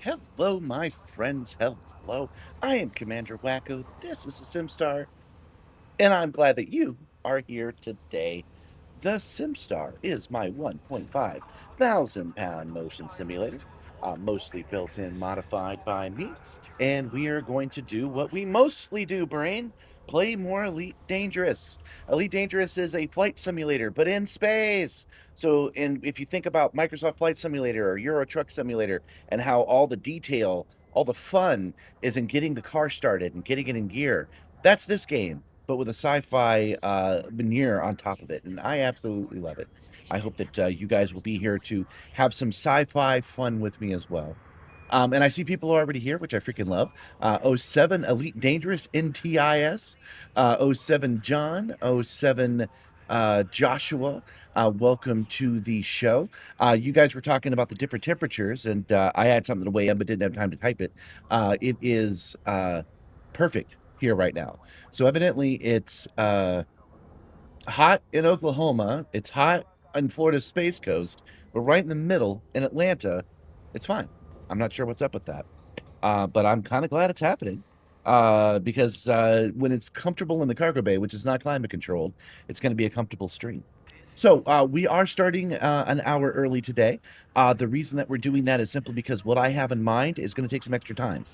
Hello, my friends. Hello. I am Commander Wacko. This is the Simstar, and I'm glad that you are here today. The Simstar is my 1.5 thousand pound motion simulator, mostly built in, modified by me. And we are going to do what we mostly do, Brain, play more Elite Dangerous. Elite Dangerous is a flight simulator, but in space. So, if you think about Microsoft Flight Simulator or Euro Truck Simulator and how all the detail, all the fun is in getting the car started and getting it in gear, that's this game, but with a sci-fi veneer on top of it, and I absolutely love it. I hope that you guys will be here to have some sci-fi fun with me as well. And I see people are already here, which I freaking love. '07 Elite Dangerous NTIS, '07 John, '07 Joshua. Welcome to the show. You guys were talking about the different temperatures, and I had something to weigh in, but didn't have time to type it. It is perfect here right now. So evidently it's hot in Oklahoma. It's hot on Florida's Space Coast, but right in the middle in Atlanta, it's fine. I'm not sure what's up with that, but I'm kind of glad it's happening because when it's comfortable in the cargo bay, which is not climate controlled, it's going to be a comfortable stream. So we are starting an hour early today. The reason that we're doing that is simply because what I have in mind is going to take some extra time.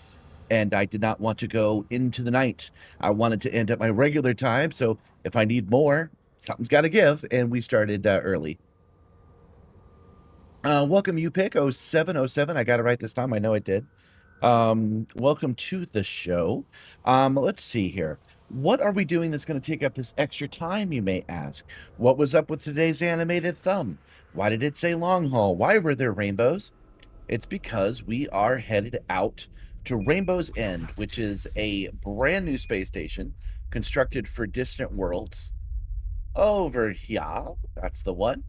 And I did not want to go into the night. I wanted to end at my regular time. So if I need more, something's got to give. And we started early. Welcome, you pick 0707. I got it right this time. I know I did. Welcome to the show. Let's see here. What are we doing that's going to take up this extra time, you may ask? What was up with today's animated thumb? Why did it say long haul? Why were there rainbows? It's because we are headed out to Rainbow's End, which is a brand new space station constructed for distant worlds. Over here, that's the one.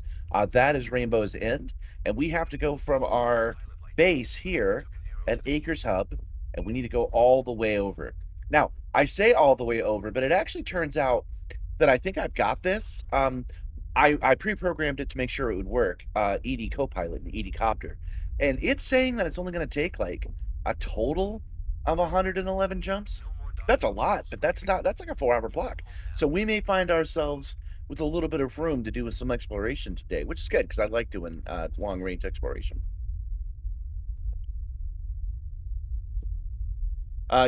That is Rainbow's End, and we have to go from our base here at Acres Hub, and we need to go all the way over. Now, I say all the way over, but it actually turns out that I think I've got this. I pre-programmed it to make sure it would work. ED Copilot and ED Copter, and it's saying that it's only going to take like a total of 111 jumps. That's a lot, but that's like a 4-hour block. So we may find ourselves with a little bit of room to do some exploration today, which is good because I like doing long range exploration.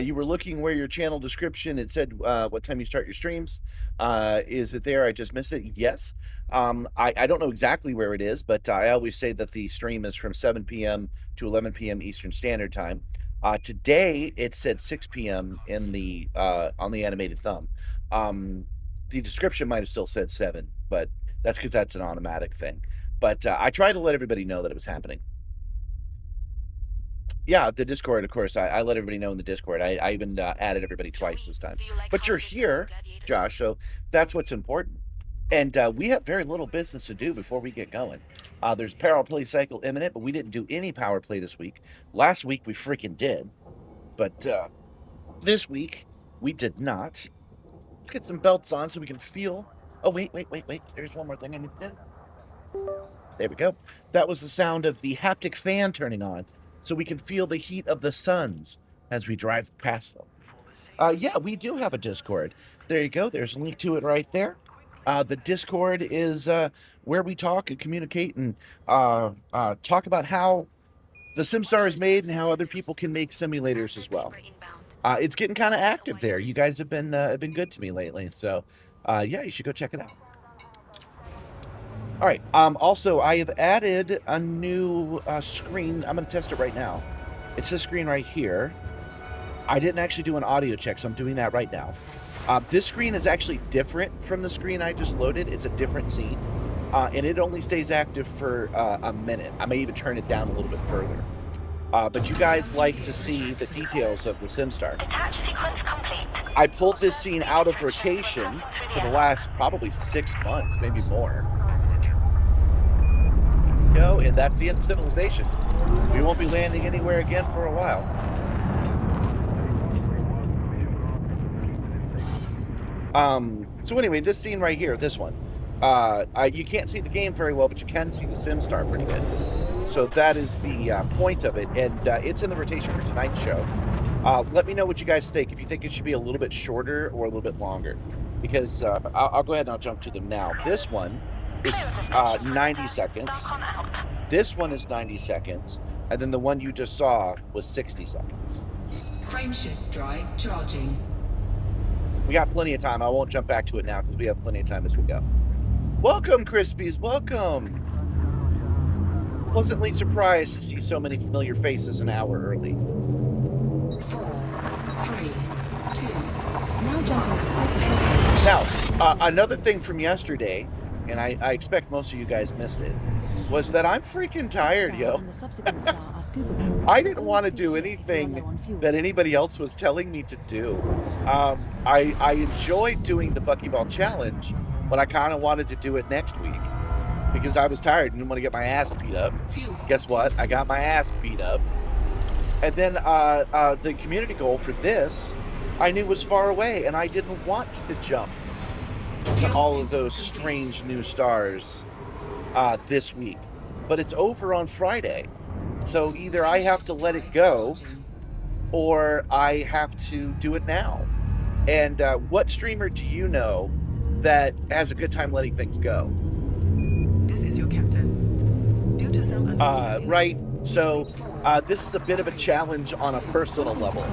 You were looking where your channel description, it said what time you start your streams. Is it there? I just missed it. Yes. I don't know exactly where it is, but I always say that the stream is from 7 p.m. to 11 p.m. Eastern Standard Time. Today it said 6 p.m. in the on the animated thumb. The description might have still said 7, but that's because that's an automatic thing. But I tried to let everybody know that it was happening. Yeah, the Discord, of course. I let everybody know in the Discord. I even added everybody twice this time. But you're here, Josh, so that's what's important. And we have very little business to do before we get going. There's power play cycle imminent, but we didn't do any power play this week. Last week we freaking did. But this week we did not. Let's get some belts on so we can feel. Oh, wait. There's one more thing I need to do. There we go. That was the sound of the haptic fan turning on, so we can feel the heat of the suns as we drive past them. Yeah, we do have a Discord. There you go. There's a link to it right there. The Discord is where we talk and communicate and talk about how the Simstar is made and how other people can make simulators as well. It's getting kind of active there. You guys have been good to me lately, so yeah, you should go check it out. All right. Also, I have added a new screen. I'm going to test it right now. It's this screen right here. I didn't actually do an audio check, so I'm doing that right now. This screen is actually different from the screen I just loaded. It's a different scene, and it only stays active for a minute. I may even turn it down a little bit further. But you guys like to see the details of the Simstar. I pulled this scene out of rotation for the last probably 6 months, maybe more. Go, and that's the end of civilization. We won't be landing anywhere again for a while. So anyway, this scene right here, this one, you can't see the game very well, but you can see the Simstar pretty good. So that is the point of it, and it's an invitation for tonight's show. Let me know what you guys think, if you think it should be a little bit shorter or a little bit longer, because I'll go ahead and I'll jump to them now. This one is 90 seconds. This one is 90 seconds, and then the one you just saw was 60 seconds. Frameshift drive charging. We got plenty of time. I won't jump back to it now because we have plenty of time as we go. Welcome, Crispies. Welcome. Pleasantly surprised to see so many familiar faces an hour early. 4, 3, 2. Now jumping to scope. Now, another thing from yesterday, and I expect most of you guys missed it, was that I'm freaking tired, yo. I didn't want to do anything that anybody else was telling me to do. I enjoyed doing the Buckyball Challenge, but I kind of wanted to do it next week because I was tired and didn't want to get my ass beat up. Guess what? I got my ass beat up. And then the community goal for this, I knew was far away, and I didn't want to jump to all of those strange new stars this week. But it's over on Friday. So either I have to let it go, or I have to do it now. And what streamer do you know that has a good time letting things go? This is your captain. Due to some right. So this is a bit of a challenge on a personal level.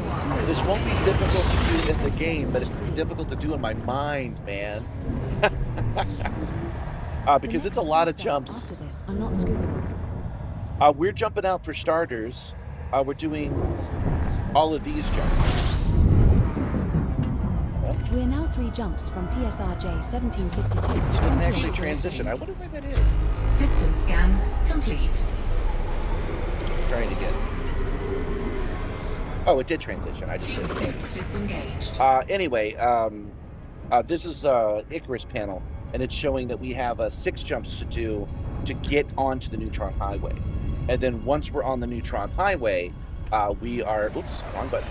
This won't be difficult to do in the game, but it's going to be difficult to do in my mind, man. Because it's a lot of jumps. We're jumping out for starters. We're doing all of these jumps. We're now 3 jumps from PSRJ 1752. Which didn't actually transition. I wonder why that is. System scan complete. Trying to get. Oh, it did transition. I just Fuel did. sync disengaged. Anyway, this is Icarus panel, and it's showing that we have 6 jumps to do to get onto the neutron highway. And then once we're on the neutron highway, we are, oops, wrong button.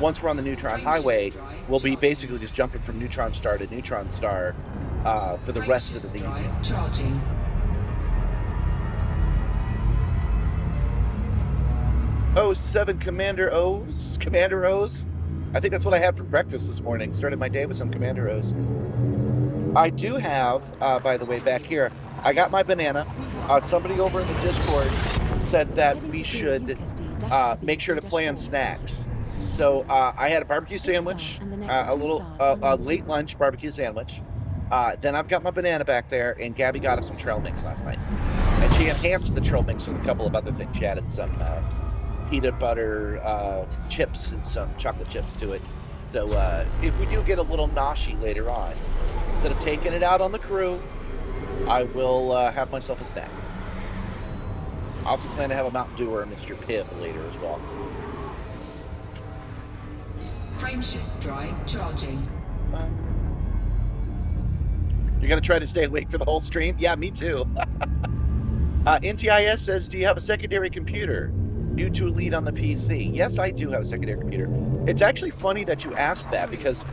Once we're on the neutron highway, we'll be basically just jumping from neutron star to neutron star for the rest of the evening. Charging. Oh, 7 Commander O's. Commander O's. I think that's what I had for breakfast this morning. Started my day with some Commander O's. I do have, by the way, back here, I got my banana. Somebody over in the Discord said that we should make sure to plan snacks. So I had a barbecue sandwich, a little late lunch barbecue sandwich. Then I've got my banana back there, and Gabby got us some trail mix last night. And she enhanced the trail mix with a couple of other things. She added some peanut butter chips and some chocolate chips to it. So if we do get a little noshy later on, instead of taking it out on the crew, I will have myself a snack. I also plan to have a Mountain Dew or a Mr. Pibb later as well. Frameshift drive charging. You're going to try to stay awake for the whole stream? Yeah, me too. NTIS says, do you have a secondary computer? Due to a lead on the PC. Yes, I do have a secondary computer. It's actually funny that you asked that because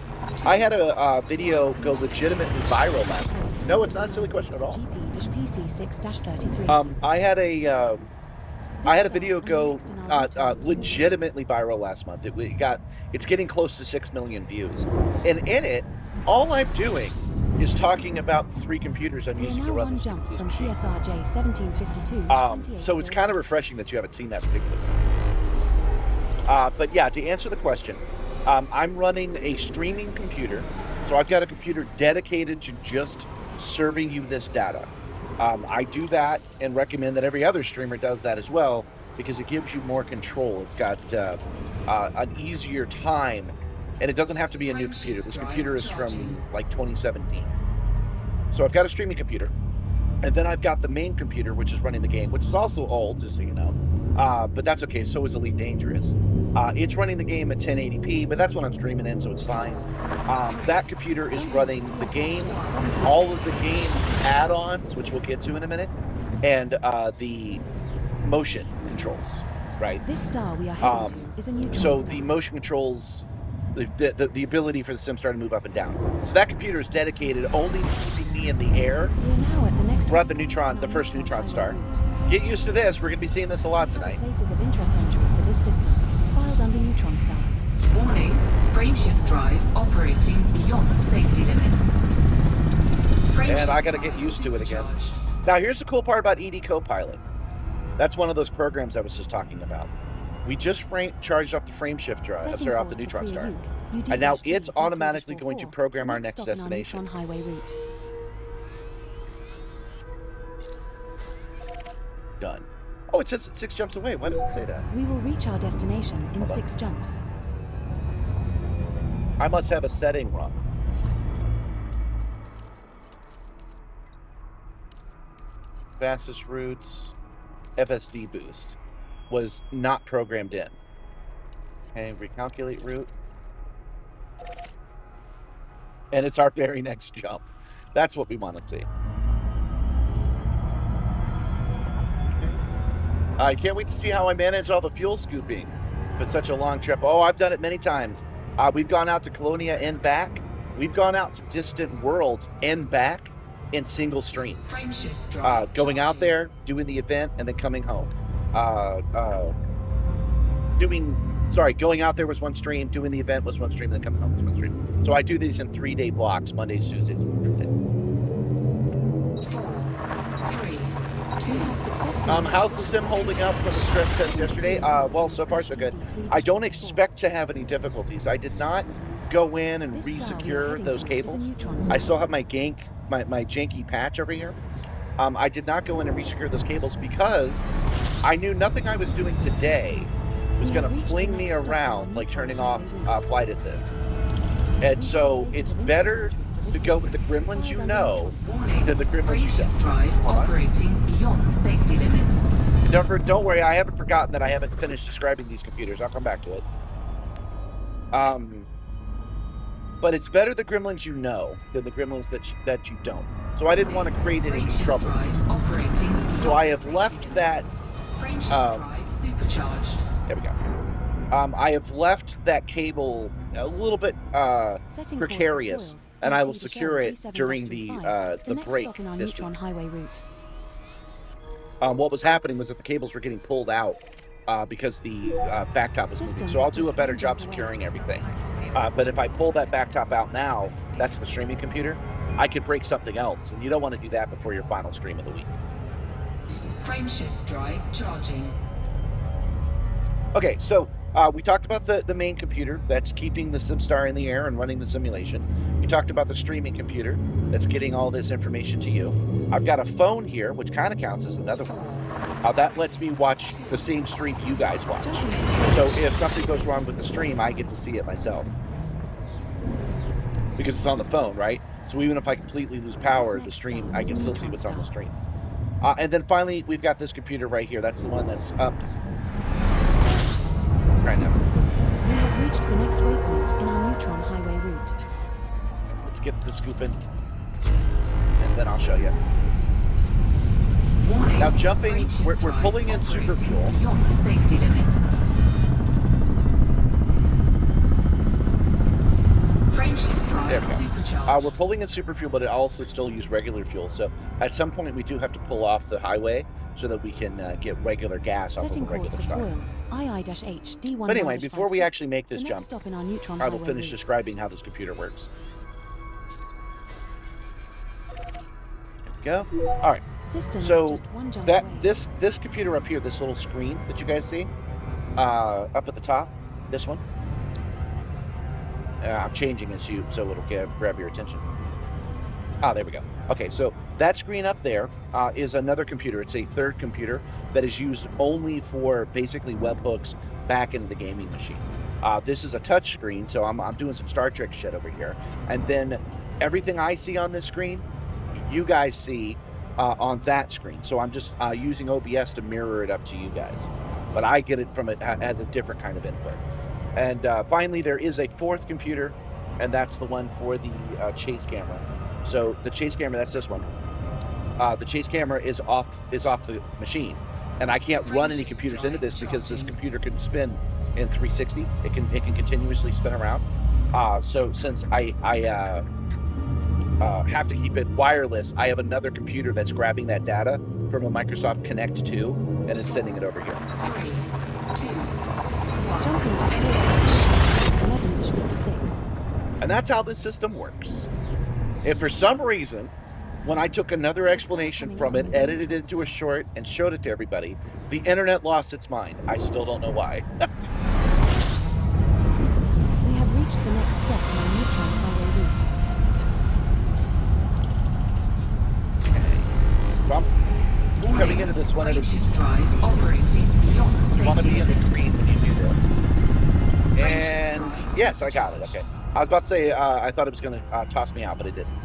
I had a video go legitimately viral last night. No, it's not a silly question at all. I had a video go legitimately viral last month. It's getting close to 6 million views, and in it, all I'm doing is talking about the 3 computers I'm using to run this jump from machine. PSRJ 1752. So it's kind of refreshing that you haven't seen that particular one. But yeah, to answer the question, I'm running a streaming computer, so I've got a computer dedicated to just serving you this data. I do that and recommend that every other streamer does that as well because it gives you more control. It's got an easier time, and it doesn't have to be a new computer. This computer is from like 2017. So I've got a streaming computer, and then I've got the main computer, which is running the game, which is also old, just so you know. But that's okay. So is Elite Dangerous. It's running the game at 1080p, but that's what I'm streaming in, so it's fine. That computer is running the game, all of the game's add-ons, which we'll get to in a minute, and the motion controls, right? This star we are heading to is a neutron So star. the motion controls the ability for the Simstar to move up and down. So that computer is dedicated only to keeping me in the air. We're now at the next We're at the first neutron star. Get used to this. We're going to be seeing this a lot We have tonight. places of interest entry for this system, filed under neutron stars. Warning, frameshift drive operating beyond safety limits. And I got to get used to it again. Now, here's the cool part about ED Copilot. That's one of those programs I was just talking about. We just charged up the frameshift drive, Setting off the course neutron for star. UD And now 2 it's automatically going to program our next stop in destination. Neutron highway route. Done. Oh, it says it's 6 jumps away. Why does it say that? We will reach our destination in Hold on. 6 jumps. I must have a setting wrong. Fastest routes, FSD boost was not programmed in. Okay, recalculate route. And it's our very next jump. That's what we want to see. I can't wait to see how I manage all the fuel scooping for such a long trip. Oh, I've done it many times. We've gone out to Colonia and back. We've gone out to distant worlds and back in single streams. Going out there, doing the event, and then coming home. Going out there was one stream, doing the event was one stream, and then coming home was one stream. So I do these in 3-day blocks, Mondays, Tuesdays, and Thursdays. 4, 3, 2. How's the sim holding up for the stress test yesterday? Well, so far so good. I don't expect to have any difficulties. I did not go in and re-secure those cables. I still have my janky patch over here. I did not go in and re-secure those cables because I knew nothing I was doing today was going to fling me around like turning off flight assist. And so it's better to go with the gremlins you know than the gremlins you don't. Drive operating beyond safety limits. Don't worry, I haven't forgotten that I haven't finished describing these computers. I'll come back to it. But it's better the gremlins you know than the gremlins that you don't. So I didn't want to create any troubles. So I have left that. Supercharged. There we go. I have left that cable a little bit precarious, and I will secure it during the break this week. What was happening was that the cables were getting pulled out because the backtop was moving. So I'll do a better job securing everything. But if I pull that backtop out now, that's the streaming computer, I could break something else, and you don't want to do that before your final stream of the week. Frameshift drive charging. Okay, so we talked about the main computer that's keeping the Simstar in the air and running the simulation. We talked about the streaming computer that's getting all this information to you. I've got a phone here, which kind of counts as another one. That lets me watch the same stream you guys watch. So if something goes wrong with the stream, I get to see it myself. Because it's on the phone, right? So even if I completely lose power, the stream, I can still see what's on the stream. And then finally, we've got this computer right here. That's the one that's up right now. We have reached the next waypoint in our neutron highway route. Let's get the scooping, and then I'll show you. Warning, Now jumping, we're frameshift pulling in drive super operating fuel. Beyond safety limits. Frameshift There drive we go. supercharged. We're pulling in super fuel, but it also still use regular fuel. So at some point, we do have to pull off the highway so that we can get regular gas off of Setting the course regular for side. Swirls, II-H D1. But anyway, before we actually make this the jump, next stop in our neutron I will highway finish route. describing how this computer works. There we go. All right. System is So just one jump that away. this computer up here, this little screen that you guys see up at the top, this one. I'm changing it so it'll grab your attention. There we go. Okay, so that screen up there is another computer. It's a third computer that is used only for basically webhooks back into the gaming machine. This is a touch screen, so I'm doing some Star Trek shit over here. And then everything I see on this screen, you guys see on that screen. So I'm just using OBS to mirror it up to you guys. But I get it from it as a different kind of input. And finally, there is a fourth computer, and that's the one for the chase camera. So the chase camera, that's this one. The chase camera is off the machine, and I can't run any computers into this because this computer can spin in 360. It can continuously spin around. So since I have to keep it wireless, I have another computer that's grabbing that data from a Microsoft Connect 2 and is sending it over here. 3, 2, 1. Jumping to speed 11-56. And that's how this system works. If for some reason, when I took another explanation from it, edited it into a short, and showed it to everybody, the internet lost its mind. I still don't know why. We have reached the next stop on our neutron highway route. I'm coming into this one at a Frameshift drive operating beyond you want to safety be in the limits. green when you do this. Frameshift And drive yes, I got it. supercharged. Okay. I was about to say I thought it was going to toss me out, but it didn't.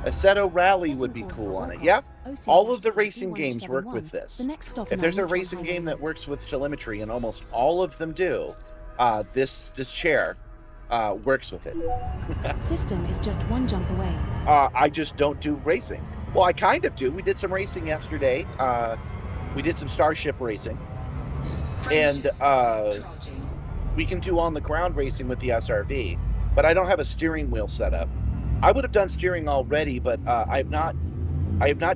Assetto Rally would be cool on it. Yeah, all of the racing games work with this. If there's a racing game that works with telemetry, and almost all of them do, this chair works with it. System is just one jump away. I just don't do racing. Well, I kind of do. We did some racing yesterday. We did some Starship racing. And Charging. we can do on the ground racing with the SRV, but I don't have a steering wheel set up. I would have done steering already, but I have not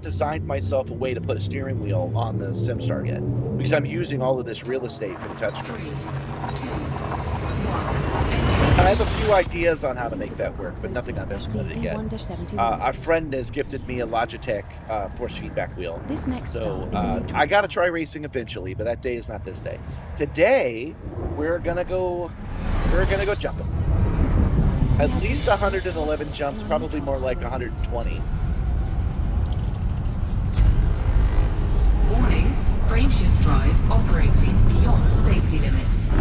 designed myself a way to put a steering wheel on the Simstar yet, because I'm using all of this real estate for the 3, touchscreen. 2, 1. I have a few ideas on how to make that work, but nothing I've implemented yet. A friend has gifted me a Logitech force feedback wheel. This next So stop is a neutron. I got to try racing eventually, but that day is not this day. Today we're gonna go jumping. At least 111 jumps, probably more like 120. Warning, frameshift drive operating beyond safety limits.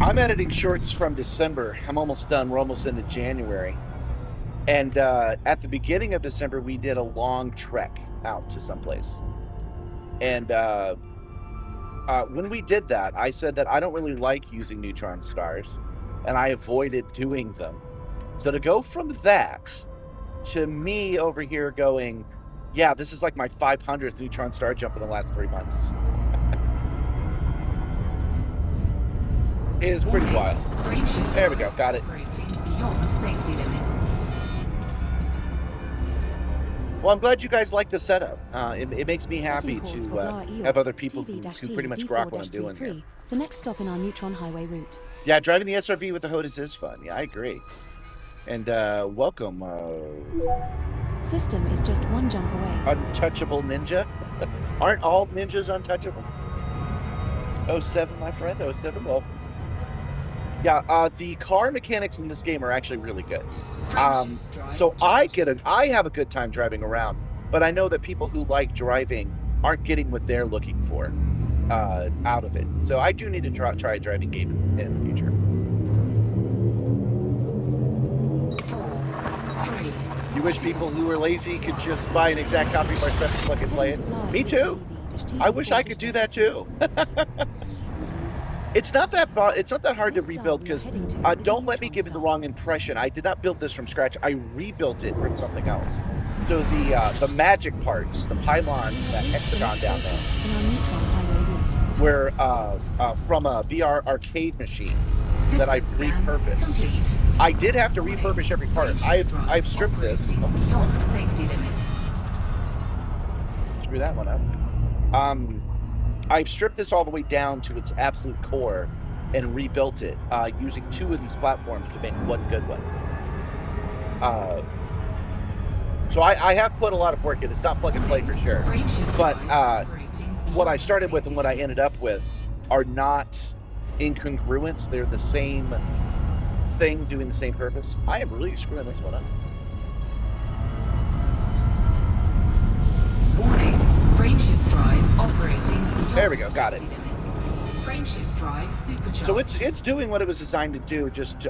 I'm editing shorts from December. I'm almost done. We're almost into January. And at the beginning of December, we did a long trek out to someplace. And when we did that, I said that I don't really like using neutron stars, and I avoided doing them. So to go from that to me over here going, yeah, this is like my 500th neutron star jump in the last 3 months. It is pretty wild. Frameshift There we go, drive got it. Operating beyond safety limits. Well, I'm glad you guys like the setup. It makes me happy Setting course to for Ra Eel, have other people who TV-T pretty much grok what I'm doing here. D4-33, the next stop in our neutron highway route. Yeah, driving the SRV with the HOTAS is fun. Yeah, I agree. And welcome, System is just one jump away. Untouchable Ninja. Aren't all ninjas untouchable? 07, my friend. 07, welcome. Yeah, the car mechanics in this game are actually really good. So I have a good time driving around, but I know that people who like driving aren't getting what they're looking for out of it. So I do need to try a driving game in the future. 4, 3. You wish people who are lazy could just buy an exact copy of our stuff and plug and play it? Me too. I wish I could do that too. It's not that hard to rebuild, because don't let me give you the wrong impression. I did not build this from scratch. I rebuilt it from something else. So the magic parts, the pylons, that hexagon down there, were from a VR arcade machine that I've repurposed. Complete. I did have to refurbish every part. I've stripped this. Operating beyond safety limits. Screw that one up. I've stripped this all the way down to its absolute core and rebuilt it using 2 of these platforms to make one good one. So I have put a lot of work in. It's not plug and play for sure. Frameshift But drive operating what I beyond started with and what I safety ended up with are not incongruent. They're the same thing doing the same purpose. I am really screwing this one up. Warning, frameshift drive operating beyond There we go, got it. safety limits. Frameshift drive supercharged. So it's doing what it was designed to do, just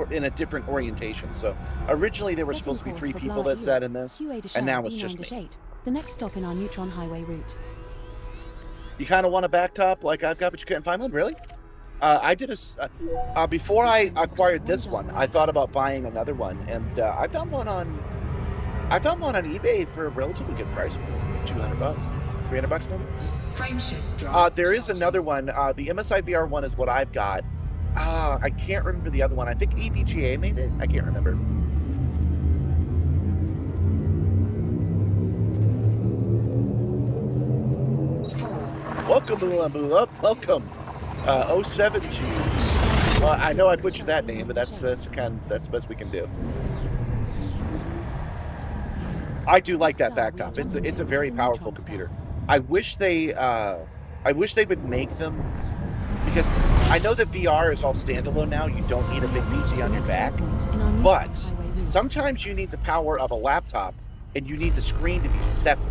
in a different orientation. So originally there were supposed to be 3 people that sat in this, and now it's just me. The next stop in our neutron highway route. You kind of want a backtop like I've got, but you can't find one, really? I did before I acquired this one, I thought about buying another one, and I found one on eBay for a relatively good price, $200, $300 maybe. Frameshift drive. There is another one. The MSI VR one is what I've got. I can't remember the other one. I think EVGA made it. I can't remember. Welcome, Mula Mula. Welcome, 072. Well, I know I butchered that name, but that's the best we can do. I do like that backtop. It's a very powerful computer. I wish they would make them, because I know that VR is all standalone now. You don't need a big PC on your back, but sometimes you need the power of a laptop, and you need the screen to be separate.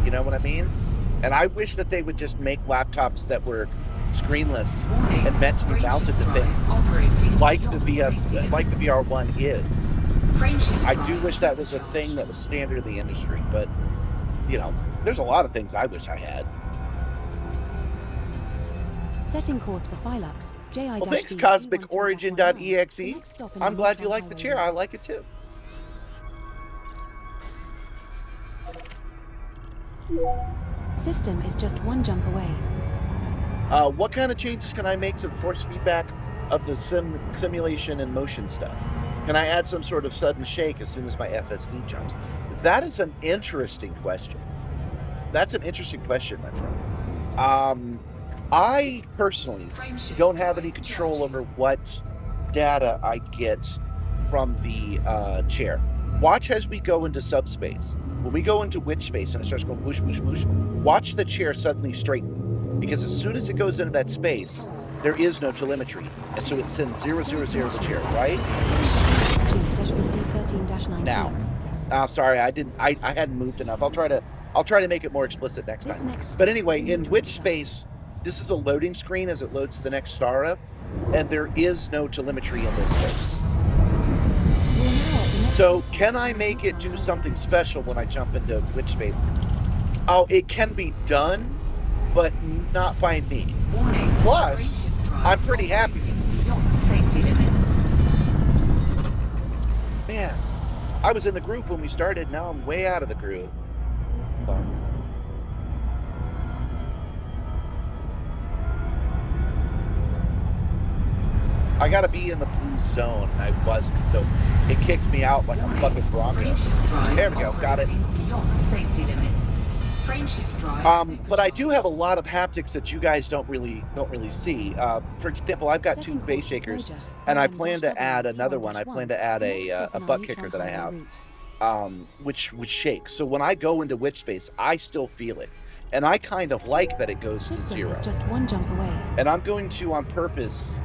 You know what I mean? And I wish that they would just make laptops that were screenless and meant to be mounted to things, like the VR1 is. I do wish that was a thing that was standard in the industry, but, you know, there's a lot of things I wish I had. Setting course for Phylux. Well, thanks, CosmicOrigin.exe. I'm glad you like the chair. I like it too. System is just one jump away. What kind of changes can I make to the force feedback of the simulation and motion stuff? Can I add some sort of sudden shake as soon as my FSD jumps? That is an interesting question. That's an interesting question, my friend. I personally don't have any control over what data I get from the chair. Watch as we go into subspace. When we go into witch space and it starts going whoosh, whoosh, whoosh, watch the chair suddenly straighten. Because as soon as it goes into that space, there is no telemetry. And so it sends 000 the chair, right? Now, sorry, I hadn't moved enough. I'll try to make it more explicit next time. But anyway, in witch space, this is a loading screen as it loads the next star up, and there is no telemetry in this space. So can I make it do something special when I jump into witch space? Oh, it can be done, but not by me. Plus, I'm pretty happy. Man, I was in the groove when we started. Now I'm way out of the groove. I gotta be in the blue zone, and I wasn't, so it kicked me out like a fucking Bronco. There we go, got it. But I do have a lot of haptics that you guys don't really see. For example, I've got 2 base shakers, and I plan to add another one. I plan to add a butt kicker that I have, which shakes. So when I go into witch space, I still feel it, and I kind of like that it goes to 0. Just one jump away. And I'm going to, on purpose,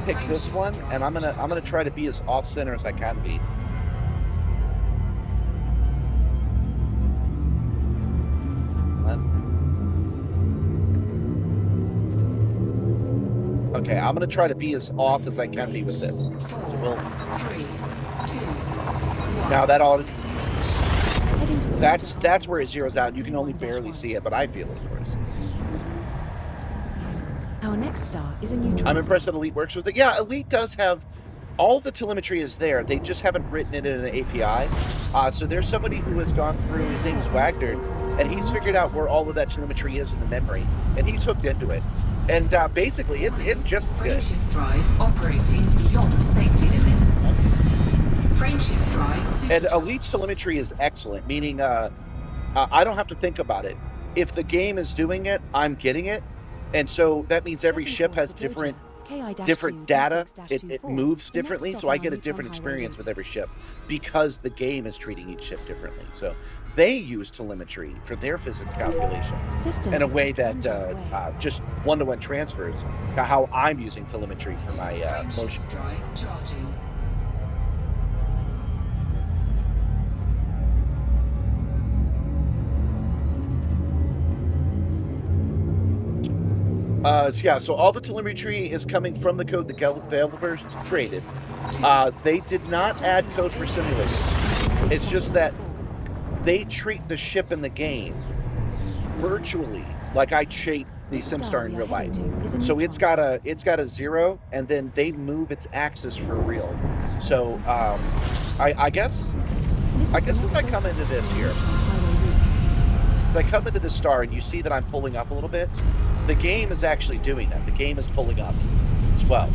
pick this one, and I'm gonna try to be as off center as I can be. Okay, I'm gonna try to be as off as I can be with this. So we'll... 3, 2, 1. Now that all... That's where it zeroes out. You can only barely see it, but I feel it, of course. Our next star is a neutron. I'm impressed that Elite works with it. Yeah, Elite does have... All the telemetry is there. They just haven't written it in an API. So there's somebody who has gone through, his name is Wagner, and he's figured out where all of that telemetry is in the memory, and he's hooked into it. And basically, it's just as good. Frameshift drive operating beyond safety limits. Frameshift drive. And Elite's telemetry is excellent, meaning I don't have to think about it. If the game is doing it, I'm getting it. And so that means every ship has different data. It moves differently, so I get a different experience with every ship because the game is treating each ship differently. So they use telemetry for their physics calculations in a way that just one-to-one transfers to how I'm using telemetry for my motion. Drive charging. So all the telemetry is coming from the code the developers created. They did not add code for simulators. It's just that they treat the ship in the game virtually like I treat the Simstar in real life. So it's got a 0, and then they move its axis for real. So I guess as I come into this here, if I come into the star and you see that I'm pulling up a little bit, the game is actually doing that. The game is pulling up as well.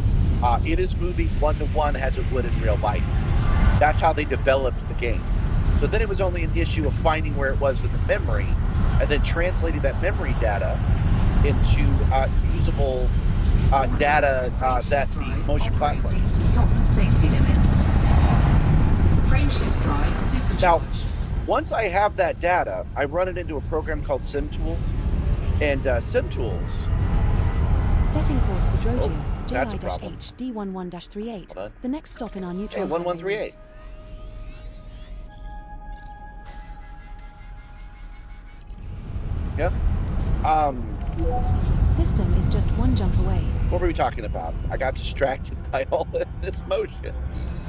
It is moving 1-to-1 as it would in real life. That's how they developed the game. So then it was only an issue of finding where it was in the memory and then translating that memory data into usable data that the motion platform. Beyond safety limits. Frameshift drive supercharged. Once I have that data, I run it into a program called SimTools, and SimTools. Setting course for Drogia, that's a problem. JI-HD11-38. The next stop in our neutron. Hey, 1138. Yep. System is just one jump away. What were we talking about? I got distracted by all of this motion.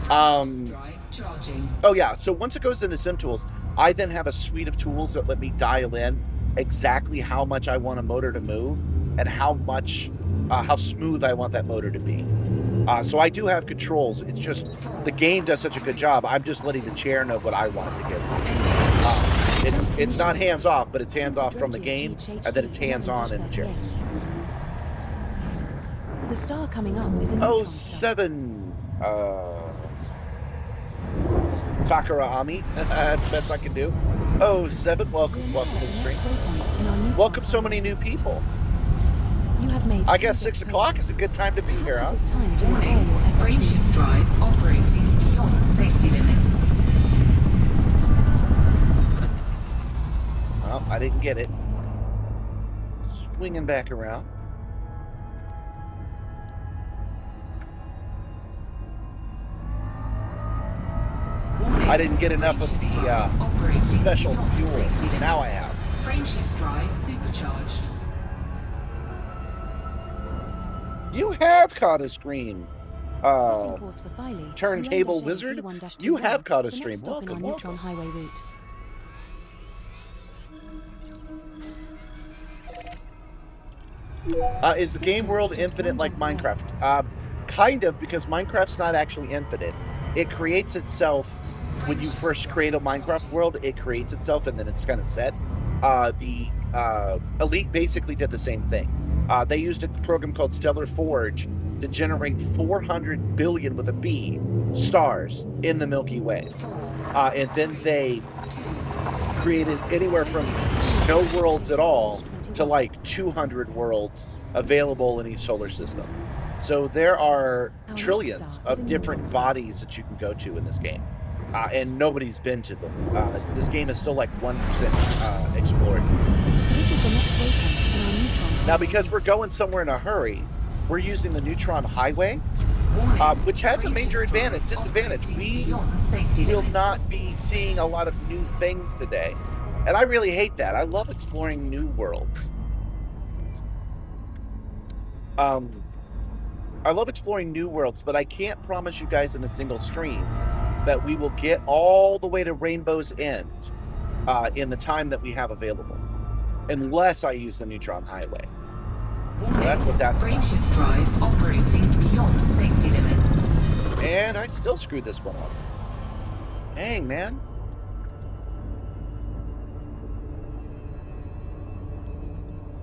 Drive charging. Oh yeah, so once it goes into SimTools, I then have a suite of tools that let me dial in exactly how much I want a motor to move and how smooth I want that motor to be. So I do have controls. It's just the game does such a good job. I'm just letting the chair know what I want it to give. It's not hands off, but it's hands off from the game, and then it's hands on in the chair. The star coming up is a neutron star. 07 Sakura Ami. That's the best I can do. 07, welcome to the stream. Welcome so many new people. You have made I guess 6 o'clock is a good time to be here, huh? It is time to Warning. repair your FSD. Frameshift drive operating beyond safety limits. Well, I didn't get it. Swinging back around. Warning. I didn't get enough of Frameshift the drive operating special beyond fuel. safety Now I limits. have. Frameshift drive supercharged. You have caught a stream. Setting course for Thiley, Turntable Wizard? You have caught a the stream. next stop in our Welcome, neutron highway route. Is the game world infinite like Minecraft? Kind of, because Minecraft's not actually infinite. It creates itself when you first create a Minecraft world. It creates itself and then it's kind of set. The Elite basically did the same thing. They used a program called Stellar Forge to generate 400 billion with a B stars in the Milky Way. And then they created anywhere from no worlds at all to like 200 worlds available in each solar system. So there are trillions of different bodies that you can go to in this game. And nobody's been to them. This game is still like 1% explored. This is the next waypoint in our neutron. Now, because we're going somewhere in a hurry, we're using the Neutron Highway, Warning. which has a major Frameshift drive disadvantage. operating We beyond safety will limits. not be seeing a lot of new things today. And I really hate that. I love exploring new worlds. I love exploring new worlds, but I can't promise you guys in a single stream that we will get all the way to Rainbow's End in the time that we have available, unless I use the Neutron Highway. Warning. That's what that's about. Frameshift drive operating beyond safety limits. And I still screwed this one up. Dang, man.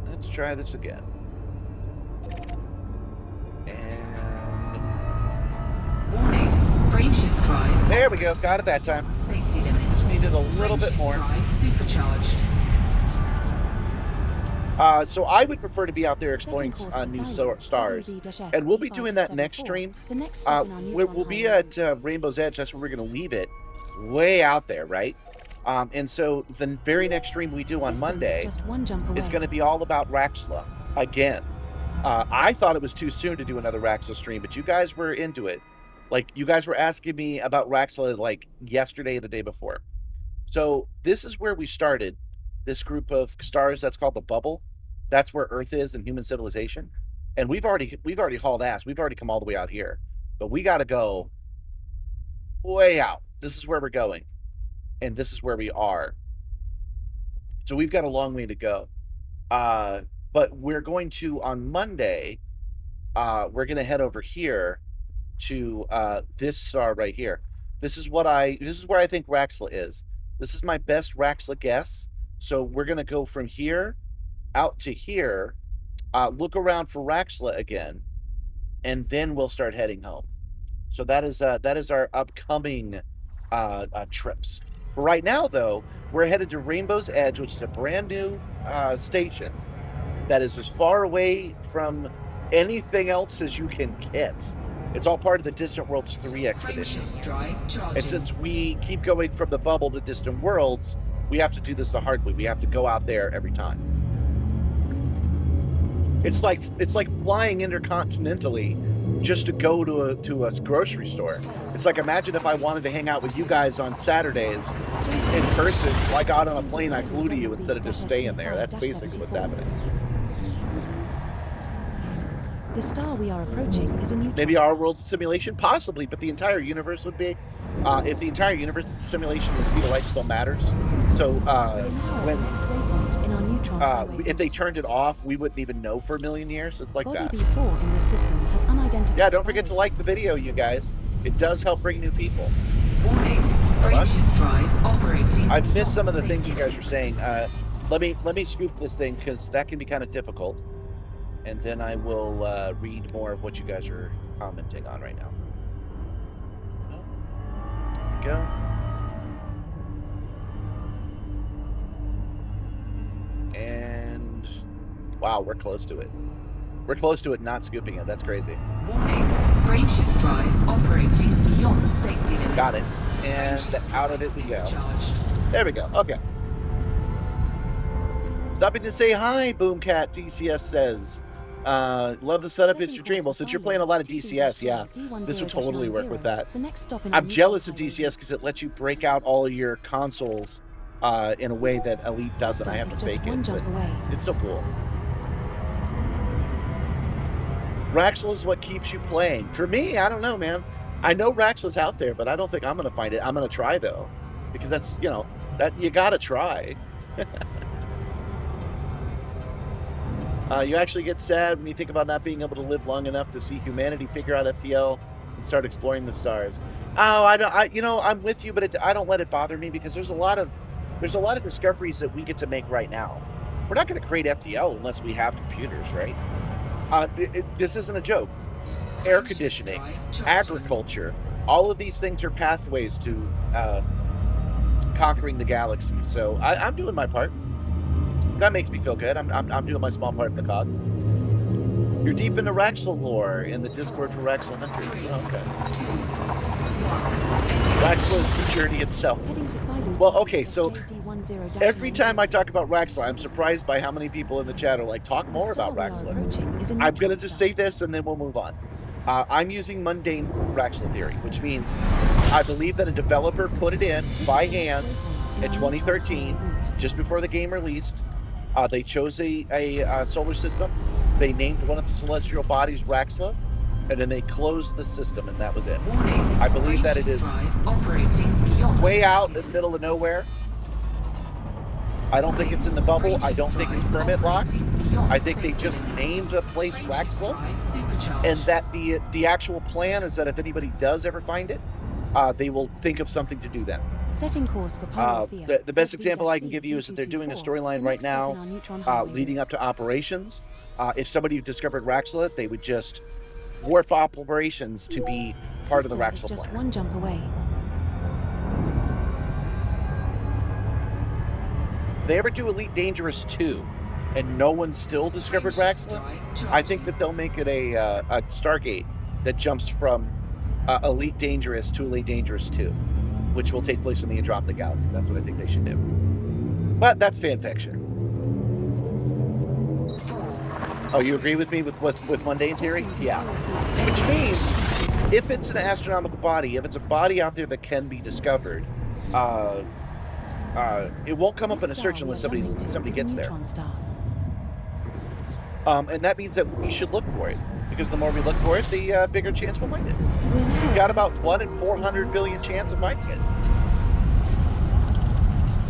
Let's try this again. And Warning. Frameshift drive. there we go. Got it that time. Safety limits. Needed a little bit Frameshift more. drive supercharged. So I would prefer to be out there exploring Setting course for new Thiley, stars. WV-S And we'll be doing that next 3574. stream. The next stop in our neutron We'll be highway at Rainbow's Edge. That's where we're going to leave it. Way out there, right? And so the very next stream we do on System is Monday just one jump away. is going to be all about Rexla again. I thought it was too soon to do another Rexla stream, but you guys were into it. Like, you guys were asking me about Rexla like yesterday or the day before. So this is where we started this group of stars that's called the Bubble. That's where Earth is and human civilization. And we've already hauled ass. We've already come all the way out here. But we got to go way out. This is where we're going. And this is where we are. So we've got a long way to go. But we're going to, on Monday, we're going to head over here to this star right here. This is where I think Rexla is. This is my best Rexla guess. So we're going to go from here out to here, look around for Rexla again, and then we'll start heading home. So that is our upcoming trips. For right now, though, we're headed to Rainbow's Edge, which is a brand new station that is as far away from anything else as you can get. It's all part of the Distant Worlds 3 expedition. And since we keep going from the bubble to Distant Worlds, we have to do this the hard way. We have to go out there every time. It's like flying intercontinentally just to go to a grocery store. It's like, imagine if I wanted to hang out with you guys on Saturdays in person, so I got on a plane, I flew to you instead of just staying there. That's basically what's happening. The star we are approaching is a neutron. Maybe our world's a simulation? Possibly, but the entire universe would be. If the entire universe is a simulation, the speed of light still matters. So if they turned it off, we wouldn't even know for a million years. It's like that. Body B4 in this system has unidentified. Yeah, don't forget to like the video, you guys. It does help bring new people. Warning, frameshift drive operating. I've missed some of the things you guys were saying. Let me scoop this thing, because that can be kind of difficult. And then I will read more of what you guys are commenting on right now. There we go. And wow, we're close to it. We're close to it not scooping it. That's crazy. Warning, frameshift drive operating beyond safety limits. Got it. And out of it we go. There we go. Okay. Stopping to say hi, Boomcat DCS says. Love the setup, it's your dream. Well, since you're playing a lot of DCS, yeah, this would totally work with that. I'm jealous of DCS because it lets you break out all of your consoles in a way that Elite doesn't. I have to fake it, but it's still cool. Rexla is what keeps you playing. For me, I don't know, man. I know Rexla's out there, but I don't think I'm going to find it. I'm going to try, though, because that's, you know, that you got to try. You actually get sad when you think about not being able to live long enough to see humanity figure out FTL and start exploring the stars. Oh, I'm with you, but I don't let it bother me, because there's a lot of discoveries that we get to make right now. We're not going to create FTL unless we have computers, right? This isn't a joke. Air conditioning, agriculture, all of these things are pathways to conquering the galaxy. So I'm doing my part. That makes me feel good. I'm doing my small part in the cog. You're deep into Rexla lore in the Discord for Rexla Hunters. Oh, okay. Rexla is the journey itself. Well, okay, so every time I talk about Rexla, I'm surprised by how many people in the chat are like, talk more about Rexla. I'm going to just say this and then we'll move on. I'm using mundane Rexla theory, which means I believe that a developer put it in by hand in 2013, just before the game released. They chose a solar system. They named one of the celestial bodies Rexla, and then they closed the system, and that was it. Warning, I believe that it is way out in the middle of nowhere. I don't think it's in the bubble. I don't think it's permit locked. I think they just named the place Rexla, and that the actual plan is that if anybody does ever find it, they will think of something to do then. Setting course for the best example I can give you is that they're doing a storyline right now leading up to operations. If somebody discovered Rexla, they would just warp operations to be part of the Rexla just plan. one jump away. If they ever do Elite Dangerous 2 and no one still discovered Rexla, I think that they'll make it a Stargate that jumps from Elite Dangerous to Elite Dangerous 2, which will take place in the Andromeda Galaxy. That's what I think they should do. But that's fan fiction. Oh, you agree with me with mundane theory? Yeah. Which means, if it's an astronomical body, if it's a body out there that can be discovered, it won't come up in a search unless somebody gets there. And that means that we should look for it, because the more we look for it, the bigger chance we'll find it. We've got about 1 in 400 billion chance of finding it.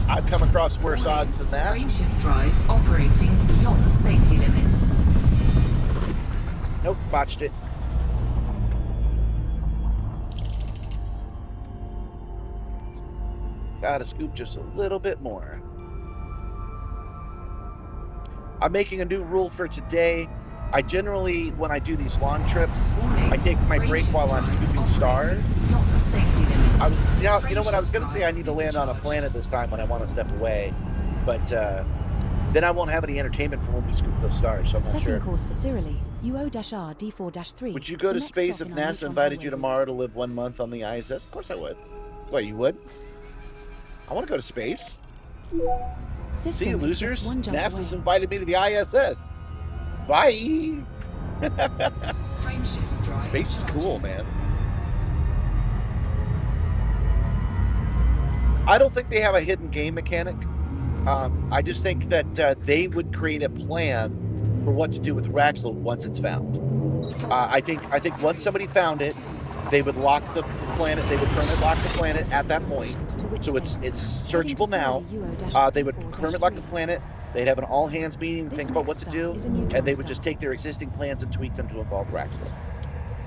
I've come across worse odds than that. Frameshift drive operating beyond safety limits. Nope, botched it. Gotta scoop just a little bit more. I'm making a new rule for today. I generally, when I do these long trips, I take my break while I'm scooping stars. I was, yeah, you know what? I was going to say I need to land on a planet this time when I want to step away, but then I won't have any entertainment for when we scoop those stars, so I'm not Setting sure. course for Cyrili, UO-R D4-3. Would you go The to next space stop if in our NASA neutron invited highway you route. tomorrow to live 1 month on the ISS? Of course I would. What, you would? I want to go to space. System See you, is just losers. one jump NASA's away. invited me to the ISS. Bye. Space is cool, man. I don't think they have a hidden game mechanic. I just think that they would create a plan for what to do with Rexla once it's found. I think once somebody found it, they would lock the planet. They would permanent lock the planet at that point. So it's searchable now. They would permanent lock the planet. They'd have an all hands meeting to think about what to do, and they would just take their existing plans and tweak them to involve Rexla.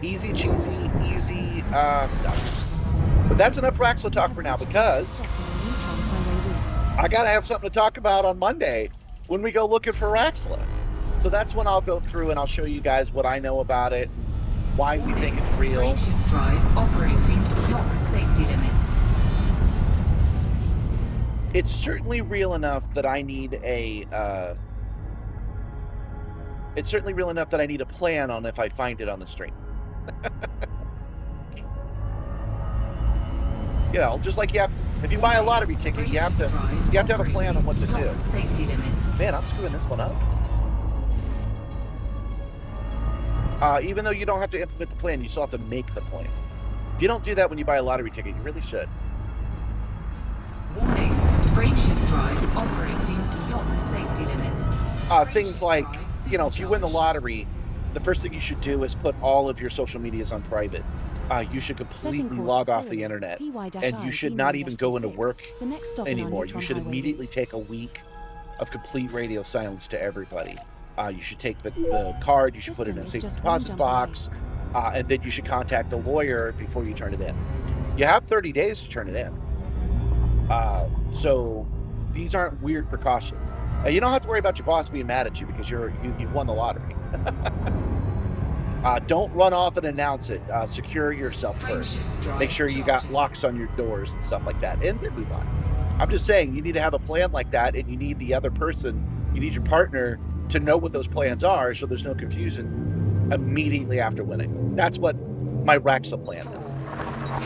Easy cheesy, easy stuff. But that's enough Rexla talk for now, because I gotta have something to talk about on Monday when we go looking for Rexla. So that's when I'll go through and I'll show you guys what I know about it, why we think it's real. Frameshift drive operating beyond safety limits. It's certainly real enough that I need a. It's certainly real enough that I need a plan on if I find it on the stream. You know, just like you have, if you buy a lottery ticket, you have to have a plan on what to do. Safety limits. Man, I'm screwing this one up. Even though you don't have to implement the plan, you still have to make the plan. If you don't do that when you buy a lottery ticket, you really should. Warning, frameshift drive operating beyond safety limits. Things like, you know, if you win the lottery, the first thing you should do is put all of your social medias on private. You should completely log off the internet, and you should not even go into work anymore. You should immediately take a week of complete radio silence to everybody. You should take the card, you should put it in a safe deposit box, and then you should contact a lawyer before you turn it in. You have 30 days to turn it in. So these aren't weird precautions. You don't have to worry about your boss being mad at you because you've won the lottery. Don't run off and announce it. Secure yourself first. Make sure you got locks on your doors and stuff like that, and then move on. I'm just saying, you need to have a plan like that, and you need the other person, you need your partner to know what those plans are, so there's no confusion immediately after winning. That's what my Rexla plan is.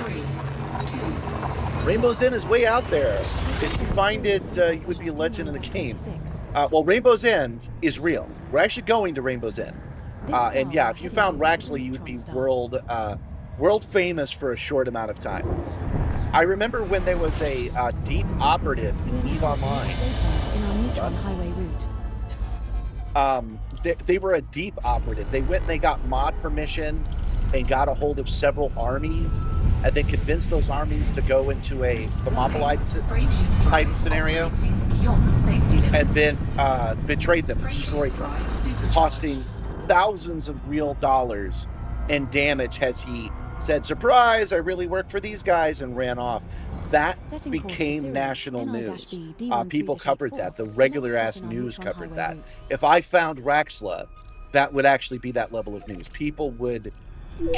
3, 2. Rainbow's End is way out there. If you find it, you would be a legend in the game. Well, Rainbow's End is real. We're actually going to Rainbow's End. And yeah, if you found Rexla, you would be world famous for a short amount of time. I remember when there was a deep operative in EVE Online. In our neutron highway route. They were a deep operative. They went and they got mod permission and got a hold of several armies, and then convinced those armies to go into a Thermopylae type scenario, and then betrayed them, destroyed them, costing thousands of real dollars in damage as he said, "Surprise, I really work for these guys," and ran off. That became national news. People covered that. The regular ass news covered that. If I found Rexla, that would actually be that level of news. People would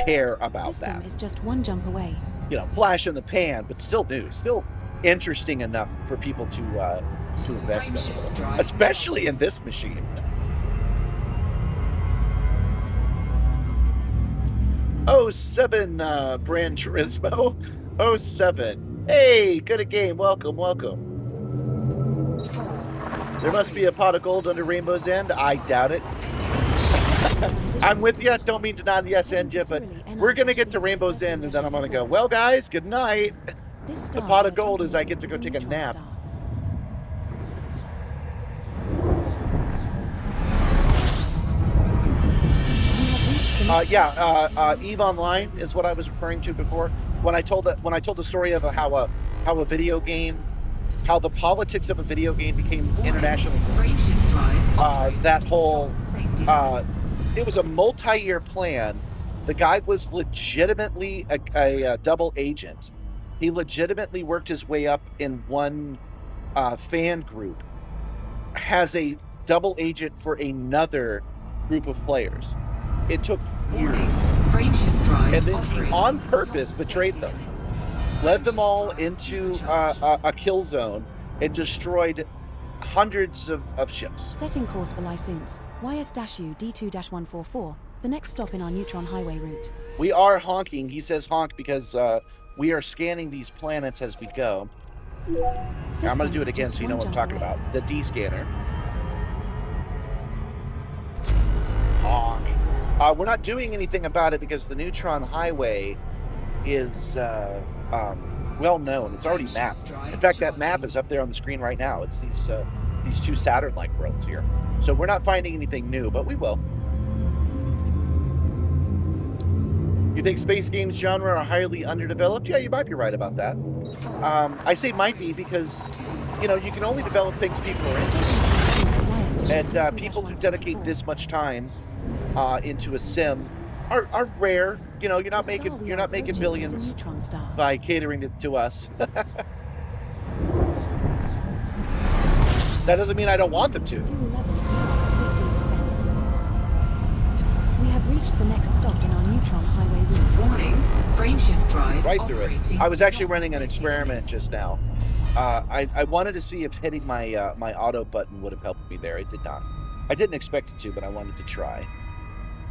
care about System that. is just one jump away. You know, flash in the pan, but still news, still interesting enough for people to invest in, especially in this machine. Oh, 07 Brand Turismo. 07. Hey, good a game. Welcome. There must be a pot of gold under Rainbow's End. I doubt it. I'm with you. Don't mean to nod yes end you, but we're going to get to Rainbow's End, and then I'm going to go, well, guys, good night. The pot of gold is I get to go take a nap. EVE Online is what I was referring to before when I told the story of how a video game, how the politics of a video game became international. That whole it was a multi-year plan. The guy was legitimately a double agent. He legitimately worked his way up in one fan group, has a double agent for another group of players. It took Warning. years. Frameshift drive And then he, operating on purpose, beyond betrayed safety them. limits. Led them all Frameshift drive into supercharged. a kill zone and destroyed hundreds of ships. Setting course for Lysoons, YS-U D2-144, the next stop in our neutron highway route. We are honking. He says honk because we are scanning these planets as we go. I'm going to do it again so you know what I'm talking about. The D-scanner. Honk. We're not doing anything about it because the neutron highway is well known. It's already mapped. In fact, that map is up there on the screen right now. It's these two Saturn-like worlds here. So we're not finding anything new, but we will. You think space games genre are highly underdeveloped? Yeah, you might be right about that. I say might be because, you know, you can only develop things people are interested in. And people who dedicate this much time into a sim are rare. You know, you're not making billions by catering it to us. That doesn't mean I don't want them to. Fuel levels now at 15%. We have reached the next stop in our neutron highway route. Warning. Frameshift drive Right through it. operating I was actually beyond running an safety experiment limits. just now. I wanted to see if hitting my my auto button would have helped me there. It did not. I didn't expect it to, but I wanted to try.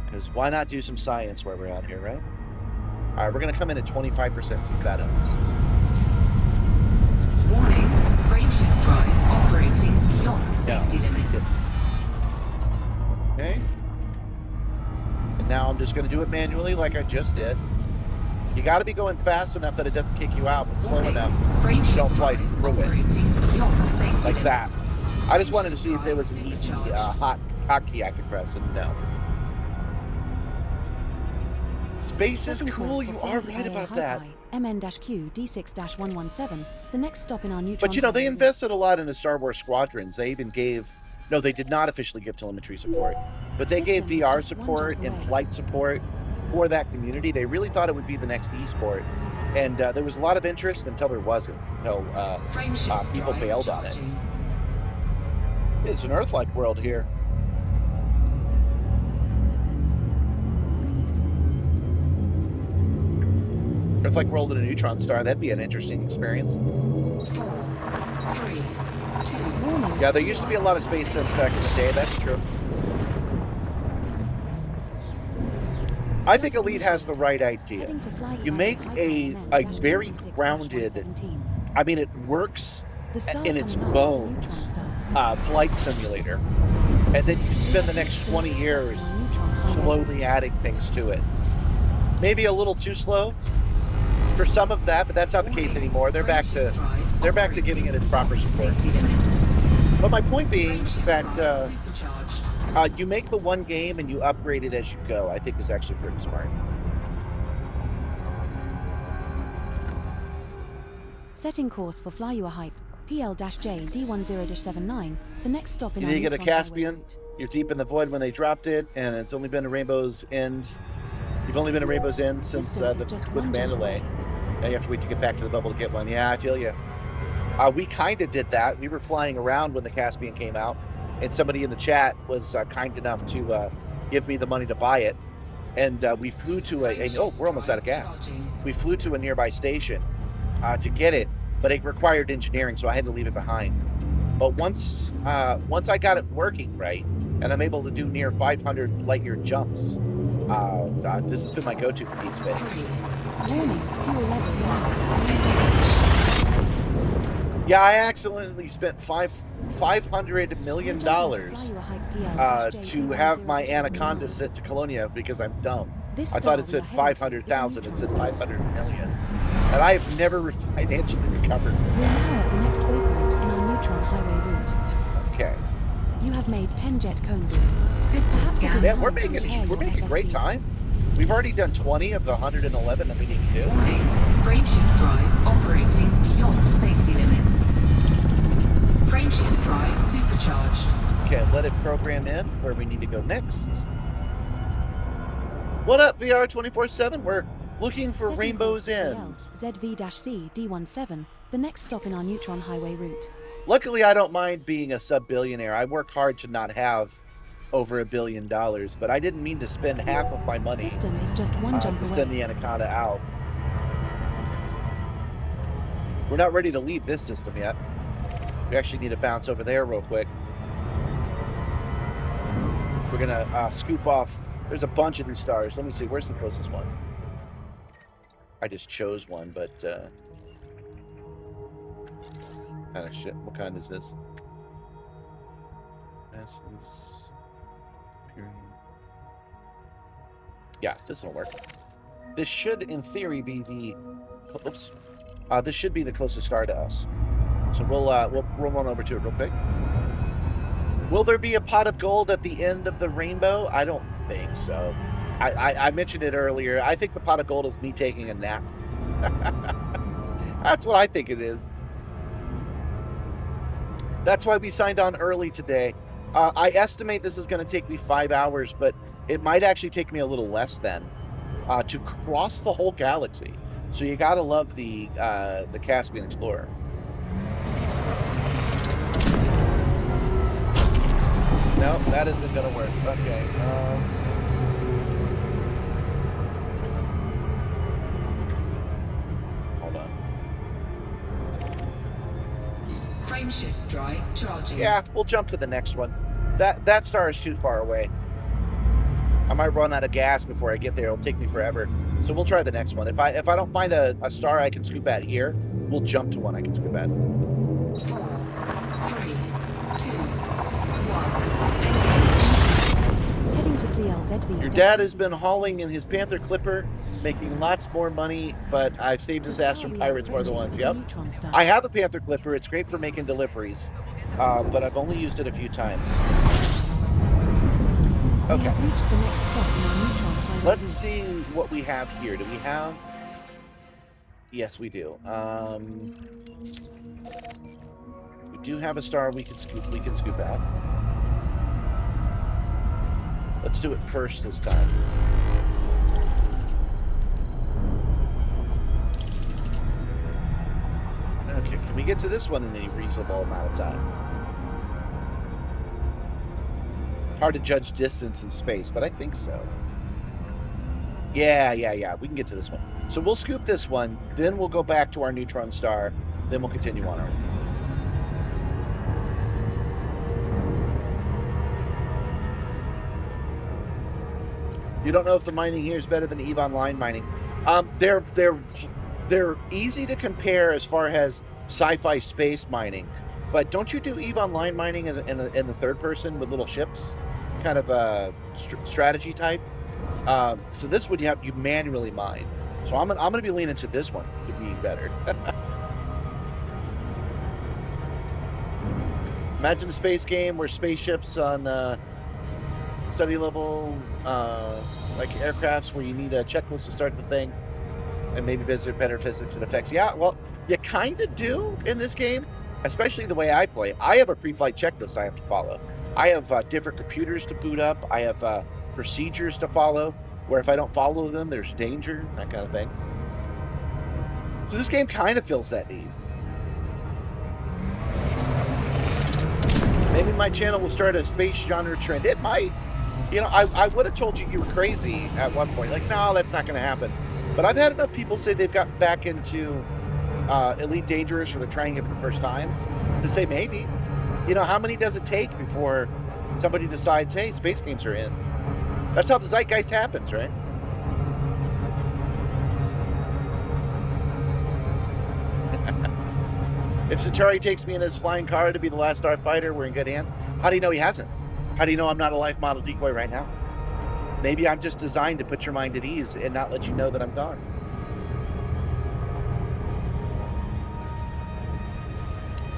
Because why not do some science while we're out here, right? All right, we're going to come in at 25%, see if that helps. Warning. Frameshift drive operating beyond safety limits. Okay. And now I'm just going to do it manually like I just did. You got to be going fast enough that it doesn't kick you out, but slow Warning. enough Frameshift don't fly drive through it. operating beyond safety Like that. limits. I just wanted to see if there was an Frameshift easy drive hotkey I could press, and no. Space is cool, you are right about that. MN-Q D6-117, the next stop in our neutron. But you know, they highway route. invested a lot into Star Wars Squadrons. They even gave, no, they did not officially give telemetry support, but they gave System is VR just one support jump and away. flight support for that community. They really thought it would be the next esport. And there was a lot of interest until there wasn't. No, Frameshift people drive bailed on it. charging. It's an Earth-like world here. Earth-like world in a neutron star, that'd be an interesting experience. 4, 3, 2, Warning. Yeah, there used to be a lot of space sims back in the day, that's true. I think Elite has the right idea. Heading to fly You make a very grounded, I mean, it works in its bones, flight simulator. And then you spend the next 20 years slowly adding things to it. Maybe a little too slow for some of that, but that's not the case anymore. They're back to giving it its proper support. But my point being that you make the one game and you upgrade it as you go, I think is actually pretty smart. Setting course for Fly You a Hype, PL-J D10-79, the next stop in You our need to get a neutron highway Caspian. route. You're deep in the void when they dropped it, and it's only been a Rainbow's End. You've only been a Rainbow's End since System is just with one jump Mandalay. away. Now you have to wait to get back to the bubble to get one. Yeah, I feel you. We kind of did that. We were flying around when the Caspian came out, and somebody in the chat was kind enough to give me the money to buy it. And we flew to oh, we're almost out of gas. We flew to a nearby station to get it, but it required engineering, so I had to leave it behind. But once I got it working right, and I'm able to do near 500 light year jumps, this has been my go-to for deep space. Warning, fuel levels now. Yeah, I accidentally spent $500 million to have my Anaconda sent to Colonia because I'm dumb. I thought it said 500,000. It said 500 million, and I have never financially recovered. We're now at the next waypoint in our neutron highway route. Okay. You have made 10 jet cone boosts. System Perhaps it scan. is Yeah, time we're to making repair your great FSD. time. We've already done 20 of the 111 that we need to do. Warning. Frameshift drive operating beyond safety limits. Frameshift drive supercharged. Okay, let it program in where we need to go next. What up, VR 24/7? We're looking for Setting Rainbow's course for End. ZV-C D17, the next stop in our neutron highway route. Luckily, I don't mind being a sub-billionaire. I work hard to not have over $1 billion, but I didn't mean to spend half of my money System is just one jump to away. send the Anaconda out. We're not ready to leave this system yet. We actually need to bounce over there real quick. We're gonna scoop off. There's a bunch of these stars. Let me see. Where's the closest one? I just chose one, but kind of shit. What kind is this? This is period. Yeah, this will work. This should, in theory, be the. Oops. This should be the closest star to us. So we'll run over to it real quick. Will there be a pot of gold at the end of the rainbow? I don't think so. I mentioned it earlier. I think the pot of gold is me taking a nap. That's what I think it is. That's why we signed on early today. I estimate this is going to take me 5 hours, but it might actually take me a little less than to cross the whole galaxy. So you got to love the Caspian Explorer. No, that isn't going to work. Okay. Hold on. Frameshift drive charging. Yeah, we'll jump to the next one. That star is too far away. I might run out of gas before I get there. It'll take me forever. So we'll try the next one. If I don't find a star I can scoop at here, we'll jump to one I can scoop at. 4, 3, 2, 1. Heading to PLZV. Your dad has been hauling in his Panther Clipper, making lots more money, but I've saved his ass from pirates more than once. Yep. I have a Panther Clipper. It's great for making deliveries, but I've only used it a few times. Okay. Let's see what we have here. Do we have? Yes, we do. We do have a star we can scoop at. Let's do it first this time. Okay, can we get to this one in any reasonable amount of time? Hard to judge distance in space, but I think so. Yeah. We can get to this one. So we'll scoop this one, then we'll go back to our neutron star, then we'll continue on our way. You don't know if the mining here is better than EVE Online mining. They're easy to compare as far as sci-fi space mining, but don't you do EVE Online mining in the third person with little ships, kind of a strategy type? So this one you manually mine. So I'm gonna be leaning to this one to be better. Imagine a space game where spaceships on study level, like aircrafts, where you need a checklist to start the thing, and maybe better physics and effects. Yeah, well, you kind of do in this game, especially the way I play. I have a pre-flight checklist I have to follow. I have different computers to boot up. I have procedures to follow, where if I don't follow them, there's danger, that kind of thing. So this game kind of fills that need. Maybe my channel will start a space genre trend. It might. You know, I would have told you were crazy at one point. Like, no, that's not going to happen. But I've had enough people say they've gotten back into Elite Dangerous, or they're trying it for the first time, to say maybe. You know, how many does it take before somebody decides, hey, space games are in? That's how the zeitgeist happens, right? If Centauri takes me in his flying car to be the last starfighter, we're in good hands. How do you know he hasn't? How do you know I'm not a life model decoy right now? Maybe I'm just designed to put your mind at ease and not let you know that I'm gone.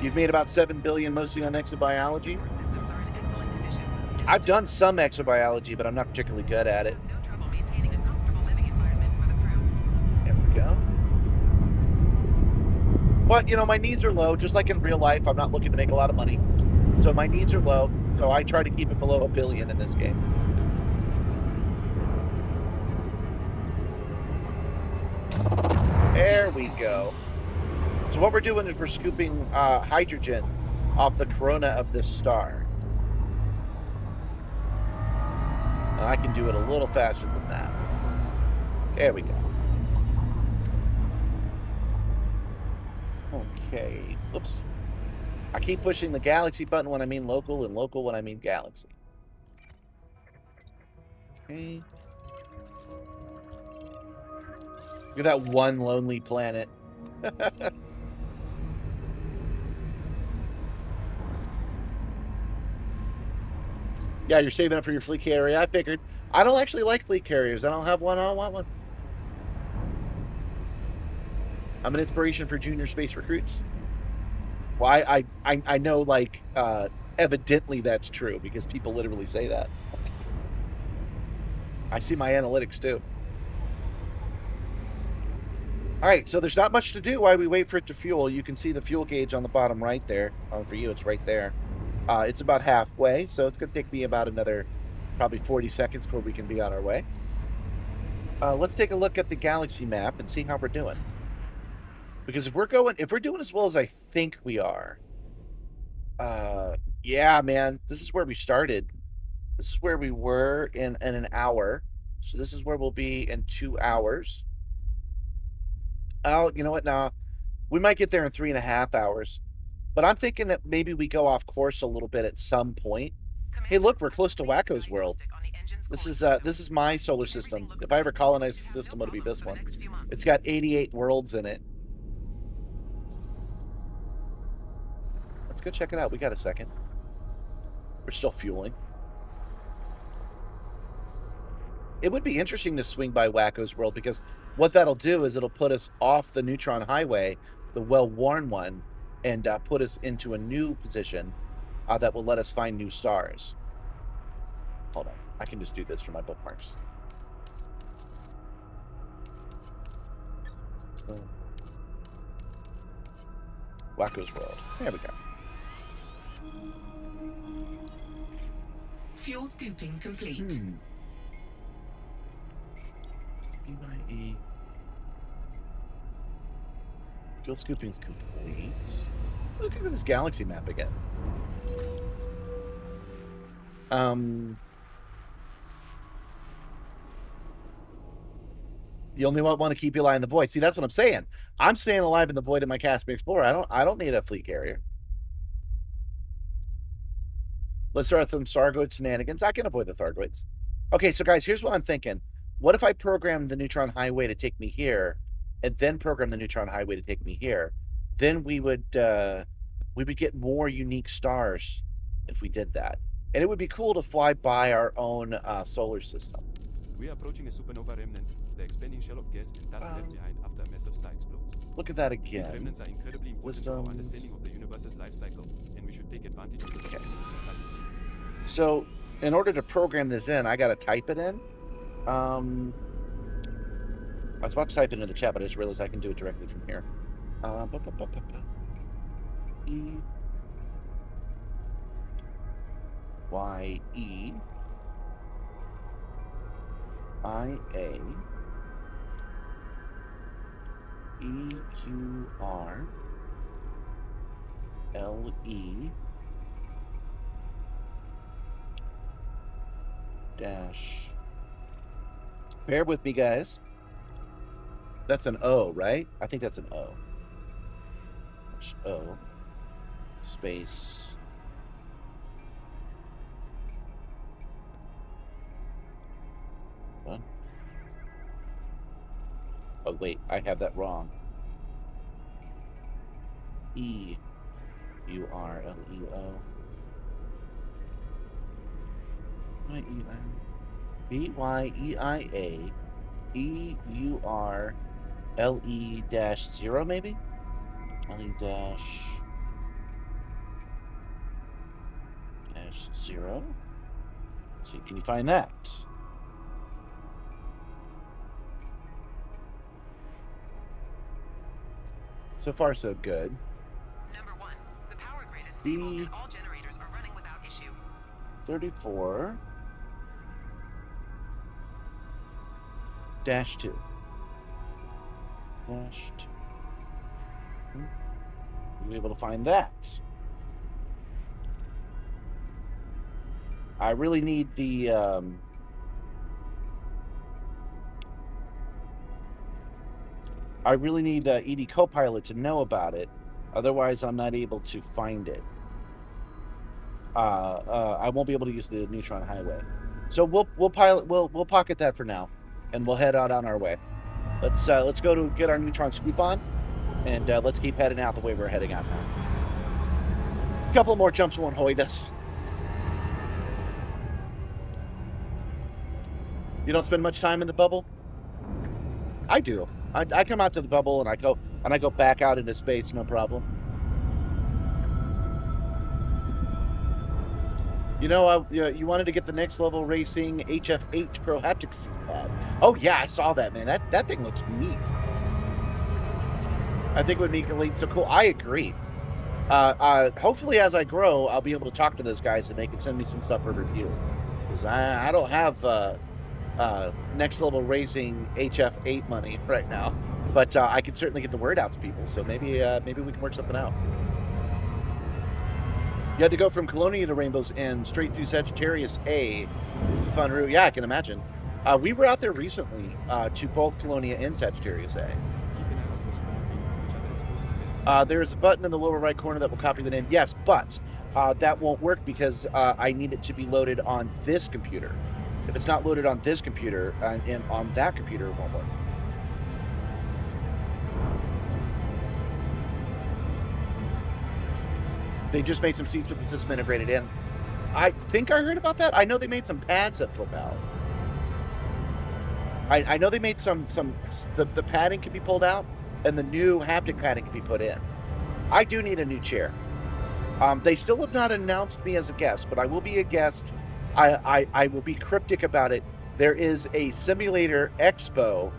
You've made about 7 billion, mostly on exobiology. Systems are in excellent condition. I've done some exobiology, but I'm not particularly good at it. No trouble maintaining a comfortable living environment for the crew. There we go. But, you know, my needs are low. Just like in real life, I'm not looking to make a lot of money. So my needs are low. So I try to keep it below $1 billion in this game. There we go. So what we're doing is we're scooping hydrogen off the corona of this star. And I can do it a little faster than that. There we go. Okay. Oops. I keep pushing the galaxy button when I mean local and local when I mean galaxy. Okay. Look at that one lonely planet. Yeah, you're saving up for your fleet carrier. I figured. I don't actually like fleet carriers. I don't have one. I don't want one. I'm an inspiration for junior space recruits. Why? I know, like, evidently that's true because people literally say that. I see my analytics too. All right, so there's not much to do while we wait for it to fuel. You can see the fuel gauge on the bottom right there. For you, it's right there. It's about halfway, so it's going to take me about another probably 40 seconds before we can be on our way. Let's take a look at the galaxy map and see how we're doing. Because if we're doing as well as I think we are, yeah, man, this is where we started. This is where we were in an hour. So this is where we'll be in 2 hours. Oh, you know what? Nah, we might get there in 3.5 hours. But I'm thinking that maybe we go off course a little bit at some point. Hey, look, we're close to Wacko's world. This is my solar system. If I ever colonize the system, it'll be this one. It's got 88 worlds in it. Let's go check it out. We got a second. We're still fueling. It would be interesting to swing by Wacko's world because what that'll do is it'll put us off the neutron highway, the well-worn one, and put us into a new position that will let us find new stars. Hold on. I can just do this for my bookmarks. Wacko's world. There we go. Fuel scooping complete. BYE. Fuel scooping is complete. Look at this galaxy map again. You only want to keep your eye in the void. See, that's what I'm saying. I'm staying alive in the void in my Caspian Explorer. I don't need a fleet carrier. Let's start with some Thargoid shenanigans. I can avoid the Thargoids. Okay, so guys, here's what I'm thinking. What if I program the neutron highway to take me here, and then program the neutron highway to take me here? Then we would get more unique stars if we did that, and it would be cool to fly by our own solar system. We are approaching a supernova remnant. The expanding shell of gas and dust left behind after a massive star explodes. Look at that again. These remnants are incredibly important to our understanding of the universe's life cycle, and we should take advantage of this opportunity to study. So, in order to program this in, I got to type it in. I was about to type it into the chat, but I just realized I can do it directly from here. E Y E I A E U R L E dash. Bear with me, guys. That's an O, right? I think that's an O. O space. What? Oh, wait, I have that wrong. E U R L E O. BYEIA EURLE dash 0, maybe? LE dash 0. So can you find that? So far, so good. Number 1. The power grid is stable and all generators are running without issue. 34 dash 2 dash 2. We'll be able to find that. I really need the I really need ED Copilot to know about it. Otherwise, I'm not able to find it. I won't be able to use the neutron highway. So we'll pocket that for now, and we'll head out on our way. Let's go to get our neutron scoop on, and let's keep heading out the way we're heading out now. A couple more jumps won't hoid us. You don't spend much time in the bubble? I do. I come out to the bubble and I go back out into space, no problem. You know, you wanted to get the next level racing HF8 Pro haptic seat pad. Oh yeah, I saw that, man. That thing looks neat. I think it would make Elite so cool. I agree. Hopefully, as I grow, I'll be able to talk to those guys and they can send me some stuff for review. Because I don't have next level racing HF8 money right now, but I can certainly get the word out to people. So maybe we can work something out. You had to go from Colonia to Rainbow's End straight through Sagittarius A. It was a fun route. Yeah, I can imagine. We were out there recently to both Colonia and Sagittarius A. There's a button in the lower right corner that will copy the name. Yes, but that won't work because I need it to be loaded on this computer. If it's not loaded on this computer and on that computer, it won't work. They just made some seats with the system integrated in. I think I heard about that. I know they made some pads that flip out. I know they made the padding can be pulled out and the new haptic padding can be put in. I do need a new chair. They still have not announced me as a guest, but I will be a guest. I will be cryptic about it. There is a simulator expo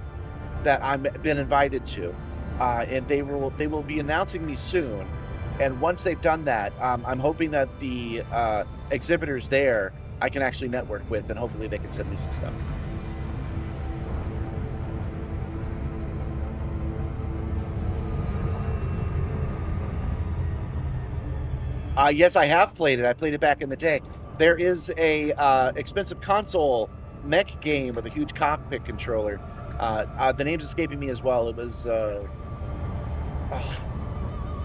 that I've been invited to, and they will be announcing me soon. And once they've done that, I'm hoping that the exhibitors there I can actually network with, and hopefully they can send me some stuff. Yes, I have played it. I played it back in the day. There is a expensive console mech game with a huge cockpit controller. The name's escaping me as well. It was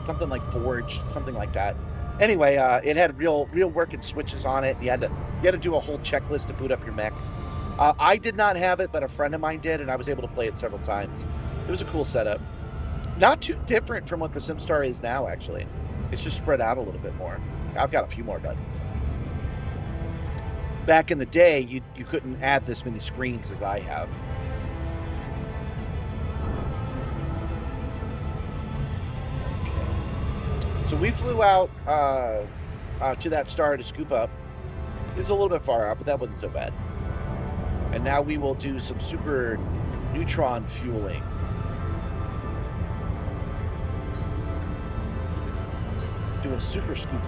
something like Forge, something like that. Anyway, it had real working switches on it. You had to do a whole checklist to boot up your mech. I did not have it, but a friend of mine did, and I was able to play it several times. It was a cool setup. Not too different from what the Simstar is now, actually. It's just spread out a little bit more. I've got a few more buttons. Back in the day, you couldn't add this many screens as I have. So we flew out to that star to scoop up. It's a little bit far out, but that wasn't so bad. And now we will do some super neutron fueling. Do a super scoop.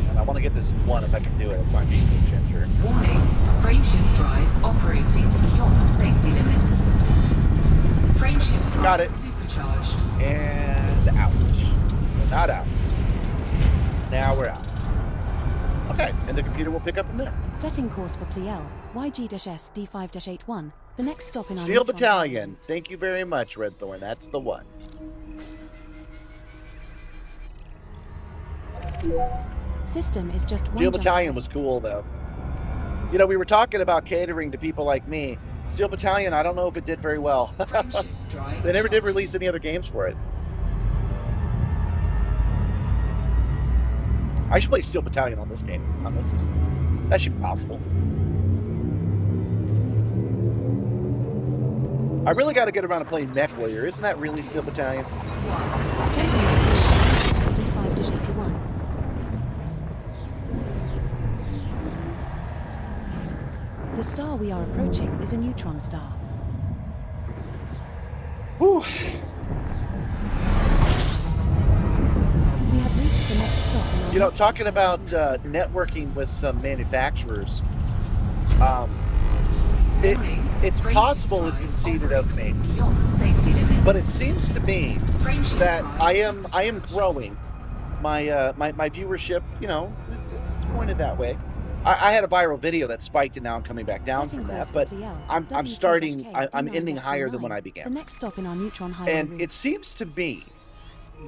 And I want to get this one if I can do it. If I'm being a ginger. Warning, frameshift drive operating beyond safety limits. Frameshift drive Got it. Supercharged. And out. We're not out. Now we're out. Okay, and the computer will pick up from there. Setting course for Pliel, YG-S D5-81. The next stop in our Steel neutron Battalion. Thank you very much, Red Thorn. That's the one. system is just one Steel jump Battalion away. was cool, though. You know, we were talking about catering to people like me. Steel Battalion, I don't know if it did very well. Frameshift drive They never did charged. release any other games for it. I should play Steel Battalion on this game. On this, that should be possible. I really got to get around to playing Mech Warrior. Isn't that really Steel Battalion? D5-81. The star we are approaching is a neutron star. Whew. We have reached the next stop in our You know, talking about networking with some manufacturers, Warning, it's possible it's conceded of me, beyond safety limits. but it seems to me Frameshift that drive I am supercharged. growing. My viewership, you know, it's pointed that way. I had a viral video that spiked, and now I'm coming back down Setting from course that. for But Pliel, I'm starting. W3-K, I'm ending D9-19. higher than when I The began. next stop in our neutron highway And route. it seems to me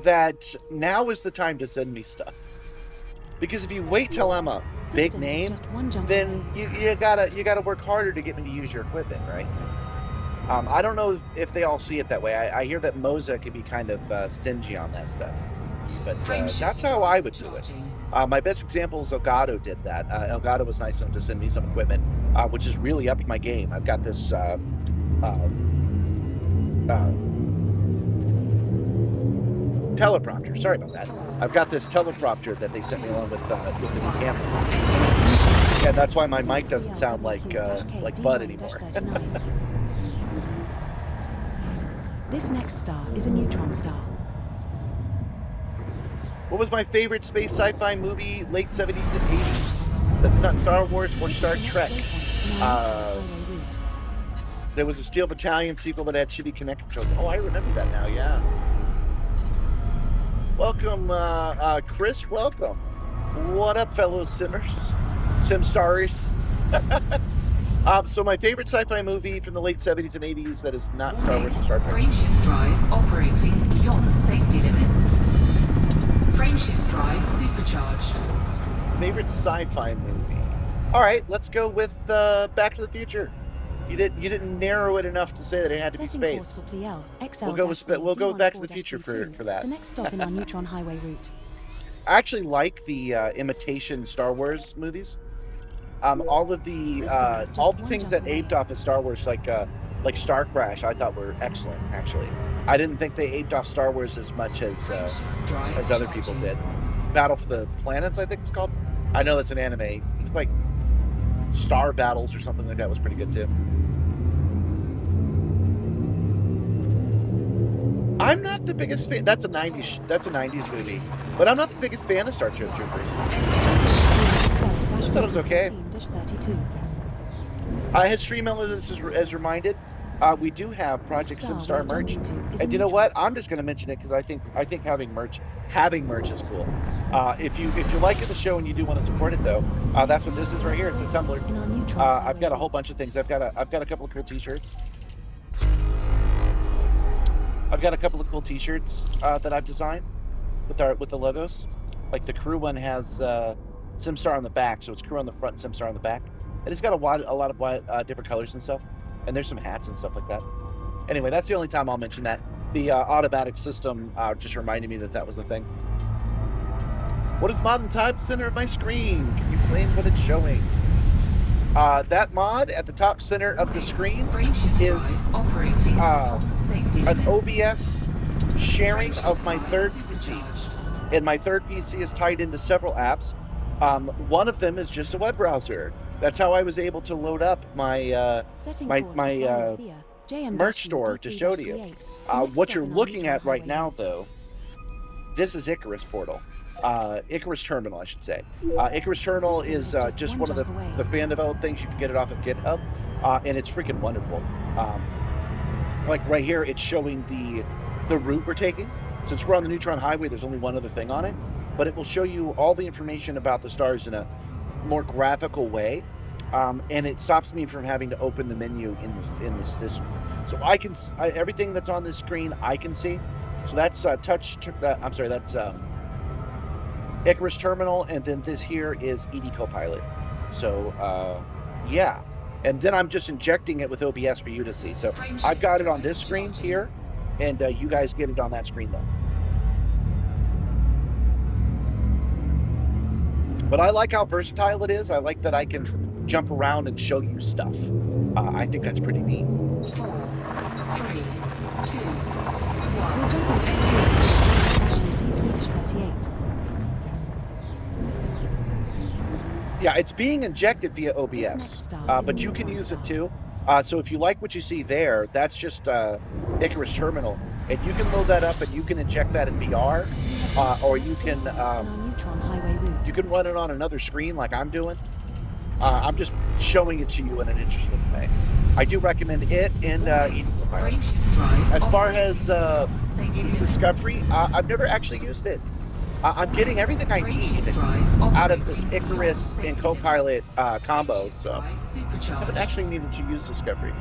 that now is the time to send me stuff. Because if you wait till I'm a big System is name, just one jump then away. you gotta work harder to get me to use your equipment, right? I don't know if they all see it that way. I hear that Moza can be kind of stingy on that stuff, but that's how I would do it. My best example is Elgato did that. Elgato was nice enough to send me some equipment, which is really upped my game. I've got this teleprompter. Sorry about that. I've got this teleprompter that they sent me along with the new camera, and that's why my mic doesn't sound like Bud anymore. This next star is a neutron star. What was my favorite space sci-fi movie, late 70s and 80s? That's not Star Wars or Star Trek. There was a Steel Battalion sequel that had shitty connect controls. Oh, I remember that now, yeah. Welcome, Chris, welcome. What up, fellow Simmers? Simstarrs? So my favorite sci-fi movie from the late 70s and 80s that is not Star Wars or Star Trek. Frameshift drive operating beyond safety limits. Frameshift drive supercharged. Favorite sci-fi movie. All right, let's go with Back to the Future. You didn't narrow it enough to say that it had to be space. We'll go with Back to the Future for that. The next stop in our neutron highway route. I actually like the imitation Star Wars movies. All the things that aped off of Star Wars, like Star Crash, I thought were excellent. Actually, I didn't think they aped off Star Wars as much as other people did. Battle for the Planets, I think it was called. I know that's an anime. It was like Star Battles or something like that. Was pretty good too. I'm not the biggest fan. That's a '90s movie, but I'm not the biggest fan of Star Troopers. I thought it was okay. As Stream Elements as reminded, we do have Project Simstar merch, and you know what? I'm just going to mention it because I think having merch is cool. If you like the show and you do want to support it though, that's what this is right here. It's a Tumblr. I've got a whole bunch of things. I've got a couple of cool T-shirts. I've got a couple of cool T-shirts that I've designed with the logos. Like the crew one has Simstar on the back, so it's crew on the front, Simstar on the back, and it's got a lot of different colors and stuff. And there's some hats and stuff like that. Anyway, that's the only time I'll mention that. The automatic system just reminded me that was the thing. What is mod in the top center of my screen? Can you explain what it's showing? That mod at the top center of the screen is an OBS sharing of my third PC. And my third PC is tied into several apps. One of them is just a web browser. That's how I was able to load up my merch store to show to you. What you're looking at right now, though, this is Icarus Portal. Icarus Terminal, I should say. Icarus Terminal is just one of the fan-developed things. You can get it off of GitHub, and it's freaking wonderful. Like right here, it's showing the route we're taking. Since we're on the Neutron Highway, there's only one other thing on it, but it will show you all the information about the stars in a more graphical way, and it stops me from having to open the menu in the system. So I can everything that's on this screen I can see. So that's that's Icarus Terminal, and then this here is ED Copilot. So yeah, and then I'm just injecting it with OBS for you to see. So I've got it on this screen here, and you guys get it on that screen though. But I like how versatile it is. I like that I can jump around and show you stuff. I think that's pretty neat. 4, 3, 2, 1. Yeah, it's being injected via OBS, but you can use it too. So if you like what you see there, that's just Icarus Terminal, and you can load that up and you can inject that in VR, or you can run it on another screen like I'm doing. I'm just showing it to you in an interesting way. I do recommend it in Eating the Pilot. Frameshift drive As far as operating beyond safety Eating limits. Discovery, I've never actually used it. I'm getting everything I need Frameshift drive out of this operating beyond Icarus safety and Copilot limits. combo, Frameshift so drive I haven't supercharged. actually needed to use Discovery.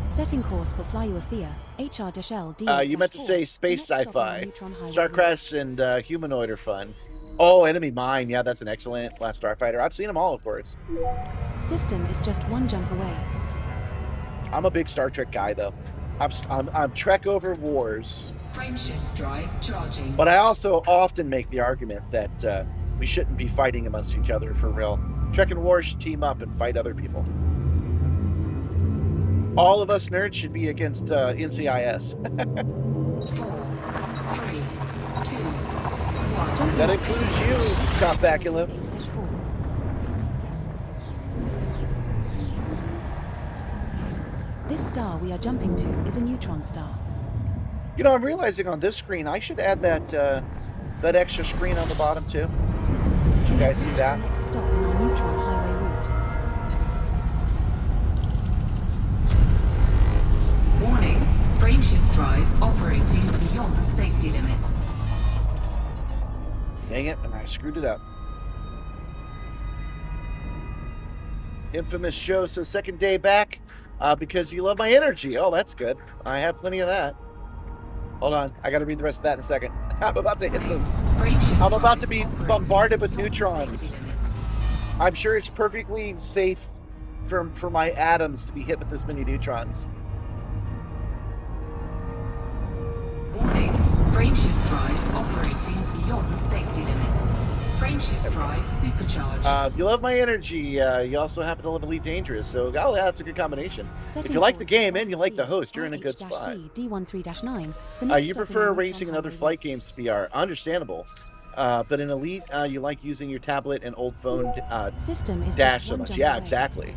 Setting course for Flyuafia, HR-L You meant to say space sci-fi. Starcraft and Humanoid are fun. Oh, Enemy Mine. Yeah, that's an excellent Last Starfighter. I've seen them all, of course. System is just one jump away. I'm a big Star Trek guy, though. I'm Trek over wars. Frameshift drive charging. But I also often make the argument that we shouldn't be fighting amongst each other for real. Trek and Wars should team up and fight other people. All of us nerds should be against NCIS. 4, 3, 2, 1. That includes you, Top Bacula. This star we are jumping to is a neutron star. You know, I'm realizing on this screen I should add that that extra screen on the bottom too. Did you guys see that? Next stop in our neutron highway route. Warning, frameshift drive operating beyond safety limits. Dang it, and I screwed it up. Infamous Show says second day back because you love my energy. Oh, that's good. I have plenty of that. Hold on, I got to read the rest of that in a second. I'm about to hit the. I'm about to be bombarded with neutrons. I'm sure it's perfectly safe for my atoms to be hit with this many neutrons. Warning, frameshift drive operating beyond safety limits. Frameshift drive supercharged. You love my energy. You also happen to love Elite Dangerous, so oh, yeah, that's a good combination. If you like the game and you like the host, you're in a good spot. You prefer racing and other flight games to VR. Understandable. But in Elite, you like using your tablet and old phone dash so much. Yeah, exactly.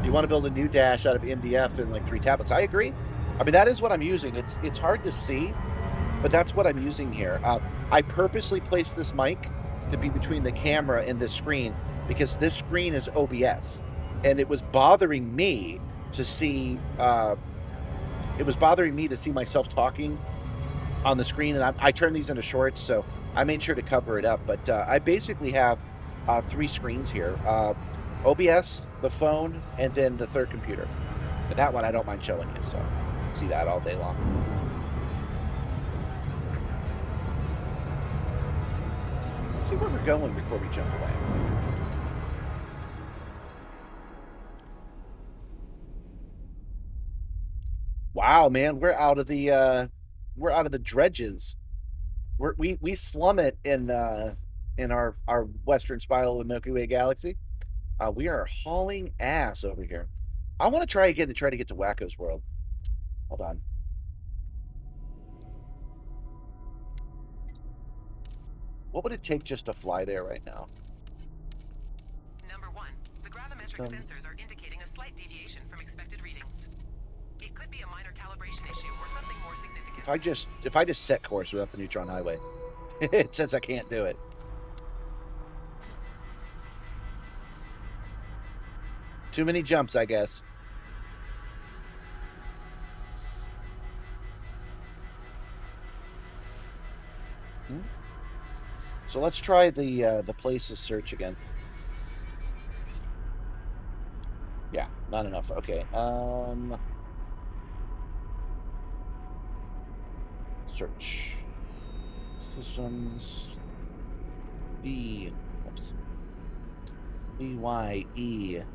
You want to build a new dash out of MDF and like 3 tablets. I agree. I mean, that is what I'm using. It's hard to see, but that's what I'm using here. I purposely placed this mic to be between the camera and this screen because this screen is OBS, and it was bothering me to see. It was bothering me to see myself talking on the screen, and I turned these into shorts, so I made sure to cover it up. But I basically have 3 screens here: OBS, the phone, and then the third computer. But that one I don't mind showing you, so you can see that all day long. Let's see where we're going before we jump away. Wow, man, we're out of the dredges. We slum it in our western spiral of the Milky Way galaxy. We are hauling ass over here. I want to try again to get to Wacko's world. Hold on. What would it take just to fly there right now? Number 1, the gravimetric sensors are indicating a slight deviation from expected readings. It could be a minor calibration issue or something more significant. If I just set course without the neutron highway, it says I can't do it. Too many jumps, I guess. So let's try the places search again. Yeah, not enough. Okay. Search. Systems. Oops. BYEIA.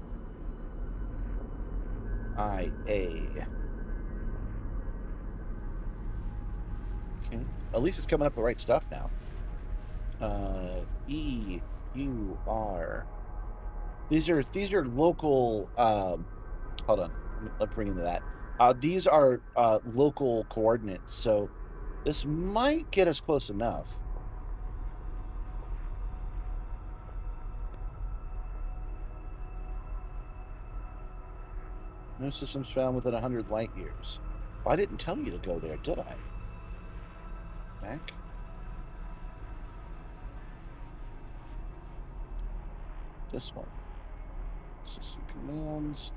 Okay. At least it's coming up the right stuff now. EUR. These are local. Hold on. Let's bring into that. These are local coordinates, so this might get us close enough. No systems found within 100 light years. Well, I didn't tell you to go there, did I? Back. This one. System commands.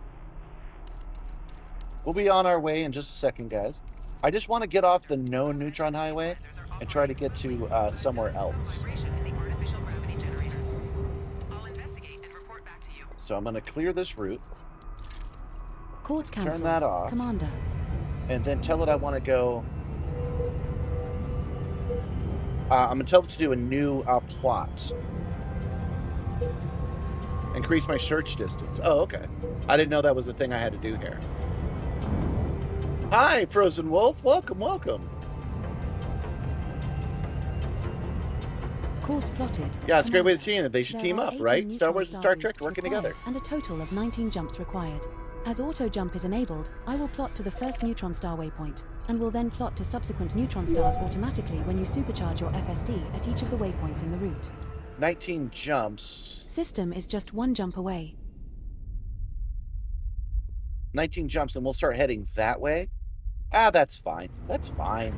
We'll be on our way in just a second, guys. I just want to get off the known neutron highway and try to get to somewhere else. So I'm going to clear this route. Course cancelled. Turn that off. Commander. And then tell it I want to go. I'm going to tell it to do a new plot. Increase my search distance. Oh, okay. I didn't know that was a thing I had to do here. Hi, Frozen Wolf. Welcome, welcome. Course plotted. Yeah, it's a great way to team. They should team up, right? Star Wars and Star Trek working together. And a total of 19 jumps required. As auto jump is enabled, I will plot to the first neutron star waypoint, and will then plot to subsequent neutron stars automatically when you supercharge your FSD at each of the waypoints in the route. 19 jumps. System is just 1 jump away. 19 jumps, and we'll start heading that way. Ah, that's fine. That's fine.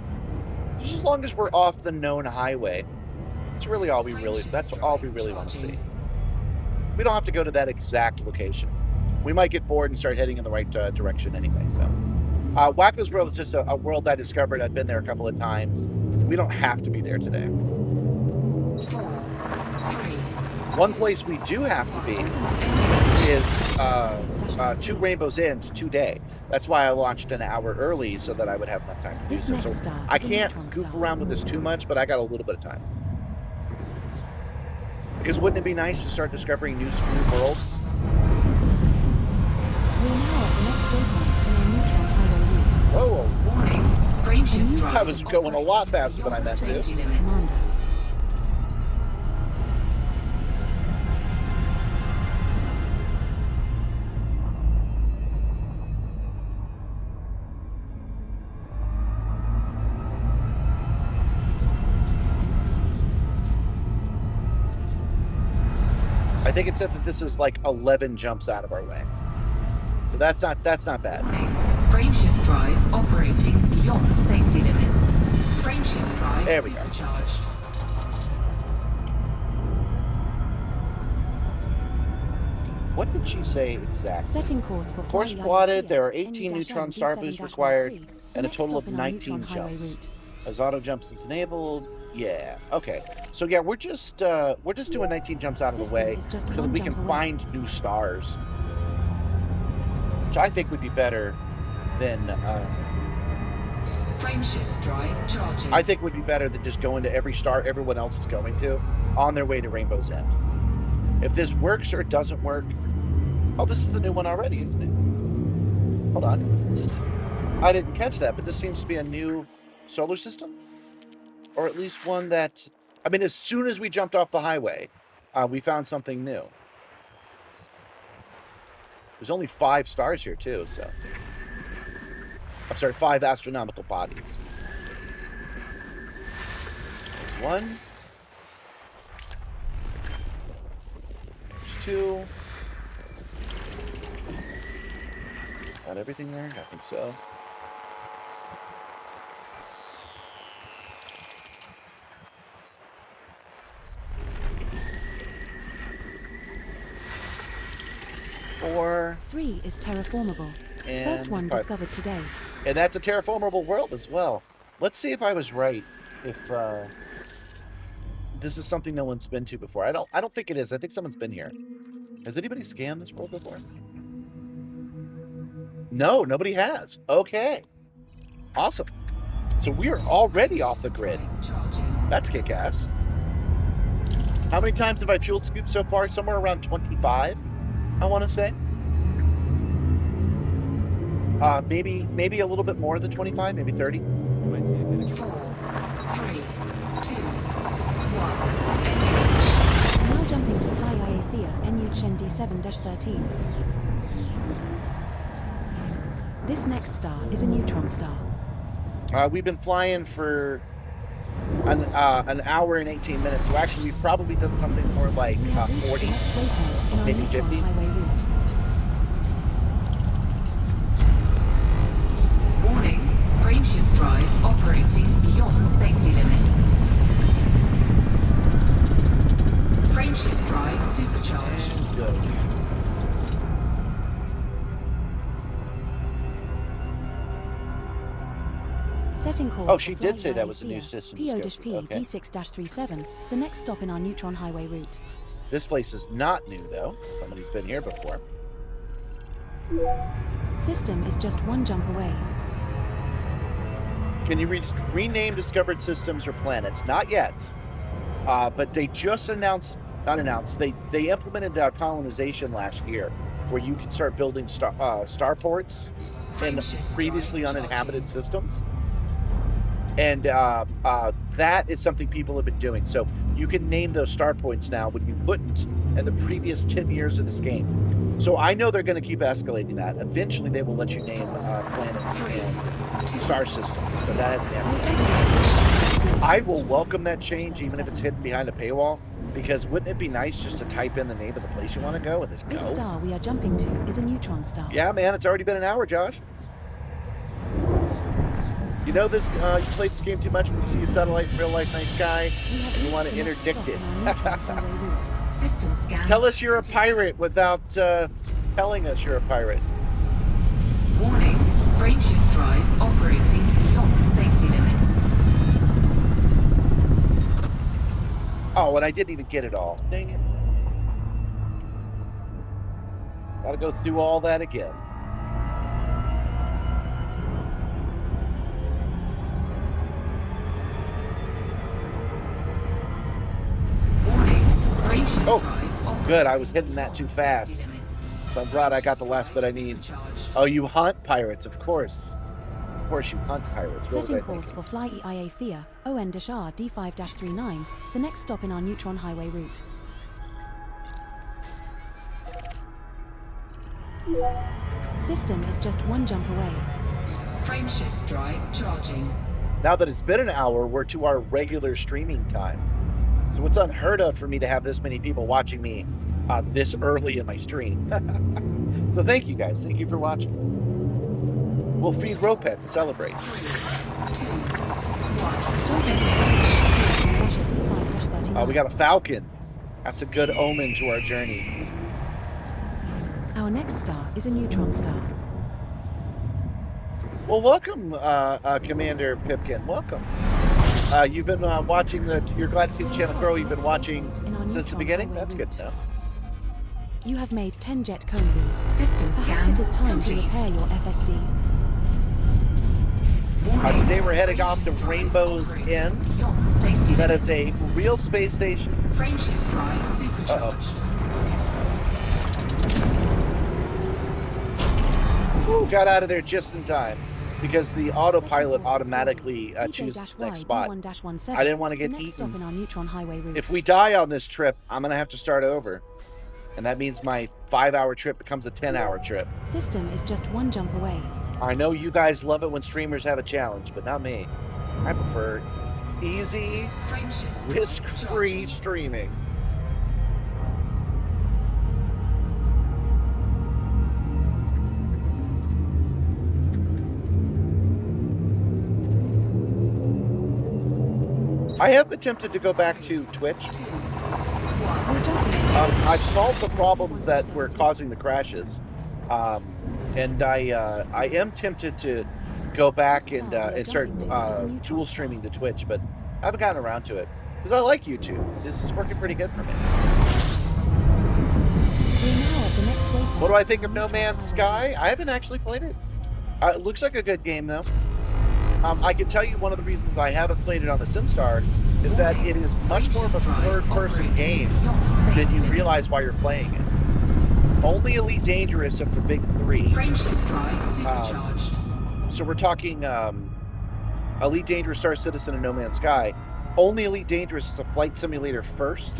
Just as long as we're off the known highway. That's really all we really. That's all we really want to see. We don't have to go to that exact location. We might get bored and start heading in the right direction anyway. So, Wacko's World is just a world I discovered. I've been there a couple of times. We don't have to be there today. 4, 3. One place we do have to be is 2 Rainbows End today. That's why I launched an hour early so that I would have enough time to do so. So I can't goof around with this too much, but I got a little bit of time. Because wouldn't it be nice to start discovering new worlds? We are now at the next waypoint in our neutron highway route. Whoa! Warning. Frameshift drive. I was going a lot faster than I meant to. Safety limits. Commander. I think it said that this is like 11 jumps out of our way. So that's not bad. Warning. Frameshift drive operating beyond safety limits. Frameshift drive There we go. supercharged. What did she say exactly? Setting course for Course Fly plotted, IFE, there are 18 neutron star boosts required, NU-D7-13, and a next total of stop in our 19 neutron highway jumps. route. As auto jumps is enabled, yeah, okay. So yeah, we're just doing 19 jumps out of the System way is just so that one we can jump away. find new stars, which I think would be better than Frameshift drive charging. I think would be better than just going to every star everyone else is going to on their way to Rainbow's End. If this works or it doesn't work, oh, this is a new one already, isn't it? Hold on, I didn't catch that, but this seems to be a new solar system. Or at least one that, I mean, as soon as we jumped off the highway, we found something new. There's only 5 stars here, too, so. I'm sorry, 5 astronomical bodies. There's 1. There's 2. Got everything there? I think so. Four. 3 is terraformable. And First one 5. discovered today. And that's a terraformable world as well. Let's see if I was right. If this is something no one's been to before. I don't think it is. I think someone's been here. Has anybody scanned this world before? No, nobody has. Okay. Awesome. So we are already off the grid. Charging. That's kick-ass. How many times have I fueled scooped so far? Somewhere around 25, I want to say. Maybe a little bit more than 25, maybe 30. You might see a hidden 4, 3, 2, 1. Now jumping to Fly IFE, NU-D7-13. This next star is a neutron star. We've been flying for an hour and 18 minutes, so actually we've probably done something more like We have reached 40. the next waypoint in our maybe neutron 50. highway route. Warning. Frameshift drive operating beyond safety limits. Frameshift drive supercharged. good. Setting course Oh, for she did flight say that EIA was a new FIA, system PO-P discovery. Okay. D6-37, the next stop in our neutron highway route. This place is not new, though. Somebody's been here before. System is just one jump away. Can you rename discovered systems or planets? Not yet. But they just they implemented colonization last year, where you can start building starports in previously uninhabited systems. And that is something people have been doing. So you can name those star points now when you couldn't in the previous 10 years of this game. So I know they're going to keep escalating that. Eventually they will let you name planets and star systems, but that hasn't happened. I will welcome that change, even if it's hidden behind a paywall, because wouldn't it be nice just to type in the name of the place you want to go and just go? This star we are jumping to is a neutron star. Yeah, man, it's already been an hour, Josh. You know this, you played this game too much when you see a satellite in real life night sky, you want to interdict it. System scan. Tell us you're a pirate without telling us you're a pirate. Warning, frameshift drive operating beyond safety limits. Oh, and I didn't even get it all. Dang it. Gotta go through all that again. Oh, good. I was hitting that too fast. So I'm glad I got the last bit I need. Oh, you hunt pirates, of course. Of course you hunt pirates. What Setting course for flight EIA FIA, ON-R D5-39, the next stop in our neutron highway route. System is just one jump away. Frameshift drive charging. Now that it's been an hour, we're to our regular streaming time. So it's unheard of for me to have this many people watching me this early in my stream. So thank you guys. Thank you for watching. We'll feed Ropet to celebrate. 3, 2, 1. We got a falcon. That's a good omen to our journey. Our next star is a neutron star. Well, welcome, Commander Pipkin. Welcome. You've been watching you're glad to see the channel grow. You've been watching since the beginning. That's good to know. You have made 10 jet cone boosts. System Perhaps scan it is time complete. to repair your FSD. Today we're heading off to Rainbow's Inn. That is a real space station. Frameshift drive supercharged. Ooh, got out of there just in time because the autopilot automatically chooses the next spot. I didn't want to get eaten. In our neutron highway route. If we die on this trip, I'm going to have to start over. And that means my 5-hour trip becomes a 10-hour trip. System is just one jump away. I know you guys love it when streamers have a challenge, but not me. I prefer easy, risk-free streaming. I have attempted to go back to Twitch. I've solved the problems that were causing the crashes, and I am tempted to go back and start dual streaming to Twitch, but I haven't gotten around to it because I like YouTube. This is working pretty good for me. What do I think of No Man's Sky? I haven't actually played it. It looks like a good game though. I can tell you one of the reasons I haven't played it on the Simstar is that it is much more of a third-person game than you realize while you're playing it. Only Elite Dangerous of the big three. So we're talking Elite Dangerous, Star Citizen, and No Man's Sky. Only Elite Dangerous is a flight simulator first,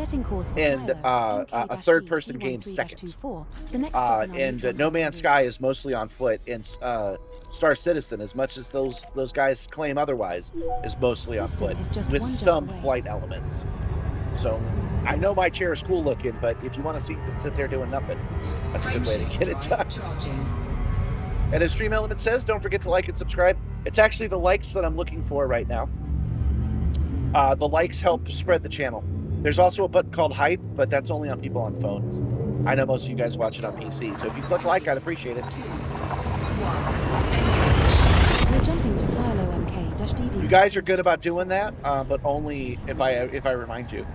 and a third-person game second. And No Man's Sky is mostly on foot, and Star Citizen, as much as those guys claim otherwise, is mostly on foot, with some flight elements. So I know my chair is cool looking, but if you want to sit there doing nothing, that's a good way to get it done. And as Stream Element says, don't forget to like and subscribe. It's actually the likes that I'm looking for right now. The likes help spread the channel. There's also a button called Hype, but that's only on people on phones. I know most of you guys watch it on PC, so if you click like, I'd appreciate it. 2, 1, engage. We're jumping to Pilo MK-DD. You guys are good about doing that, but only if I remind you.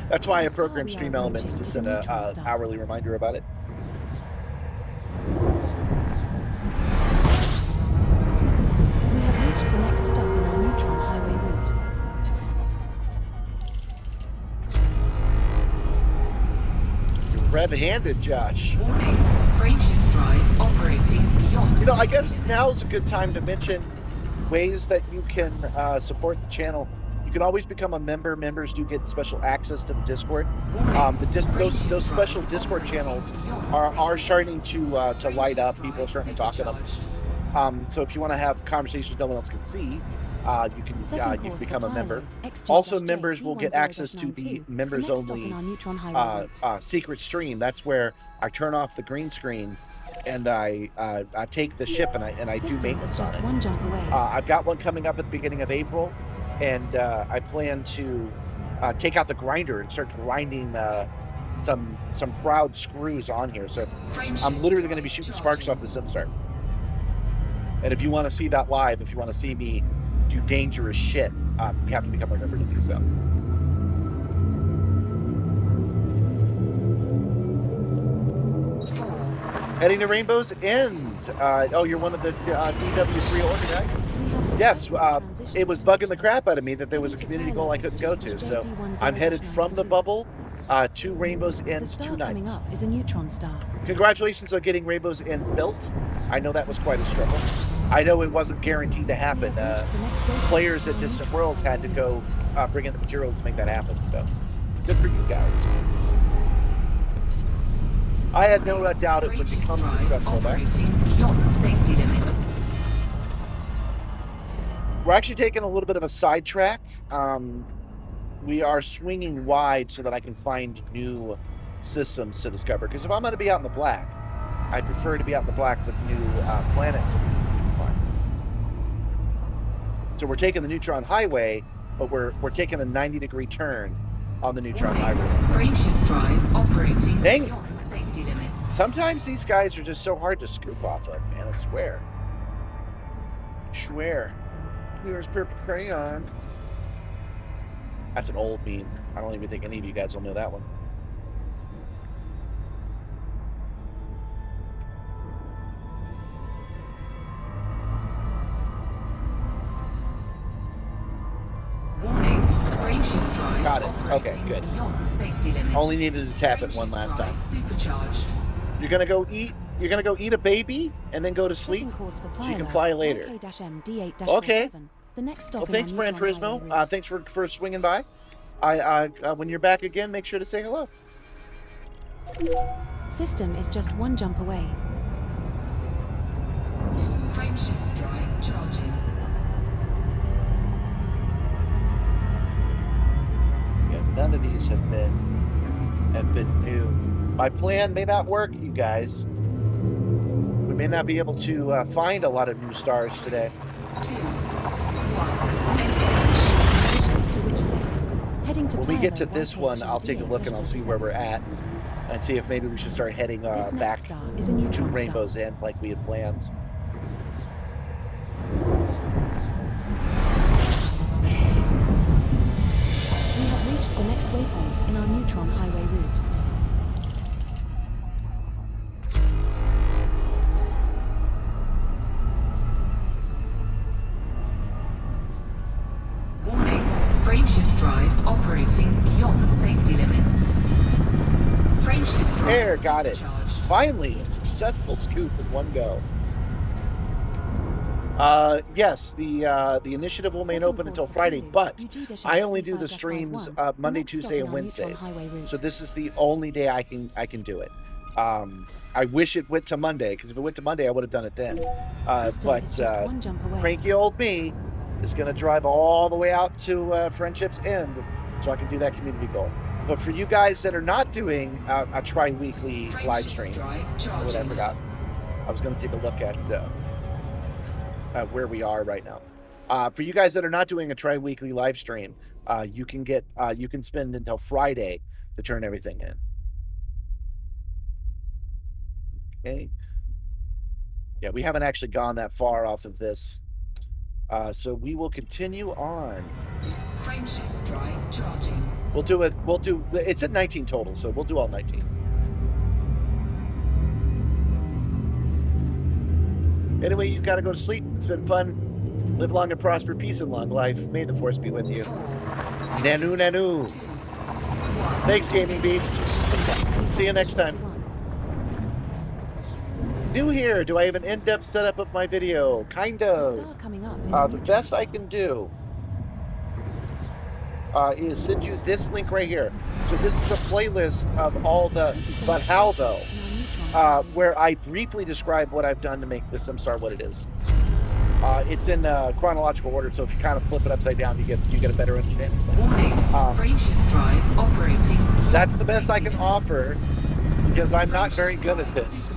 That's why I program Stream Elements to send a hourly reminder about it. We have reached the next stop in our neutron highway route. You're red-handed, Josh. Warning, frameshift drive operating beyond. You know, I guess now's a good time to mention ways that you can support the channel. You can always become a member. Members do get special access to the Discord. Those special Discord channels are starting to light up. People are starting to talk to them. So if you want to have conversations no one else can see, you can become a member. Also, members will get access to the members only secret stream. That's where I turn off the green screen and I take the ship and I do maintenance on it. One jump away. I've got one coming up at the beginning of April, and I plan to take out the grinder and start grinding some proud screws on here. So I'm literally going to be shooting sparks off the Simstar. And if you want to see that live, if you want to see me do dangerous shit, you have to become a member to do so. Heading to Rainbow's End. Oh, you're one of the DW3 organizers? Yes, it was bugging the crap out of me that there was a community goal I couldn't go to. So I'm headed from the bubble to Rainbow's End tonight. Up is a neutron star. Congratulations on getting Rainbow's End built. I know that was quite a struggle. I know it wasn't guaranteed to happen. Players at Distant Worlds had to go bring in the materials to make that happen. So good for you guys. I had no doubt it would become successful there. Beyond safety limits. We're actually taking a little bit of a sidetrack. We are swinging wide so that I can find new systems to discover. Because if I'm going to be out in the black, I prefer to be out in the black with new planets. So we're taking the Neutron Highway, but we're taking a 90-degree turn on the Neutron Highway. Frameshift drive operating Dang. beyond safety limits. Sometimes these guys are just so hard to scoop off of, man. I swear. Swear. Here's Purple Crayon. That's an old meme. I don't even think any of you guys will know that one. Warning, frameshift drive Got it. Okay, operating good. beyond safety limits. Only needed to tap it one last time. Supercharged. You're gonna go eat a baby and then go to sleep so you can fly later. Okay. The next stop Well, thanks, Brand Turismo. Thanks for swinging by. When you're back again, make sure to say hello. System is just one jump away. Frameshift drive charging. Yeah, none of these have been new. My plan may not work, you guys. We may not be able to find a lot of new stars today. 2, 1, exit. To which space? Heading to When we get Pilo to this one, I'll take a look and I'll see where we're at and see if maybe we should start heading This next back star is a to neutron star. Rainbow's End like we had planned. We have reached the next waypoint in our neutron highway route. Warning, frameshift drive operating beyond safety limits. Frameshift drive There, got it. supercharged. Finally, a successful scoop in one go. Yes, the initiative will remain open until Friday, but I only do the streams Monday, Tuesday, and Wednesdays. So this is the only day I can do it. I wish it went to Monday, because if it went to Monday, I would have done it then. But One jump away. cranky old me is going to drive all the way out to Friendship's End so I can do that community goal. But for you guys that are not doing a tri-weekly live stream, Drive what I charging. forgot, I was going to take a look at where we are right now. For you guys that are not doing a tri-weekly live stream, you can spend until Friday to turn everything in. Okay. Yeah, we haven't actually gone that far off of this. So we will continue on. Frameshift drive charging. We'll do it. It's at 19 total, so we'll do all 19. Anyway, you've got to go to sleep. It's been fun. Live long and prosper, peace and long life. May the force be with you. Nanu, nanu. Thanks, Gaming Beast. See you next time. New here. Do I have an in-depth setup of my video? Kind of. The best I can do is send you this link right here. So this is a playlist of all the, but how though, where I briefly describe what I've done to make the Simstar what it is. It's in chronological order, so if you kind of flip it upside down, you get a better understanding. Warning, frameshift drive operating. That's the best I can offer because I'm not very good at this.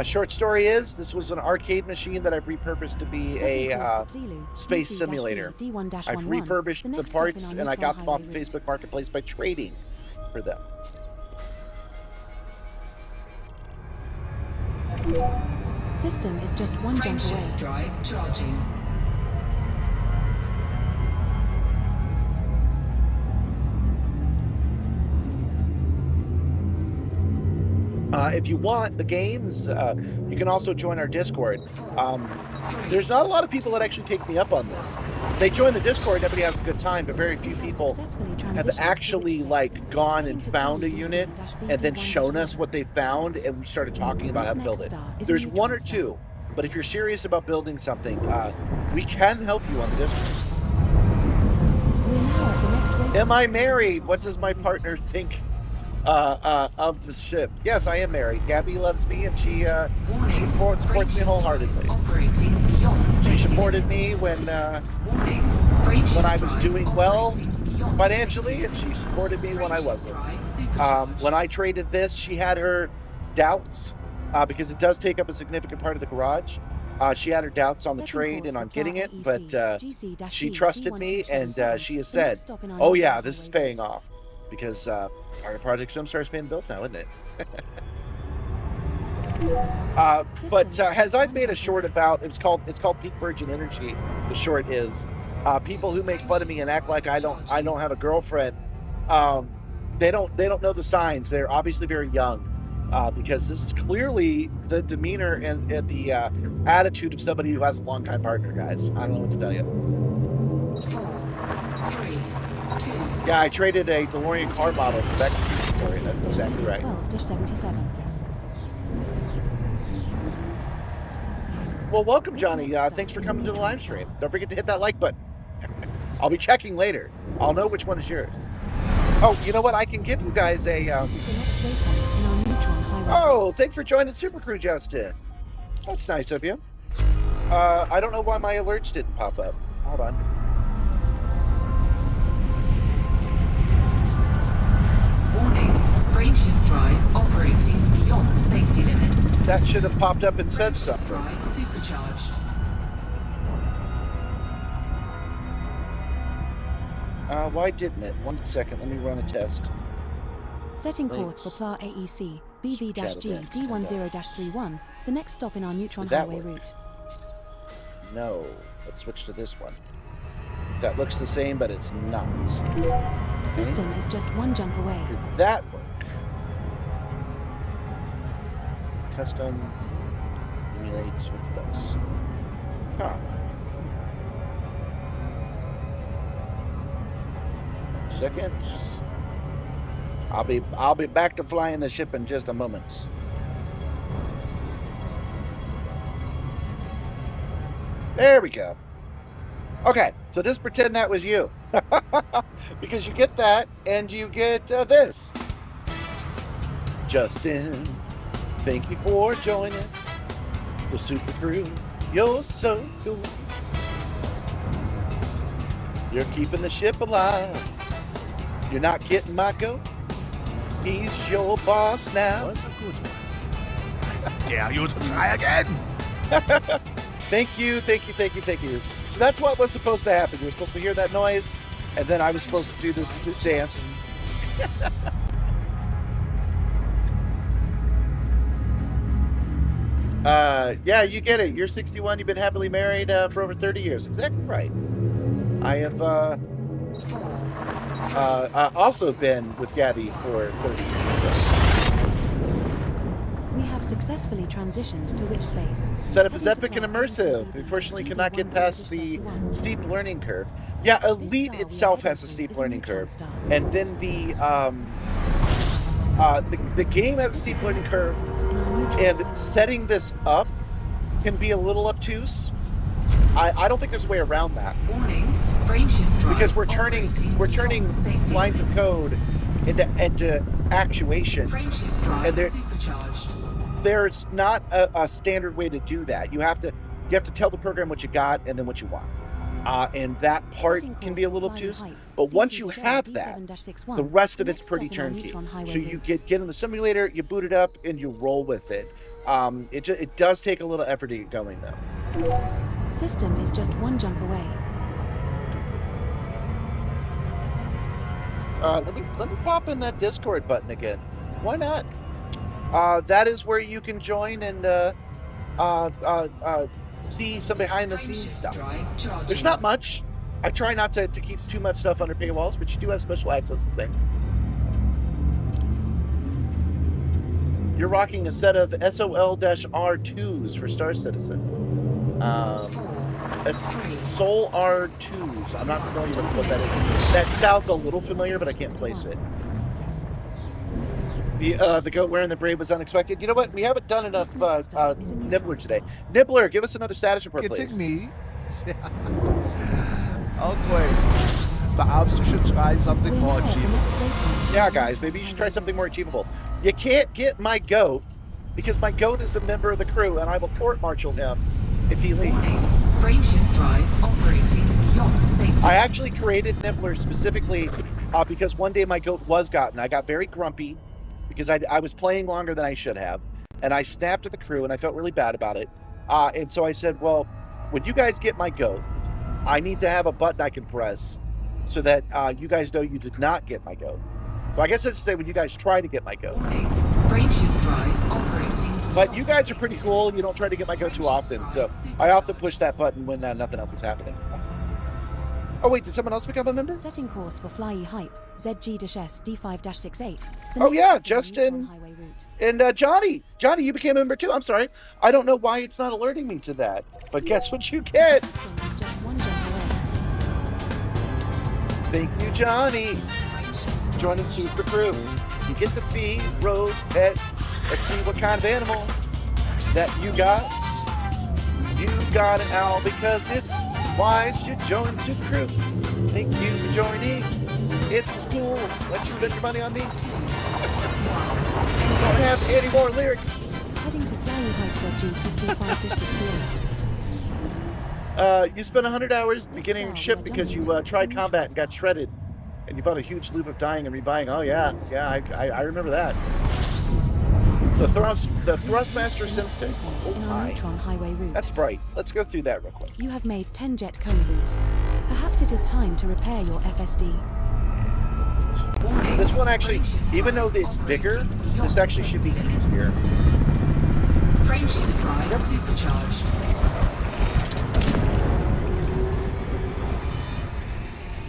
Short story is, this was an arcade machine that I've repurposed to be a space simulator. I've refurbished the parts and I got them off the Facebook Marketplace by trading for them. System is just one jump away. Frameshift drive charging. If you want the games, you can also join our Discord. There's not a lot of people that actually take me up on this. They join the Discord, everybody has a good time, but very few people have actually like gone and found a unit and then shown us what they found, and we started talking about how to build it. There's one or two, but if you're serious about building something, we can help you on the Discord. Am I married? What does my partner think of the ship? Yes, I am married. Gabby loves me, and she supports me wholeheartedly. She supported me when I was doing well financially, and she supported me when I wasn't. When I traded this, she had her doubts because it does take up a significant part of the garage. She had her doubts on the trade and on getting it, but she trusted me, and she has said, "Oh yeah, this is paying off." Because our Project Simstar is paying the bills now, isn't it? Has I made a short about? It's called Peak Virgin Energy. The short is people who make fun of me and act like I don't have a girlfriend. They don't know the signs. They're obviously very young because this is clearly the demeanor and the attitude of somebody who has a longtime partner. Guys, I don't know what to tell you. 4, 3, 2. Yeah, I traded a DeLorean car model for that story. That's exactly right. 12-77. Well, welcome, Johnny. Thanks for coming to the live stream. Don't forget to hit that like button. I'll be checking later. I'll know which one is yours. Oh, you know what? I can give you guys a... Oh, thanks for joining Super Crew, Justin. That's nice of you. I don't know why my alerts didn't pop up. Hold on. Warning, frameshift drive operating beyond safety limits. That should have popped up and said something. Drive supercharged. Why didn't it? 1 second, let me run a test. Setting course for PLA AEC, BV-G D10-31, the next stop in our neutron highway route. No, let's switch to this one. That looks the same, but it's not. System is just one jump away. Did that work? Custom emulates $50. Huh. Seconds. I'll be back to flying the ship in just a moment. There we go. Okay, so just pretend that was you. Because you get that, and you get this. Justin, thank you for joining the Super Crew. You're so cool. You're keeping the ship alive. You're not getting my goat. He's your boss now. Was a good one. I dare you to try again. Thank you. So that's what was supposed to happen. You were supposed to hear that noise, and then I was supposed to do this dance. Yeah, you get it. You're 61. You've been happily married for over 30 years. Exactly right. I have also been with Gabby for 30 years. So. We have successfully transitioned to which space? Setup is epic and immersive. Unfortunately, cannot get past the steep learning curve. Yeah, Elite itself has a steep learning curve, and then the game has a steep learning curve, and setting this up can be a little obtuse. I don't think there's a way around that. Warning, frameshift drive Because we're turning lines of code into actuation. Frameshift drive And supercharged. there's not a standard way to do that. You have to tell the program what you got and then what you want. And that part can be a little obtuse. But once you have that, the rest of it's pretty turnkey. So you get in the simulator, you boot it up, and you roll with it. It does take a little effort to get going, though. System is just one jump away. Let me pop in that Discord button again. Why not? That is where you can join and see some behind the scenes stuff. There's not much. I try not to keep too much stuff under paywalls, but you do have special access to things. You're rocking a set of SOL-R2s for Star Citizen. Sol R2s. I'm not familiar with what that is. That sounds a little familiar, but I can't place it. The goat wearing the braid was unexpected. You know what? We haven't done enough Nibbler today. Nibbler, give us another status report, please. Kidding me? Oh, great. Perhaps you should try something more achievable. Yeah, guys, maybe you should try something more achievable. You can't get my goat because my goat is a member of the crew, and I will court-martial him if he leaves. Frameshift drive operating beyond safety. I actually created Nibbler specifically because one day my goat was gotten. I got very grumpy because I was playing longer than I should have, and I snapped at the crew, and I felt really bad about it. And so I said, well, when you guys get my goat, I need to have a button I can press so that you guys know you did not get my goat. So I guess that's to say when you guys try to get my goat. Frameshift drive operating. But you guys are pretty cool. You don't try to get my goat too often, so I often push that button when nothing else is happening. Oh wait, did someone else become a member? Setting course for Flyy Hype, ZG-S D5-68. Oh yeah, Justin and Johnny. Johnny, you became a member too. I'm sorry. I don't know why it's not alerting me to that. But guess what you get? Thank you, Johnny. Joining Super Crew. You get to feed Rose Pet. Let's see what kind of animal that you got. You got an owl because it's wise to join Super Crew. Thank you for joining. It's cool. Let you spend your money on me. Don't have any more lyrics. Heading to Flyy Hype ZG-S D5-68. You spent 100 hours beginning your ship because you tried combat and got shredded. And you bought a huge loop of dying and rebuying. Oh yeah, I remember that. The Thrustmaster Simstar. Oh my. That's bright. Let's go through that real quick. You have made 10 jet cone boosts. Perhaps it is time to repair your FSD. This one actually, even though it's bigger, this actually should be easier. Frameshift drive supercharged.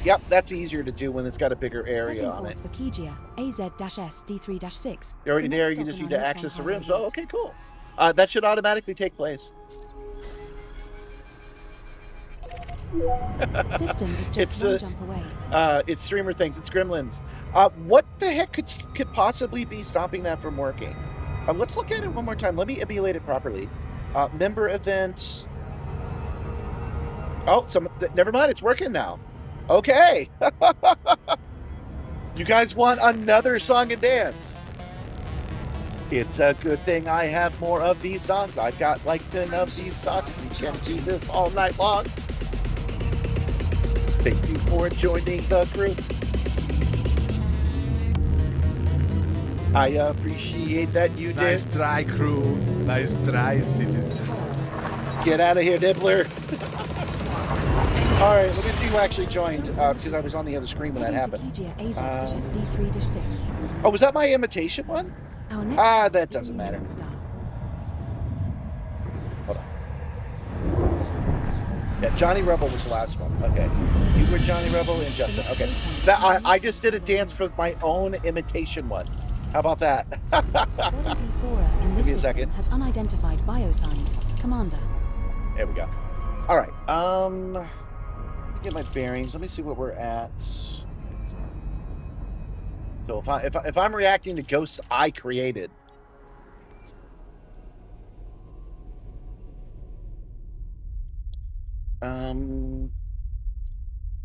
Yep, that's easier to do when it's got a bigger area on it. For Kijia, AZ-S D3-6. You're already there, you just need to access the rooms. Oh, okay, cool. That should automatically take place. System is just one jump away. It's streamer things, it's gremlins. What the heck could possibly be stopping that from working? Let's look at it one more time. Let me emulate it properly. Member events. Oh, never mind, it's working now. Okay. You guys want another song and dance? It's a good thing I have more of these songs. I've got like 10 of these songs. We can do this all night long. Thank you for joining the group. I appreciate that you did. Nice try, crew. Nice try, citizen. Get out of here, Nibbler. All right, let me see who actually joined, because I was on the other screen when that happened. Oh, was that my imitation one? That doesn't matter. Okay, Johnny Rebel was the last one. Okay, you were Johnny Rebel and Justin. Okay, that I just did a dance for my own imitation one. How about that? Body D4 in Give this me a system second. has unidentified biosigns. Commander. There we go. All right. Let me get my bearings. Let me see what we're at. So if I'm reacting to ghosts I created.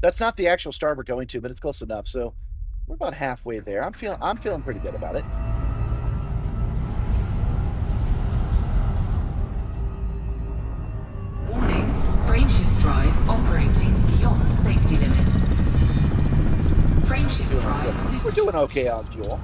That's not the actual star we're going to, but it's close enough. So we're about halfway there. I'm feeling pretty good about it. Warning, frameshift drive operating beyond safety limits. Frameshift drive We're doing okay on fuel.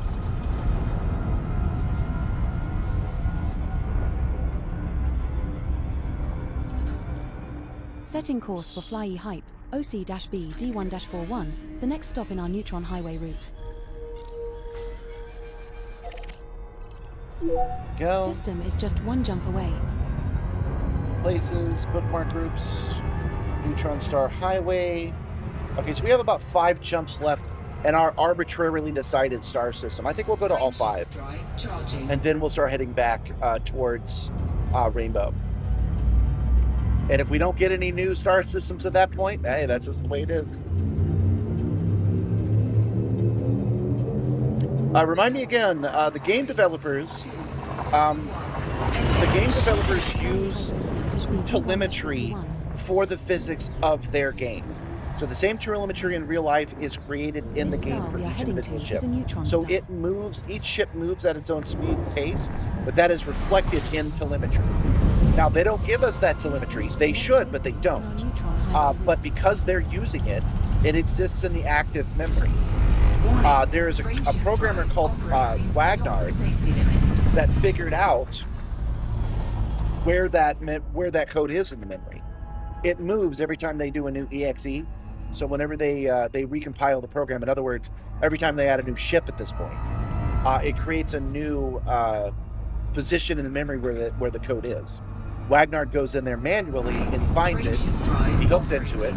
Setting course for Fly Hype, OC-B D1-41, the next stop in our neutron highway route. Go. System is just one jump away. Places, bookmark groups, neutron star highway. Okay, so we have about 5 jumps left in our arbitrarily decided star system. I think we'll go to all 5. And then we'll start heading back towards Rainbow. And if we don't get any new star systems at that point, hey, that's just the way it is. Remind me again, the game developers use telemetry for the physics of their game. So the same telemetry in real life is created in the game for each individual ship. So it moves, each ship moves at its own speed and pace, but that is reflected in telemetry. Now, they don't give us that telemetry. They should, but they don't. But because they're using it, it exists in the active memory. There is a programmer called Wagner that figured out where that code is in the memory. It moves every time they do a new EXE. So whenever they recompile the program, in other words, every time they add a new ship at this point, it creates a new position in the memory where the code is. Wagner goes in there manually and finds it, he hooks into it,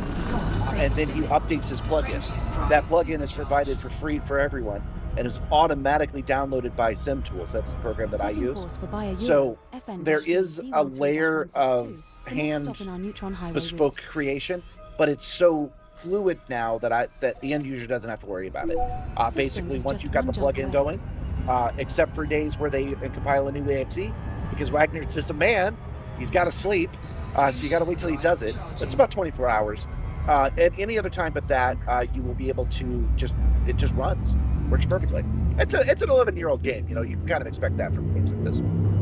and then he updates his plugin. That plugin is provided for free for everyone and is automatically downloaded by SimTools. That's the program that I use. So there is a layer of hand bespoke creation, but it's so fluid now that the end user doesn't have to worry about it. Basically, once you've got the plugin going, except for days where they compile a new EXE, because Wagner's just a man, he's got to sleep, so you got to wait till he does it. It's about 24 hours. At any other time but that, you will be able to it just runs. Works perfectly. It's an 11-year-old game. You know, you can kind of expect that from games like this one.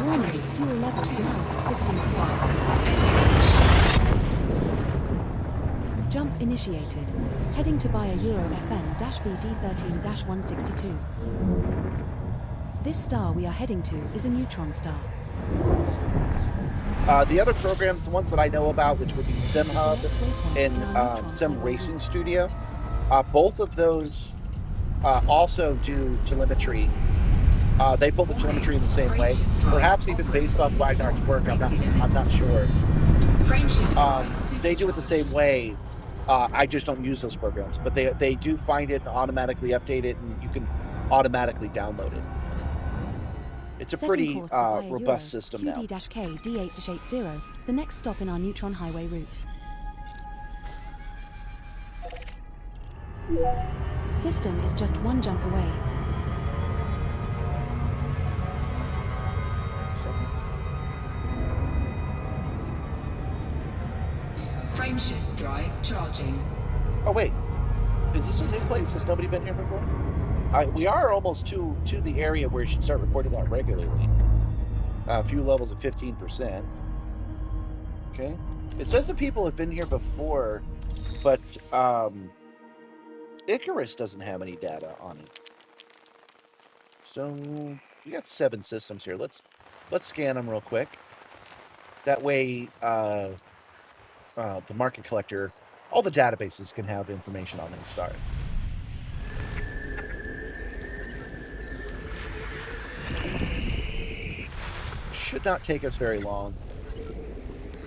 Warning, fuel levels low, 15%. Jump initiated. Heading to buy a Euro FN-BD13-162. This star we are heading to is a neutron star. The other programs, the ones that I know about, which would be SimHub and Sim Racing Studio, both of those also do telemetry. They pull the telemetry in the same way, perhaps even based off Wagner's work. I'm not sure. They do it the same way. I just don't use those programs, but they do find it and automatically update it, and you can automatically download it. It's a pretty robust system now. QD-K D8-80, the next stop in our neutron highway route. System is just one jump away. Frameshift drive charging. Oh wait, is this a new place? Has nobody been here before? We are almost to the area where you should start reporting that regularly. A few levels of 15%. Okay. It says that people have been here before, but Icarus doesn't have any data on it. So we got 7 systems here. Let's scan them real quick. That way, the market collector, all the databases can have information on Simstarr. should not take us very long.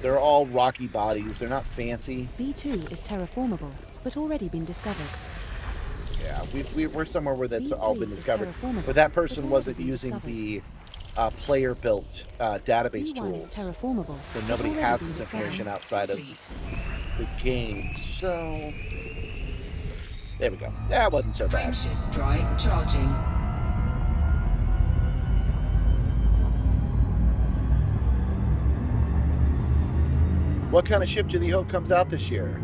They're all rocky bodies. They're not fancy. B2 is terraformable, but already been discovered. Yeah, we're somewhere where that's all been B3 is discovered. terraformable, But that person but wasn't already been using discovered. the player-built database B1 is tools. terraformable, So but nobody already has been this discovered. information outside of Complete. the game. So there we go. That wasn't so bad. Frameshift drive charging. What kind of ship do you hope comes out this year?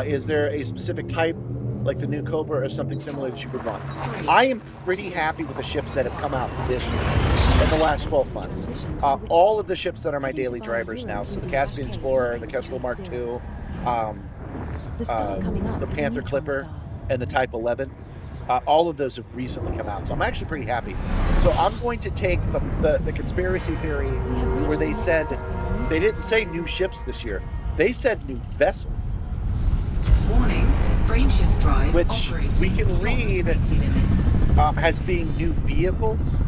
Is there a specific type, like the new Cobra or something similar that you would want? I am pretty happy with the ships that have come out this year in the last 12 months. All of the ships that are my daily drivers now, so the Caspian Explorer, the Kestrel Mark II, The star coming up the is a Panther neutron Clipper, star. and the Type 11. All of those have recently come out, so I'm actually pretty happy. So I'm going to take the conspiracy theory We have reached where the they next said stop in our they neutron didn't say highway. new ships this year. They said new vessels, Warning. Frameshift drive which operating we can beyond read safety limits. as being new vehicles.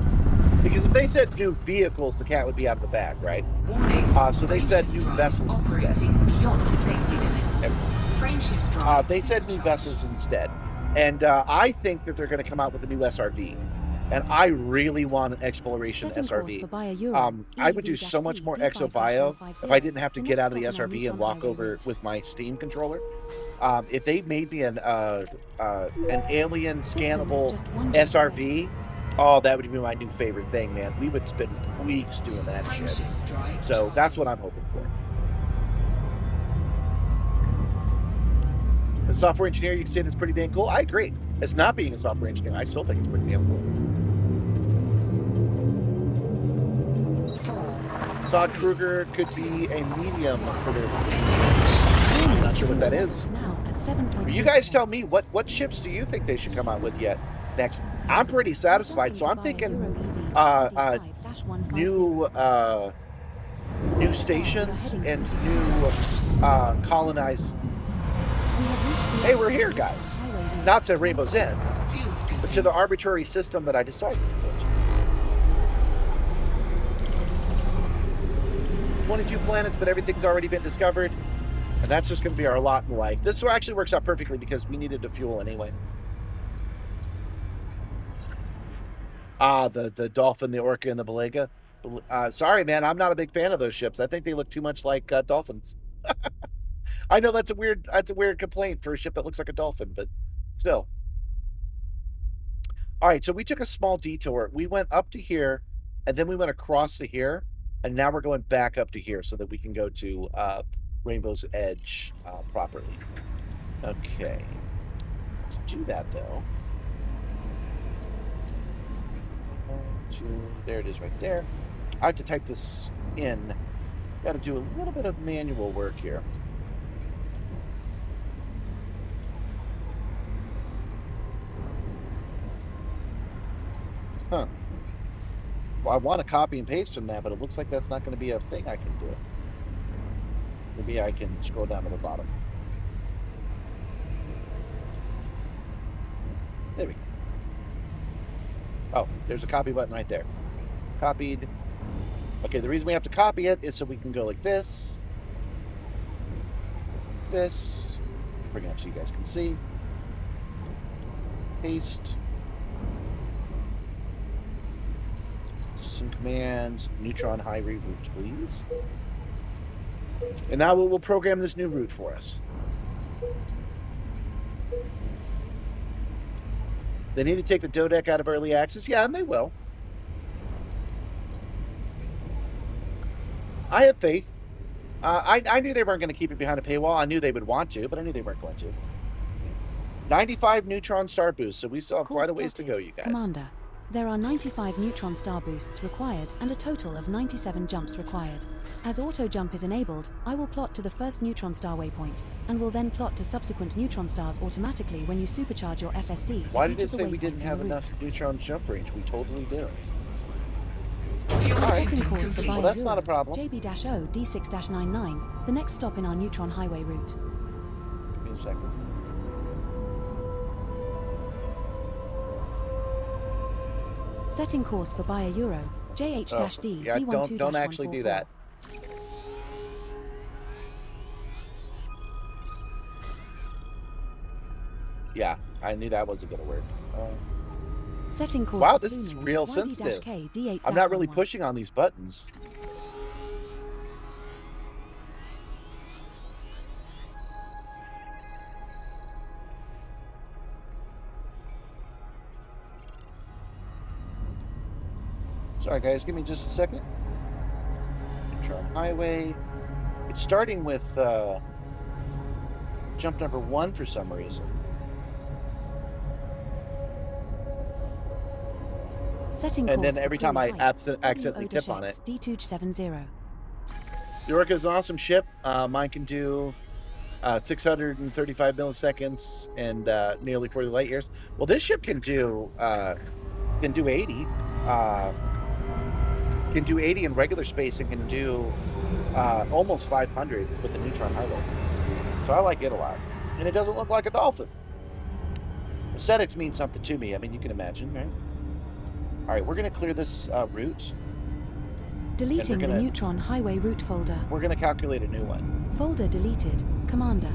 Because if they said new vehicles, the cat would be out of the bag, right? Warning. So they said Frameshift new drive vessels instead. operating beyond safety limits. Yep. Frameshift drive. They said new charged. vessels instead. And I think that they're going to come out with a new SRV. And I really want an exploration Setting course SRV. for BioEuro, I would do so much more ExoBio if I didn't have to get out of the next stop on our SRV and neutron walk highway over route. with my Steam controller. If they made me an alien System is scannable just one jump SRV, oh, that would be my new favorite thing, man. We would spend weeks doing that shit. Frameshift drive So charging. that's what I'm hoping for. As a software engineer, you can say that's pretty damn cool. I agree. It's not being a software engineer. I still think it's pretty damn cool. 4. Zod Kruger could be a medium for their fleet. Engage. I'm not sure what that is. Now at 7.8%. You guys tell me, what ships do you think they should come out with yet next? I'm pretty satisfied, so I'm thinking new new stations and new colonized. Hey, we're here, guys. Not to Rainbow's End, Fuel but scooping. to the arbitrary system that I decided to put. 22 planets, but everything's already been discovered. And that's just going to be our lot in life. This actually works out perfectly because we needed to fuel anyway. The Dolphin, the Orca, and the Belega. Sorry, man, I'm not a big fan of those ships. I think they look too much like dolphins. I know that's a weird complaint for a ship that looks like a dolphin, but still. All right, so we took a small detour. We went up to here, and then we went across to here, and now we're going back up to here so that we can go to Rainbow's Edge properly. Okay. To do that, though, there it is right there. I have to type this in. Got to do a little bit of manual work here. Huh. Well, I want to copy and paste from that, but it looks like that's not going to be a thing I can do. Maybe I can scroll down to the bottom. There we go. Oh, there's a copy button right there. Copied. Okay, the reason we have to copy it is so we can go like this. This. Bring it up so you guys can see. Paste. Some commands. Neutron highway route, please. And now we'll program this new route for us. They need to take the Dodec out of early access. Yeah, and they will. I have faith. I knew they weren't going to keep it behind a paywall. I knew they would want to, but I knew they weren't going to. 95 neutron star boosts, so we still have quite a ways to go, you guys. Commander, there are 95 neutron star boosts required and a total of 97 jumps required. As auto jump is enabled, I will plot to the first neutron star waypoint, and will then plot to subsequent neutron stars automatically when you supercharge your FSD. Why at did each it of the say we waypoints didn't in have the enough route. neutron jump range? We totally do. Fuel Alright. Setting scooping course for complete. Well, that's not a BioEuro, problem. JB-0 D6-99, the next stop in our neutron highway route. Give me a second. Setting course for BioEuro, JH-D yeah, D12-144. don't actually do that. Yeah, I knew that wasn't gonna work. Setting course Wow, for this is Plume, real YD-K sensitive. D8-11. I'm not really pushing on these buttons. Sorry, guys, give me just a second. Neutron Highway. It's starting with jump number 1 for some reason. Setting And course then every for time I Plume Heights, accidentally tip on it. D270. The Orca is an awesome ship. Mine can do 635 milliseconds and nearly 40 light years. Well, this ship can do 80. Can do 80 in regular space and can do almost 500 with the neutron highway. So I like it a lot. And it doesn't look like a dolphin. Aesthetics mean something to me. I mean, you can imagine, right? All right, we're going to clear this route. Deleting the neutron highway route folder. We're going to calculate a new one. Folder deleted. Commander.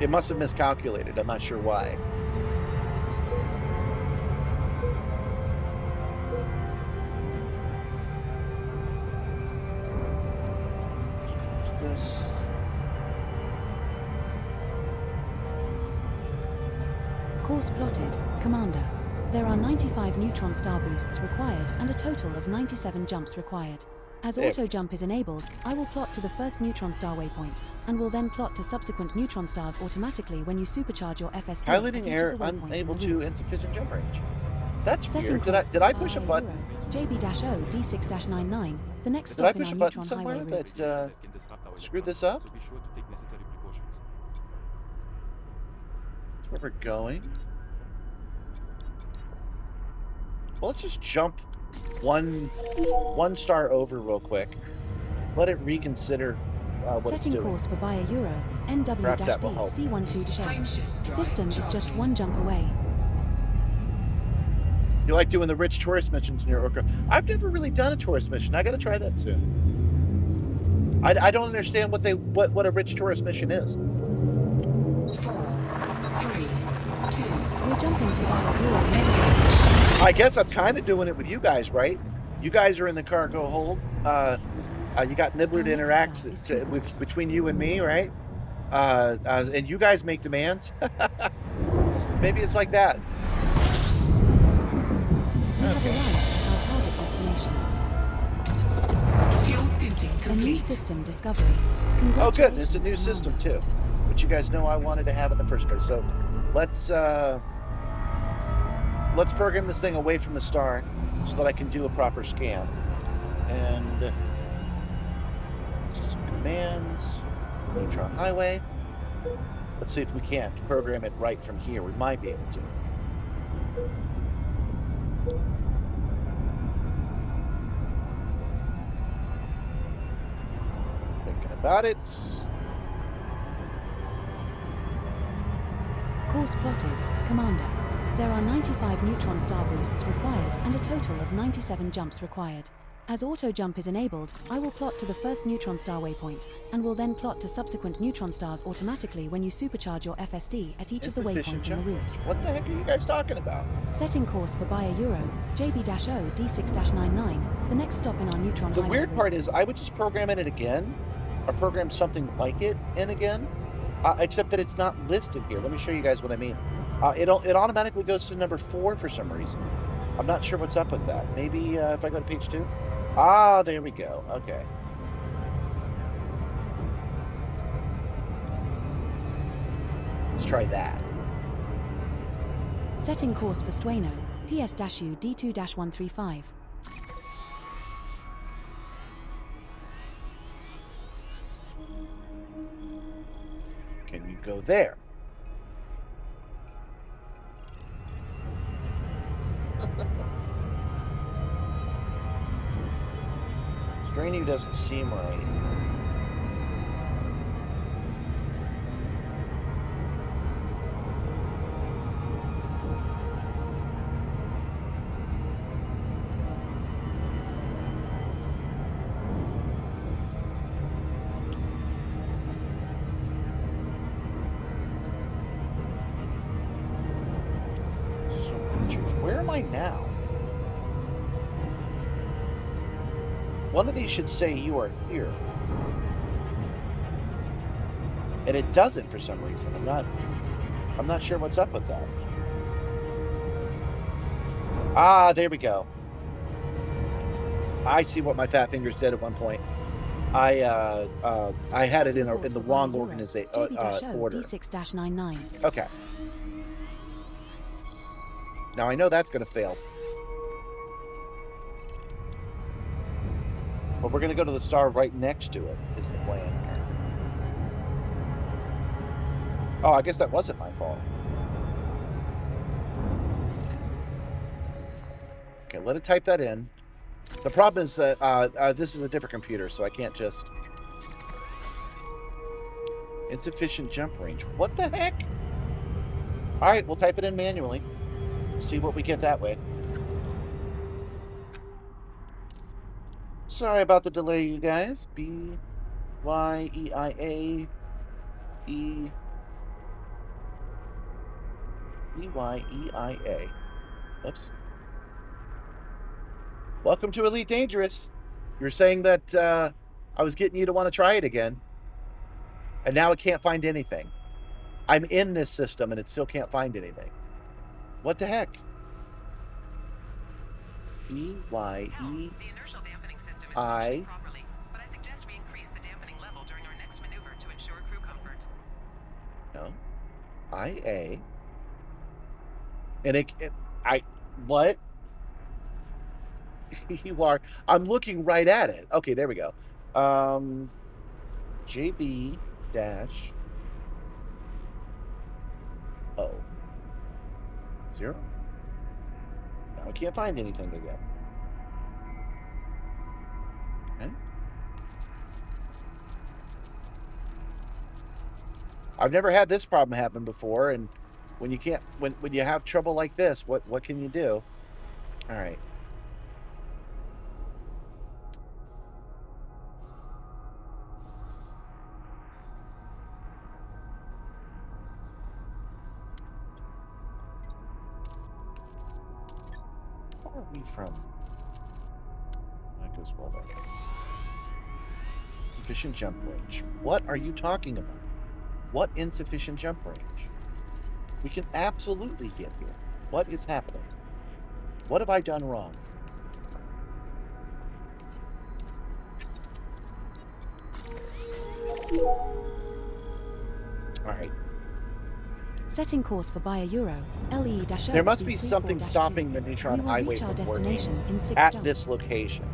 It must have miscalculated. I'm not sure why. What's this? Course plotted. Commander. There are 95 neutron star boosts required and a total of 97 jumps required. As auto jump is enabled, I will plot to the first neutron star waypoint, and will then plot to subsequent neutron stars automatically when you supercharge your FSD. Piloting error, unable to insufficient jump range. That's Setting weird. Did I push a button? JB-O D6-99. The next Did I stop in push our a button neutron somewhere highway route. that screwed this up? So be sure to take necessary precautions. That's where we're going. Well, let's just jump one star over real quick. Let it reconsider what it's Setting doing. course for Bayer Euro, Perhaps that will NW-D help. C12 to Frame shape. shift drive System is just charging. one jump away. You like doing the rich tourist missions near Orca? I've never really done a tourist mission. I got to try that soon. I don't understand what a rich tourist mission is. 4, 3, 2, We're jumping to Bayer Euro. I guess I'm kind of doing it with you guys, right? You guys are in the cargo hold. You got Nibbler to interact with between you and me, right? And you guys make demands. Maybe it's like that. We have arrived at our target destination. fuel scooping A new complete. system discovery. Oh, good. It's a new Congratulations, system Commander. too, which you guys know I wanted to have in the first place. So let's program this thing away from the star so that I can do a proper scan. And system commands, neutron highway. Let's see if we can't program it right from here. We might be able to. Thinking about it. Course plotted. Commander. There are 95 neutron star boosts required and a total of 97 jumps required. As auto jump is enabled, I will plot to the first neutron star waypoint, and will then plot to subsequent neutron stars automatically when you supercharge your FSD at each of the Insufficient waypoints in the jump route. range. What the heck are you guys talking about? Setting course for Bayer Euro, JB-O D6-99, the next stop in our neutron The highway weird part route. is I would just program it again, or program something like it in again, except that it's not listed here. Let me show you guys what I mean. It automatically goes to number 4 for some reason. I'm not sure what's up with that. Maybe if I go to page 2? Ah, there we go. Okay. Let's try that. Setting course for Stueno, PS-U D2-135. Can you go there? Straining doesn't seem right. Features. Where am I now? One of these should say you are here. And it doesn't for some reason. I'm not sure what's up with that. Ah, there we go. I see what my fat fingers did at one point. I had it in the wrong organization order. D6-99. Okay. Now I know that's going to fail. But we're going to go to the star right next to it, is the plan. Oh, I guess that wasn't my fault. Okay, let it type that in. The problem is that this is a different computer, so I can't just... Insufficient jump range. What the heck? Alright, we'll type it in manually. See what we get that way. Sorry about the delay, you guys. B-Y-E-I-A E-Y-E-I-A. Oops. Welcome to Elite Dangerous. You were saying that I was getting you to want to try it again. And now it can't find anything. I'm in this system and it still can't find anything. What the heck? E-Y-E... The inertial dampening system is functioning properly, but I suggest we increase the dampening level during our next maneuver to ensure crew comfort. No. I-A... And what? You are... I'm looking right at it. Okay, there we go. JB dash... O. 0? Now I can't find anything again. Okay. I've never had this problem happen before, and when you can't, when you have trouble like this, what can you do? All right. Where are we from? That goes well there. Sufficient jump range. What are you talking about? What insufficient jump range? We can absolutely get here. What is happening? What have I done wrong? All right. Setting course for Bayer Euro, LE-0. There must be something stopping the neutron highway from working at this location.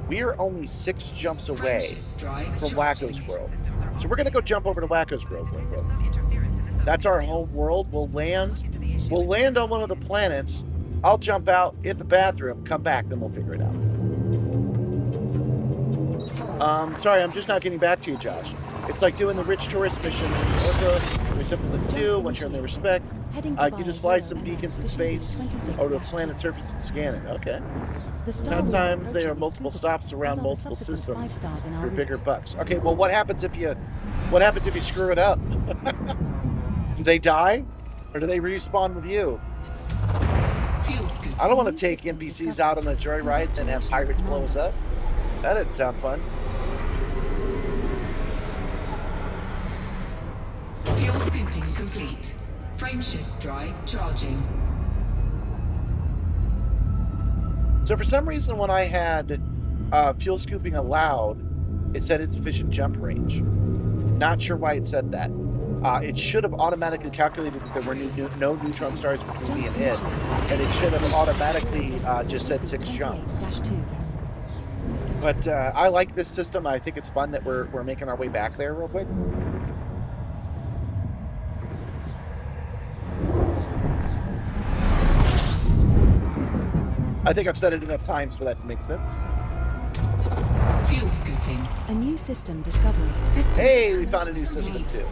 We are only 6 jumps away from Wacko's World. So we're going to go jump over to Wacko's World. That's our home world. We'll land on one of the planets. I'll jump out, hit the bathroom, come back, then we'll figure it out. Sorry, I'm just not getting back to you, Josh. It's like doing the rich tourist missions in Orca. There's simple to do once you're in the respect. You just fly some beacons in space or to a planet surface and scan it. Okay. Sometimes there are multiple stops around multiple systems for bigger bucks. Okay, well, what happens if you screw it up? Do they die, or do they respawn with you? I don't want to take NPCs out on a joyride and have pirates blow us up. That didn't sound fun. Fuel scooping complete. Frameshift drive charging. So for some reason, when I had fuel scooping allowed, it said insufficient jump range. Not sure why it said that. It should have automatically calculated that there were no neutron stars between me and it, and it should have automatically just said 6 jumps. But I like this system. I think it's fun that we're making our way back there real quick. I think I've said it enough times for that to make sense. Fuel scooping. A new system discovery. Hey, we found a new system too.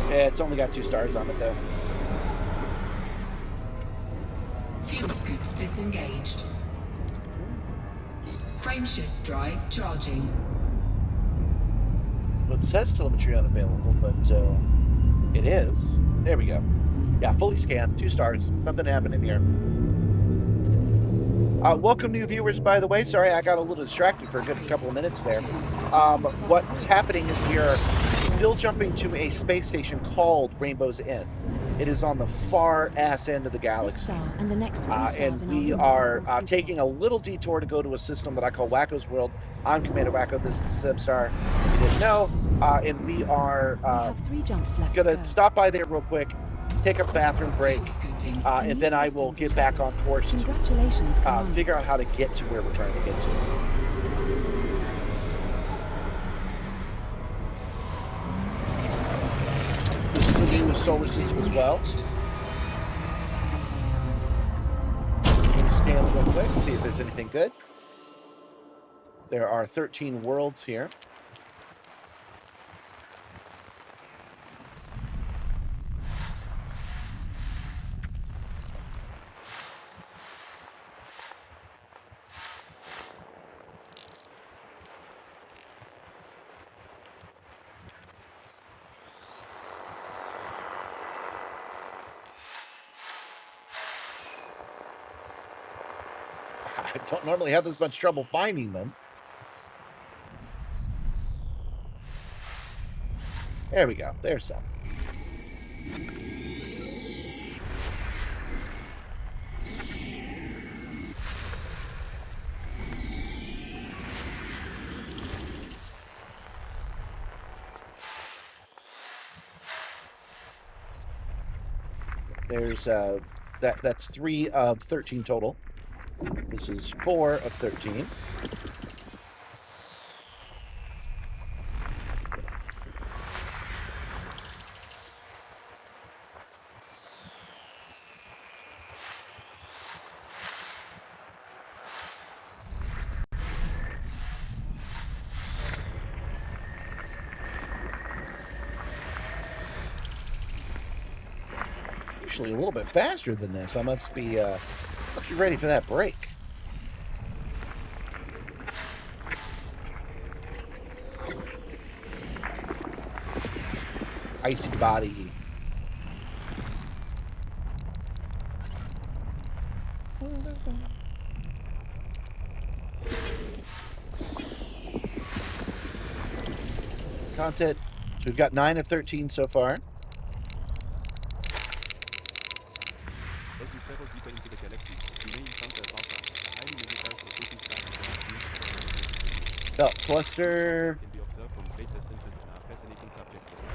Yeah, it's only got 2 stars on it though. Fuel scoop disengaged. Frameshift drive charging. Well, it says telemetry unavailable, but It is. There we go. Yeah, fully scanned. 2 stars. Nothing happening here. Welcome, new viewers, by the way. Sorry, I got a little distracted for a good couple of minutes there. What's happening is we are still jumping to a space station called Rainbow's End. It is on the far ass end of the This galaxy. star and the next 3 stars And in we our route are will speak taking a little detour to go to a system that I call Wacko's World. I'm Commander Wacko. This is Simstar. You didn't know. And we are We have 3 jumps left to gonna go. stop by there real quick, take a bathroom break, Fuel scooping. and then I will get back on course to Congratulations, Commander. figure out how to get to where we're trying to get to. This is a new solar system as well. I'm gonna scan real quick, see if there's anything good. There are 13 worlds here. I don't normally have this much trouble finding them. There we go. There's some. There's that's 3 of 13 total. This is 4 of 13. Usually a little bit faster than this. I must be ready for that break. Icy body. Content. We've got 9 of 13 so far. As we travel deeper into the galaxy, we may encounter a pulsar, a highly magnetized rotating star in the Belt cluster. can be observed from great distances and are a fascinating subject for study.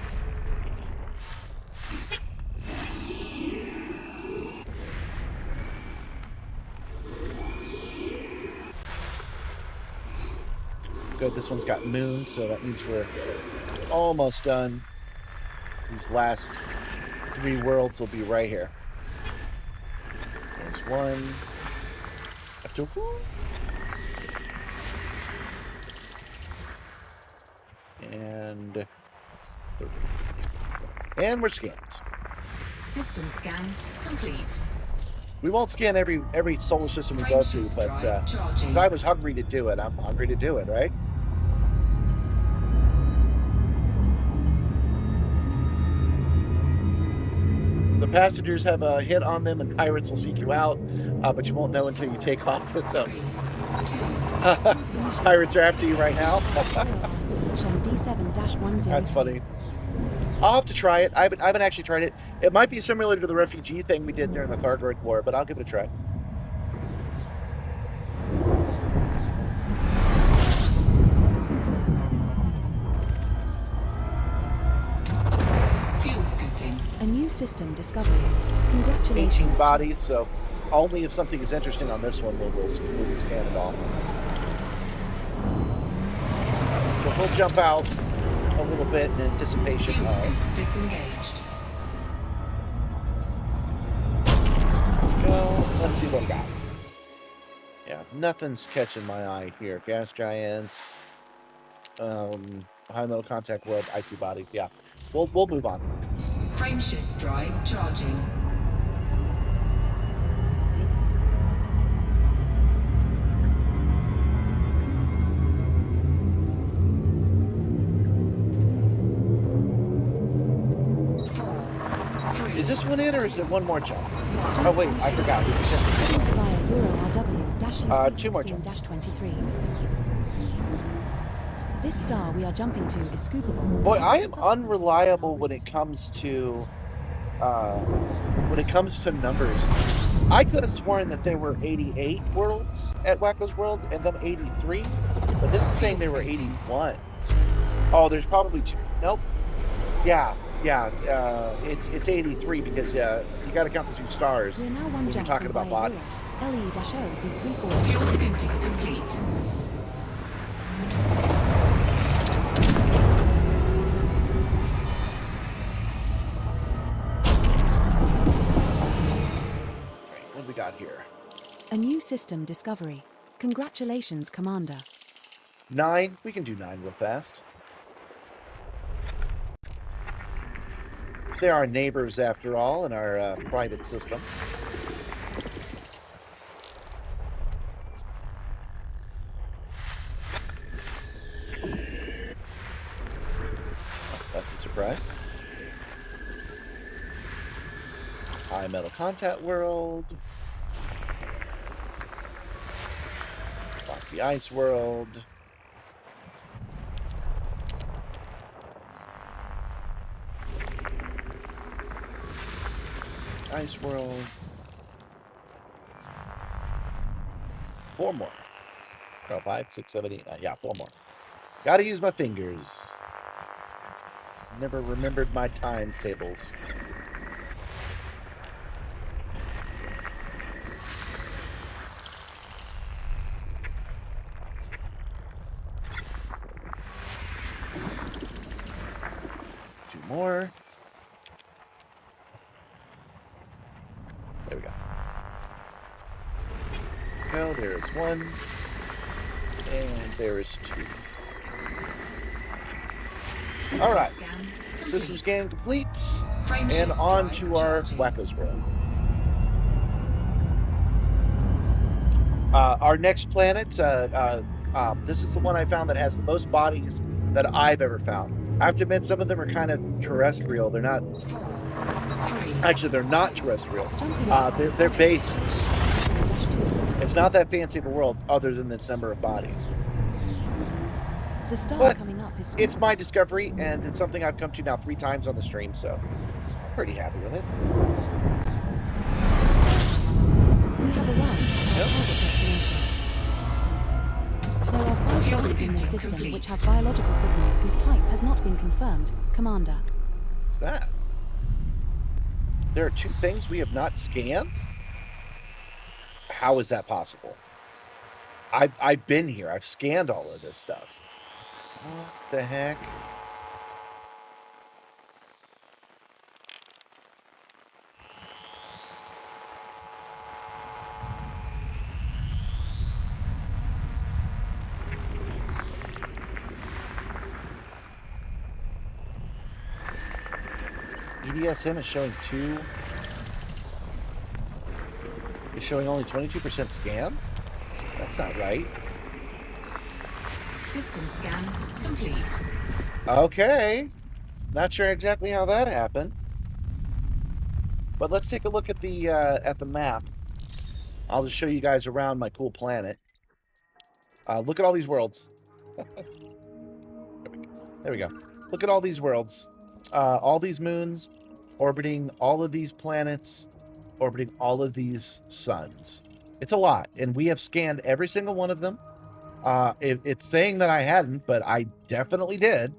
Good, this one's got moons, so that means we're almost done. These last 3 worlds will be right here. There's one. After and 30. And we're scanned. System scan complete. We won't scan every solar system we go to, but Drive charging. if I was hungry to do it, I'm hungry to do it, right? The passengers have a hit on them, and pirates will seek you out, but you won't know until you take off with them. 3, 2, Pirates are after you right now. D7-103. That's funny. I'll have to try it. I haven't actually tried it. It might be similar to the refugee thing we did during the Thargoid War, but I'll give it a try. fuel scooping. A new system discovered. Congratulations. 18 bodies, so only if something is interesting on this one we'll scan it all. So we'll jump out a little bit in anticipation Fuel of... scoop disengaged. Well, let's see what we got. Yeah, nothing's catching my eye here. Gas giants, high metal contact world, icy bodies. Yeah, we'll move on. Frameshift drive charging. it, or is it one more jump? Oh wait, I forgot. Heading to via Euro RW-UC 2 more jumps. 16-23. This star we are jumping to is scoopable. Boy, as I is am the subsequent star on unreliable our when route. it comes to numbers. I could have sworn that there were 88 worlds at Wacko's World and then 83, but this is saying there were 81. Oh, there's probably two. Nope. Yeah. It's 83 because you got to count the 2 stars We're now one when you're jump talking from about via bodies. LE-O B34. Fuel scooping complete. What do we got here? A new system discovery. Congratulations, Commander. 9. We can do 9 real fast. They're our neighbors, after all, in our private system. Oh, that's a surprise. High metal contact world. Rocky ice world. Ice world. 4 more. Oh, 5, 6, 7, 8, 9. Yeah, 4 more. Gotta use my fingers. Never remembered my times tables. Two more. There we go. Well, there's 1. And there is 2. System All right. scan complete. System scan complete. Frame And shift on drive to our charging. Wacko's World. Our next planet, this is the one I found that has the most bodies that I've ever found. I have to admit, some of them are kind of terrestrial. They're not... 4, 3, Actually, they're not terrestrial. Jumping They're basic. -2. It's not that fancy of a world other than its number of bodies. The star But coming up is it's scoopable. my discovery, and it's something I've come to now 3 times on the stream, so I'm pretty happy with it. We have arrived at our target destination. There are 5 Fuel bodies in this scooping system complete. which have biological signals whose type has not been confirmed, Commander. What's that? There are 2 things we have not scanned? How is that possible? I've been here. I've scanned all of this stuff. What the heck? EDSM is showing 2. It's showing only 22% scanned? That's not right. System scan complete. Okay. Not sure exactly how that happened. But let's take a look at the map. I'll just show you guys around my cool planet. Look at all these worlds. There we go. Look at all these worlds. All these moons orbiting all of these planets, orbiting all of these suns. It's a lot, and we have scanned every single one of them. It's saying that I hadn't, but I definitely did.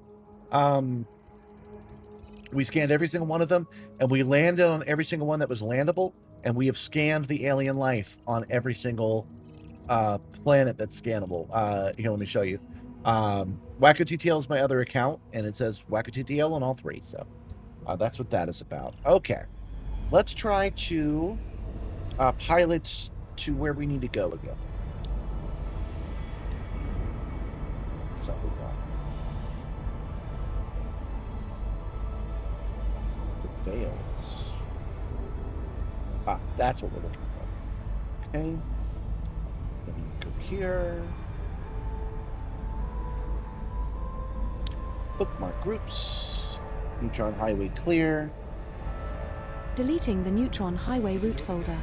We scanned every single one of them, and we landed on every single one that was landable, and we have scanned the alien life on every single planet that's scannable. Here, let me show you. Wacko TTL is my other account, and it says Wacko TTL on all 3, so that's what that is about. Okay, let's try to pilot to where we need to go again. So we got the veils. That's what we're looking for. Okay. Then we go here. Bookmark groups. Neutron highway clear. Deleting the neutron highway route folder.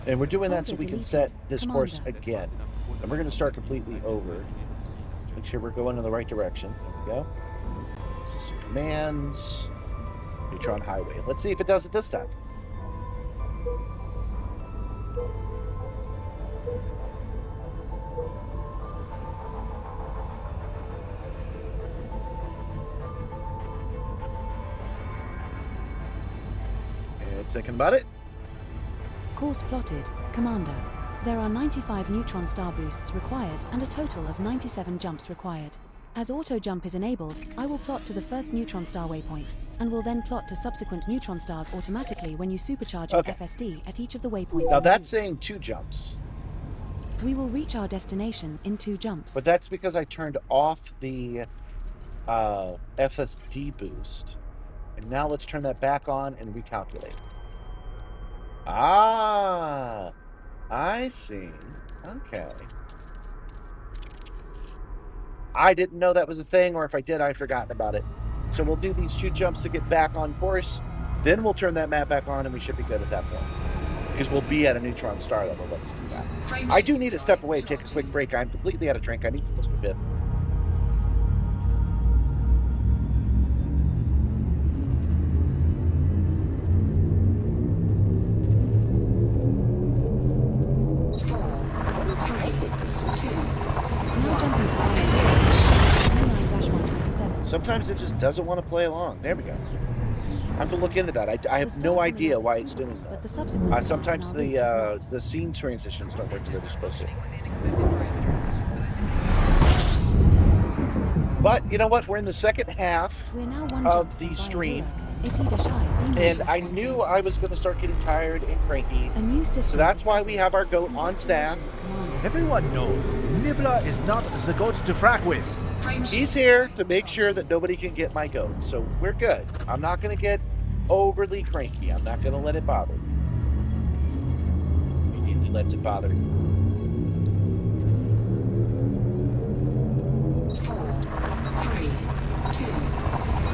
And we're doing that so Folder we can deleted. set this course Commander. again. And we're going to start completely over. Make sure we're going in the right direction. There we go. Some commands. Neutron highway. Let's see if it does it this time. And thinking about it. Course plotted. Commander. There are 95 neutron star boosts required and a total of 97 jumps required. As auto jump is enabled, I will plot to the first neutron star waypoint, and will then plot to subsequent neutron stars automatically when you supercharge your Okay. FSD at each of the waypoints. Now in the that's route. saying 2 jumps. We will reach our destination in 2 jumps. But that's because I turned off the FSD boost. And now let's turn that back on and recalculate. Ah, I see. Okay. I didn't know that was a thing, or if I did, I'd forgotten about it. So we'll do these 2 jumps to get back on course. Then we'll turn that map back on, and we should be good at that point. Because we'll be at a neutron star that will let us do that. I do need to step away, take a quick break. I'm completely out of drink. I need to just a bit. Now jumping to D9-127. Sometimes it just doesn't want to play along. There we go. I have to look into that. I have no idea why it's doing But that. the subsequent star Sometimes in our route is not. the scene transitions don't work the way they're supposed to. But you know what? We're in the second half, We're now one of jump the from stream, and and I knew I was going to start getting tired and cranky. A new system So that's is why added. we have our goat on staff. Commander. Everyone knows Nibbler is not the goat to frack with. He's here to make sure that nobody can get my goat. So we're good. I'm not going to get overly cranky. I'm not going to let it bother me. Immediately lets it bother me. 4, 3, 2,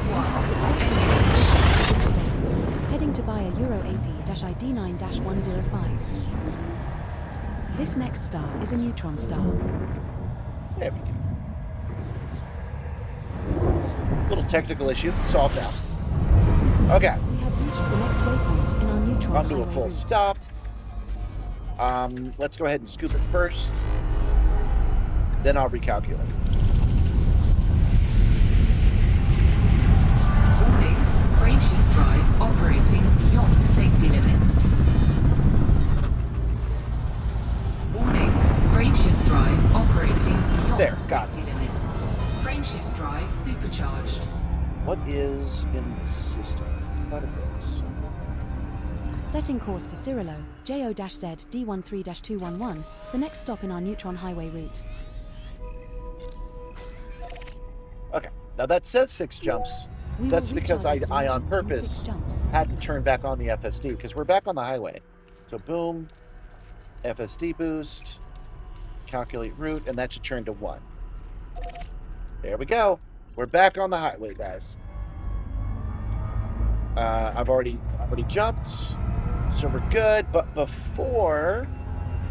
We have successfully transitioned to bridge space, heading to buy a Euro AP-ID 9-105. This next star is a neutron star. There we go. Little technical issue. Solved now. Okay. We have reached the next waypoint in our neutron I'll do a highway full route. stop. Let's go ahead and scoop it first. Then I'll recalculate. warning, frameshift drive operating beyond safety limits. Warning, frameshift drive operating beyond There, got safety limits. Frameshift drive supercharged. What is in this system? Quite a bit. Setting course for Cirilo, JO-Z D13-211, the next stop in our neutron highway route. Okay. Now that says 6 jumps. We will That's reach because our I destination on in purpose 6 jumps. hadn't turned back on the FSD because we're back on the highway. So boom, FSD boost, calculate route, and that should turn to 1. There we go. We're back on the highway, guys. I've already jumped, so we're good. But before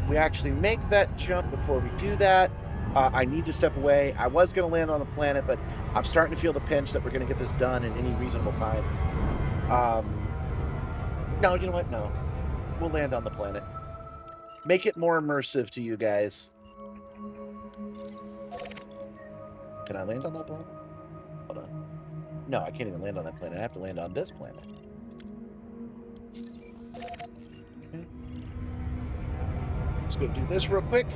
we actually make that jump, before we do that, I need to step away. I was going to land on the planet, but I'm starting to feel the pinch that we're going to get this done in any reasonable time. No, you know what? No. We'll land on the planet. Make it more immersive to you guys. Can I land on that planet? Hold on. No, I can't even land on that planet. I have to land on this planet. Okay. Let's go do this real quick.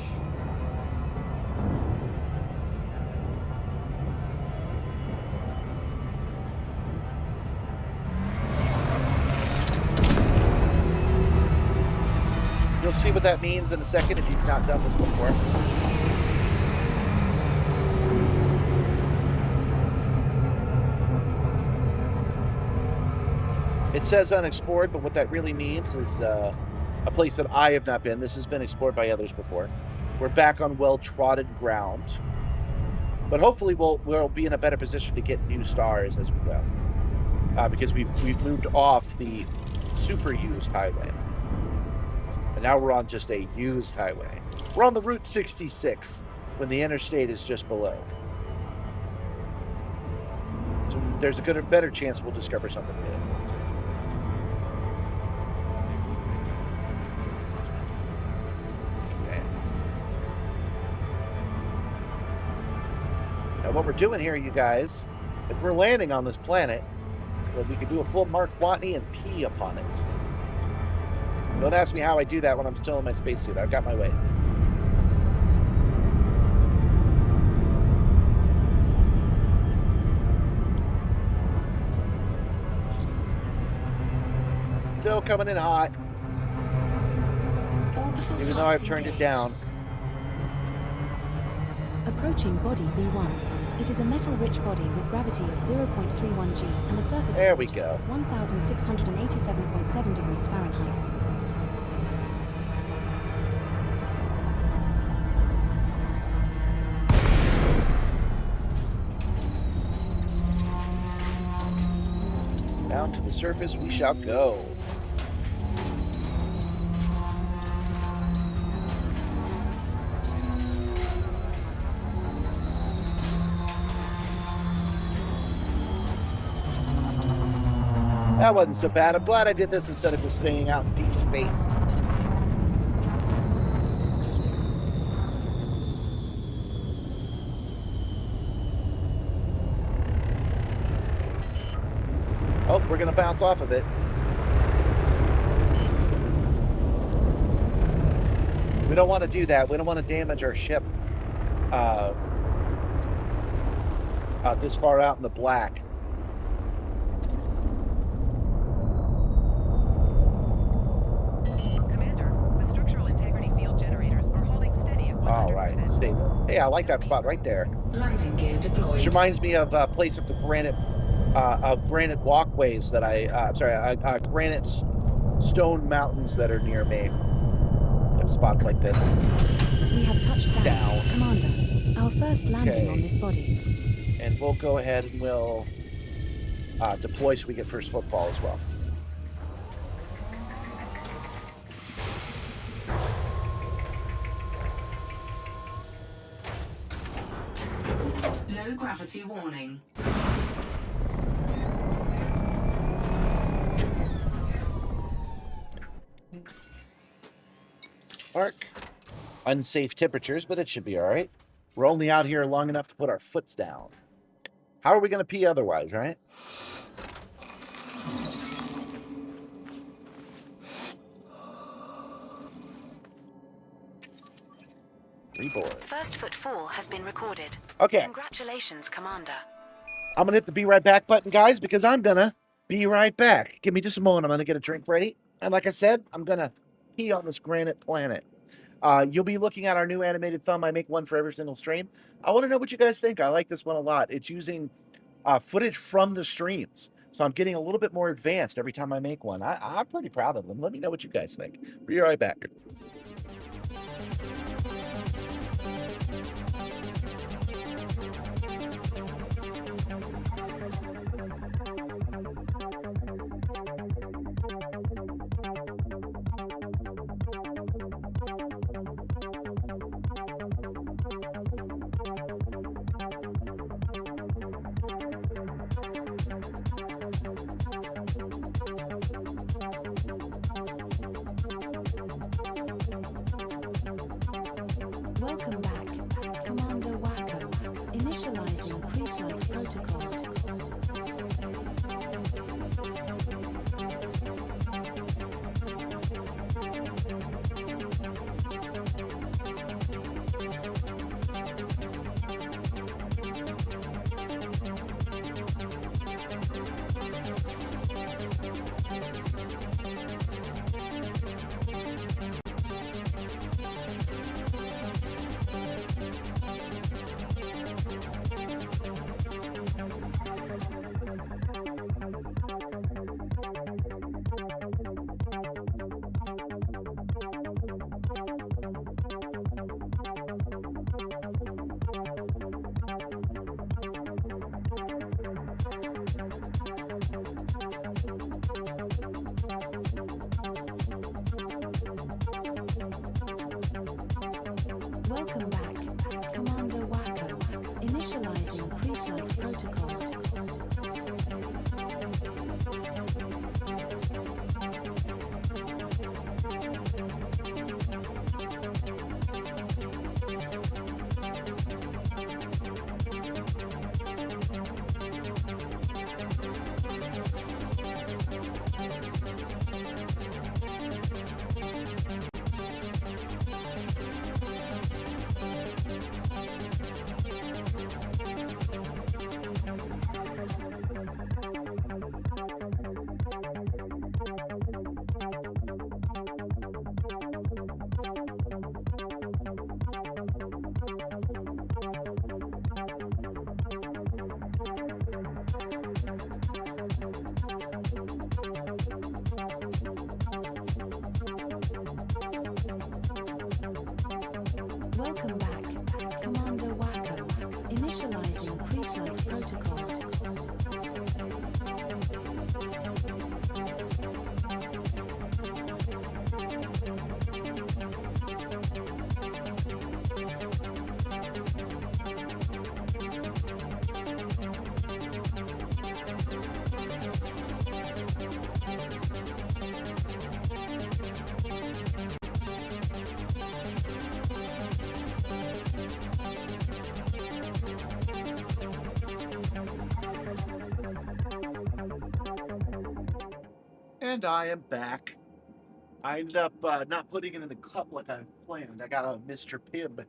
You'll see what that means in a second if you've not done this before. It says unexplored, but what that really means is a place that I have not been. This has been explored by others before. We're back on well-trodden ground. But hopefully we'll be in a better position to get new stars as we go. because we've moved off the super used highway. And now we're on just a used highway. We're on the Route 66 when the interstate is just below. So there's a better chance we'll discover something new. Okay. Now what we're doing here, you guys, is we're landing on this planet so that we can do a full Mark Watney and pee upon it. Don't ask me how I do that when I'm still in my spacesuit. I've got my ways. Still coming in hot, even though I've turned it down. Approaching body B1. It is a metal-rich body with gravity of 0.31 g and a surface temperature of 1,687.7 degrees Fahrenheit. Down to the surface we shall go. That wasn't so bad. I'm glad I did this instead of just staying out in deep space. Oh, we're going to bounce off of it. We don't want to do that. We don't want to damage our ship this far out in the black. Alright, stable. Hey, I like that spot right there. Landing gear deployed. This reminds me of a place of the granite walkways that granite stone mountains that are near me. Have spots like this. We have touched down. Commander, our first landing on this body. And we'll go ahead and we'll deploy so we get first football as well. Low gravity warning. Mark. Unsafe temperatures, but it should be all right. We're only out here long enough to put our foots down. How are we going to pee otherwise, right? Reboard. First footfall has been recorded. Okay. Congratulations, Commander. I'm going to hit the be right back button, guys, because I'm going to be right back. Give me just a moment. I'm going to get a drink ready. And like I said, I'm going to pee on this granite planet. You'll be looking at our new animated thumb. I make one for every single stream. I want to know what you guys think. I like this one a lot. It's using footage from the streams. So I'm getting a little bit more advanced every time I make one. I'm pretty proud of them. Let me know what you guys think. Be right back. Welcome back, Commander Wacko. Initializing pre-flight protocols. Welcome back, Commander Wacko. Initializing pre-flight protocols. Welcome back, Commander Wacko. Initializing pre-flight protocols. And I am back. I ended up not putting it in the cup like I planned. I got a Mr. Pibb.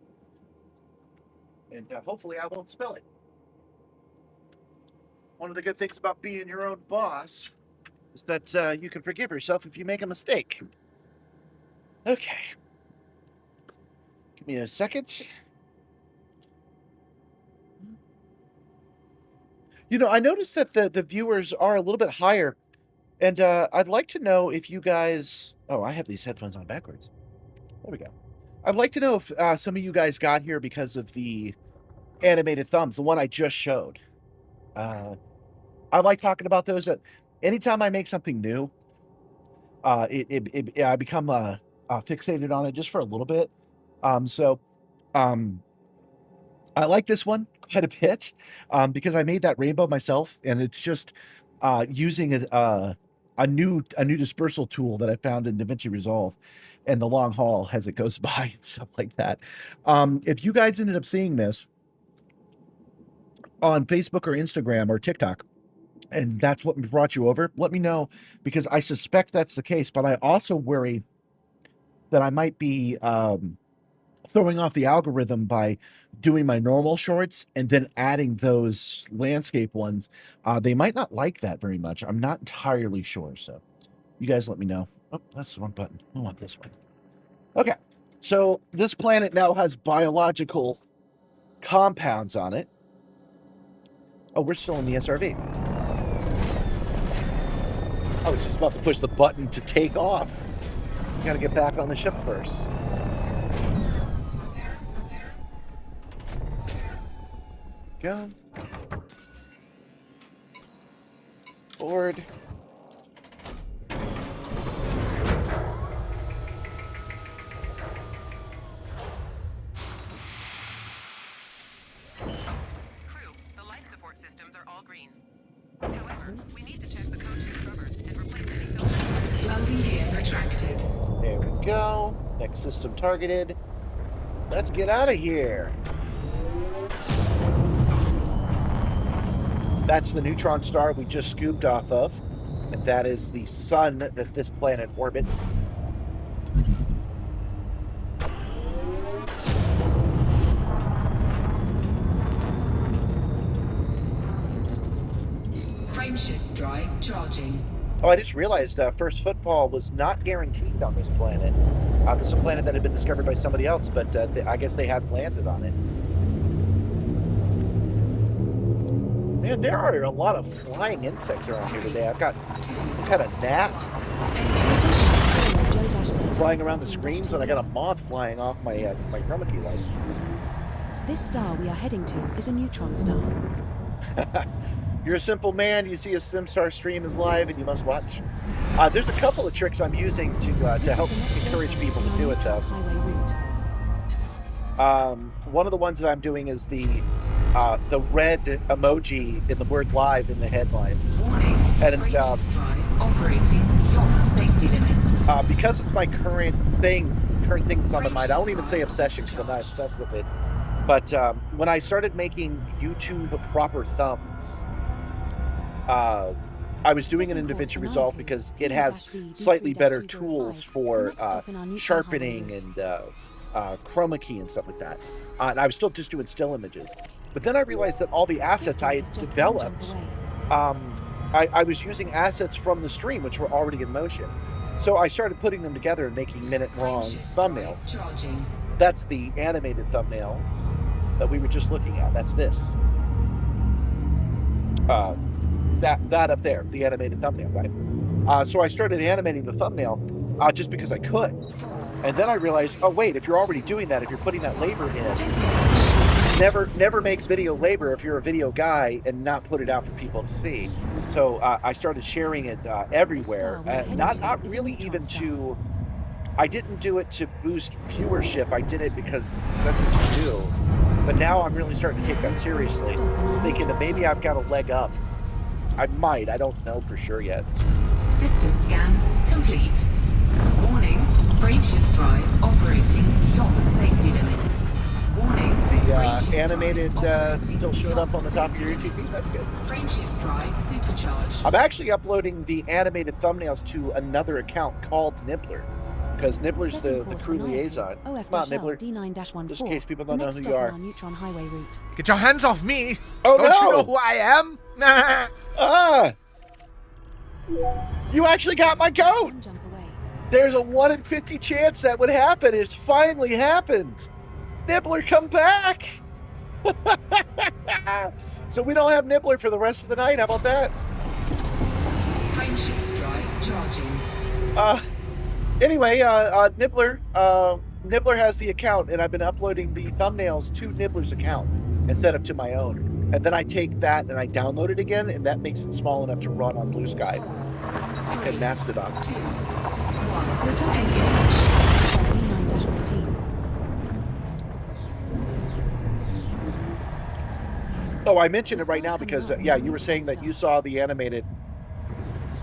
And hopefully I won't spill it. One of the good things about being your own boss is that you can forgive yourself if you make a mistake. Okay. Give me a second. You know, I noticed that the viewers are a little bit higher. And I'd like to know if you guys... Oh, I have these headphones on backwards. There we go. I'd like to know if some of you guys got here because of the animated thumbs, the one I just showed. I like talking about those. Anytime I make something new, I become fixated on it just for a little bit. I like this one quite a bit because I made that rainbow myself, and it's just using a new dispersal tool that I found in DaVinci Resolve and the long haul as it goes by and stuff like that. If you guys ended up seeing this on Facebook or Instagram or TikTok, and that's what brought you over, let me know, because I suspect that's the case, but I also worry that I might be throwing off the algorithm by doing my normal shorts and then adding those landscape ones. They might not like that very much. I'm not entirely sure. So you guys let me know. Oh, that's the wrong button. I want this one. Okay. So this planet now has biological compounds on it. Oh, we're still in the SRV. I was just about to push the button to take off. Got to get back on the ship first. Go. Board. Crew, the life support systems are all green. However, we need to check the code 2 scrubbers and replace any filters. Landing gear retracted. There we go. Next system targeted. Let's get out of here. That's the neutron star we just scooped off of. And that is the sun that this planet orbits. Frameshift drive charging. Oh, I just realized first footfall was not guaranteed on this planet. This is a planet that had been discovered by somebody else, but I guess they hadn't landed on it. Man, there are a lot of flying insects around here today. I've got a gnat flying around the screens, and I got a moth flying off my my chroma key lights. This star we are heading to is a neutron star. You're a simple man. You see a Simstar stream is live, and you must watch. There's a couple of tricks I'm using to help encourage people to do it, though. Highway route. One of the ones that I'm doing is the red emoji in the word live in the headline. Warning, And frameshift drive operating beyond safety limits. because it's my current thing that's on my mind. I won't even say obsession because I'm not obsessed with it. But when I started making YouTube proper thumbs, I was doing it in DaVinci Resolve because it has slightly better tools for sharpening and chroma key and stuff like that. And I was still just doing still images. But then I realized that all the assets I had developed, I was using assets from the stream, which were already in motion. So I started putting them together and making minute-long thumbnails. That's the animated thumbnails that we were just looking at. That's this. That up there, the animated thumbnail, right? So I started animating the thumbnail just because I could. And then I realized, oh wait, if you're already doing that, if you're putting that labor in, never make video labor if you're a video guy and not put it out for people to see. So I started sharing it everywhere, not really even to. I didn't do it to boost viewership. I did it because that's what you do. But now I'm really starting to take that seriously, thinking that maybe I've got a leg up. I might. I don't know for sure yet. System scan complete. Warning, frameshift drive operating beyond safety limits. Warning, the animated still showed up on the top of your YouTube feed. That's good. Frameshift drive supercharged. I'm actually uploading the animated thumbnails to another account called Nibbler, because Nibbler's the crew liaison. Come on, Nibbler. Just in case people don't know who you are. Neutron highway route. Get your hands off me! Oh, Don't no! you know who I am? You actually got my goat! Jump away. There's a 1 in 50 chance that would happen. It's finally happened. Nibbler, come back! So we don't have Nibbler for the rest of the night. How about that? Frameshift drive charging. Anyway, Nibbler has the account, and I've been uploading the thumbnails to Nibbler's account instead of to my own. And then I take that and I download it again, and that makes it small enough to run on Blue Sky and Mastodon. 2, 1, engage. D9-14. Oh, I mentioned it right now because yeah, you were saying that you saw the animated.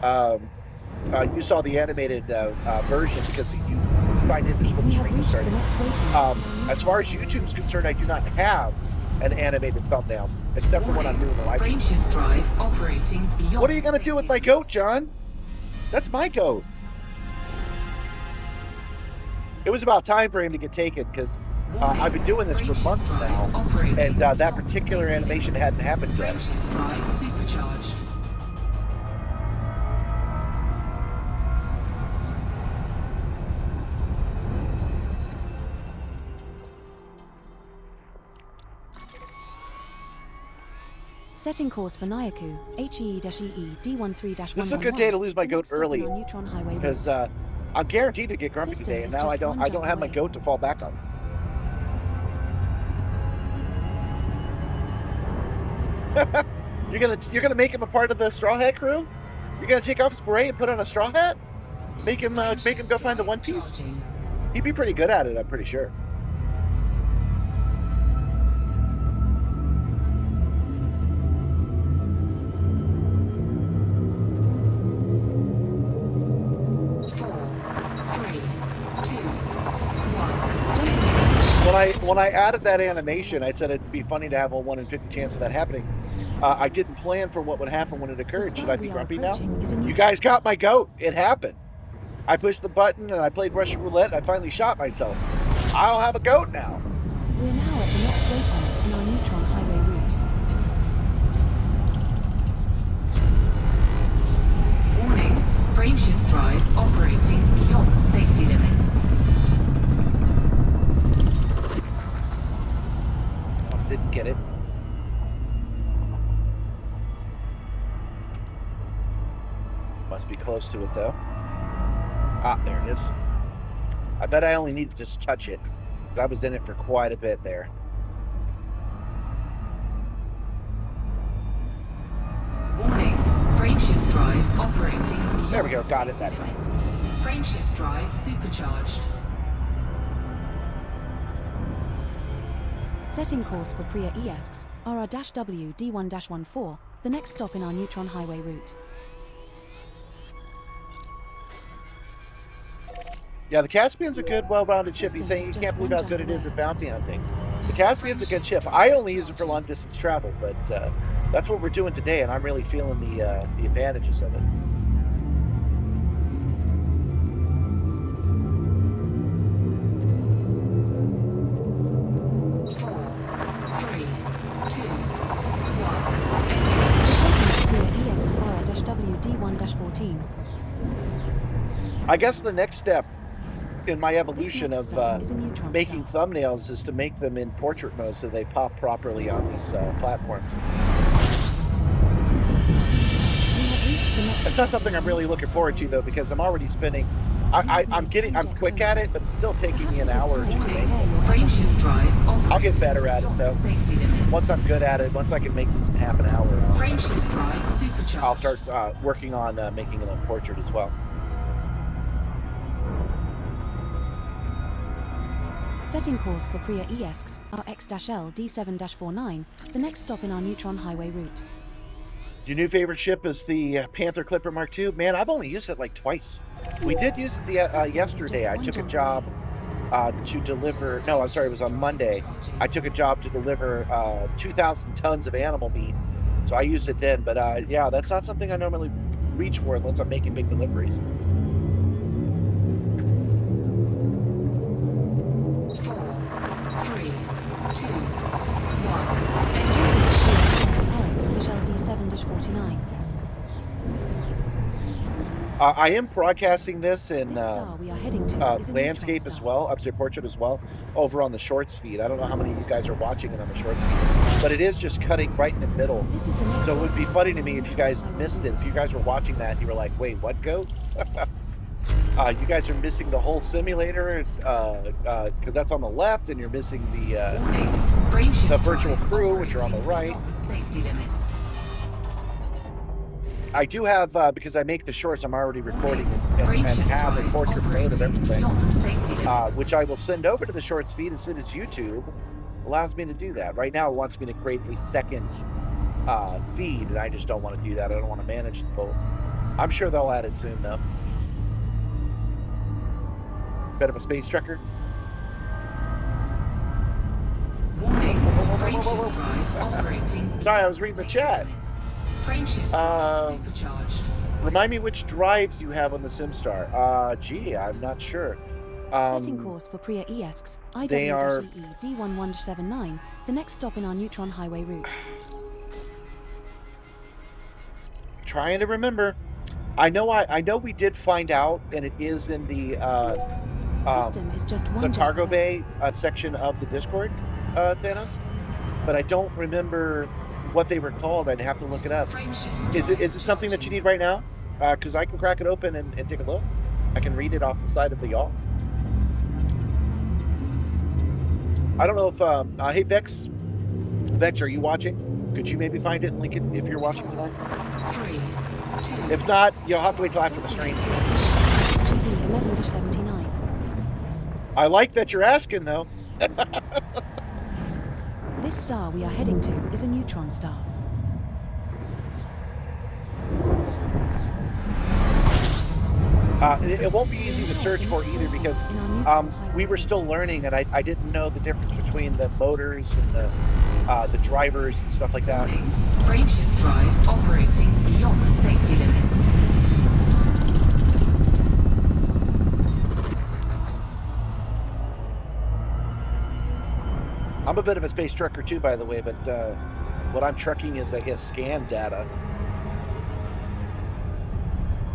You saw the animated version because you find it as when the stream started. As far as YouTube's concerned, I do not have an animated thumbnail except for when I'm doing the live stream. Frameshift drive operating beyond. What are you going to do with my goat, John? That's my goat. It was about time for him to get taken because I've been doing this for months now, and that particular animation hadn't happened yet. Frameshift drive supercharged. Setting course for Nyaku, HEE-EE D13-111. This is a good day to lose my goat Next stop early on our Neutron highway route. because I'm guaranteed to get grumpy today, and now I don't have my goat to fall back on. You're gonna make him a part of the Straw Hat crew? You're gonna take off his beret and put on a straw hat? Make him go find the One Piece? He'd be pretty good at it, I'm pretty sure. When I added that animation, I said it'd be funny to have a 1 in 50 chance of that happening. I didn't plan for what would happen when it occurred. Should I be grumpy now? You guys got my goat. It happened. I pushed the button and I played Russian roulette. And I finally shot myself. I don't have a goat now. We're now at the next waypoint in our Neutron highway route. Warning, frameshift drive operating beyond safety limits. Didn't get it. Must be close to it though. Ah, there it is. I bet I only need to just touch it because I was in it for quite a bit there. Warning, frameshift drive operating beyond. There we go, got it that time. limits. Frameshift drive supercharged. Setting course for Priya ESCs, RR-W D1-14, the next stop in our neutron highway route. Yeah, the Caspian's a good, well-rounded ship. He's System saying is you just can't believe one how good jump it is away. at bounty hunting. The Caspian's a good ship. I only use it for long-distance travel, but that's what we're doing today, and I'm really feeling the advantages of it. WD1-14. I guess the next step in my evolution This of next stop is a neutron making star. thumbnails is to make them in portrait mode so they pop properly on these platforms. We have reached the next It's not stop something in I'm our really neutron looking forward to highway though, route. because I'm already spending. I'm quick at it, but it's still taking me an Perhaps it is hour or time two to to make. repair your Frameshift drive operating I'll get better at it beyond though. safety limits. Once I'm good at it, once I can make these in half an hour, Frameshift drive supercharged. I'll start working on making it on portrait as well. Setting course for Priya ESCs, RX-L D7-49, the next stop in our neutron highway route. Your new favorite ship is the Panther Clipper Mark II. Man, I've only used it like twice. We did use it yesterday. I took a job to deliver. No, I'm sorry, it was on Monday. I took a job to deliver 2,000 tons of animal meat. So I used it then. But yeah, that's not something I normally reach for unless I'm making big deliveries. 4, 3, 2, 1. RX-L D7-49. I am broadcasting this in This star we are heading to is a landscape neutron as star. well, up to portrait as well, over on the shorts feed. I don't know how many of you guys are watching it on the shorts feed, but it is just cutting right in the middle. This is the next So it would be stop funny in to our me if you neutron guys highway missed it. route. If you guys were watching that and you were like, wait, what goat? You guys are missing the whole simulator because that's on the left, and you're missing the Warning. Frameshift the virtual drive crew, which are on the operating right. beyond safety limits. I do have, because I make the shorts, I'm already recording and Frameshift have a drive portrait mode of operating everything, beyond safety limits. which I will send over to the shorts feed as soon as YouTube allows me to do that. Right now, it wants me to create a second feed, and I just don't want to do that. I don't want to manage both. I'm sure they'll add it soon, though. Bit of a space trucker. Warning. Frameshift drive operating. Sorry, I was reading the chat. Frameshift drive supercharged. Remind me which drives you have on the Simstar. Gee, I'm not sure. Setting course for Priya ESCs, They are- IW-EE D1179, the next stop in our neutron highway route. Trying to remember. I know we did find out, and it is in the System is just one the jump cargo away. bay section of the Discord, Thanos. But I don't remember what they were called. I'd have to look it up. Frameshift Is it drive something that you charging. need right now? Because I can crack it open and take a look. I can read it off the side of the yawl. I don't know if hey Bex, are you watching? Could you maybe find it and link it if you're watching tonight? 3, 2, If not, you'll have to wait till after the stream. GD11-79. I like that you're asking though. This star we are heading to is a neutron star. It won't be easy to search for either because we were still learning, and I didn't know the difference between the motors and the drivers and stuff like that. warning. Frameshift drive operating beyond safety limits. I'm a bit of a space trucker too, by the way, but what I'm trucking is, I guess, scan data.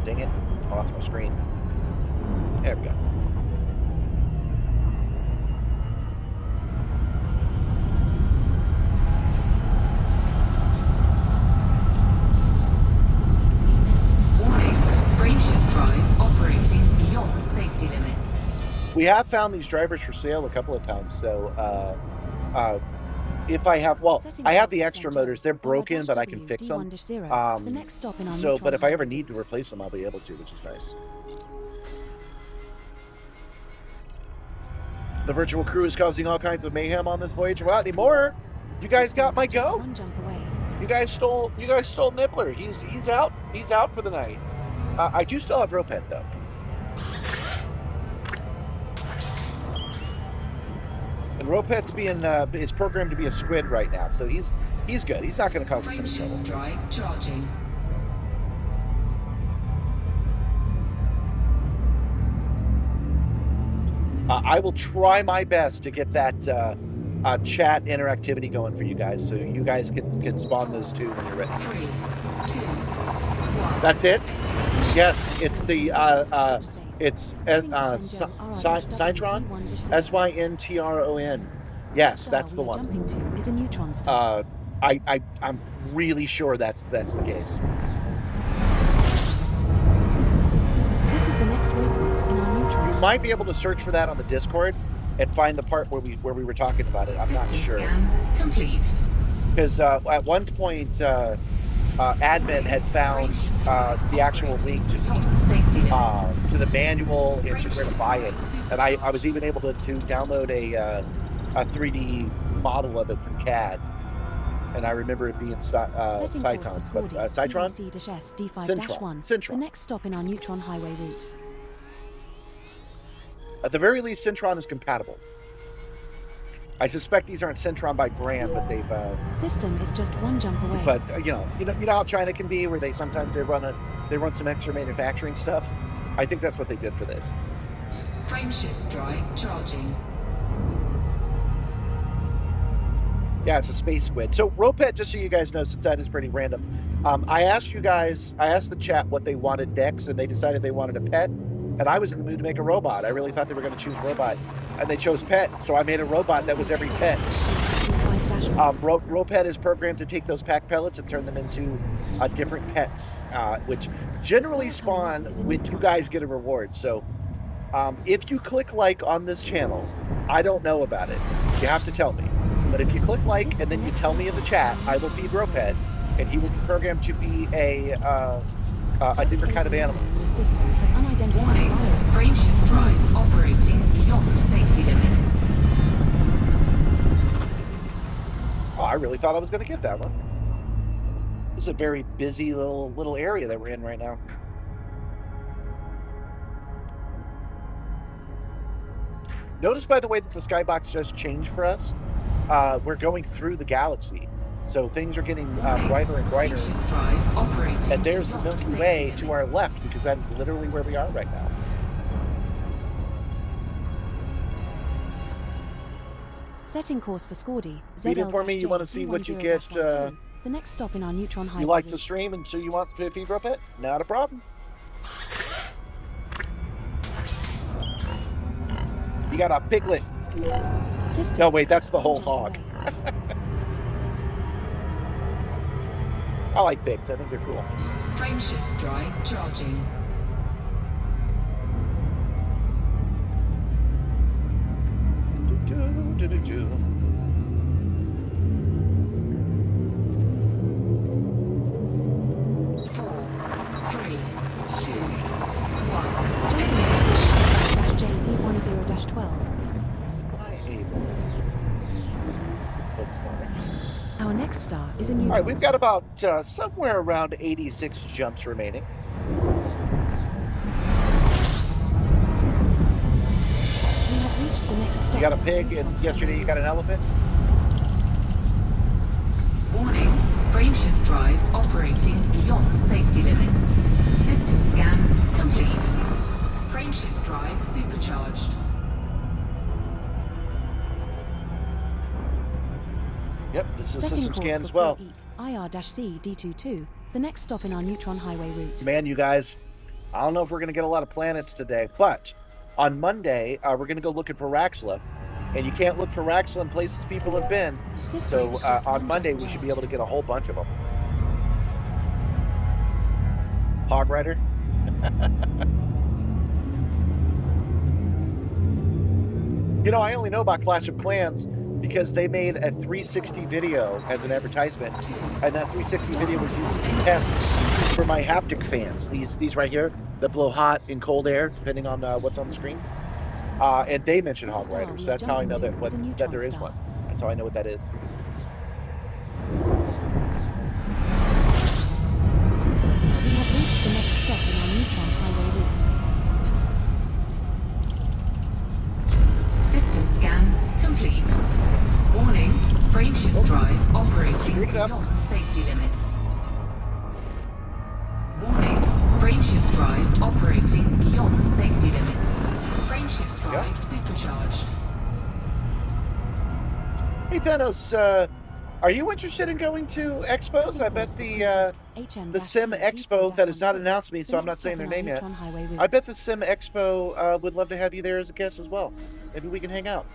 Dang it, I lost my screen. There we go. Warning. Frameshift drive operating beyond safety limits. We have found these drivers for sale a couple of times, so if I have, well, I have the extra motors. They're broken, but I can fix them. The next stop in our So, but if I ever neutron need to replace them, I'll be able to, which is nice. The virtual crew is causing all kinds of mayhem on this voyage. Well, not anymore. You guys got my Just goat. one jump away. You guys stole Nibbler. He's out. He's out for the night. I do still have Ropet though. And Ropet's being is programmed to be a squid right now, so he's good. He's not going to cause us any trouble. Frameshift drive charging. I will try my best to get that chat interactivity going for you guys, so you guys can spawn those two when you're ready. 3, 2, 1. That's it. Yes, it's the Syntron, Syntron. Yes, that's the one. Jumping to is a neutron star. I'm really sure that's the case. This is the next waypoint in our neutron. You might be able to search for that on the Discord and find the part where we were talking about it. I'm not System sure, scan complete. because at one point admin had found the actual link to the manual and to where to buy it, and I was even able to download a 3D model of it from CAD, and I remember it being Syntron. Syntron. The next stop in our neutron highway route. At the very least, Syntron is compatible. I suspect these aren't Syntron by brand, but they've. System is just one jump away. But you know how China can be, where they sometimes run some extra manufacturing stuff. I think that's what they did for this. Frameshift drive charging. Yeah, it's a space squid. So Ropet, just so you guys know, since that is pretty random, I asked the chat what they wanted next, and they decided they wanted a pet. And I was in the mood to make a robot. I really thought they were going to choose robot, and they chose pet. So I made a robot that was every pet. Ropet is programmed to take those pack pellets and turn them into different pets, which generally spawn when you guys get a reward. So if you click like on this channel, I don't know about it. You have to tell me. But if you click like and then you tell me in the chat, I will feed Ropet, and he will be programmed to be a different kind of animal. The system has unidentified Warning, virus. frameshift drive operating beyond safety limits. Oh, I really thought I was going to get that one. This is a very busy little area that we're in right now. Notice, by the way, that the skybox just changed for us. We're going through the galaxy, so things are getting brighter and brighter. Frameshift drive operating And there's the beyond Milky safety Way to our limits. left, because that is literally where we are right now. Setting course for Scordy. Leave it for me. You want to see what you get. The next stop in our neutron highway. You like the route. stream, and so you want to feed Ropet? Not a problem. You got a piglet. System No, wait, that's the one whole jump hog. away. I like pigs. I think they're cool. Frameshift drive charging. Do-do-do-do-do. 4, 3, 2, 1. JD10-12. Our next star is a neutron. All right, we've got about somewhere around 86 jumps remaining. We have reached the next stop. You got a pig, and yesterday you got an elephant. Warning, frameshift drive operating beyond safety limits. System scan complete. Frameshift drive supercharged. Yep, this is Setting system course scan for as well. IR-C D22, the next stop in our neutron highway route. Man, you guys, I don't know if we're going to get a lot of planets today, but on Monday, we're going to go looking for Rexla. And you can't look for Rexla in places people have been. So on Monday, we should be able to get a whole bunch of them. Hog Rider. You know, I only know about Clash of Clans because they made a 360 video as an advertisement, and that 360 video was used as a test for my haptic fans. These right here that blow hot and cold air depending on what's on the screen. And they mentioned This hog star riders. we That's are how I know jumping that to is a neutron there is star. one. That's how I know what that is. We have reached the next stop in our neutron highway route. System scan complete. Warning, frameshift drive operating Screwed it up. beyond safety limits. Warning, frameshift drive operating beyond safety limits. Frameshift drive supercharged. Hey Thanos, are you interested in going to expos? I bet the Sim Expo that has not announced me, so I'm not saying their name yet. I bet the Sim Expo would love to have you there as a guest as well. Maybe we can hang out.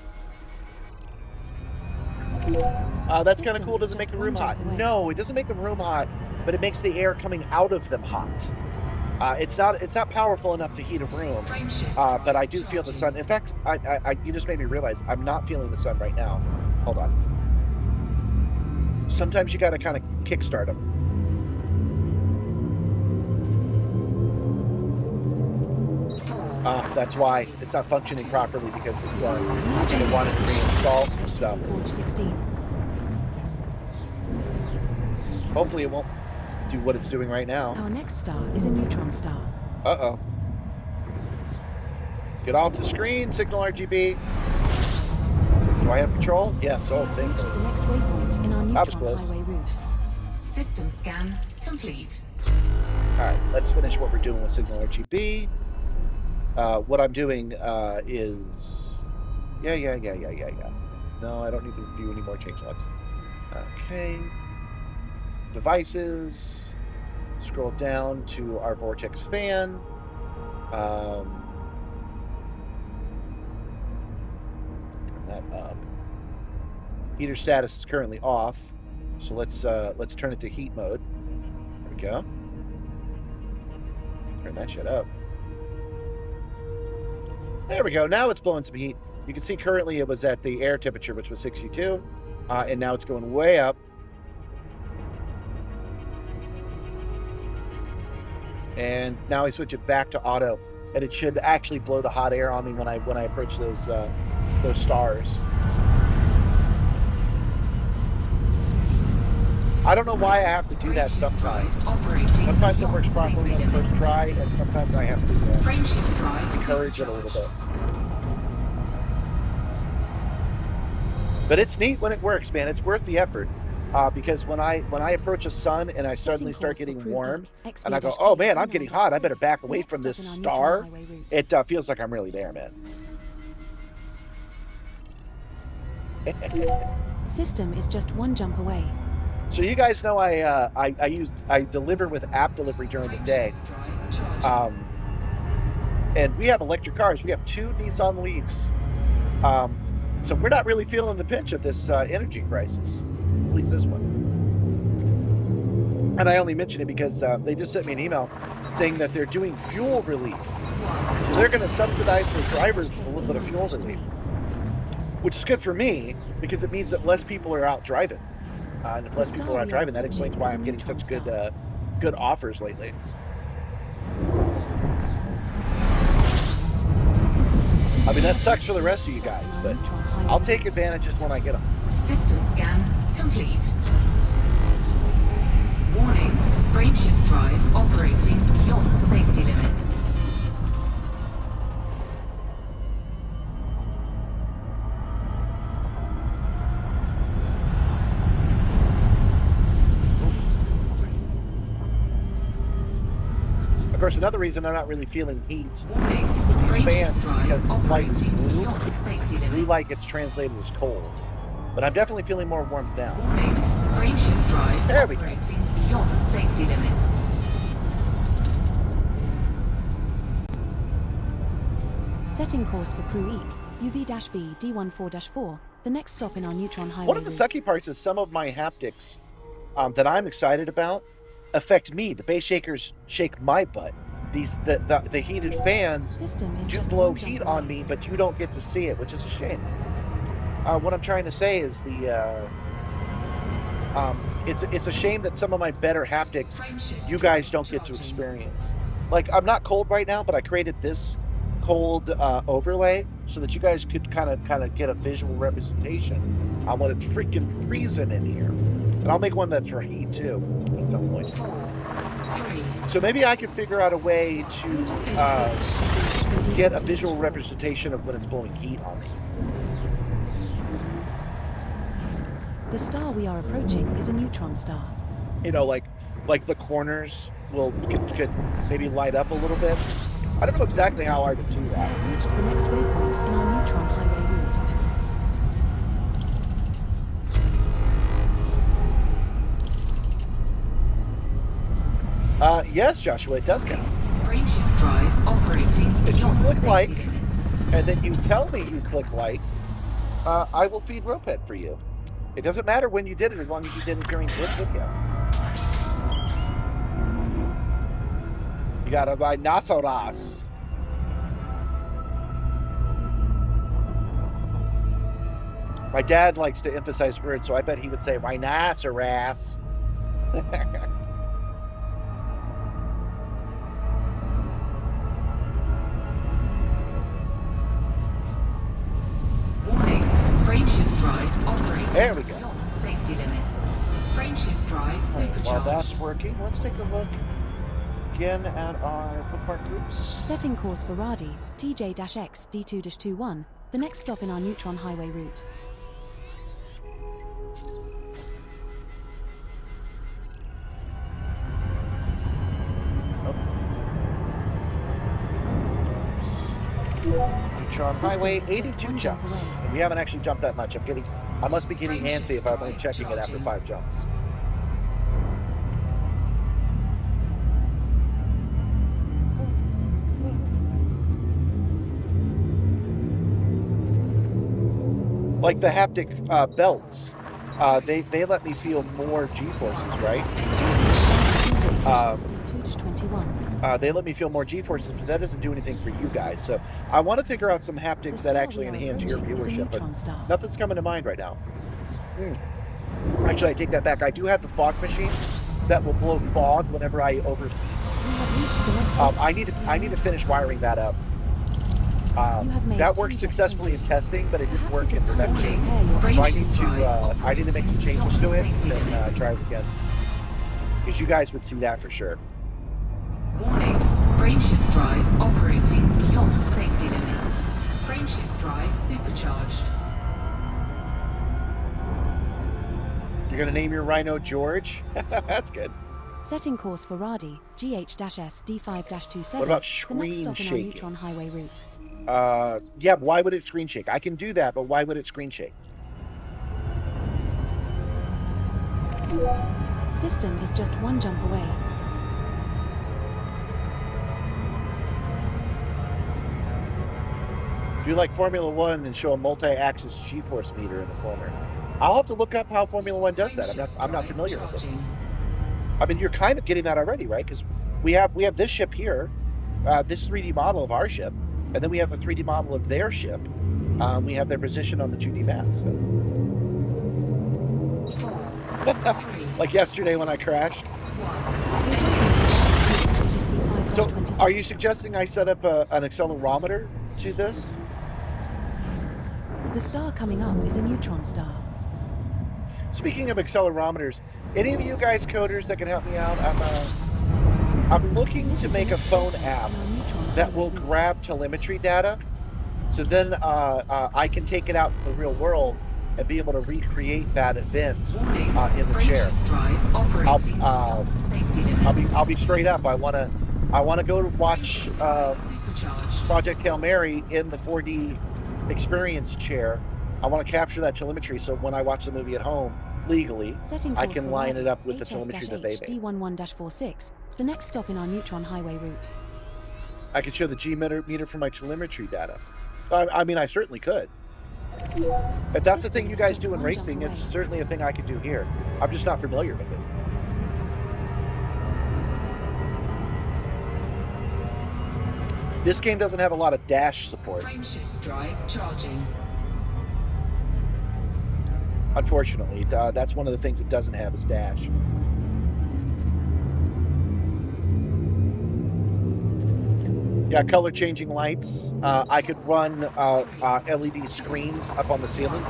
That's kind of cool. Does it make the room hot? No, it doesn't make the room hot, but it makes the air coming out of them hot. It's not powerful enough to heat a room, but I do feel the sun. In fact, you just made me realize I'm not feeling the sun right now. Hold on. Sometimes you got to kind of kickstart them. That's why it's not functioning properly, because it's they wanted to reinstall some stuff. Forge 16. Hopefully it won't do what it's doing right now. Our next star is a neutron star. Uh-oh. Get off the screen, signal RGB. Do I have control? Yes, oh, thank Reached you. the next waypoint in our That was neutron close. highway route. System scan complete. All right, let's finish what we're doing with signal RGB. What I'm doing is... Yeah. No, I don't need to view any more changelogs. Okay. Devices. Scroll down to our vortex fan. Turn that up. Heater status is currently off, so let's turn it to heat mode. There we go. Turn that shit up. There we go. Now it's blowing some heat. You can see currently it was at the air temperature, which was 62, and now it's going way up. And now I switch it back to auto, and it should actually blow the hot air on me when I approach those stars. I don't know why I have to do that sometimes. Sometimes it works properly on the first try, and sometimes I have to encourage it a little bit. But it's neat when it works, man. It's worth the effort. Because when I approach a sun and I suddenly start getting warm, and I go, oh man, I'm getting hot, I better back away from this star, it feels like I'm really there, man. System is just one jump away. So you guys know I deliver with app delivery during the day, and we have electric cars. We have 2 Nissan Leafs, so we're not really feeling the pinch of this energy crisis. At least this one. And I only mention it because they just sent me an email saying that they're doing fuel relief. So they're going to subsidize their drivers with a little bit of fuel relief, which is good for me because it means that less people are out driving. And if less people are out driving, that explains why I'm getting such good offers lately. I mean, that sucks for the rest of you guys, but I'll take advantages when I get them. System scan complete. Warning, frameshift drive operating beyond safety limits. Of course, another reason I'm not really feeling heat Warning, with these fans is frameshift because drive this light is operating blue. beyond safety Blue limits. light gets translated as cold. But I'm definitely feeling more warmth now. Warning, frameshift drive There we go. operating beyond safety limits. Setting course for Crew Eek, UV-B D14-4, the next stop in our neutron highway One of the route. sucky parts is some of my haptics that I'm excited about affect me. The base shakers shake my butt. The heated fans System is do just blow one jump heat away. on me, but you don't get to see it, which is a shame. What I'm trying to say is it's a shame that some of my better haptics you guys don't get to experience. Like, I'm not cold right now, but I created this cold overlay so that you guys could kind of get a visual representation on when it's freaking freezing in here. And I'll make one that's for heat too at some point. 4, 3, So maybe I could figure out a way to get a visual representation of when it's blowing heat on me. The star we are approaching is a neutron star. You know, like the corners could maybe light up a little bit. I don't know exactly how I would do We that. have reached the next waypoint in our neutron highway route. Yes, Joshua, it does count. frameshift drive operating If you beyond click safety like, limits. and then you tell me you click like, I will feed Ropet for you. It doesn't matter when you did it as long as you did it during this video. You got a rhinoceros. My dad likes to emphasize words, so I bet he would say rhinoceros. Warning, frameshift drive operating There we go. beyond safety limits. Frameshift drive supercharged. While that's working, let's take a look again at our bookmark groups. Setting course for Radi, TJ-X D2-21, the next stop in our neutron highway route. Neutron System Highway, is just 82 one jump jumps. away. And we haven't actually jumped that much. I must be getting antsy if I'm only checking it after 5 jumps. Like the haptic belts, they let me feel more G-forces, right? D2-21. They let me feel more G-forces, but that doesn't do anything for you guys. So I want to figure out some The haptics that star actually we are enhance your approaching is a viewership, neutron but star. nothing's coming to mind right now. Actually, I take that back. I do have the fog machine that will blow fog whenever I overheat. We have reached the next I need to finish wiring that up. You have made That worked 10 successfully in progress. testing, but it didn't Perhaps work it in is time to production. repair your So I need to make some changes to it Safety and limits. try it again. Because you guys would see that for sure. Warning, frameshift drive operating beyond safety limits. Frameshift drive supercharged. You're gonna name your rhino George? That's good. Setting course for Radi, GH-S D5-27, What about the screen next stop in our shaking? neutron highway route. Yeah, but why would it screen shake? I can do that, but why would it screen shake? System is just one jump away. Do like Formula One and show a multi-axis G-force meter in the corner. I'll have to look up how Formula One does that. I'm not familiar with it. I mean, you're kind of getting that already, right? Because we have this ship here, this 3D model of our ship, and then we have a 3D model of their ship. We have their position on the 2D map. So. 4, 3, Like yesterday when I crashed. 1. So, are you suggesting I set up an accelerometer to this? The star coming up is a neutron star. Speaking of accelerometers, any of you guys coders that can help me out? I'm looking to make a phone app that will grab telemetry data, so then I can take it out in the real world and be able to recreate that event in the chair. I'll be straight up. I want to go to watch Project Hail Mary in the 4D experience chair. I want to capture that telemetry so when I watch the movie at home legally, I can line it up with the telemetry that they made. D11-46, the next stop in our neutron highway route. I could show the G meter for my telemetry data. I mean, I certainly could. If that's the thing you guys do in racing, it's certainly a thing I could do here. I'm just not familiar with it. This game doesn't have a lot of dash support, Frameshift drive charging. unfortunately. That's one of the things it doesn't have is dash. Yeah, color changing lights. I could run LED screens up on the ceiling.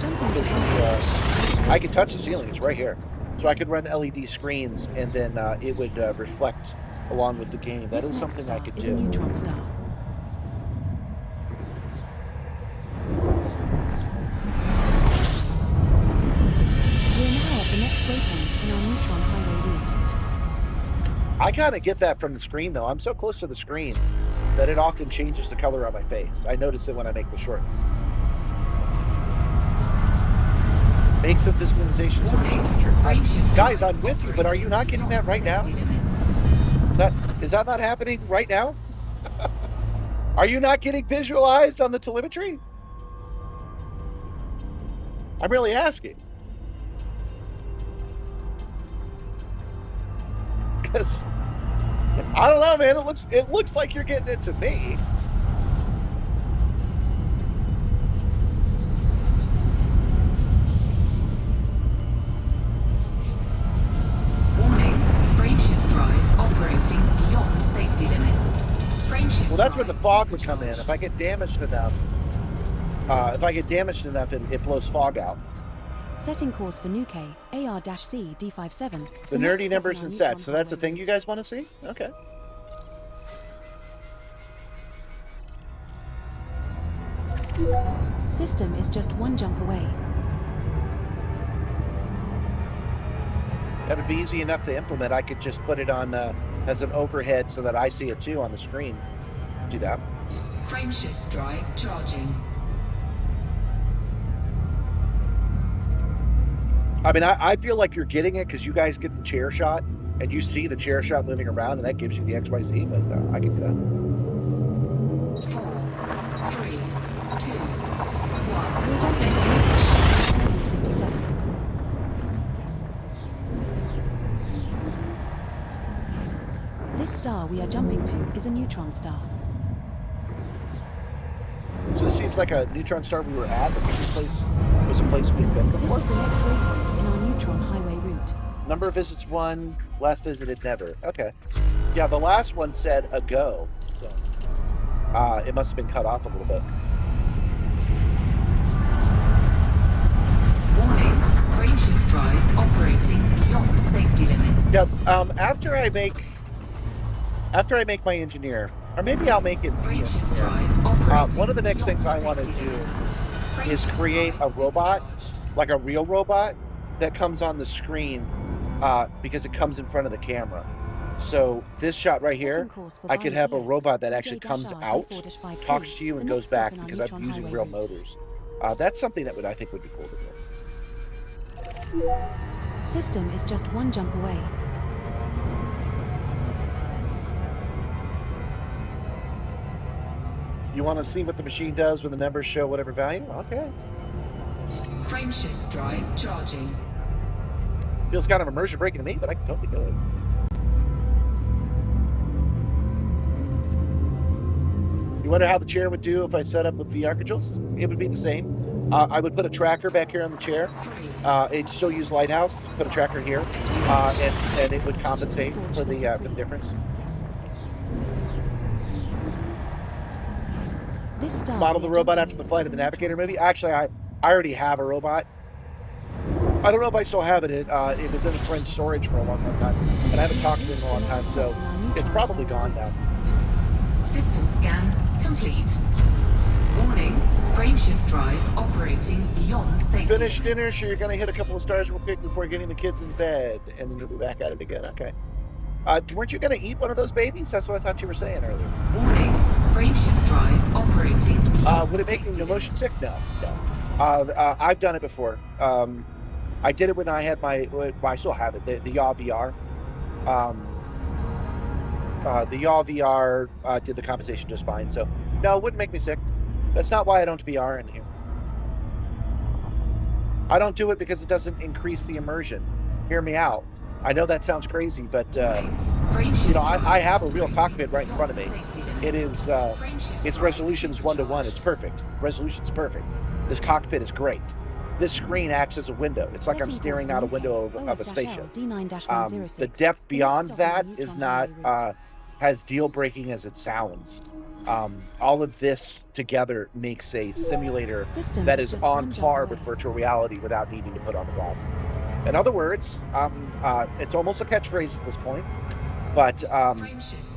I could touch the ceiling. It's right here. So I could run LED screens, and then it would reflect along with the game. That is something I could is do. a neutron star. We're now at the next waypoint in our neutron highway route. I kind of get that from the screen, though. I'm so close to the screen that it often changes the color on my face. I notice it when I make the shorts. Make some visualizations of the future. Guys, I'm with you, but are you not getting that right now? Is that not happening right now? Are you not getting visualized on the telemetry? I'm really asking. Because I don't know, man. It looks like you're getting it to me. Warning, frameshift drive operating beyond safety limits. Frameshift Well, that's where the drive fog would come in. supercharged. If I get damaged enough, it blows fog out. Setting course for New K, AR-C D57. The next nerdy stop numbers in our and neutron sets. So that's the highway thing route. you guys want to see? Okay. System is just one jump away. That would be easy enough to implement. I could just put it on as an overhead so that I see it too on the screen. Do that. Frameshift drive charging. I mean, I feel like you're getting it because you guys get the chair shot and you see the chair shot moving around, and that gives you the XYZ. But I can do that. 4, 3, 2, 1. We're jumping to Navigational, CD57. This star we are jumping to is a neutron star. So this seems like a neutron star we were at. The previous place was a place we've been This before. is the next waypoint in our neutron highway route. Number of visits 1, last visited never. Okay. Yeah, the last one said a go. So it must have been cut off a little bit. Warning, frameshift drive operating beyond safety limits. Yeah. After I make my engineer, or maybe I'll make it the Frameshift engineer. drive operating One of the next things I beyond want to safety do limits. is Frameshift create a drive robot, supercharged. like a real robot, that comes on the screen because it comes in front of the camera. So this shot right here, Setting course for I could have a Violet robot that Yes, actually comes DJ-R out, D4-53, talks to you, and the goes next stop back in our because I'm neutron using highway real route. motors. That's something that I think would be cool to do. System is just one jump away. You want to see what the machine does when the numbers show whatever value? Okay. Frameshift drive charging. Feels kind of immersion breaking to me, but I can totally do it. You wonder how the chair would do if I set up with VR controls? It would be the same. I would put a tracker back here on the chair. It'd still use Lighthouse. Put a tracker here, and it would compensate for the difference. This star Model we the are robot jumping after the to flight is of a the Navigator neutron movie. star. Actually, I already have a robot. I don't know if I still have it. It was in a friend's storage for a long time, and I haven't talked to it in a long time, so it's probably gone now. System scan complete. Warning, frameshift drive operating beyond safety Finish limits. dinner, so you're going to hit a couple of stars real quick before getting the kids in bed, and then you'll be back at it again. Okay. Weren't you going to eat one of those babies? That's what I thought you were saying earlier. Warning, frameshift drive operating beyond Would it make me safety motion sick? limits. No. I've done it before. I did it when I had well, I still have it, the Yaw VR. The Yaw VR did the compensation just fine. So, no, it wouldn't make me sick. That's not why I don't VR in here. I don't do it because it doesn't increase the immersion. Hear me out. I know that sounds crazy, but Frameshift drive I have a real operating cockpit right in front of me. beyond safety limits. It is, Frameshift its drive resolution is 1:1. It's supercharged. perfect. Resolution's perfect. This cockpit is great. This screen acts as a window. It's like I'm Setting staring course out a for window UK, of a OF-L spaceship. D9-106. The depth The next beyond stop on our that neutron is not highway route. as deal breaking as it sounds. All of this together makes a simulator System that is is just on one jump par away. with virtual reality without needing to put on the glasses. In other words, it's almost a catchphrase at this point, but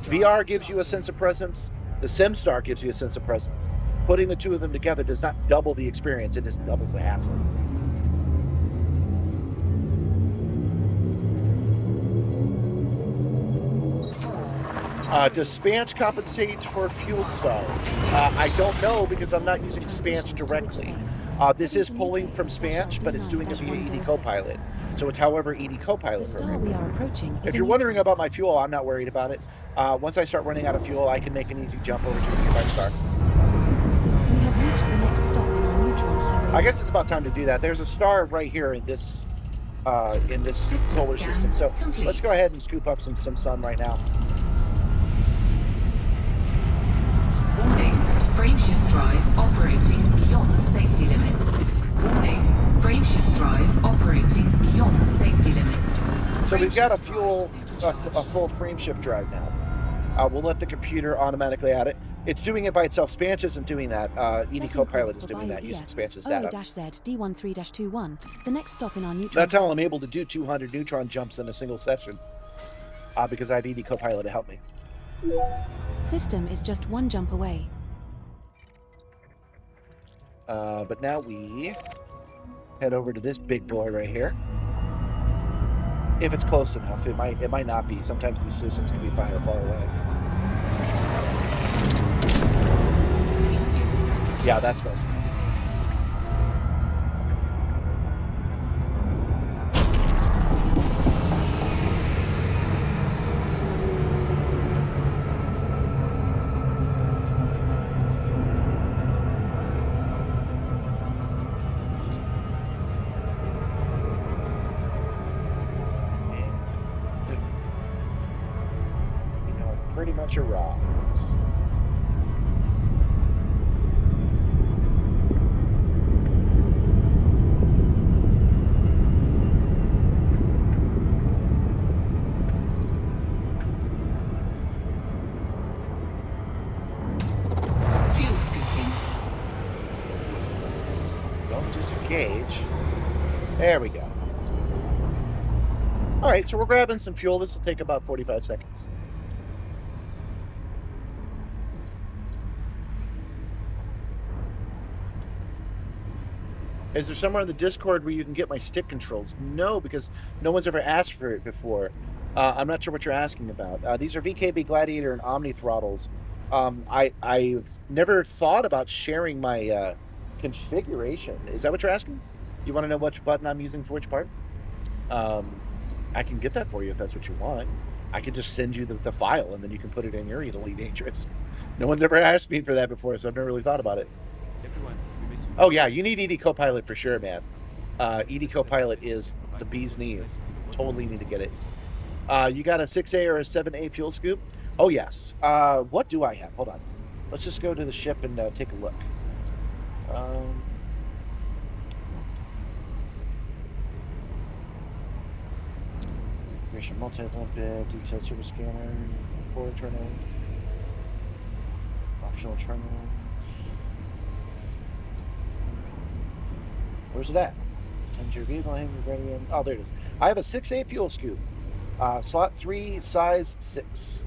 VR gives you a sense of presence. The Simstar gives you a sense of presence. Putting the two of them together does not double the experience, it just doubles the hassle. Does Spanch compensate for fuel stars? I don't know because I'm not using Spanch directly. This is pulling from Spanch, but it's doing it via ED Copilot. So it's however ED The Copilot star program. we are approaching is If a you're wondering neutron about my fuel, I'm not worried about it. Once I start running out of fuel, I can make an easy jump over to a nearby star. We have reached the next stop in our neutron highway. I guess it's about time to do that. There's a star right here in this solar system. So let's go ahead and scoop up some sun right now. Warning, frameshift drive operating beyond safety limits. Warning, frameshift drive operating beyond safety limits. So we've got a full frameshift drive now. We'll let the computer automatically add it. It's doing it by itself. Spanch isn't doing that. ED Copilot is doing that using Spanch's data. Z D13-21. The next stop in our neutron. That's how I'm able to do 200 neutron jumps in a single session. Because I have ED Copilot to help me. System is just one jump away. But now we head over to this big boy right here. If it's close enough, it might not be. Sometimes these systems can be far away. Yeah, that's close enough. Pretty much arrives. Fuel scooping. Don't disengage. There we go. All right, so we're grabbing some fuel. This will take about 45 seconds. Is there somewhere in the Discord where you can get my stick controls? No, because no one's ever asked for it before. I'm not sure what you're asking about. These are VKB Gladiator and Omni throttles. I've never thought about sharing my configuration. Is that what you're asking? You want to know which button I'm using for which part? I can get that for you if that's what you want. I could just send you the file, and then you can put it in your Elite Dangerous. No one's ever asked me for that before, so I've never really thought about it. Everyone, Oh yeah, you need ED Copilot for sure, man. ED Copilot is the bee's knees. Totally need to get it. You got a 6A or a 7A fuel scoop? Oh yes. What do I have? Hold on. Let's just go to the ship and take a look. Mission multi-limpet, detailed service scanner, core terminals, optional terminals. Where's it at? Enter your vehicle, hang ready. Oh, there it is. I have a 6A fuel scoop. Slot 3, size 6.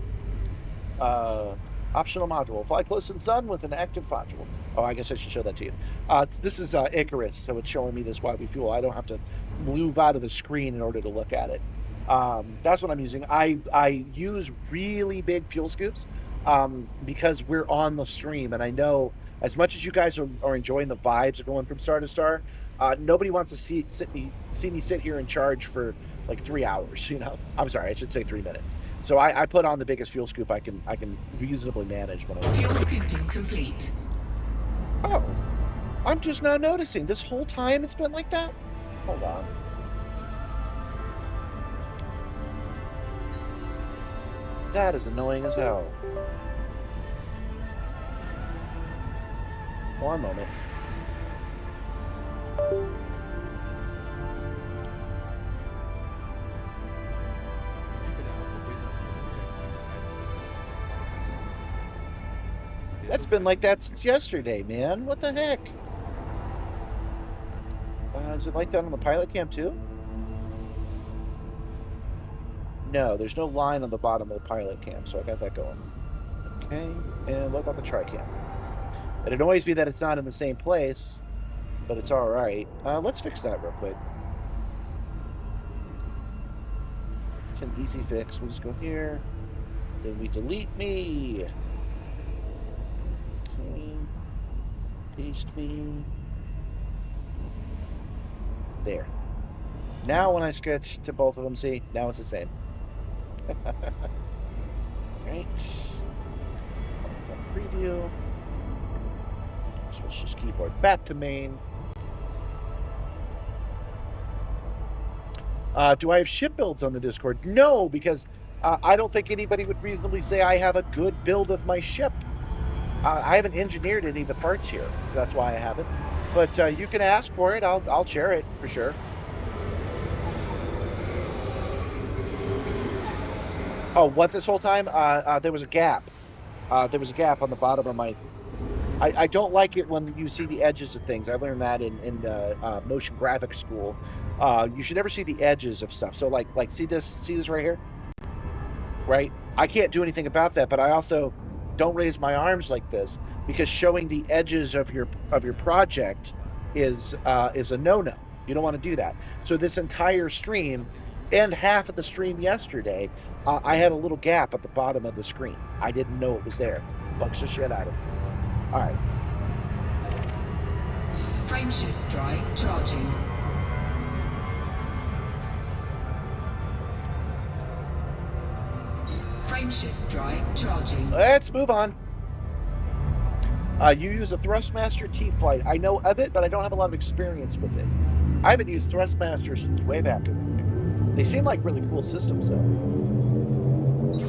Optional module. Fly close to the sun with an active module. Oh, I guess I should show that to you. This is Icarus, so it's showing me this while we fuel. I don't have to move out of the screen in order to look at it. That's what I'm using. I use really big fuel scoops because we're on the stream, and I know as much as you guys are enjoying the vibes of going from star to star, nobody wants to see me sit here and charge for like 3 hours. You know, I'm sorry, I should say 3 minutes. So I put on the biggest fuel scoop I can reasonably manage when I Fuel scooping complete. Oh, I'm just now noticing. This whole time it's been like that? Hold on. That is annoying as hell. One moment. been like that since yesterday, man. What the heck? Is it like that on the pilot cam too? No, there's no line on the bottom of the pilot cam, so I got that going. Okay, and what about the tri-cam? It annoys me that it's not in the same place, but it's all right. Let's fix that real quick. It's an easy fix. We'll just go here. Then we delete me. Okay. Paste me. There. Now when I switch to both of them, see, now it's the same. Right. Preview. Switch this keyboard back to main. Do I have ship builds on the Discord? No, because I don't think anybody would reasonably say I have a good build of my ship. I haven't engineered any of the parts here, so that's why I haven't. But you can ask for it. I'll share it for sure. Oh, what this whole time? There was a gap. There was a gap on the bottom of my... I don't like it when you see the edges of things. I learned that in motion graphics school. You should never see the edges of stuff. So like see this right here? Right? I can't do anything about that, but I also don't raise my arms like this because showing the edges of your project is a no-no. You don't want to do that. So this entire stream and half of the stream yesterday, I had a little gap at the bottom of the screen. I didn't know it was there. Bugs the shit out of me. All right. Frameshift drive charging. Frameshift drive charging. Let's move on. You use a Thrustmaster T-Flight. I know of it, but I don't have a lot of experience with it. I haven't used Thrustmasters since way back. They seem like really cool systems, though.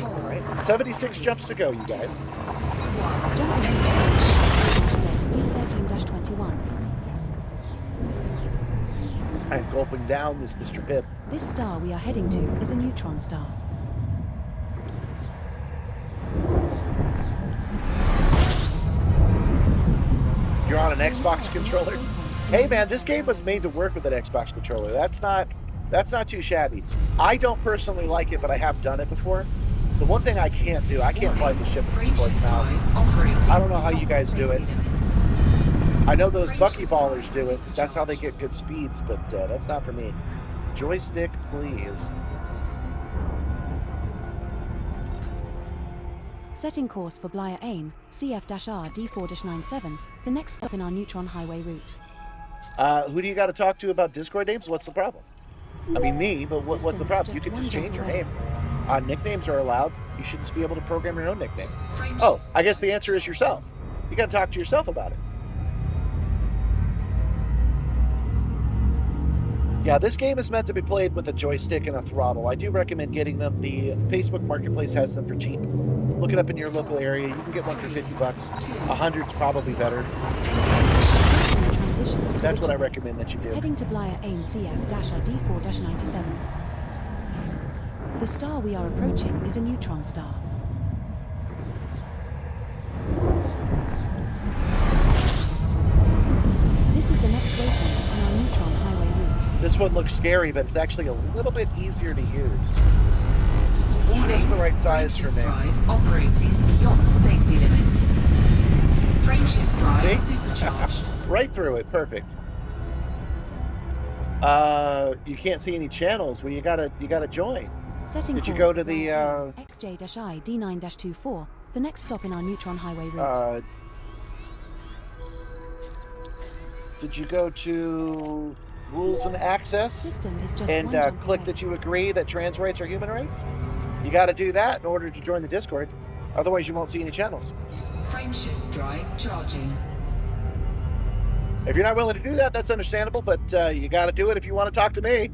All right, 76 jumps to go, you guys. D13-21. And gulping down this Mr. Pip. This star we are heading to is a neutron star. You're on an Xbox controller? Hey man, this game was made to work with an Xbox controller. That's not too shabby. I don't personally like it, but I have done it before. The one thing I can't do, I can't fly the ship with a keyboard and mouse. I don't know how you guys do it. I know those buckyballers do it. That's how they get good speeds, but that's not for me. Joystick, please. Setting course for Blyer AIM, CF-R D4-97, the next stop in our neutron highway route. Who do you got to talk to about Discord names? What's the problem? I mean me, but what's the problem? You can just change your name. Nicknames are allowed. You should just be able to program your own nickname. Oh, I guess the answer is yourself. You got to talk to yourself about it. Yeah, this game is meant to be played with a joystick and a throttle. I do recommend getting them. The Facebook Marketplace has them for cheap. Look it up in your local area. You can get one for $50. 100's probably better. That's what I recommend that you do. Heading to Blyer AIM CF-R D4-97. The star we are approaching is a neutron star. This is the next waypoint on our neutron highway route. This one looks scary, but it's actually a little bit easier to use. It's just the right size for me. Drive operating beyond safety limits. Frameshift drive supercharged. Right through it, perfect. You can't see any channels. Well, you gotta join. Setting Did you course go to the XJ-I D9-24, the next stop in our neutron highway route? Did you go to rules and access System is just and one jump click away. that you agree that trans rights are human rights? You got to do that in order to join the Discord. Otherwise, you won't see any channels. Frameshift drive charging. If you're not willing to do that, that's understandable, but you got to do it if you want to talk to me.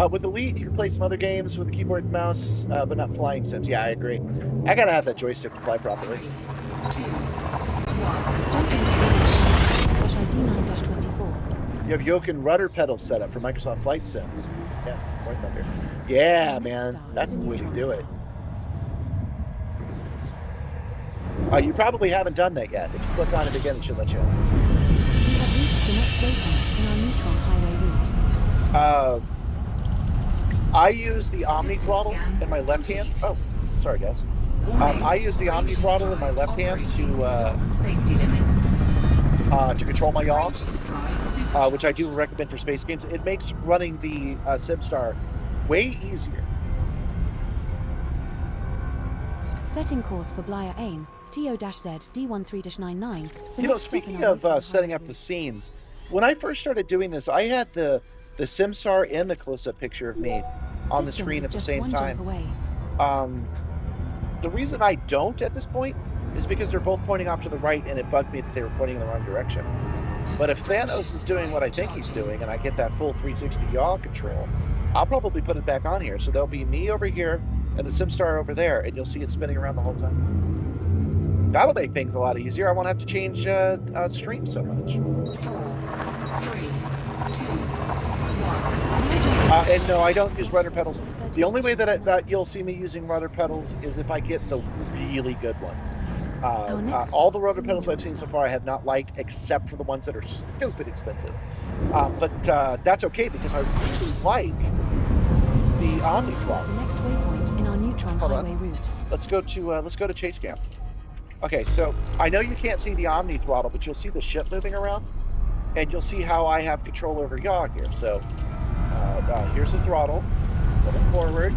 With Elite, you can play some other games with a keyboard and mouse, but not flying sims. Yeah, I agree. I got to have that joystick to fly properly. 3, 2, 1. Jump into D9-24. You have yoke and rudder pedals set up for Microsoft Flight Sims. Yes, War Thunder. Yeah, man, that's the way to do it. You probably haven't done that yet. If you click on it again, it should let you in. You have reached the next waypoint in our neutron highway route. I use the Omni throttle in my left hand. Oh, sorry guys. I use the Omni throttle in my left hand to control my yaw, which I do recommend for space games. It makes running the Simstarr way easier. Setting course for Blyer aim, TO-Z D13-99. You know, speaking of setting up the scenes, when I first started doing this, I had the Simstarr and the close-up picture of me on the screen at the same time. The reason I don't at this point is because they're both pointing off to the right, and it bugged me that they were pointing in the wrong direction. But if Thanos is doing what I think he's doing, and I get that full 360 yaw control, I'll probably put it back on here. So there'll be me over here and the Simstarr over there, and you'll see it spinning around the whole time. That'll make things a lot easier. I won't have to change stream so much. 4, 3, 2, 1. And no, I don't use rudder pedals. The only way that you'll see me using rudder pedals is if I get the really good ones. All the rudder pedals I've seen so far I have not liked, except for the ones that are stupid expensive. But that's okay, because I really like the Omni throttle. The next waypoint in our neutron highway route. Let's go to chase cam. Okay, so I know you can't see the Omni throttle, but you'll see the ship moving around, and you'll see how I have control over yaw here. So here's the throttle. Going forward.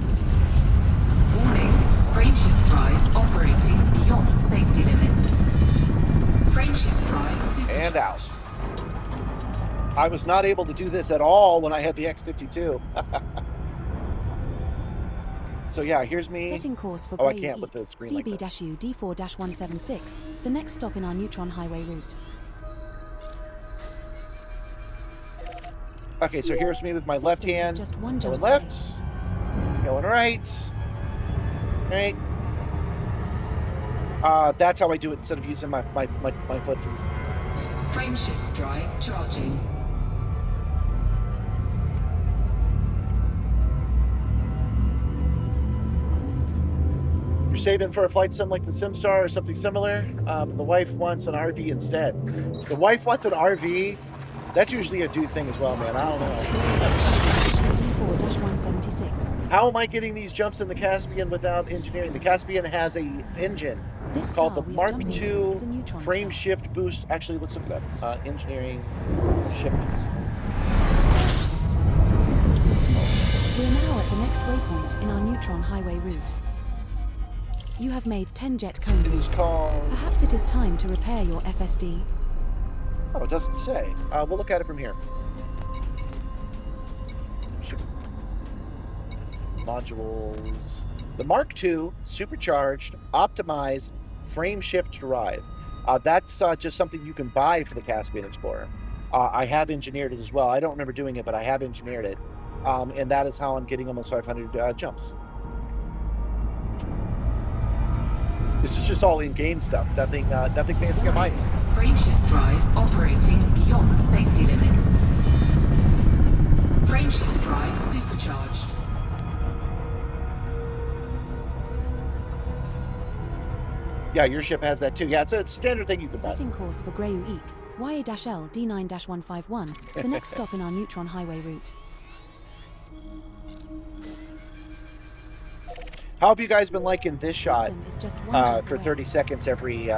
Warning, frameshift drive operating beyond safety limits. Frameshift drive supercharged. And out. I was not able to do this at all when I had the X-52. So yeah, here's me. Setting course for I can't with the screen like this. CB-U D4-176, the next stop in our neutron highway route. Okay, so here's me with my left hand. Just one Going jump left. Going right. Right. That's how I do it instead of using my footsies. Frameshift drive charging. You're saving for a flight sim like the Simstarr or something similar. The wife wants an RV instead. The wife wants an RV. That's usually a dude thing as well, man. I don't know. D4-176. How am I getting these jumps in the Caspian without engineering? The Caspian has a engine called the Mark II frame shift boost. Actually, let's look it up. Engineering ship. We're now at the next waypoint in our neutron highway route. You have made 10 jet cone boosts. Perhaps it is time to repair your FSD. Oh, it doesn't say. We'll look at it from here. Modules. The Mark II supercharged, optimized frame shift drive. That's just something you can buy for the Caspian Explorer. I have engineered it as well. I don't remember doing it, but I have engineered it. And that is how I'm getting almost 500 jumps. This is just all in-game stuff. Nothing fancy on my end. Frameshift drive operating beyond safety limits. Frameshift drive supercharged. Yeah, your ship has that too. Yeah, it's a standard thing you can buy. Setting course for Greu-Eek, YA-L D9-151, the next stop in our neutron highway route. How have you guys been liking this shot System is just one for 30 seconds every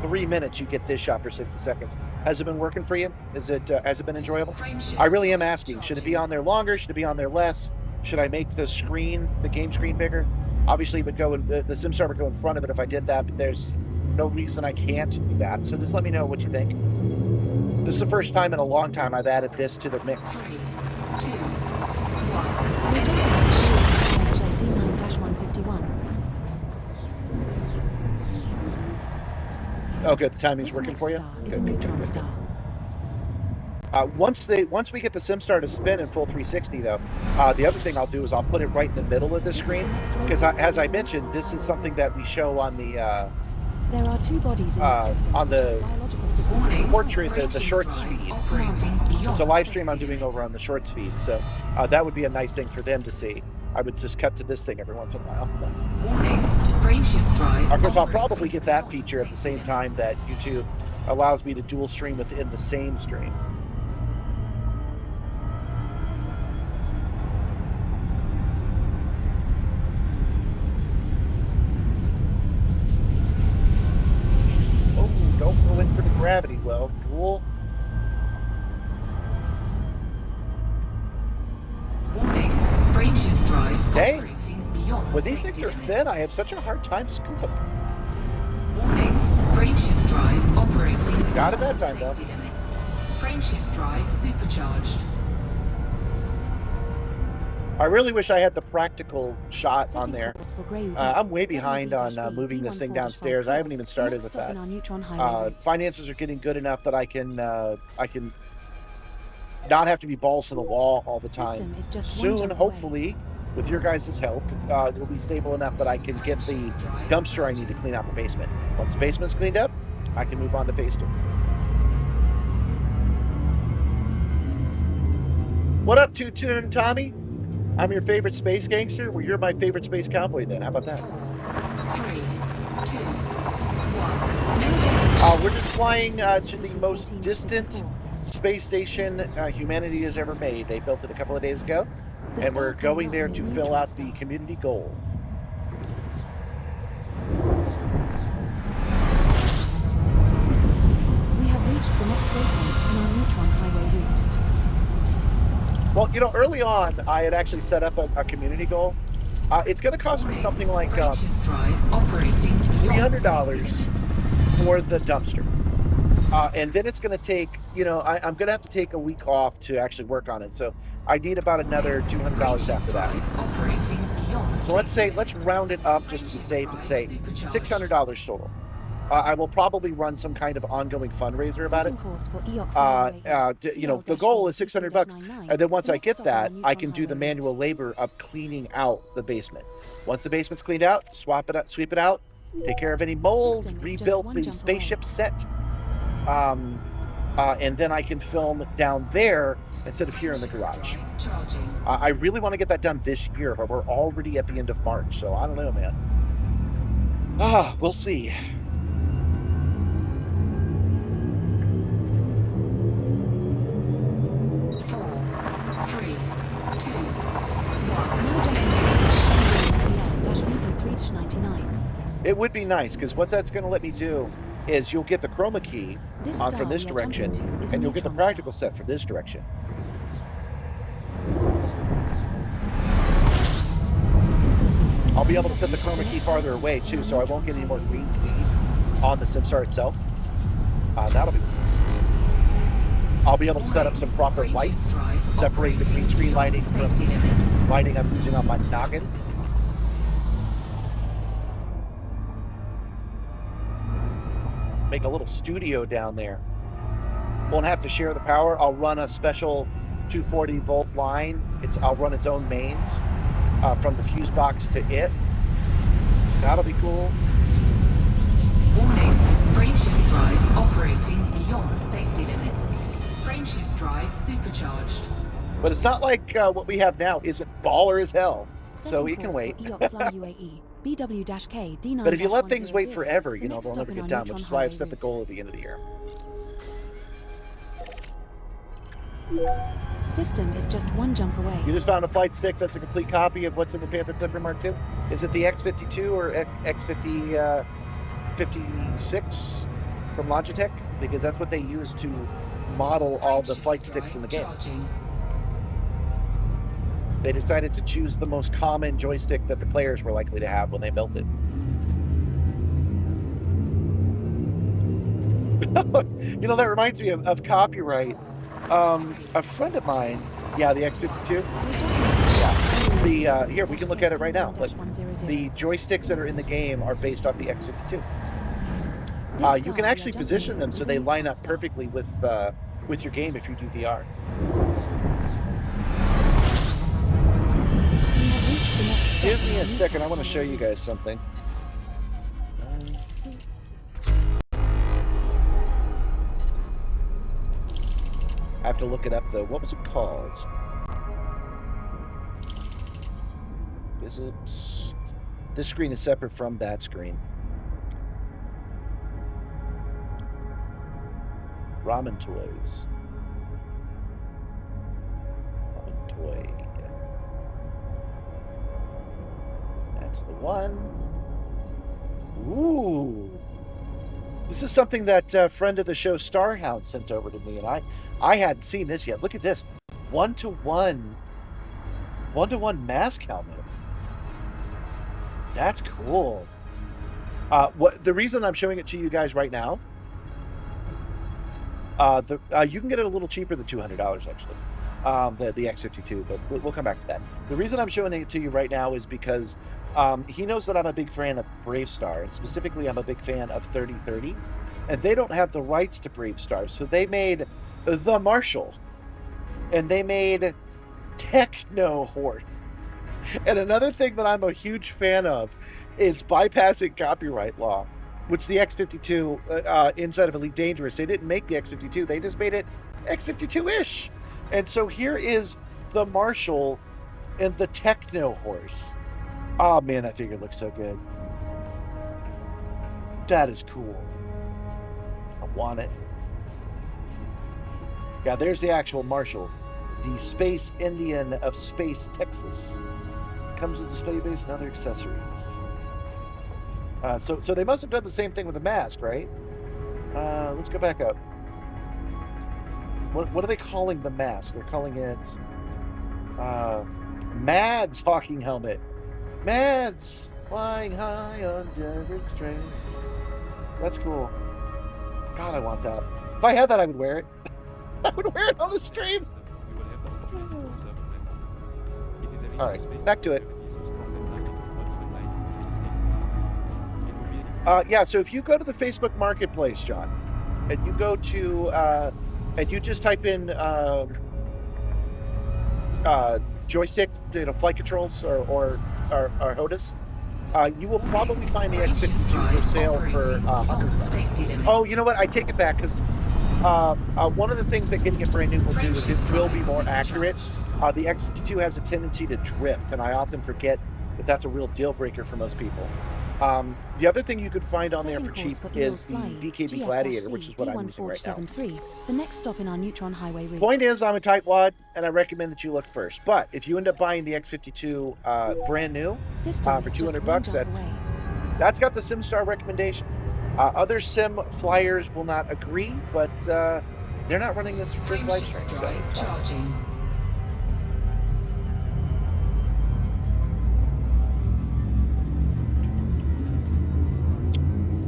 3 minutes you get this shot for 60 seconds? Has it been working for you? Has it been enjoyable? I really am asking. Should it be on there longer? Should it be on there less? Should I make the game screen bigger? Obviously, it would go in, the Simstarr would go in front of it if I did that, but there's no reason I can't do that. So just let me know what you think. This is the first time in a long time I've added this to the mix. 3, 2, 1. D9-151. Oh, good. The timing's This working next for you? star is a Good, good, neutron good, good. star. Once we get the Simstarr to spin in full 360, though, the other thing I'll do is I'll put it right in the middle of the screen, because as I mentioned, this is something that we show on the There are two bodies in the system on the biological sequences. portrait, the shorts feed. Operating beyond It's a live stream I'm safety doing over on limits. the shorts feed, so that would be a nice thing for them to see. I would just cut to this thing every once in a while. Warning, Frameshift drive. Of course, I'll operating probably get that beyond feature at the same safety time limits. that YouTube allows me to dual stream within the same stream. Oh, don't go in for the gravity well, cool. Warning. Frameshift drive Dang. operating beyond When these things safety are limits. thin, I have such a hard time scooping. Warning. Frameshift drive operating Got it beyond that time, though. safety limits. Frameshift drive supercharged. I really wish I had the practical shot on Setting there. course for Grey Oogie. I'm way behind on WV-B moving this thing 145 downstairs. I haven't even started Next with stop that. in our neutron highway route. Finances are getting good enough that I can not have to be balls to the wall all the time. System is just one Soon, jump away. hopefully, with your guys' help, it'll be stable enough that I can get the dumpster I need to clean out the basement. Once the basement's cleaned up, I can move on to phase 2. What up, Two-Tune Tommy? I'm your favorite space gangster. Well, you're my favorite space cowboy then. How about that? 3, 2, 1. No damage. We're just flying to the most distant space station humanity has ever made. They built it a couple of days ago, The and we're star coming going up there is to a fill neutron out the star. community goal. We have reached the next waypoint in our neutron highway route. Well, you know, early on, I had actually set up a community goal. It's going to cost me something like Frameshift drive operating beyond safety $300 limits. for the dumpster. And then it's going to take, you know, I'm going to have to take a week off to actually work on it. So I need about another $200 after that. Drive operating beyond So let's safety say, let's limits. round it up just to be safe and say $600 total. I will probably run some kind of ongoing fundraiser about it. Setting course for EOC You know, the goal is $600, and then once I get that, I can do the manual labor of cleaning out the basement. Once the basement's cleaned out, swap it out, sweep it out, take care of any mold, System is just rebuild one the jump spaceship away. set, and then I can film down there instead of here in the garage. Drive charging. I really want to get that done this year, but we're already at the end of March, so I don't know, man. We'll see. Four, three, two, No one. jump CL-VD3-99. It would be nice, because what that's going to let me do is you'll get the chroma key This on star from this we are jumping direction, to is a and you'll get the neutron practical star. set from this direction. I'll be able to set the chroma key farther away too, so I won't get any more green feed on the Simstar itself. That'll be nice. I'll be able to set up some proper lights, separate the green screen lighting from Safety limits. lighting I'm using on my noggin. Make a little studio down there. Won't have to share the power. I'll run a special 240 volt line. I'll run its own mains from the fuse box to it. That'll be cool. Warning. Frameshift drive operating beyond safety limits. Frameshift drive supercharged. But it's not like what we have now isn't baller as hell. So Setting we can course wait. for EOC Fly UAE, BW-K D9-100. But if you let things wait forever, you The know, next they'll stop never in get our done, neutron which is why I've highway set the route. goal at the end of the year. System is just one jump away. You just found a flight stick that's a complete copy of what's in the Panther Clipper Mark II. Is it the X52 or X50 56 from Logitech? Because that's what they use to model all the flight sticks in the game. Charging. They decided to choose the most common joystick that the players were likely to have when they built it. You know, that reminds me of copyright. A friend of mine, yeah, the X52. Yeah, here we can look at it right now. Look, the joysticks that are in the game are based off the X52. You can actually position them so they line up perfectly with your game if you do VR. Give me a second. I want to show you guys something. I have to look it up though. What was it called? Is it This screen is separate from that screen. Ramen toys. Ramen toy. That's the one. Ooh. This is something that friend of the show, Starhound, sent over to me, and I hadn't seen this yet. Look at this. One-to-one mask helmet. That's cool. The reason I'm showing it to you guys right now, you can get it a little cheaper than $200 actually, the X52, but we'll come back to that. The reason I'm showing it to you right now is because he knows that I'm a big fan of BraveStarr, and specifically I'm a big fan of 3030, and they don't have the rights to BraveStarr, so they made the Marshall, and they made Techno Horse. And another thing that I'm a huge fan of is bypassing copyright law, which the X52 inside of Elite Dangerous, they didn't make the X52, they just made it X52-ish. And so here is the Marshall and the Techno Horse. Oh man, that figure looks so good. That is cool. I want it. Yeah, there's the actual Marshall, the Space Indian of Space, Texas. Comes with display base and other accessories. So they must have done the same thing with the mask, right? Let's go back up. What are they calling the mask? They're calling it Mads Hawking Helmet. Mads flying high on Devil's Train. That's cool. God, I want that. If I had that, I would wear it. I would wear it on the stream. We will have the opportunity to observe a black hole. It is a All right, back to it. so strong that nothing but even light can escape. It will be an Yeah, so if you go to the Facebook Marketplace, John, and you go to, and you just type in joystick, flight controls or HOTAS, you will probably find the X52 for sale for $100. Oh, you know what? I take it back, because one of the things that getting it brand new will do is it will be more accurate. The X52 has a tendency to drift, and I often forget that that's a real deal breaker for most people. The other thing you could find on there for cheap is the BKB Gladiator, which is what I'm using right now. The next stop in our Neutron Highway route. Point is, I'm a tightwad, and I recommend that you look first. But if you end up buying the X52 brand new for $200, that's got the Simstar recommendation. Other sim flyers will not agree, but they're not running this live stream. So it's fine.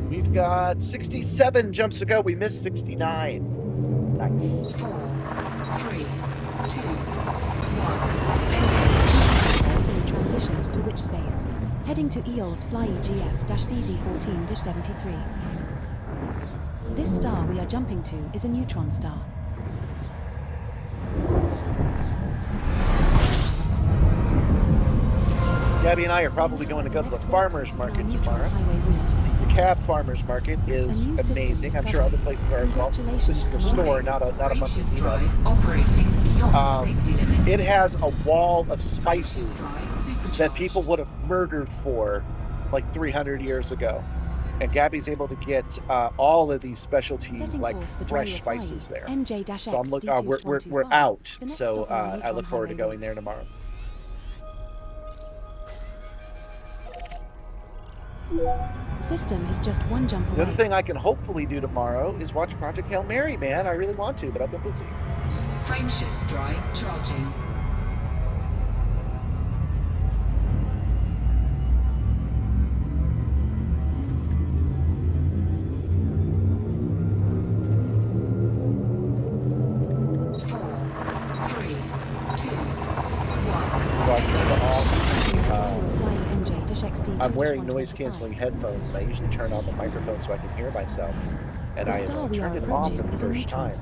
We've got 67 jumps to go. We missed 69. Nice. 4, 3, 2, 1. Successfully transitioned to which space? Heading to EOL's Fly EGF-CD14-73. This star we are jumping to is a neutron star. Gabby and I are probably going to go to the farmer's market tomorrow. The cab farmer's market is amazing. I'm sure other places are as well. This is a store, not a monthly meetup. It has a wall of spices that people would have murdered for like 300 years ago. And Gabby's able to get all of these specialty, like fresh spices there. So we're out. So I look forward to going there tomorrow. System is just one jump away. The other thing I can hopefully do tomorrow is watch Project Hail Mary, man. I really want to, but I've been busy. Frameshift drive charging. I'm wearing noise-canceling headphones, and I usually turn on the microphone so I can hear myself. And I turned it off for the first time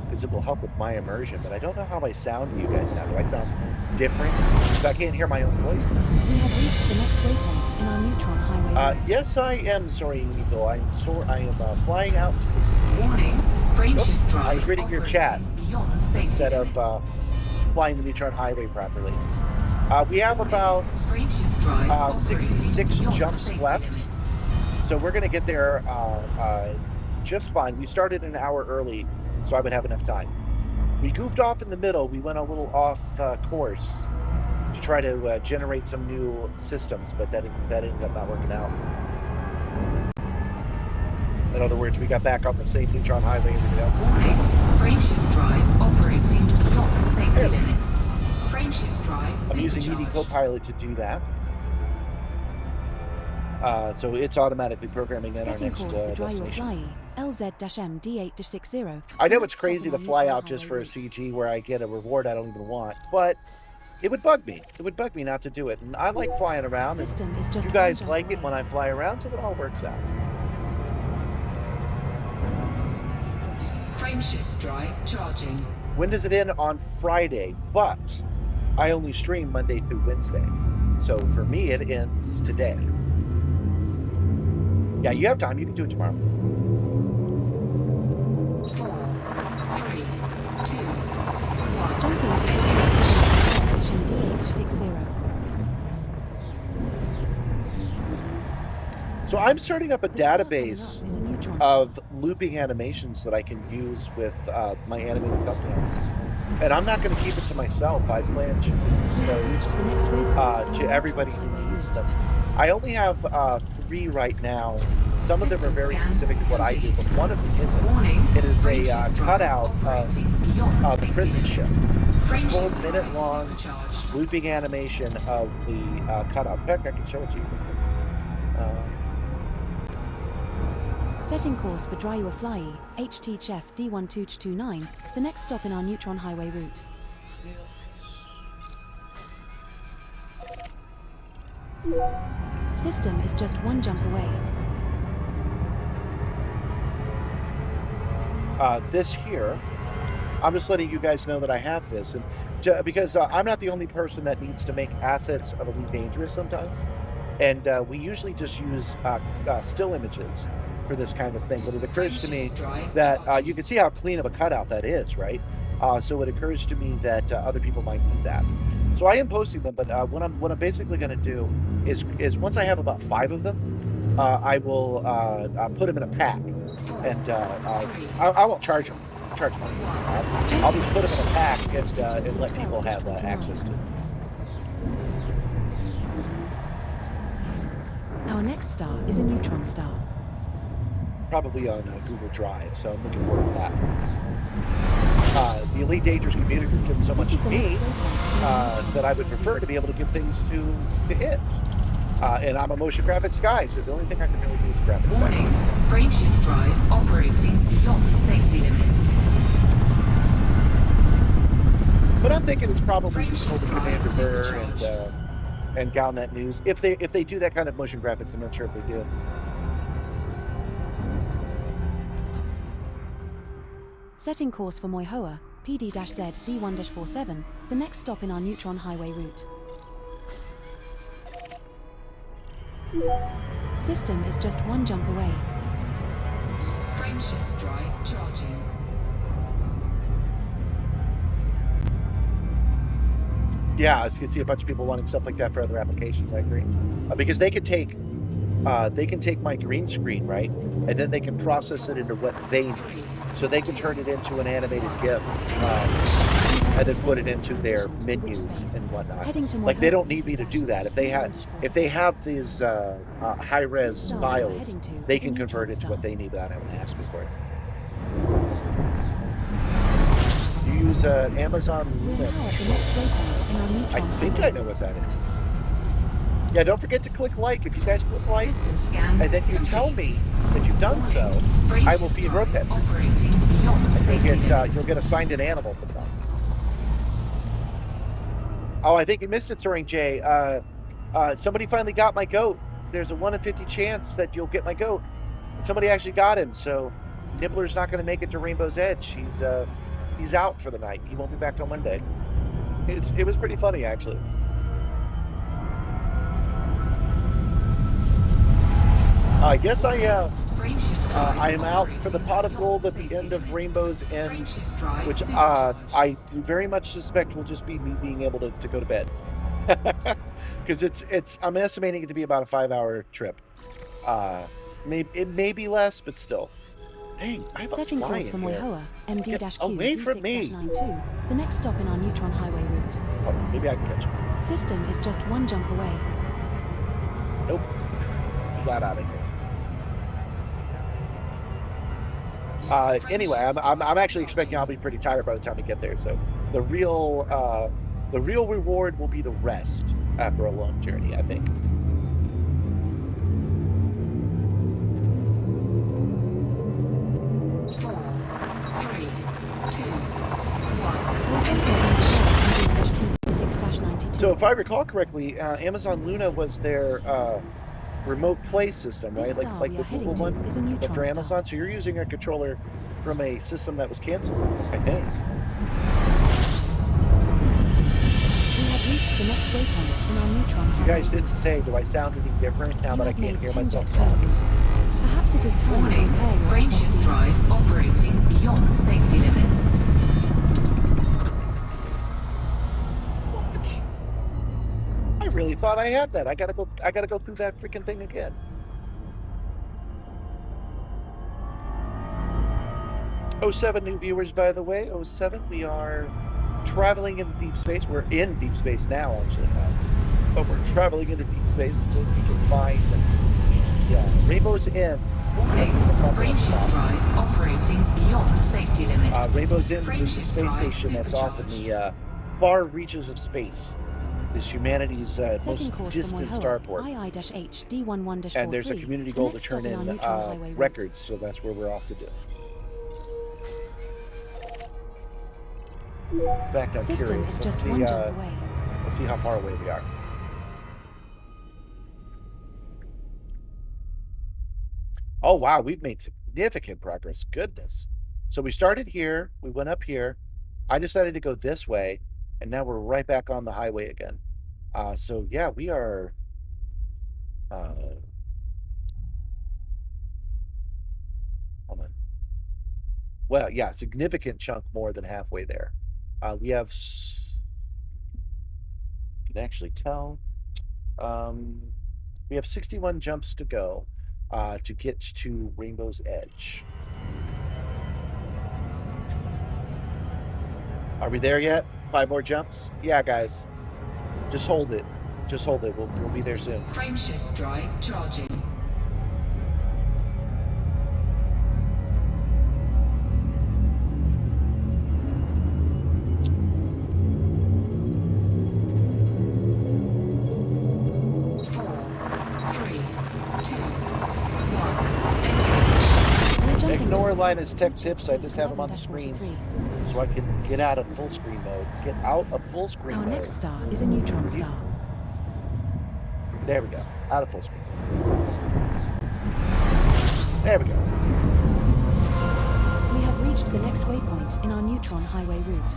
because it will help with my immersion. But I don't know how I sound to you guys now. Do I sound different? Because I can't hear my own voice. We have reached the next waypoint in our Neutron Highway. Yes, I am. Sorry, Nico. I am flying out to this. Warning. Frameshift drive. I was reading your chat instead of flying the Neutron Highway properly. We have about Frameshift drive operating 66 beyond jumps safety left, limits. so we're going to get there just fine. We started an hour early, so I would have enough time. We goofed off in the middle. We went a little off course to try to generate some new systems, but that ended up not working out. In other words, we got back on the same neutron highway everybody else. Warning, frameshift drive operating beyond safety limits. Frameshift drive I'm using ED supercharged. Copilot to do that. So it's automatically programming in our Setting next course for dry or destination. fly, LZ-MD8-60. I know The it's next crazy stop to on our fly neutron out just highway for a route. CG where I get a reward I don't even want, but it would bug me. It would bug me not to do it. And I like flying around, and System is just you guys one like jump it when away. I fly around, so it all works out. Frameshift drive charging. When does it end? On Friday, but I only stream Monday through Wednesday. So for me, it ends today. Yeah, you have time. You can do it tomorrow. 4, 3, 2, 1. Jumping to dry D8-60. So I'm starting up a The star coming database up is a neutron of looping animations that I can use with my animated thumbnails. And I'm not going to keep it to myself. I plan to release those The next waypoint in to your everybody neutron who highway needs route. them. I only have 3 right now. Some of them are System very scan specific to what I do, but complete. one of them isn't. Warning, It is a frameshift drive cutout operating beyond of the safety prison ship. limits. It's a full Frameshift drive minute-long supercharged. looping animation of the cutout. Heck, I can show it to you. Setting course for dry or fly, HT Chef D1229, the next stop in our neutron highway route. System is just one jump away. This here, I'm just letting you guys know that I have this, and because I'm not the only person that needs to make assets of Elite Dangerous sometimes, and we usually just use still images for this kind of thing. But it occurs to me that you can see how clean of a cutout that is, right? So it occurs to me that other people might need that. So I am posting them, but what I'm basically going to do is once I have about 5 of them, I will put them in a pack, and I won't charge them. Charge money. I'll just put them in a pack and let people have access to them. Our next star is a neutron star. Probably on Google Drive, so I'm looking forward to that. The Elite Dangerous community has given so much This is to the me next waypoint. that I would prefer to be able to give things to it. And I'm a motion graphics guy, so the only thing I can really do is graphics. Warning, frameshift drive operating beyond safety limits. But I'm thinking it's probably useful to Commander Burr and Galnet News if they do that kind of motion graphics. I'm not sure if they do. Setting course for Moihoa, PD-Z D1-47, the next stop in our neutron highway route. System is just one jump away. Frameshift drive charging. Yeah, as you can see, a bunch of people wanting stuff like that for other applications. I agree, because they can take my green screen, right, and then they can process it into what they need. So they can turn it into an animated GIF, and then put it into their menus and whatnot. Like they don't need me to do that. If they have these high-res files, they can convert it to what they need without having to ask me for it. You use Amazon We're Luna. now at the next waypoint in our I neutron think highway I know what that is. Yeah, don't forget to click like. If you guys click like, System scan and then you tell me that you've done so, I will feed rope head. Operating beyond safety limits. You'll get assigned an animal for them. Oh, I think you missed it, Soaring J. Somebody finally got my goat. There's a 1 in 50 chance that you'll get my goat. Somebody actually got him, so Nibbler's not going to make it to Rainbow's Edge. He's out for the night. He won't be back till Monday. It was pretty funny, actually. I guess I am out for the pot of gold at the end of Rainbow's End, which I very much suspect will just be me being able to go to bed. Because I'm estimating it to be about a 5-hour trip. It may be less, but still. Dang, I have a Setting fly course in for here. Moihoa, Get MD-Q away from me. 36-92, the next stop in our neutron highway route. Hold on, maybe I can catch him. System is just one jump away. Nope. He got out of here. Anyway, I'm actually expecting I'll be pretty tired by the time we get there. So the real reward will be the rest after a long journey, I think. So if I recall correctly, Amazon Luna was their remote play system, right? Like the Google one, but for Amazon. So you're using a controller from a system that was canceled, I think. We have reached the next waypoint in our neutron highway. You guys didn't say, do I sound any different now that I can't hear myself talk? Perhaps it is time Warning, to repair your frameshift drive operating beyond safety limits. What? I really thought I had that. I gotta go through that freaking thing again. '07 new viewers, by the way. '07, we are traveling into deep space. We're in deep space now, actually. But we're traveling into deep space so we can find Rainbow's Inn. Warning, frameshift drive operating beyond safety limits. Rainbow's Inn is a space station that's off in the far reaches of space. Is humanity's most distant starport. And there's a community goal to turn in records, so that's where we're off to do. In fact, I'm curious. Let's see how far away we are. Oh, wow, we've made significant progress. Goodness. So we started here. We went up here. I decided to go this way. And now we're right back on the highway again. So, yeah, we are... hold on. Well, yeah, significant chunk more than halfway there. We have... You can actually tell. We have 61 jumps to go to get to Rainbow's Edge. Are we there yet? 5 more jumps? Yeah, guys. Just hold it. Just hold it. We'll be there soon. Frameshift drive charging. Ignore Linus Tech Tips. I just have them on the screen so I can get out of full screen mode. Get out of full screen mode. Our next star is a neutron star. There we go. Out of full screen. There we go. We have reached the next waypoint in our neutron highway route.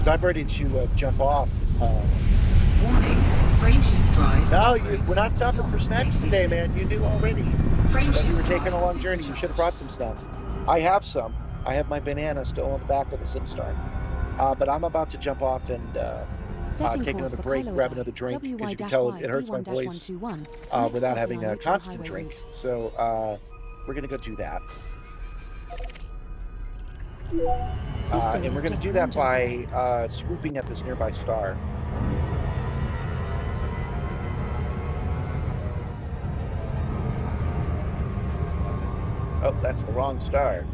So I'm ready to jump off. Warning, frameshift drive. No, we're not stopping for snacks today, man. You knew already. That you were taking a long journey. You should have brought some snacks. I have some. I have my banana still on the back of the Simstar. But I'm about to jump off and take another break, grab another drink, because you can tell it hurts my voice without having a constant drink. So we're going to go do that. And we're going to do that by swooping at this nearby star. Oh, that's the wrong star.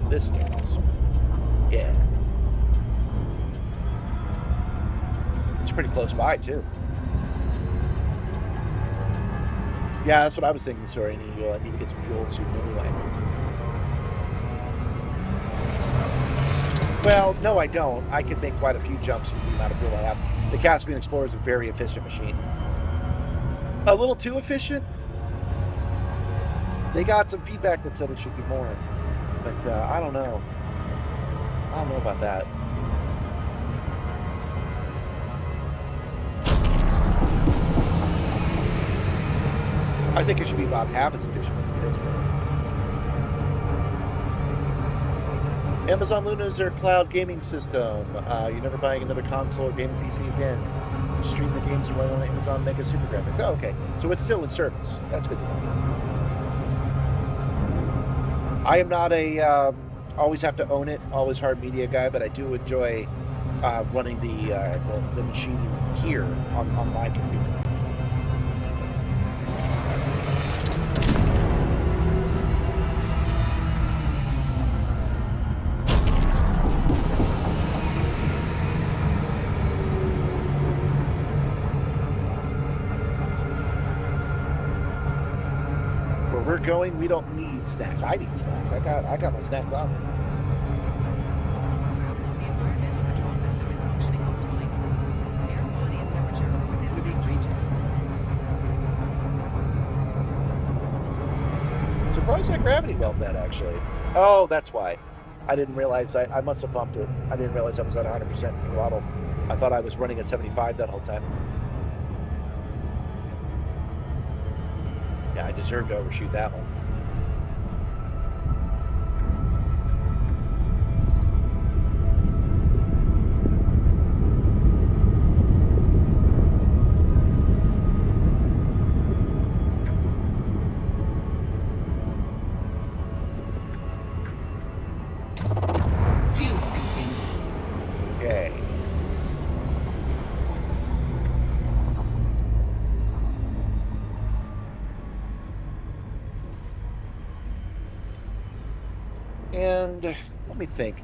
This star. Yeah. It's pretty close by, too. Yeah, that's what I was thinking, sorry. I need to get some fuel soon anyway. Well, no, I don't. I can make quite a few jumps with the amount of fuel I have. The Caspian Explorer is a very efficient machine. A little too efficient? They got some feedback that said it should be more, but I don't know. I don't know about that. I think it should be about half as efficient as it is. Amazon Luna is their cloud gaming system. You're never buying another console or gaming PC again. Stream the games and run on Amazon Mega Super Graphics. Oh, okay. So it's still in service. That's good to know. I am not a always have to own it, always hard media guy, but I do enjoy running the machine here on my computer. We're going, we don't need snacks. I need snacks. I got my snacks on me. The environmental control system is functioning optimally. Air quality and temperature are within safe ranges. Surprised that gravity welled that, actually. Oh, that's why. I didn't realize I must have bumped it. I didn't realize I was at 100% throttle. I thought I was running at 75 that whole time. Yeah, I deserve to overshoot that one. Fuel scooping. Okay. And let me think.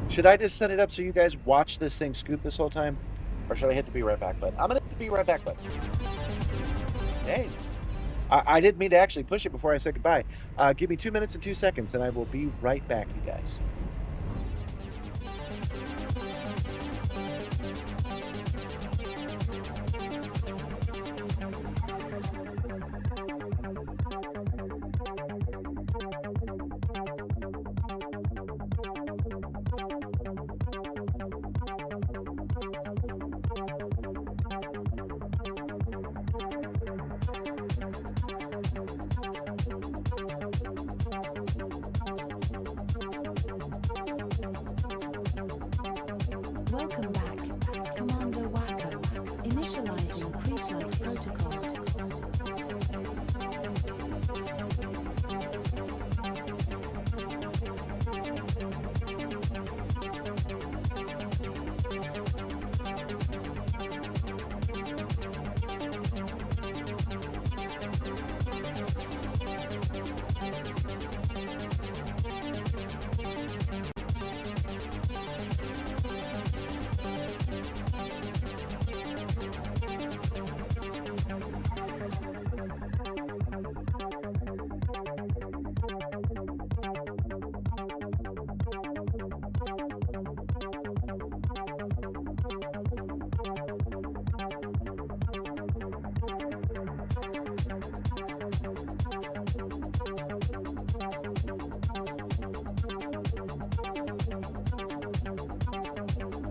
Should I just set it up so you guys watch this thing scoop this whole time? Or should I hit the be right back button? I'm going to hit the be right back button. Hey. I didn't mean to actually push it before I said goodbye. Give me 2 minutes and 2 seconds, and I will be right back, you guys. Welcome back, Commander Wacko. Initializing pre-flight protocols.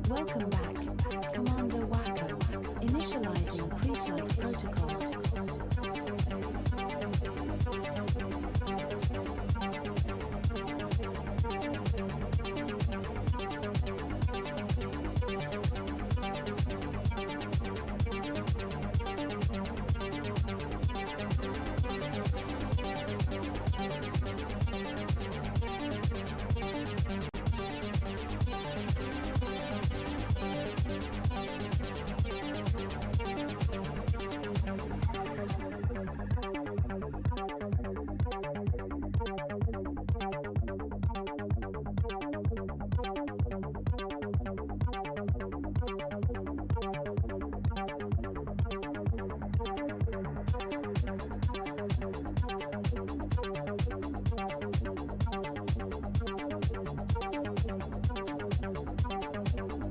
Welcome back, Commander Wacko. Initializing pre-flight protocols.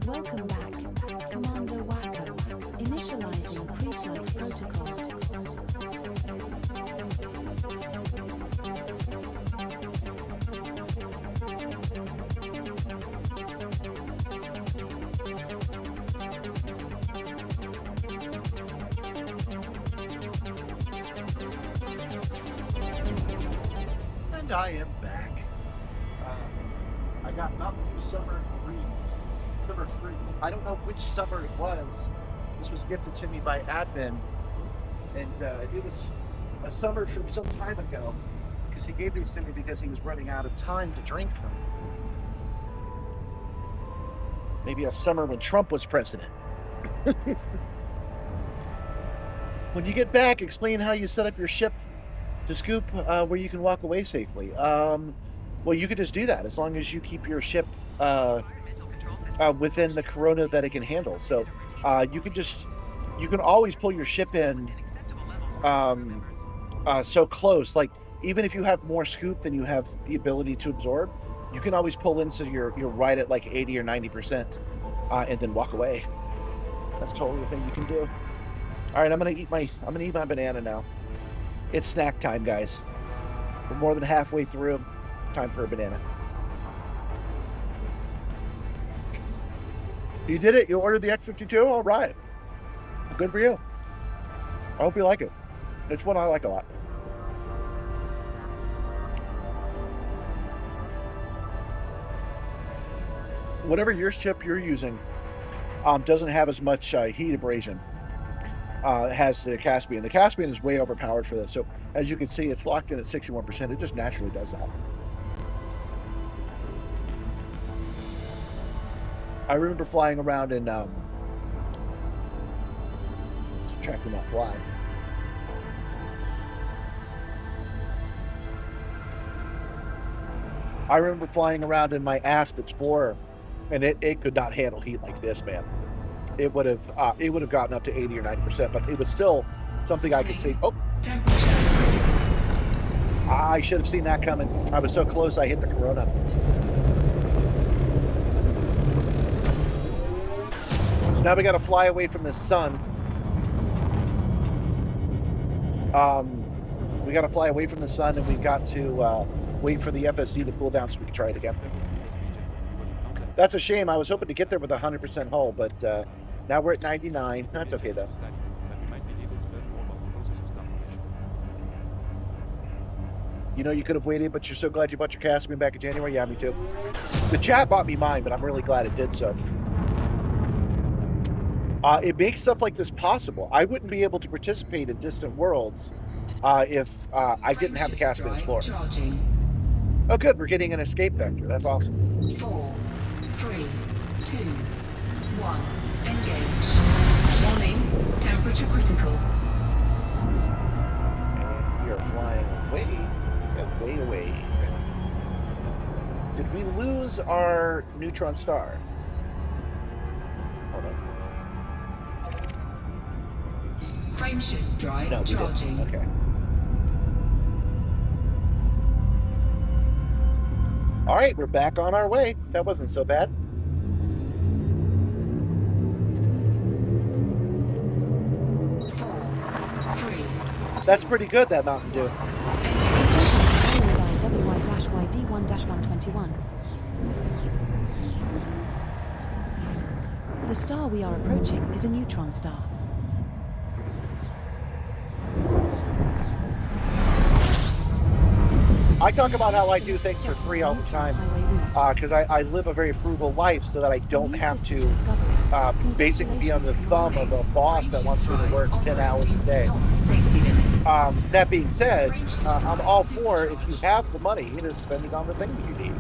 Welcome back, Commander Wacko. Initializing pre-flight protocols. And I am back. I I got Mountain Dew Summer Freeze. Summer Freeze. I don't know which summer it was. This was gifted to me by admin, and it was a summer from some time ago, because he gave these to me because he was running out of time to drink them. Maybe a summer when Trump was president. When you get back, explain how you set up your ship to scoop where you can walk away safely. Well, you could just do that as long as you keep your ship within the corona that it can handle. So you can always pull your ship in so close. Like, even if you have more scoop than you have the ability to absorb, you can always pull in so you're right at like 80 or 90%, and then walk away. That's totally a thing you can do. All right, I'm gonna eat my banana now. It's snack time, guys. We're more than halfway through. It's time for a banana. You did it. You ordered the X52. All right. Good for you. I hope you like it. It's one I like a lot. Whatever your chip you're using doesn't have as much heat abrasion as the Caspian. The Caspian is way overpowered for this. So as you can see, it's locked in at 61%. It just naturally does that. I remember flying around in track did not fly. I remember flying around in my Asp Explorer, and it could not handle heat like this, man. It would have gotten up to 80 or 90%, but it was still something I could see. Oh, I should have seen that coming. I was so close, I hit the corona. So now we got to fly away from the sun. We got to fly away from the sun, and we got to wait for the FSD to cool down so we can try it again. That's a shame. I was hoping to get there with 100% hull, but now we're at 99. That's okay, though. You know, you could have waited, but you're so glad you bought your Caspian back in January. Yeah, me too. The chat bought me mine, but I'm really glad it did so. It makes stuff like this possible. I wouldn't be able to participate in Distant Worlds if I didn't have the Caspian Explorer. Oh, good. We're getting an escape vector. That's awesome. 4, 3, 2, 1. Engage. Warning. Temperature critical. And we are flying way away. Did we lose our neutron star? Hold on. Frameshift drive charging. Okay. All right, we're back on our way. That wasn't so bad. That's pretty good, that Mountain Dew. WY-YD1-121. The star we are approaching is a neutron star. I talk about how I do things for free all the time because I live a very frugal life so that I don't have to basically be under the thumb of a boss that wants me to work 10 hours a day. That being said, I'm all for, if you have the money, to spend it on the things you need.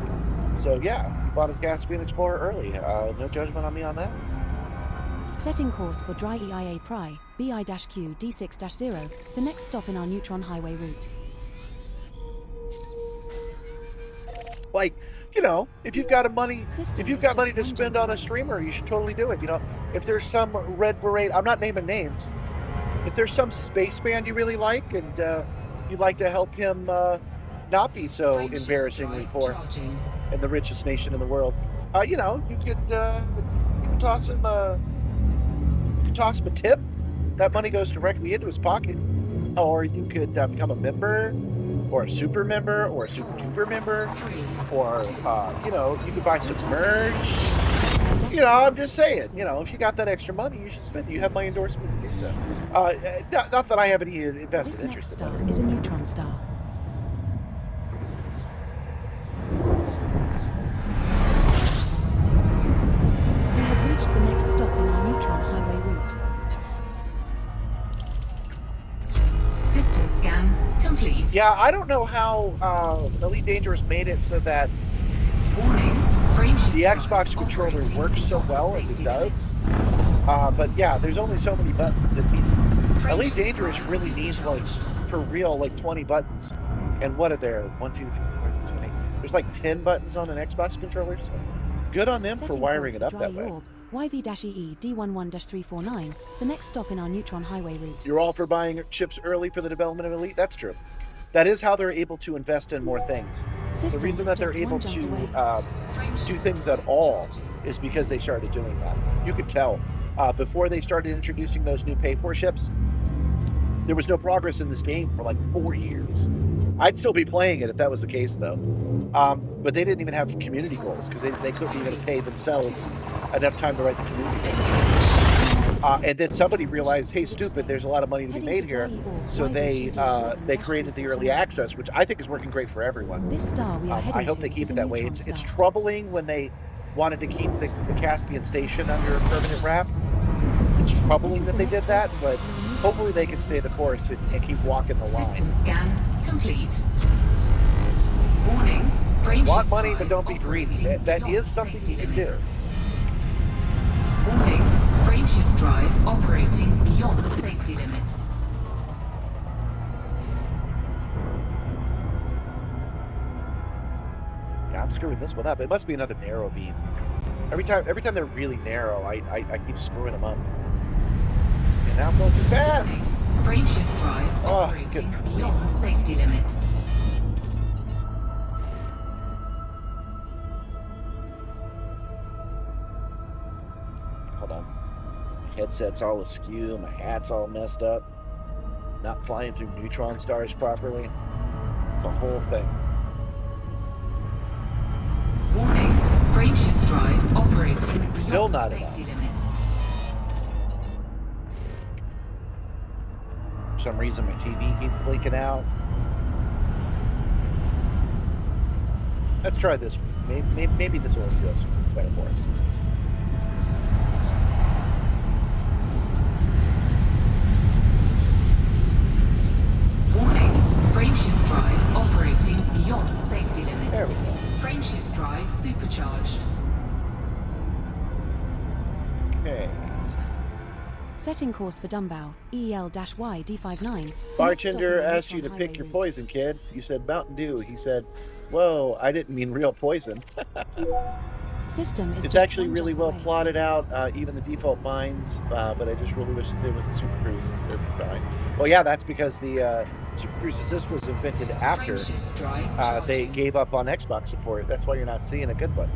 So yeah, bought a Caspian Explorer early. No judgment on me on that. Setting course for dry EIA Pry, BI-Q D6-0, the next stop in our neutron highway route. Like, you know, if you've got money to spend on a streamer, you should totally do it. You know, if there's some red beret, I'm not naming names. If there's some spaceman you really like and you'd like to help him not be so embarrassingly poor in the richest nation in the world, you know, you could toss him a tip. That money goes directly into his pocket. Or you could become a member, or a super member, or a super duper member, or you know, you could buy some merch. You know, I'm just saying, you know, if you got that extra money, you should spend it. You have my endorsement to do so. Not that I have any invested interest in it. This next star is a neutron star. complete. Yeah, I don't know how Elite Dangerous made it so that Warning. Frameshift the drive Xbox controller operating works so beyond well as it safety does. limits. But yeah, there's only so many buttons. Elite Frameshift Dangerous drive really needs, like, supercharged. for real, like 20 buttons. And what are there? 1, 2, 3, 4, 5, 6, 7, 8. There's like 10 buttons on an Xbox controller. So good on them for Setting wiring course it for up that dry way. orb, YV-EE D11-349, the next stop in our neutron highway route. You're all for buying chips early for the development of Elite? That's true. That is how they're able to invest in more things. System The reason is that they're just able one jump to away. do things at all is because they started doing that. You could tell before they started introducing those new pay-for ships, there was no progress in this game for like 4 years. I'd still be playing it if that was the case, though. But they didn't even have community goals because they couldn't even pay themselves enough time to write the community goals. And then somebody realized, hey, stupid, there's a lot of money to be made here. So they created the early access, which I think is working great for everyone. This star we are heading I hope to they keep is it a that way. neutron It's star. troubling when they wanted to keep the Caspian Station under a permanent wrap. It's troubling that they did that, but hopefully they can stay the course and keep walking the line. System scan complete. Warning. Want money, but don't be greedy. That is something you can do. Warning. Frameshift drive operating beyond safety limits. Yeah, I'm screwing this one up. It must be another narrow beam. Every time they're really narrow, I keep screwing them up. And now I'm going too fast. Frameshift drive operating beyond safety limits. Hold on. My headset's all askew. My hat's all messed up. Not flying through neutron stars properly. It's a whole thing. Warning. Frameshift drive operating beyond Still not safety enough. limits. For some reason, my TV keeps blinking out. Let's try this one. Maybe this will do us better for us. Warning. Frameshift drive operating beyond safety limits. There we go. Frameshift drive supercharged. Okay. Setting course for Dumbow, EL-Y D59. Bartender asked you to pick your poison, kid. You said Mountain Dew. He said, whoa, I didn't mean real poison. System is It's just actually one really jump well away. plotted out, even the default mines, but I just really wish there was a Super Cruise Assist behind. Well, yeah, that's because the Super Cruise Assist was invented after Frameshift drive they charging. gave up on Xbox support. That's why you're not seeing a good button.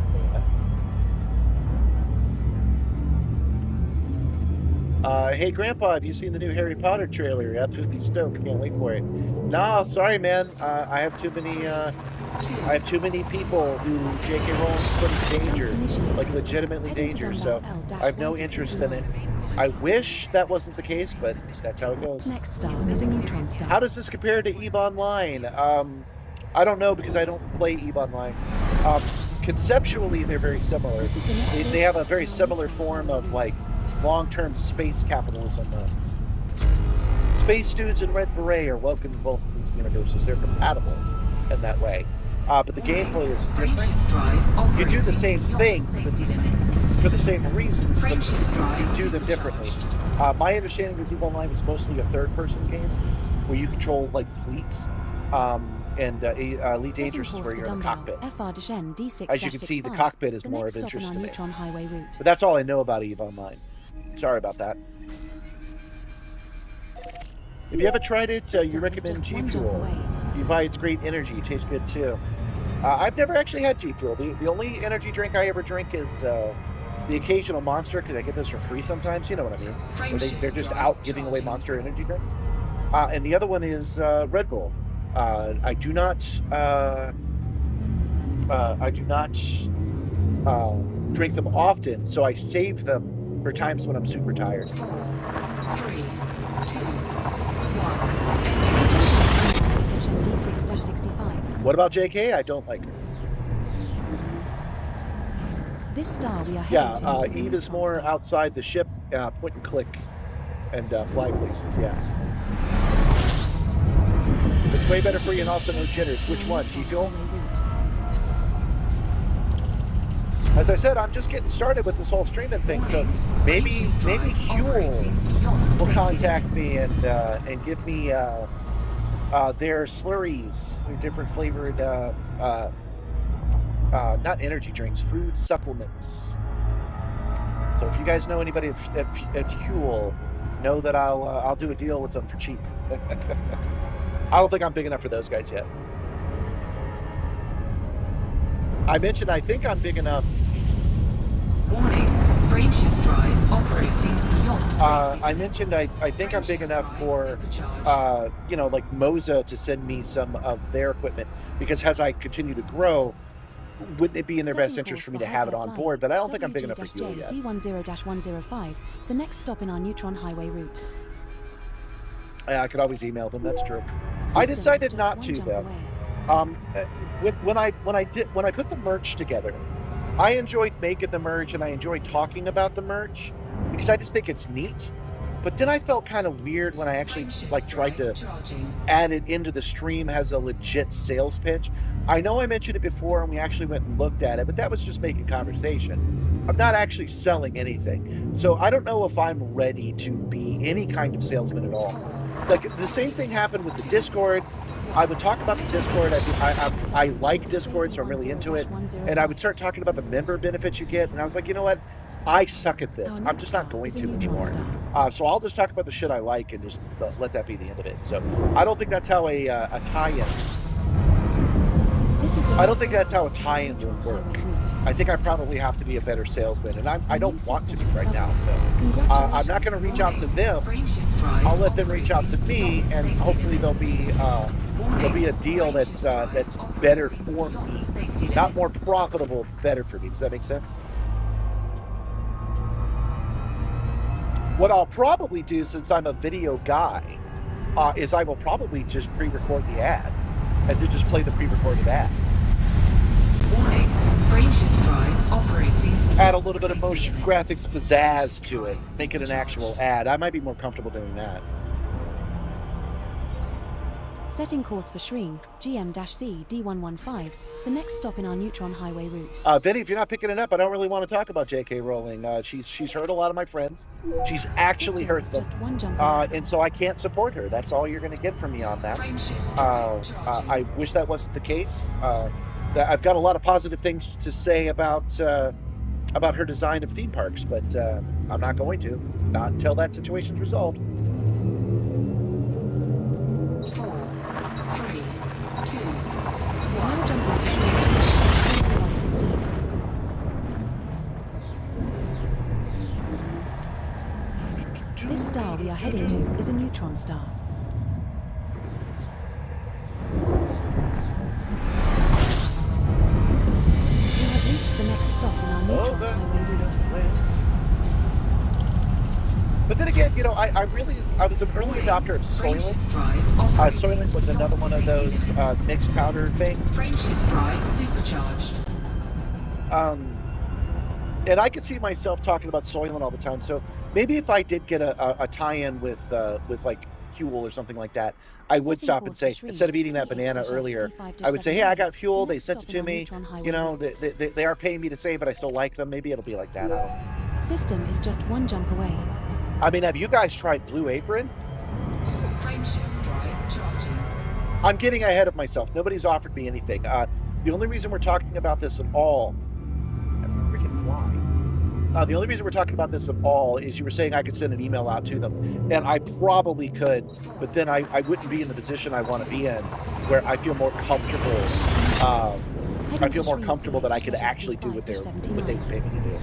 Hey, Grandpa, have you seen the new Harry Potter trailer? You're absolutely stoked. Can't wait for it. Nah, sorry, man. I have too many people who J.K. Rowling's put in danger, like legitimately Heading to danger. So Dumbow I have no L-Y interest in it. D59. I wish that wasn't the case, but that's how it goes. Next star is a neutron star. How does this compare to EVE Online? I don't know because I don't play EVE Online. Conceptually, they're very similar. This is the next They have a very similar form of like long-term space capitalism. Space dudes and Red Beret are welcome to both of these universes. They're compatible in that way. But the gameplay is different. Frameshift drive You do the operating same beyond things, safety limits. for the same reasons, but Frameshift drive you do them differently. supercharged. My understanding is EVE Online is mostly a third-person game where you control like fleets, and Elite Dangerous is where you're in the cockpit. As you can see, the cockpit is more of interest to me. neutron highway route. But that's all I know about EVE Online. Sorry about that. If you haven't tried it, you System is recommend just G one jump Fuel. away. You buy its great energy. It tastes good too. I've never actually had G Fuel. The only energy drink I ever drink is the occasional Monster, because I get those for free sometimes. You know what I mean? Where they're just out giving away Monster energy drinks. And the other one is Red Bull. I do not drink them often, so I save them for times when I'm super tired. 4, 3, 2, 1. D6-65. What about JK? I don't like her. This star we are Yeah, heading to is a Eve is neutron more star. outside the ship, point and click, and fly places. Yeah. It's way better for you and also no jitters. Which one? G-Fuel? As I said, I'm just getting started with this whole streaming thing, so maybe Huel will contact me and give me their slurries, their different flavored not energy drinks, food supplements. So if you guys know anybody at Huel, know that I'll do a deal with them for cheap. I don't think I'm big enough for those guys yet. I mentioned I think I'm big enough. Warning, frameshift drive operating beyond safety I mentioned I think I'm big enough for, you know, like Moza to send me some of their equipment, because as I continue to grow, wouldn't it be in their best interest for me to have it on board? But I don't think I'm big enough for Huel yet. D10-105, the next stop in our neutron highway route. I could always email them. That's true. I decided not to though. When I put the merch together, I enjoyed making the merch and I enjoyed talking about the merch because I just think it's neat. But then I felt kind of weird when I actually like tried to add it into the stream as a legit sales pitch. I know I mentioned it before and we actually went and looked at it, but that was just making conversation. I'm not actually selling anything. So I don't know if I'm ready to be any kind of salesman at all. Like the same thing happened with the Discord. I would talk about the Discord. I like Discord, so I'm really into it. And I would start talking about the member benefits you get. And I was like, you know what? I suck at this. I'm just not going to anymore. So I'll just talk about the shit I like and just let that be the end of it. So I don't think that's how a tie-in. I don't think that's how a tie-in will work. I think I probably have to be a better salesman, and I don't want to be right now. So I'm not going to reach out to them. I'll let them reach out to me, and hopefully there'll be a deal that's better for me, not more profitable, better for me. Does that make sense? What I'll probably do, since I'm a video guy, is I will probably just pre-record the ad and then just play the pre-recorded ad. Warning, frameshift drive operating. Add a little bit of motion graphics pizzazz to it. Make it an actual ad. I might be more comfortable doing that. Setting course for Shreen, GM-C D115, the next stop in our neutron highway route. Vinny, if you're not picking it up, I don't really want to talk about J.K. Rowling. She's hurt a lot of my friends. She's actually hurt them. And so I can't support her. That's all you're going to get from me on that. I wish that wasn't the case. I've got a lot of positive things to say about her design of theme parks, but I'm not going to. Not until that situation's resolved. 4, 3, 2, Now jumping to Shreen, D115. This star we are heading to is a neutron star. We have reached the next stop in our neutron highway route. But then again, you know, I was an early adopter of Soylent. Soylent was another one of those mixed powder things. Frameshift drive supercharged. And I could see myself talking about Soylent all the time. So maybe if I did get a tie-in with like Huel or something like that, I would stop and say, instead of eating that banana earlier, I would say, hey, I got Huel. They sent it to me. You know, they are paying me to say, but I still like them. Maybe it'll be like that. I don't know. System is just one jump away. I mean, have you guys tried Blue Apron? Frameshift drive charging. I'm getting ahead of myself. Nobody's offered me anything. The only reason we're talking about this at all, freaking why? The only reason we're talking about this at all is you were saying I could send an email out to them, and I probably could, but then I wouldn't be in the position I want to be in, where I feel more comfortable. I feel more comfortable that I could actually do what they would pay me to do.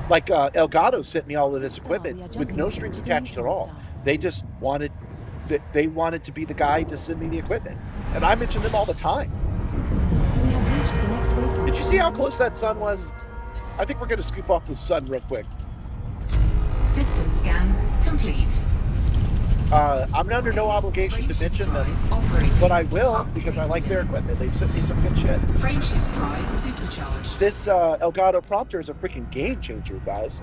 Like Elgato sent me all of this equipment with no strings attached at all. They just wanted to be the guy to send me the equipment, and I mention them all the time. We have reached the next waypoint. Did you see how close that sun was? I think we're going to scoop off the sun real quick. System scan complete. I'm under no obligation to mention them, but I will because I like their equipment. They've sent me some good shit. Frameshift drive supercharged. This Elgato prompter is a freaking game changer, guys.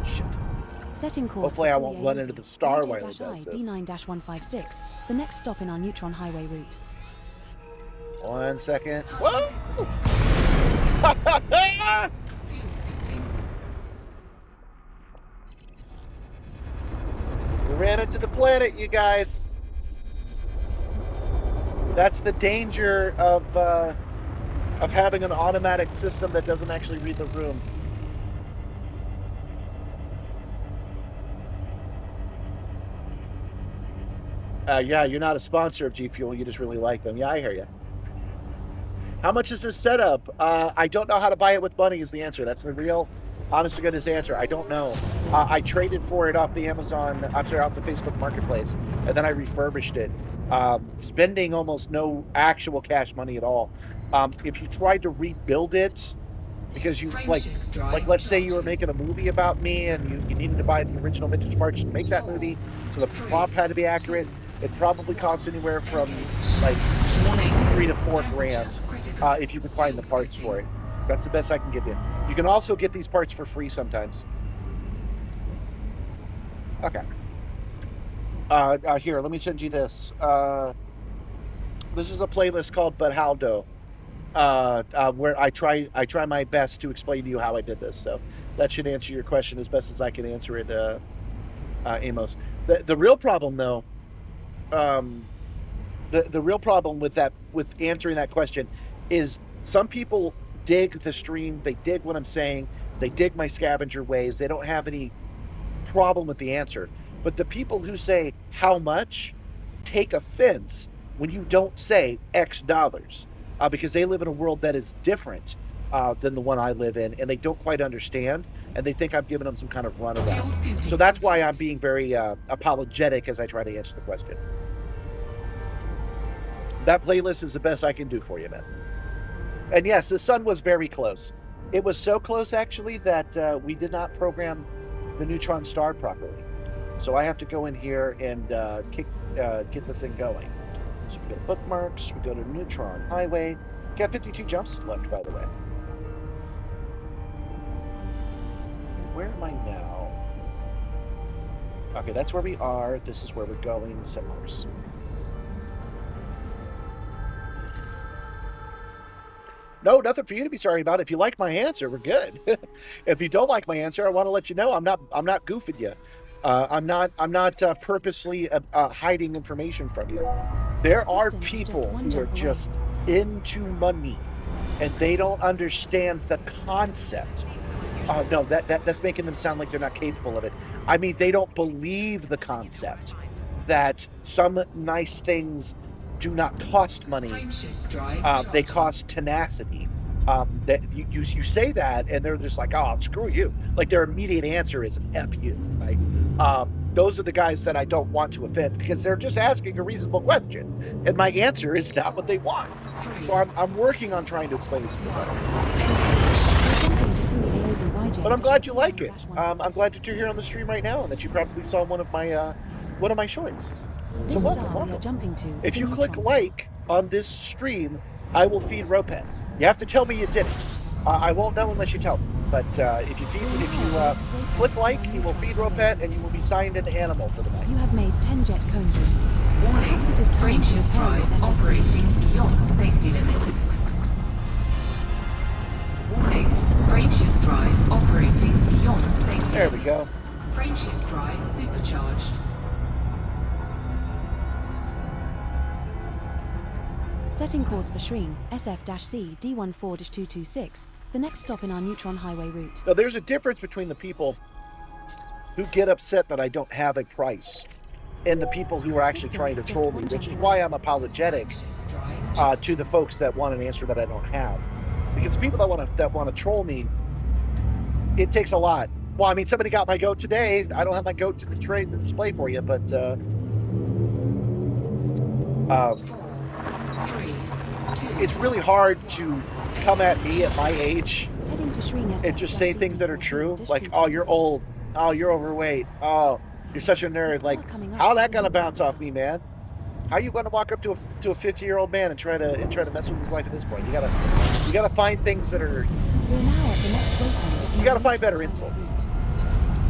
Shit. Setting course Hopefully I for won't Korea run into using the star while it YJ-I does this. D9-156, the next stop in our neutron highway route. 1 second. Whoa! Fuel scooping. We ran into the planet, you guys. That's the danger of having an automatic system that doesn't actually read the room. Yeah, you're not a sponsor of G Fuel. You just really like them. Yeah, I hear you. How much is this setup? I don't know how to buy it with money is the answer. That's the real, honest to goodness answer. I don't know. I traded for it off the Amazon, I'm sorry, off the Facebook Marketplace, and then I refurbished it, spending almost no actual cash money at all. If you tried to rebuild it, because you, like let's say you were making a movie about me and you needed to buy the original vintage parts to make that movie, so the prop had to be accurate, it probably cost anywhere from like $3 to $4 grand if you could find the parts for it. That's the best I can give you. You can also get these parts for free sometimes. Okay. Here, let me send you this. This is a playlist called But Haldo, where I try my best to explain to you how I did this. So that should answer your question as best as I can answer it, Amos. The real problem, though, the real problem with answering that question is some people dig the stream, they dig what I'm saying, they dig my scavenger ways, they don't have any problem with the answer. But the people who say how much take offense when you don't say X dollars, because they live in a world that is different than the one I live in, and they don't quite understand, and they think I'm giving them some kind of runaround. So that's why I'm being very apologetic as I try to answer the question. That playlist is the best I can do for you, man. And yes, the sun was very close. It was so close, actually, that we did not program the neutron star properly. So I have to go in here and get this thing going. So we go to bookmarks, we go to neutron highway. Got 52 jumps left, by the way. Where am I now? Okay, that's where we are. This is where we're going. Set course. No, nothing for you to be sorry about. If you like my answer, we're good. If you don't like my answer, I want to let you know I'm not goofing you. I'm not purposely hiding information from you. There are people who are just into money, and they don't understand the concept. No, that's making them sound like they're not capable of it. I mean, they don't believe the concept that some nice things do not cost money. They cost tenacity. That you say that, and they're just like, oh, screw you. Like their immediate answer is F you, right? Those are the guys that I don't want to offend because they're just asking a reasonable question, and my answer is not what they want. So I'm working on trying to explain it to them better. But I'm glad you like it. I'm glad that you're here on the stream right now, and that you probably saw one of my shorts. So welcome. If you click like on this stream, I will feed Ropet. You have to tell me you did it. I won't know unless you tell me. But if you click like, you will feed Ropet, and you will be signed into Animal for the night. You have made 10 jet cone boosts. Warning, Perhaps it is time to frameshift repair drive with LSD. operating beyond safety limits. Warning, frameshift drive operating beyond safety There we limits. go. Frameshift drive supercharged. Setting course for Shreen, SF-C D14-226, the next stop in our neutron highway route. Now, there's a difference between the people who get upset that I don't have a price and the people who are actually trying to troll me, which is why I'm apologetic to the folks that want an answer that I don't have. Because the people that want to troll me, it takes a lot. Well, I mean, somebody got my goat today. I don't have my goat to the display for you, but 4, 3, 2, it's really hard to come at me at my age Heading to Shreen and just say things that are true, like, oh, you're old, oh, you're overweight, oh, you're such a nerd. Like, how that gonna bounce off me, man? How you gonna walk up to a 50-year-old man and try to mess with his life at this point? You gotta find things that are. We're now at the next waypoint. You gotta find better insults.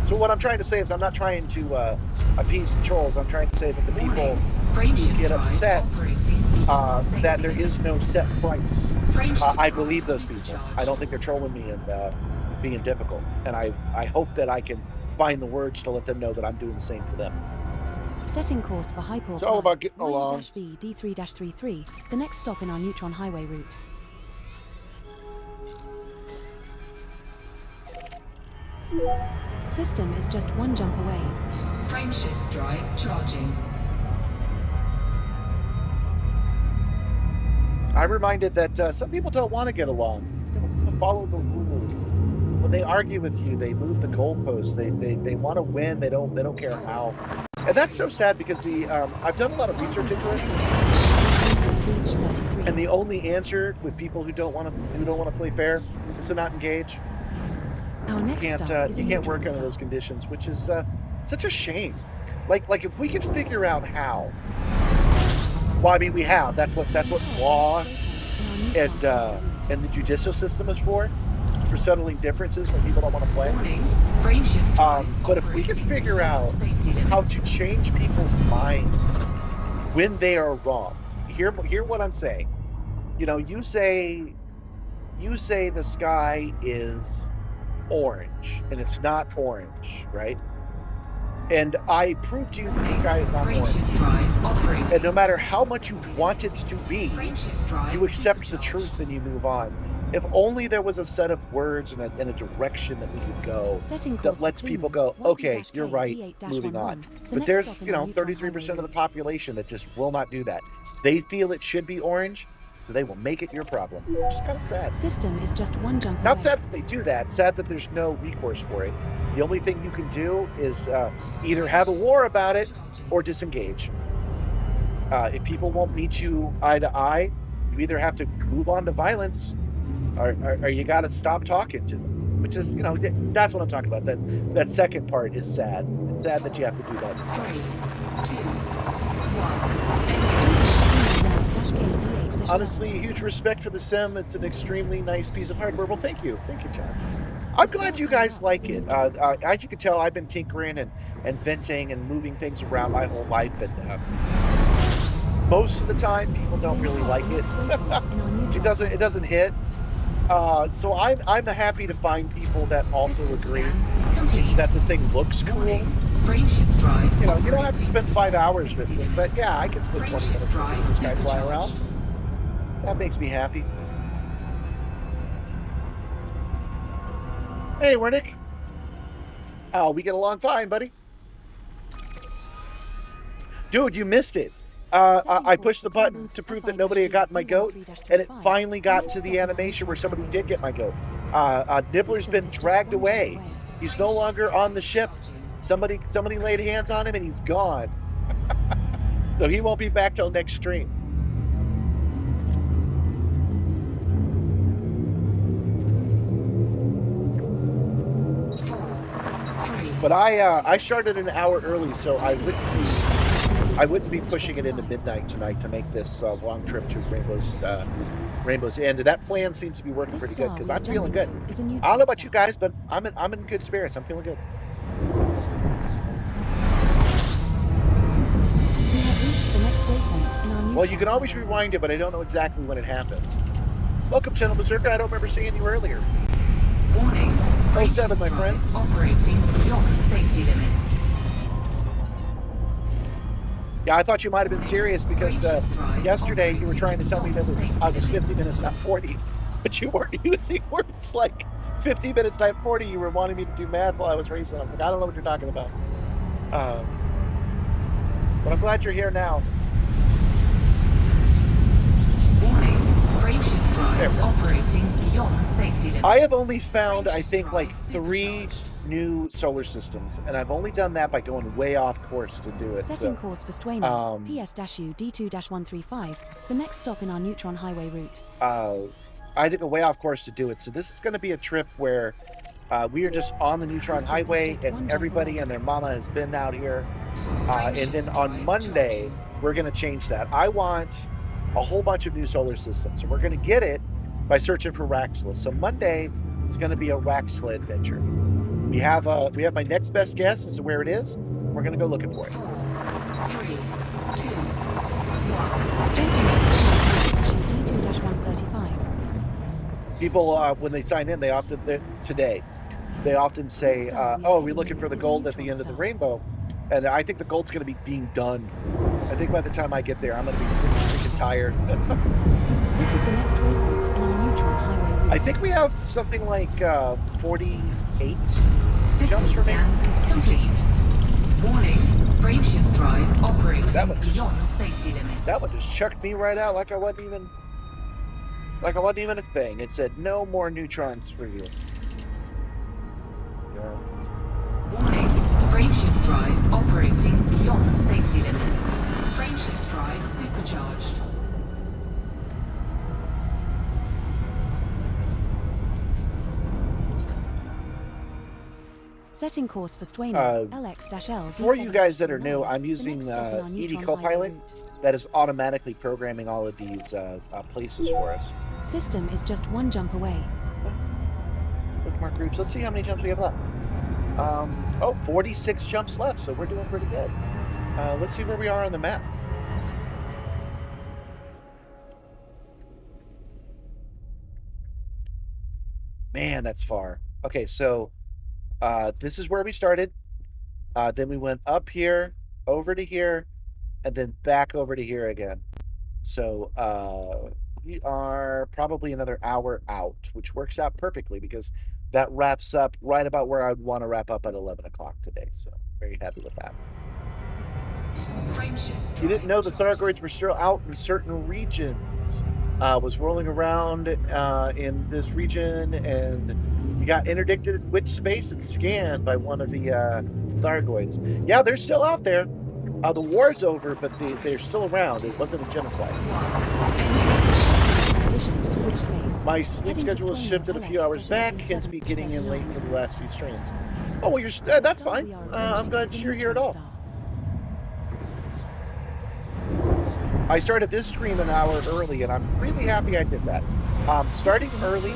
So what I'm trying to say is I'm not trying to appease the trolls. I'm trying to say that the people Warning. who Frameshift get drive upset operating beyond safety that there is no limits. set price. Frameshift I drive believe those people. supercharged. I don't think they're trolling me and being difficult. And I hope that I can find the words to let them know that I'm doing the same for them. Setting course for Hypor. It's all about getting along. Y-V D3-33, the next stop in our neutron highway route. System is just one jump away. Frameshift drive charging. I'm reminded that some people don't want to get along. They don't follow the rules. When they argue with you, they move the goalposts. They want to win. They don't care how. And that's so sad because the I've done a lot of research into it, and the only answer with people who don't want to play fair is to not engage. Our next stop is You a can't work neutron under star. those conditions, which is such a shame. Like if we could figure out how. Well, I mean, we have. That's what law and the judicial system is for settling differences when people don't want to play. Warning. Frameshift drive But if we could operating figure beyond out safety how limits. to change people's minds when they are wrong. Hear what I'm saying. You know, you say the sky is orange and it's not orange, right? And I prove to you that the sky is not orange. Frameshift drive operating. And no matter how much you want it to be, Frameshift drive you accept the supercharged. truth and you move on. If only there was a set of words and a direction that we could go Setting that course lets for people Cleveland, go, okay, YV-K you're right, D8-11, moving on. the But next there's, stop in you our know, neutron 33% of the highway population that just will not do that. They feel it should be orange, so they will make it your problem, which is kind of sad. route. System is just one jump Not away. sad that they do that, sad that there's no recourse for it. The only thing you can do is either have a war about it or disengage. If people won't meet you eye to eye, you either have to move on to violence or you got to stop talking to them, which is, you know, that's what I'm talking about. That second part is sad. It's sad that you have to do that. 3, 2, 1. Engage. Honestly, huge respect for the sim. It's an extremely nice piece of hardware. Well, thank you, John. I'm glad you guys like it. As you can tell, I've been tinkering and venting and moving things around my whole life, and most of the time, people don't really like it. It doesn't hit. So I'm happy to find people that also System agree scan complete. that this thing looks cool. Warning. Frameshift drive. You know, you don't have to operating spend 5 beyond hours with safety it, but limits. yeah, I can spend 20 Frameshift minutes drive with this guy fly around. supercharged. That makes me happy. Hey, Wernick. Oh, we get along fine, buddy. Dude, you missed it. I pushed the button to prove that nobody had gotten my goat, and it finally got to the animation where somebody did get my goat. Nibbler's been dragged away. He's no longer on the ship. Somebody laid hands on him, and he's gone. So he won't be back till next stream. But I started an hour early, so I wouldn't be pushing it into midnight tonight to make this long trip to Rainbow's End. And that plan seems to be working pretty good because I'm feeling good. I don't know about you guys, but I'm in good spirits. I'm feeling good. We have reached the next waypoint in our Well, you neutron can always highway rewind it, but I don't know exactly when it happens. Welcome, Channel Berserker. I don't remember seeing you earlier. Warning. 07, my Frameshift friends. drive operating beyond safety limits. Yeah, I thought you might have been serious because yesterday you were trying to tell me that I was 50 minutes, not 40. But you weren't using words like 50 minutes, not 40. You were wanting me to do math while I was racing. I was like, I don't know what you're talking about. But I'm glad you're here now. Warning. Frameshift There we drive go. operating beyond safety limits. I have only found, I think, like 3 new solar systems, and I've only done that by going way off course to do it. Setting So, course for Swainer, PS-U D2-135, the next stop in our neutron highway route. I did go way off course to do it. So this is going to be a trip where we are just on the neutron System is highway, just one and jump everybody away. and their mama has been out here. And then on Monday, we're going to change that. I want a whole bunch of new solar systems, and we're going to get it by searching for Rexla. So Monday is going to be a Rexla adventure. we have my next best guess as to where it is. We're gonna go looking for it. 4, 3, 2, 1. Jumping to D2-135. People, when they sign in, they often say, "Oh, we're looking for the gold at the end of the rainbow," and I think the gold's gonna be being done. I think by the time I get there, I'm gonna be pretty freaking tired. This is the next waypoint in our neutron highway route. I think we have something like 48 System jumps remaining. scan complete. Warning, frameshift drive operating That one just- beyond safety limits. That one just chucked me right out like I wasn't even a thing. It said no more neutrons for you. Yeah. Warning, frameshift drive operating beyond safety limits. Frameshift drive supercharged. Setting course for Swaino, LX-L. For you guys that are new, I'm using The next stop on our ED neutron Copilot highway route. that is automatically programming all of these places for us. System is just one jump away. Bookmark groups. Let's see how many jumps we have left. 46 jumps left, so we're doing pretty good. Let's see where we are on the map. Man, that's far. Okay, so this is where we started. Then we went up here, over to here, and then back over to here again. So we are probably another hour out, which works out perfectly because that wraps up right about where I'd want to wrap up at 11 o'clock today. So very happy with that. Frameshift You didn't know the drive Thargoids were still out in certain regions. Was rolling around in this region, and you got interdicted which space and scanned by one of the Thargoids. Yeah, they're still out there. The war's over, but they're still around. It wasn't a genocide. Transitioned to which space? My sleep Heading to schedule was Swaino, shifted a few hours back, hence me getting in late for the last few streams. Oh, well, that's So fine. we are I'm glad approaching you're the here at all. neutron star. I started this stream an hour early, and I'm really happy I did that. Starting early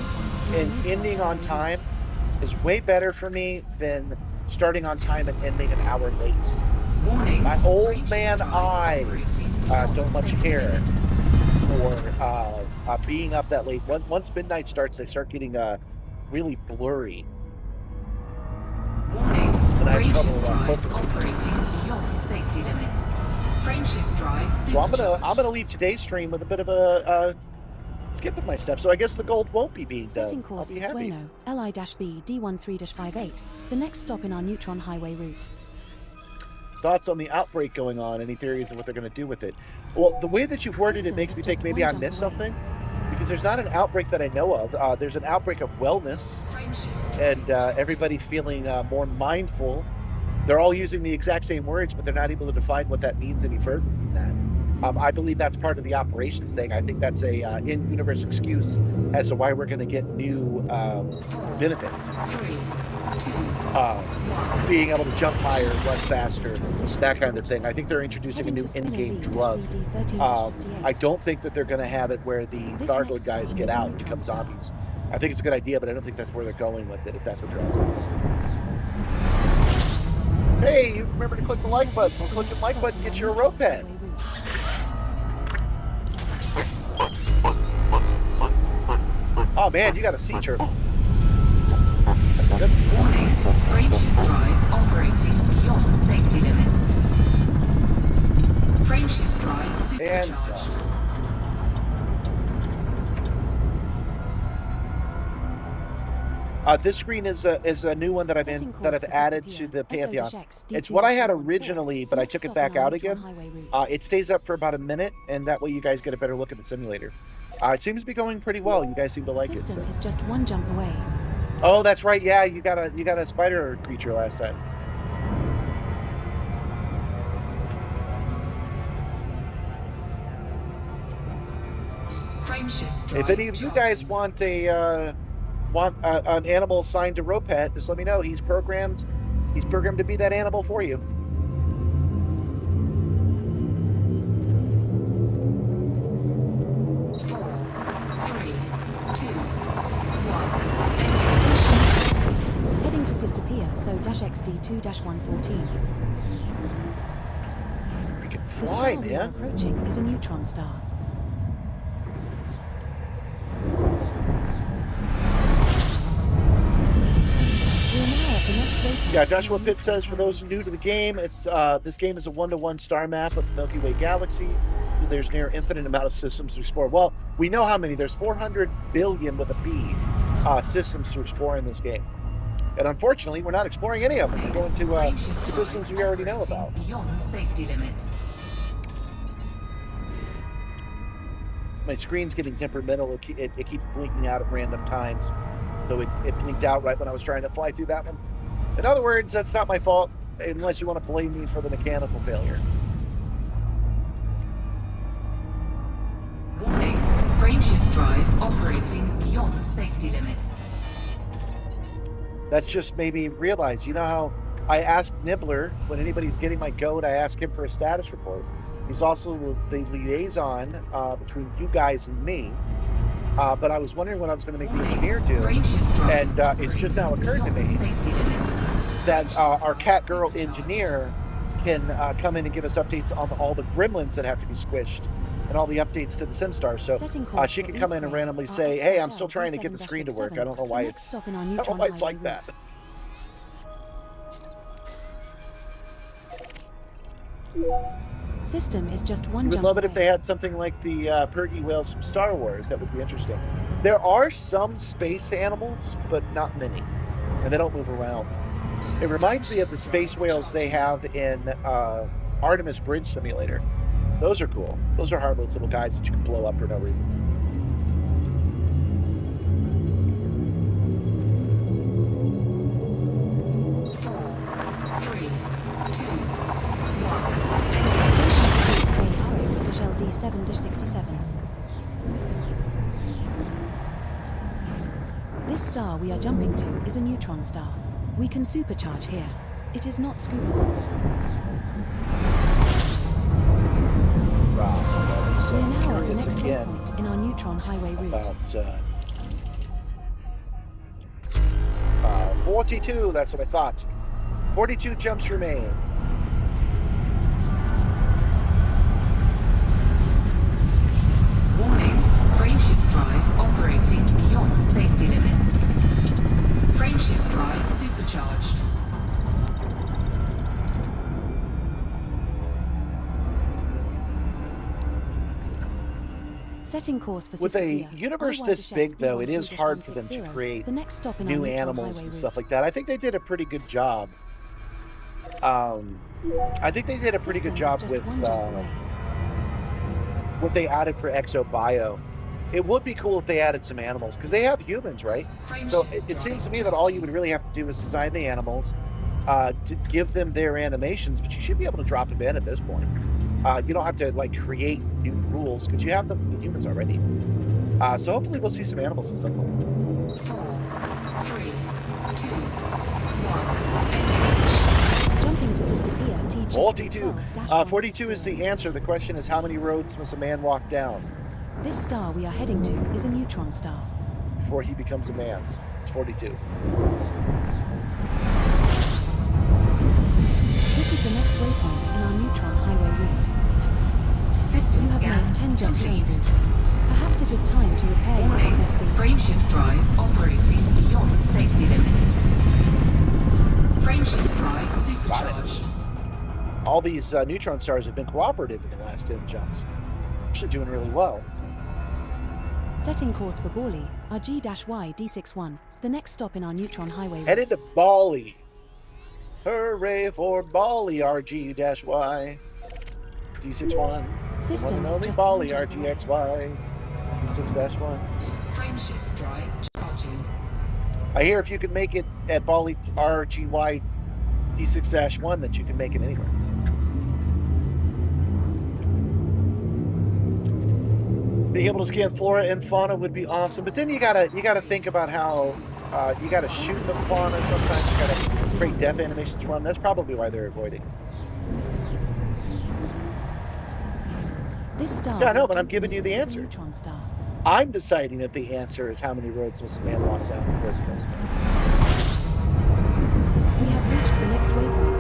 and ending on time is way better for me than starting on time and ending an hour late. Warning, My old frameshift man drive eyes operating beyond don't much safety care limits. for being up that late. Once midnight starts, they start getting really blurry. Warning, And I have trouble frameshift drive focusing. operating beyond safety limits. Frameshift drive So I'm supercharged. gonna leave today's stream with a bit of a skip in my steps. So I guess the gold won't be being done. Setting I'll course be for happy. Swaino, LI-B D13-58, the next stop in our neutron highway route. Thoughts on the outbreak going on? Any theories of what they're going to do with it? Well, the way that you've worded it makes me think maybe I missed something, because there's not an outbreak that I know of. There's an outbreak of wellness, Frameshift and everybody feeling more mindful. They're all using the exact same words, but they're not able to define what that means any further than that. I believe that's part of the operations thing. I think that's a in-universe excuse as to why we're going to get new benefits. 3, 2, Being able to jump higher, run faster, Transition that to kind of which thing. I space? think they're introducing a Heading new to Spinner in-game V drug. -D13-58. I don't think that they're going to have it where the This Thargoid next guys stop get is out and neutron become star. zombies. I think it's a good idea, but I don't think that's where they're going with it, if that's what you're asking. Hey, you remember to click the like button. So click the like button, get your rope pen. Oh man, you got a sea turtle. That's good. warning, frameshift drive operating beyond safety limits. Frameshift drive And supercharged. this screen is a new one that I've added to the Pantheon. It's what I had originally, but I took it back out again. It stays up for about a minute, and that way you guys get a better look at the simulator. It seems to be going pretty well. You guys seem to like it. System So. is just one jump away. Oh, that's right. Yeah, you got a spider creature last time. Frameshift If drive any of you guys charging. want an animal assigned to rope pet, just let me know. He's programmed to be that animal for you. 4, 3, 2, 1. Heading to Sister Pia, RG-114. Freaking The fly, star we are man. approaching is a neutron star. We're now at the next waypoint. Yeah, Joshua Pitt says, for those new to the game, it's this game is a 1-to-1 star map of the Milky Way galaxy. There's near infinite amount of systems to explore. Well, we know how many. There's 400 billion with a B systems to explore in this game. And unfortunately, we're not exploring any of them. We're going to systems we already know about. Beyond safety limits. My screen's getting temperamental. It keeps blinking out at random times. So it blinked out right when I was trying to fly through that one. In other words, that's not my fault, unless you want to blame me for the mechanical failure. Warning, frameshift drive operating beyond safety limits. That's just made me realize, you know how I ask Nibbler, when anybody's getting my goat, I ask him for a status report. He's also the liaison between you guys and me. But I was wondering what I was going to make the engineer do. And it's just now occurred to me that our cat girl engineer can come in and give us updates on all the gremlins that have to be squished and all the updates to the Simstar. So she can come in and randomly say, hey, I'm still trying to get the screen to work. I don't know why it's like that. System is just one You would jump love it if away. they had something like the Pergy whales from Star Wars. That would be interesting. There are some space animals, but not many. And they don't move around. It reminds me of the space whales they have in Artemis Bridge Simulator. Those are cool. Those are harmless little guys that you can blow up for no reason. D7-67. This star we are jumping to is a neutron star. We can supercharge here. It is not scoopable. Wow. We are now at the Curious next again waypoint in our neutron highway route. About 42, that's what I thought. 42 jumps remain. Warning, frameshift drive operating beyond safety limits. Frameshift drive supercharged. Setting course for With a Sister universe this big, though, it is hard for them to create the next stop in new our neutron animals highway and route. stuff like that. I think they did a pretty good job. I think they did a pretty good job with what they added for ExoBio. It would be cool if they added some animals, because they have humans, right? So it seems to me that all you would really have to do is design the animals, to give them their animations, but you should be able to drop them in at this point. You don't have to like create new rules, because you have the humans already. So hopefully we'll see some animals at some point. 4, 3, 2, 1. Jumping to Sister Pia, TG 42. 42 is the answer. The question is, how many roads must a man walk down This star we are heading to is a neutron star. before he becomes a man? It's 42. This is the next waypoint in our neutron highway route. System You have scan made 10 jump complete. boosts. Perhaps it is time to repair your Warning, FSD. frameshift drive operating beyond safety limits. Frameshift drive supercharged. All these neutron stars have been cooperative in the last 10 jumps. Actually doing really well. Setting course for Bali, RG-Y D61, the next stop in our neutron highway route. Headed to Bali. Hooray for Bali, RG-Y. D61. System the one and is only just Bali, one jump away. RGXY. D6-1. Frameshift drive charging. I hear if you can make it at Bali, RGY D6-1, that you can make it anywhere. Being able to scan flora and fauna would be awesome, but then you gotta think about how you gotta shoot the fauna. Sometimes you gotta create death animations for them. That's probably why they're avoiding. This star Yeah, I know, we but are I'm giving you the jumping to is a answer. neutron star. I'm deciding that the answer is how many roads must a man walk down before he becomes a man. We have reached the next waypoint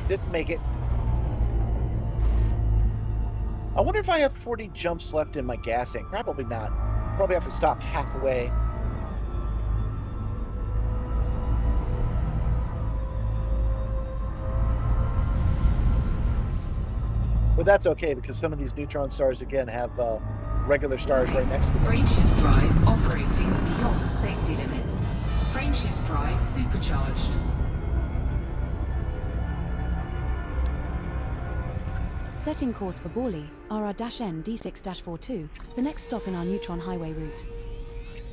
limits. Didn't make it. I wonder if I have 40 jumps left in my gas tank. Probably not. Probably have to stop halfway. But that's okay, because some of these neutron stars, again, have regular stars right next to them. Frameshift drive operating beyond safety limits. Frameshift drive supercharged. Setting course for Borley, RR-N D6-42, the next stop in our neutron highway route.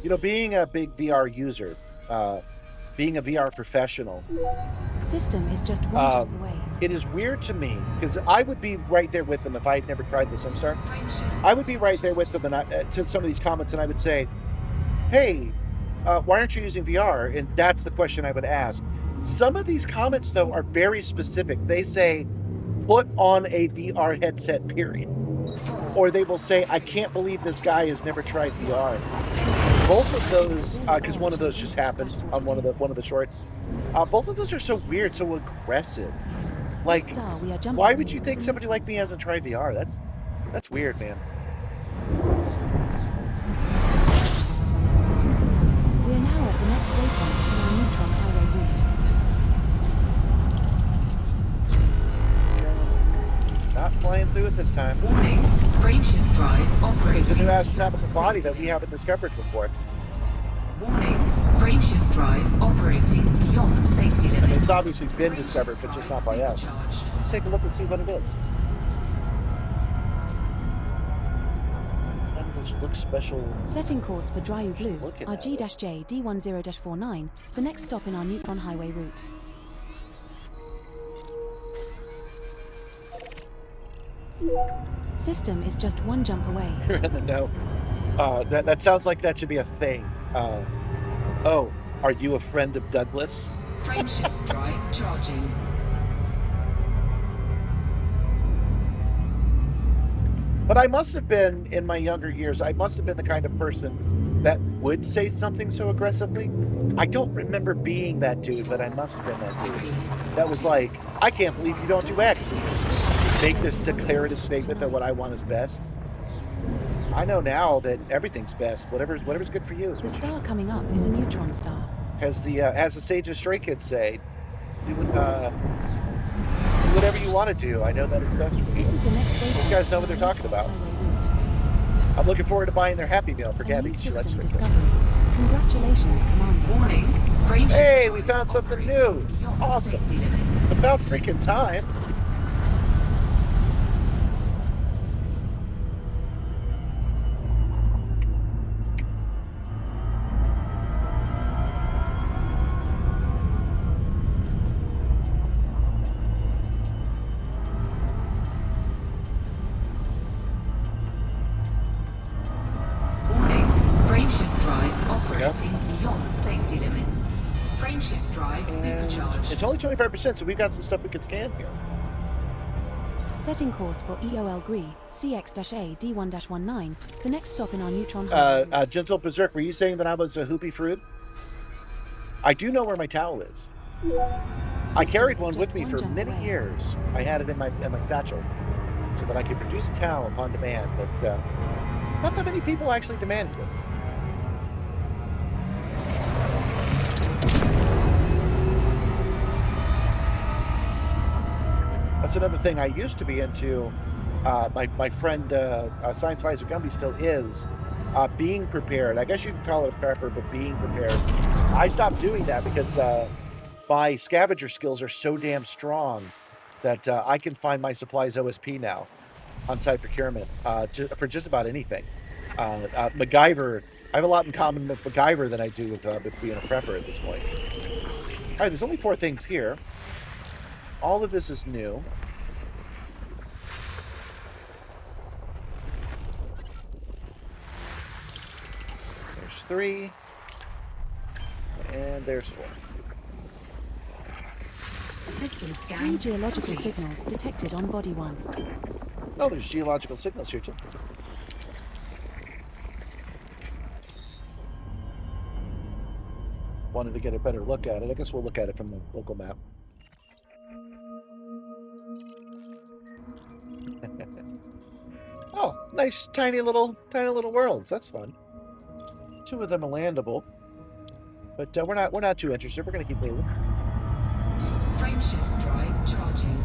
You know, being a big VR user, being a VR professional, System is just one jump away. it is weird to me, because I would be right there with them if I had never tried the Simstar. I would be right there with them and to some of these comments, and I would say, hey, why aren't you using VR? And that's the question I would ask. Some of these comments, though, are very specific. They say, put on a VR headset, period. Or they will say, I can't believe this guy has never tried VR. Both of those, because one of those just happened on one of the shorts. Both of those are so weird, so aggressive. Like, why would you think somebody like me hasn't tried VR? That's weird, man. We're now at the next waypoint in our neutron highway route. Not flying through it this time. Warning, frameshift drive operating. It's a new astronomical body that we haven't discovered before. Warning, frameshift drive operating beyond safety limits. It's obviously been discovered, but just not by us. Let's take a look and see what it is. None of those look special. Setting course for Dryu Blue, Looking our at G-J D10-49, the next stop in our neutron highway route. System is just one jump away. You're in the know. That sounds like that should be a thing. Oh, are you a friend of Douglas? Frameshift drive charging. But I must have been, in my younger years, I must have been the kind of person that would say something so aggressively. I don't remember being that dude, but I must have been that dude. That was like, I can't believe you don't do X, and just make this declarative statement that what I want is best. I know now that everything's best. Whatever's good for you is The what you star coming up is a neutron star. as the Sage of Stray Kids say, do whatever you want to do. I know that it's best for you. This is the next waypoint. These guys know what they're talking about. I'm looking forward to buying their Happy Meal for Gabby. She likes System Stray Kids. discovery. Congratulations, Commander. Warning, frameshift Hey, we drive found something operating new. beyond Awesome. safety limits. It's about freaking time. Warning, frameshift drive operating beyond safety limits. Frameshift drive supercharged. It's only 25%, so we've got some stuff we can scan here. Setting course for EOL GRI, CX-A D1-19, the next stop in our neutron highway route. Gentle Berserk, were you saying that I was a hoopy fruit? I do know where my towel is. I System carried is one just with me one for jump many away. years. I had it in my satchel so that I could produce a towel upon demand, but not that many people actually demanded it. That's another thing I used to be into. My friend Science Advisor Gumby still is being prepared. I guess you could call it a prepper, but being prepared. I stopped doing that because my scavenger skills are so damn strong that I can find my supplies OSP now on site procurement for just about anything. MacGyver, I have a lot in common with MacGyver than I do with being a prepper at this point. All right, there's only 4 things here. All of this is new. There's 3. And there's 4. System 3 scan geological complete. signals detected on Body 1. Oh, there's geological signals here too. Wanted to get a better look at it. I guess we'll look at it from the local map. Nice, tiny little worlds. That's fun. 2 of them are landable, but we're not too interested. We're gonna keep moving. Frameshift drive charging.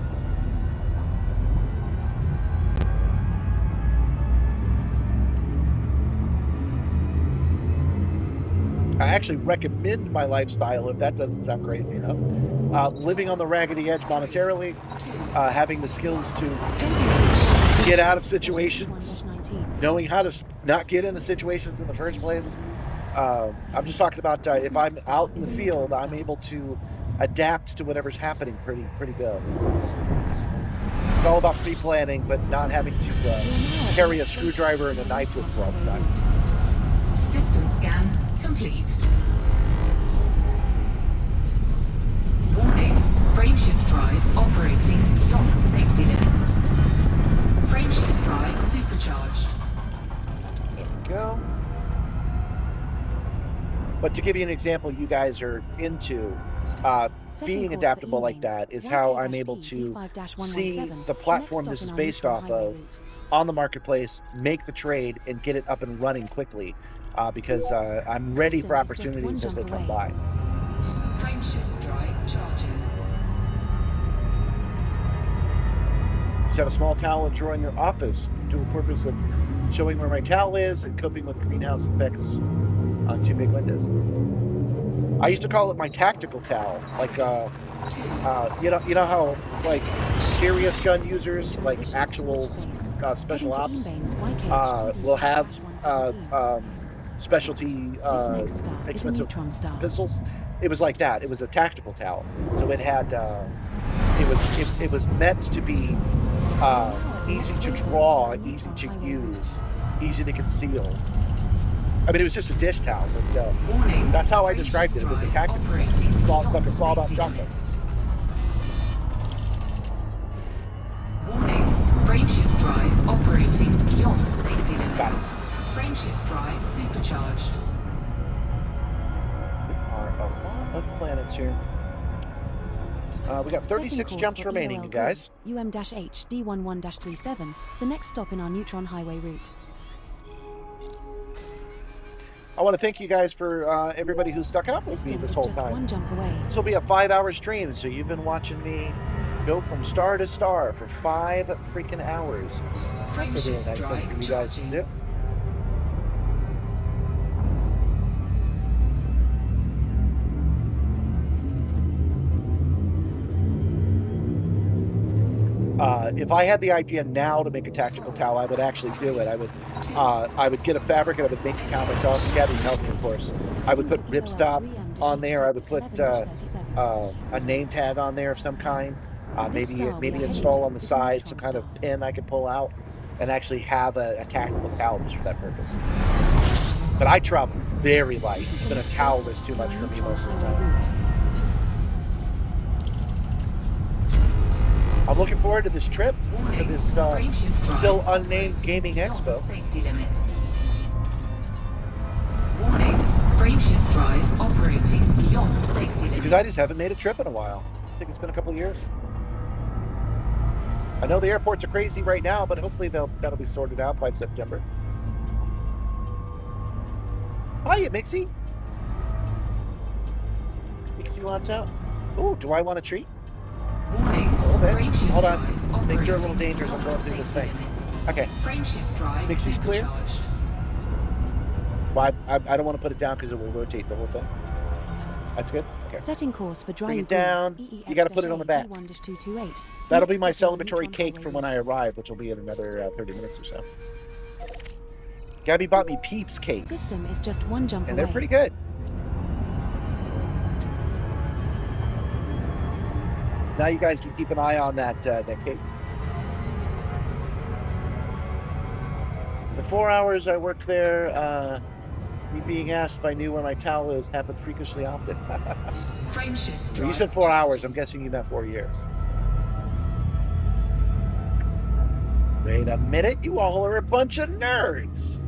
I actually recommend my lifestyle if that doesn't sound crazy enough. Living on the raggedy edge monetarily, having the skills to get out of situations, knowing how to not get in the situations in the first place. I'm just talking about if I'm out in the field, I'm able to adapt to whatever's happening pretty good. It's all about pre-planning, but not having to carry a screwdriver and a knife with you all the time. System scan complete. Warning, frameshift drive operating beyond safety limits. Frameshift drive supercharged. There we go. But to give you an example you guys are into, being adaptable like that is how I'm able to see the platform this is based off of on the marketplace, make the trade, and get it up and running quickly. Because I'm ready for opportunities as they come by. Frameshift drive charging. Just have a small towel and drawer in your office to the purpose of showing where my towel is and coping with greenhouse effects on 2 big windows. I used to call it my tactical towel. Like, you know how like serious gun users, like actual special ops, will have specialty expensive pistols. It was like that. It was a tactical towel. So it had it was meant to be easy to draw, easy to use, easy to conceal. I mean, it was just a dish towel, but that's how I described it. It was a tactical fucking sawed off shotgun. Warning, frameshift drive operating beyond safety limits. Frameshift drive supercharged. There are a lot of planets here. We got 36 jumps remaining, you guys. UM-H D11-37, the next stop in our Neutron Highway route. I want to thank you guys for everybody who's stuck out with me this whole time. One jump away. This will be a 5-hour stream, so you've been watching me go from star to star for 5 freaking hours. That's a really nice thing for you guys to do. If I had the idea now to make a tactical towel, I would actually do it. I would get a fabric and I would make the towel myself. Gabby helped me, of course. I would put ripstop on there. I would put a name tag on there of some kind. Maybe install on the side some kind of pin I could pull out and actually have a tactical towel just for that purpose. But I travel very light. Even a towel is too much for me most of the time. I'm looking forward to this trip, to this still unnamed gaming expo. Safety limits. Warning, frameshift drive operating beyond safety limits. Because I just haven't made a trip in a while. I think it's been a couple of years. I know the airports are crazy right now, but hopefully that'll be sorted out by September. Hiya, Mixie. Mixie wants out. Ooh, do I want a treat? Warning, hold on. I think you're a little dangerous. I'm going through this thing. Okay. Frameshift drive Mixie's clear? supercharged. Well, I don't want to put it down because it will rotate the whole thing. That's good? Okay. Setting course for dry Bring it down. You got to put it on the back. That'll be my celebratory cake for when I arrive, which will be in another 30 minutes or so. Gabby bought me Peeps cakes. System is just one jump and away. they're pretty good. Now you guys can keep an eye on that cake. The 4 hours I worked there, me being asked if I knew where my towel is happened freakishly often. Frameshift You said 4 hours. I'm guessing you meant 4 years. Wait a minute. You all are a bunch of nerds.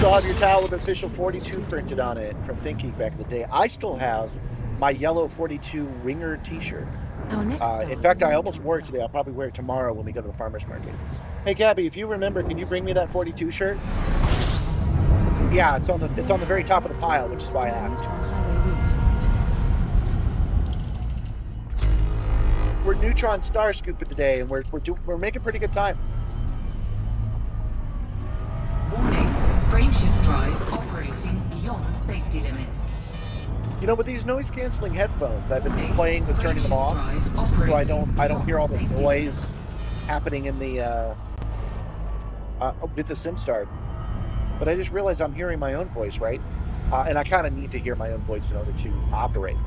still have your towel with official 42 printed on it from ThinkGeek back in the day. I still have my yellow 42 Ringer t-shirt. Our next star In fact, is a I almost neutron wore it star. today. I'll probably wear it tomorrow when we go to the farmer's market. Hey, Gabby, if you remember, can you bring me that 42 shirt? Yeah, it's on the very top of the pile, which is why I asked. Neutron highway route. We're neutron star scooping today, and we're making pretty good time. Warning, frameshift drive operating beyond safety limits. You know, with these noise canceling headphones, I've been playing with turning them off, so I don't hear all the noise happening in the with the Simstar. But I just realized I'm hearing my own voice, right? And I kind of need to hear my own voice in order to operate.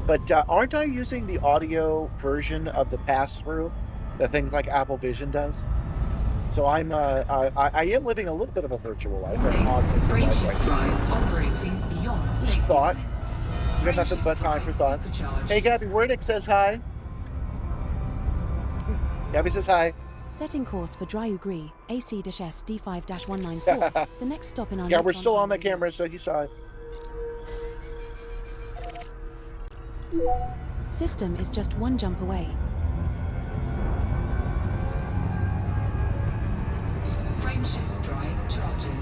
But aren't I using the audio version of the pass-through that things like Apple Vision does? So I am living a little bit of a virtual life. Frameshift drive operating beyond Just safety thought. limits. You got nothing but time for thought. Hey, Gabby, Wernick says hi. Gabby says hi. Setting course for Dryugri, AC-S D5-194. The next stop in our Yeah, we're neutron still on the highway camera, route. so he saw it. System is just one jump away. Frameshift drive charging.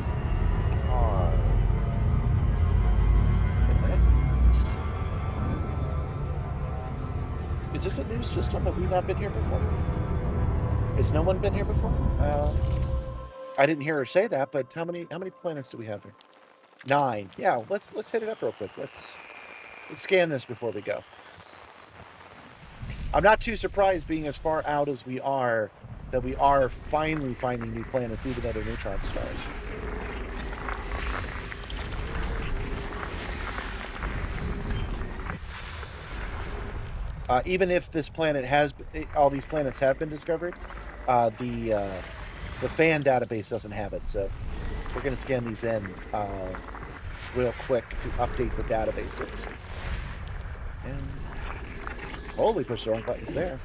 Is this a new system? Have we not been here before? Has no one been here before? I didn't hear her say that, but how many planets do we have here? 9. Yeah, let's hit it up real quick. Let's scan this before we go. I'm not too surprised, being as far out as we are, that we are finally finding new planets, even though they're neutron stars. Even if this planet all these planets have been discovered, the fan database doesn't have it. So we're going to scan these in real quick to update the databases. And holy, push the wrong buttons there.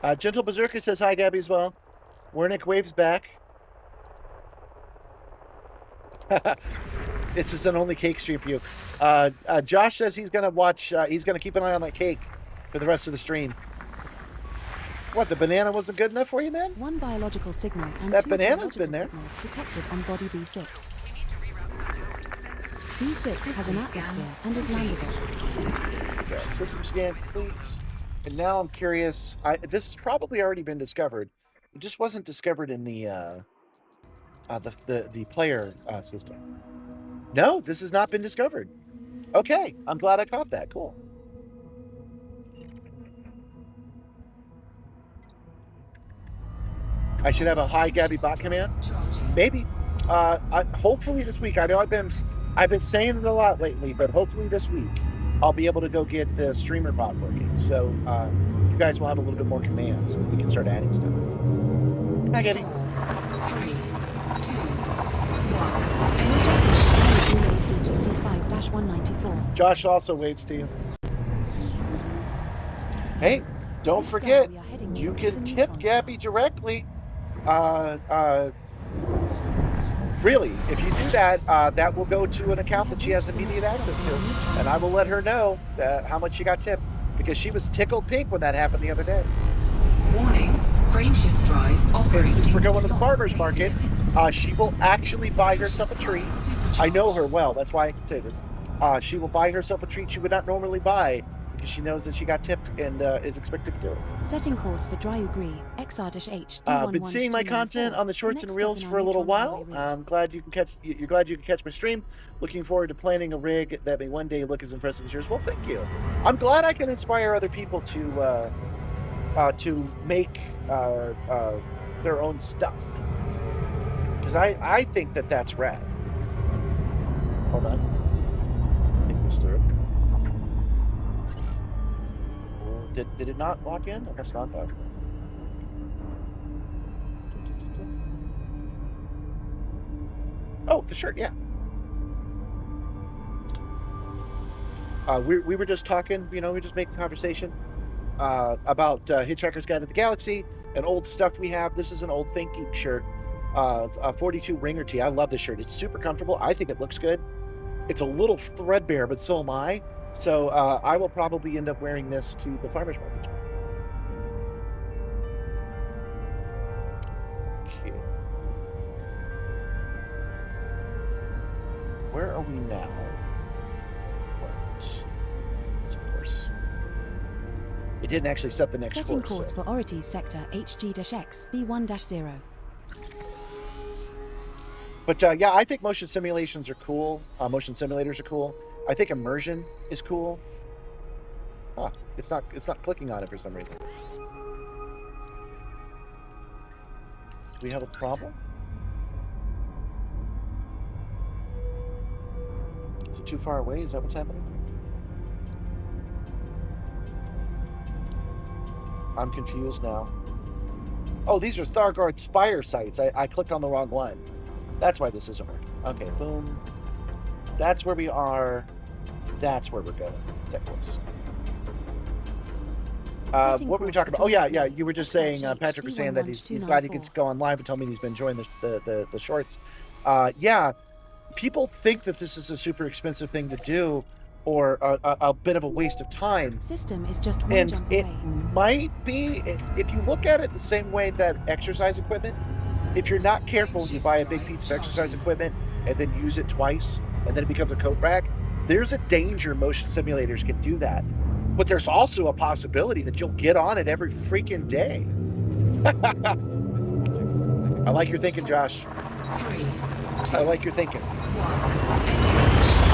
Oh. Gentle Berserker says hi, Gabby, as well. Wernick waves back. This is an only cake stream for you. Josh says he's gonna watch. He's gonna keep an eye on that cake for the rest of the stream. What? The banana wasn't good enough for you, man? One biological signal and That two banana's geological been there. signals detected on body B6. We need to reroute some power to the sensors. B6 has an System scan atmosphere and is landable. Okay, system scan complete. And now I'm curious. This has probably already been discovered. It just wasn't discovered in the player system. No, this has not been discovered. Okay, I'm glad I caught that. Cool. I should have a hi Gabby bot command. Maybe. Hopefully this week. I know I've been saying it a lot lately, but hopefully this week I'll be able to go get the streamer bot working. So you guys will have a little bit more commands and we can start adding stuff. Hi Gabby. 4, 3, 2, 1. AC D5-194. Josh also waits to you. Hey, don't This star forget, we are heading you to is a can tip neutron Gabby directly. Really, if you do that, that will go to an account that she has immediate access to, and I will let her know that how much she got tipped, because she was tickled pink when that happened the other day. Warning, frameshift drive operating. And since we're going to the beyond farmer's safety market, limits. she will actually buy herself a treat. I know her well, that's why I can say this. She will buy herself a treat she would not normally buy, because she knows that she got tipped and is expected to do it. Setting course for Dryugri, XR-H Been seeing my content on the shorts and reels for a little while. I'm glad you can catch. You're glad you can catch my stream. Looking forward to planning a rig that may one day look as impressive as yours. Well, thank you. I'm glad I can inspire other people to make their own stuff, because I think that that's rad. Hold on. Think this through. Did it not lock in? I guess not, though. Oh, the shirt, yeah. We were just talking, we were just making conversation about Hitchhiker's Guide to the Galaxy and old stuff we have. This is an old Think Geek shirt, a 42 Ringer tee. I love this shirt. It's super comfortable. I think it looks good. It's a little threadbare, but so am I. So I will probably end up wearing this to the farmer's market. Okay. Where are we now? Of course. It didn't actually set the next Setting course. course for Orities Sector HG-X B1-0. But yeah, I think motion simulations are cool. Motion simulators are cool. I think immersion is cool. It's not clicking on it for some reason. Do we have a problem? Is it too far away? Is that what's happening? I'm confused now. Oh, these are Thargoid Spire sites. I clicked on the wrong one. That's why this isn't working. Okay, boom. That's where we are. That's where we're going. Set course. What were we talking about? Oh, yeah. You were just saying, Patrick was saying that he's glad he gets to go on live and tell me he's been enjoying the shorts. Yeah, people think that this is a super expensive thing to do or a bit of a waste of time. System is just one jump away. It might be, if you look at it the same way that exercise equipment, if you're not careful, you buy a big piece of exercise equipment and then use it twice, and then it becomes a coat rack. There's a danger motion simulators can do that. But there's also a possibility that you'll get on it every freaking day. I like your thinking, Josh. I like your thinking.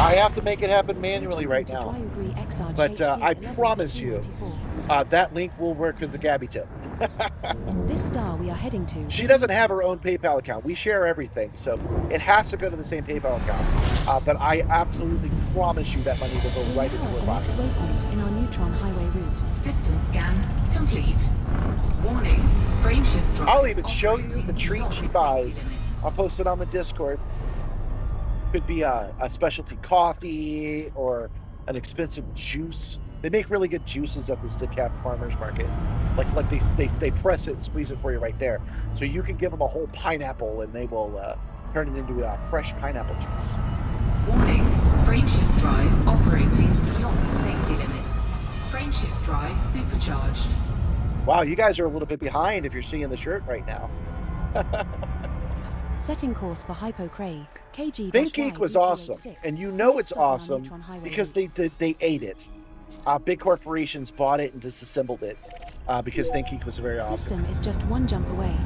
I have to make it happen manually right now. But I promise you, that link will work as a Gabby tip. This star we are heading to. She doesn't have her own PayPal account. We share everything, so it has to go to the same PayPal account. But I absolutely promise you that money will go right into her pocket. Next waypoint in our neutron highway route. System scan complete. Warning, frameshift drive. I'll even show you operating the treat beyond she safety buys. limits. I'll post it on the Discord. Could be a specialty coffee or an expensive juice. They make really good juices at the Stick Cap Farmers Market. Like they press it and squeeze it for you right there. So you can give them a whole pineapple and they will turn it into a fresh pineapple juice. Warning, frameshift drive operating beyond safety limits. Frameshift drive supercharged. Wow, you guys are a little bit behind if you're seeing the shirt right now. Setting course for Hypo Cray, KG. Think Geek was awesome, and you know it's awesome because they ate it. Big corporations bought it and disassembled it because Think Geek was very awesome. System is just one jump away.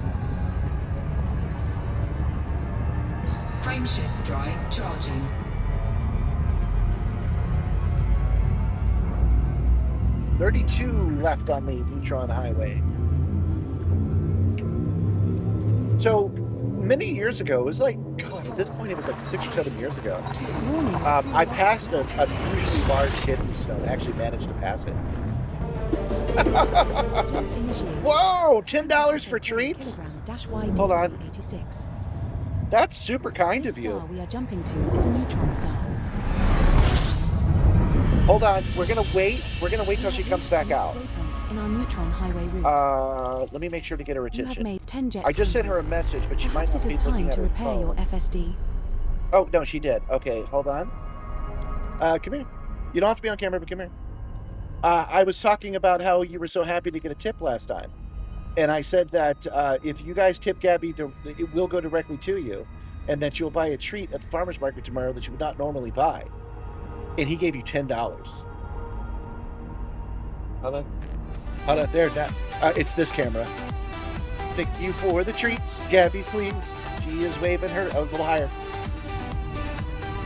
Frameshift drive charging. $32 left on the Neutron Highway. So many years ago, it was like, God, at this point it was like 6 or 7 years ago. I passed a unusually large kidney stone. I actually managed to pass it. Whoa, $10 for treats? Hold on. That's super kind of you. We are jumping to is a neutron star. Hold on, we're gonna wait. We're gonna wait till she comes back out. In our neutron highway route. Let me make sure to get her You have attention. made 10 jet I just sent her a message, but she might Perhaps not it be is looking time at to her repair your phone. FSD. Oh, no, she did. Okay, hold on. Come here. You don't have to be on camera, but come here. I was talking about how you were so happy to get a tip last time. And I said that if you guys tip Gabby, it will go directly to you. And that you'll buy a treat at the farmer's market tomorrow that you would not normally buy. And he gave you $10. Hold on. Hold on. There, now. It's this camera. Thank you for the treats. Gabby's pleased. She is waving her a little higher.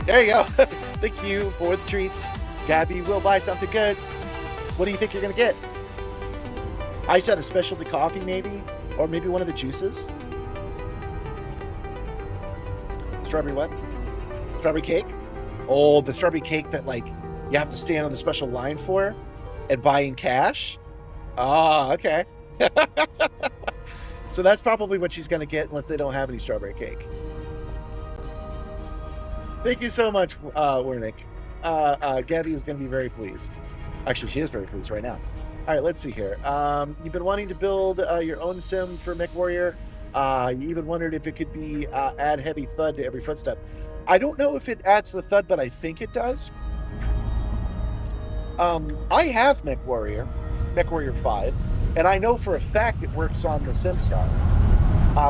There you go. Thank you for the treats. Gabby will buy something good. What do you think you're going to get? I said a specialty coffee, maybe? Or maybe one of the juices? Strawberry what? Strawberry cake? Oh, the strawberry cake that, like, you have to stand on the special line for and buy in cash? Oh, okay. So that's probably what she's going to get unless they don't have any strawberry cake. Thank you so much, Wernick. Gabby is going to be very pleased. Actually, she is very pleased right now. All right, let's see here. You've been wanting to build your own sim for MechWarrior. You even wondered if it could be add heavy thud to every footstep. I don't know if it adds the thud, but I think it does. I have MechWarrior 5, and I know for a fact it works on the Simstar.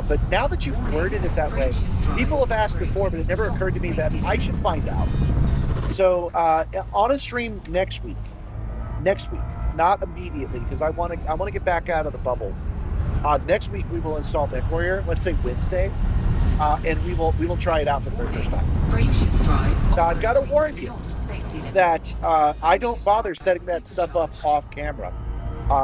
But now that you've worded it that way, people have asked before, but it never occurred to me that I should find out. So on a stream next week, not immediately, because I want to get back out of the bubble. Next week we will install MechWarrior. Let's say Wednesday, and we will try it out for the very first time. Now I've got to warn you that I don't bother setting that stuff up off camera,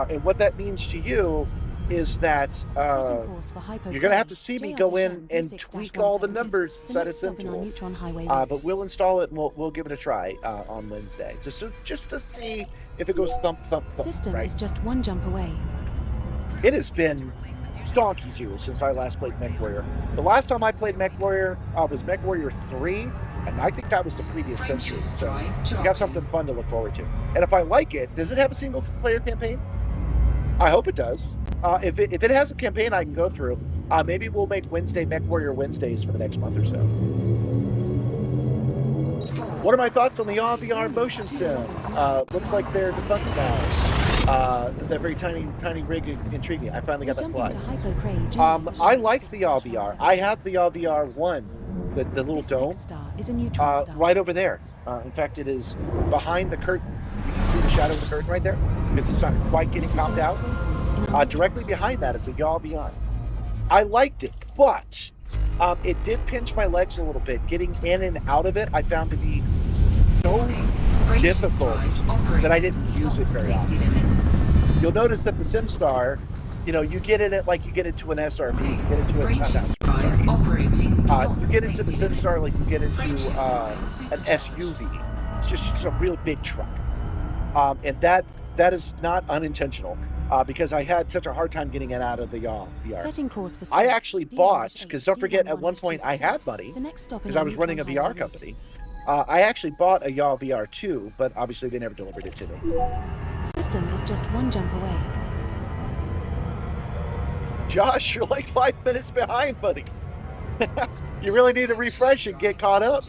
and what that means to you is that you're going to have to see me go in and tweak all the numbers inside of SimTools. But we'll install it and we'll give it a try on Wednesday, just to see if it goes thump thump thump. System right? is just one jump away. It has been donkey's years since I last played MechWarrior. The last time I played MechWarrior was MechWarrior 3, and I think that was the previous century. So we got something fun to look forward to. And if I like it, does it have a single player campaign? I hope it does. If it has a campaign I can go through, maybe we'll make MechWarrior Wednesdays for the next month or so. What are my thoughts on the Yaw VR motion sim? Looks like they're defunct now. That very tiny rig intrigued me. I finally got that fly. I like the Yaw VR. I have the Yaw VR 1, the little dome, right over there. In fact, it is behind the curtain. You can see the shadow of the curtain right there, because it's not quite getting popped out. Directly behind that is the Yaw VR. I liked it, but it did pinch my legs a little bit. Getting in and out of it, I found to be so difficult that I didn't use it very often. You'll notice that the Simstar, you get in it like you get into an SRV. You get into it. You get into the Simstar like you get into an SUV. It's just a real big truck, and that is not unintentional. Because I had such a hard time getting it out of the Yaw VR. I actually bought, because don't forget, at one point I had money, because I was running a VR company. I actually bought a Yaw VR 2, but obviously they never delivered it to me. System is just one jump away. Josh, you're like 5 minutes behind, buddy. You really need to refresh and get caught up.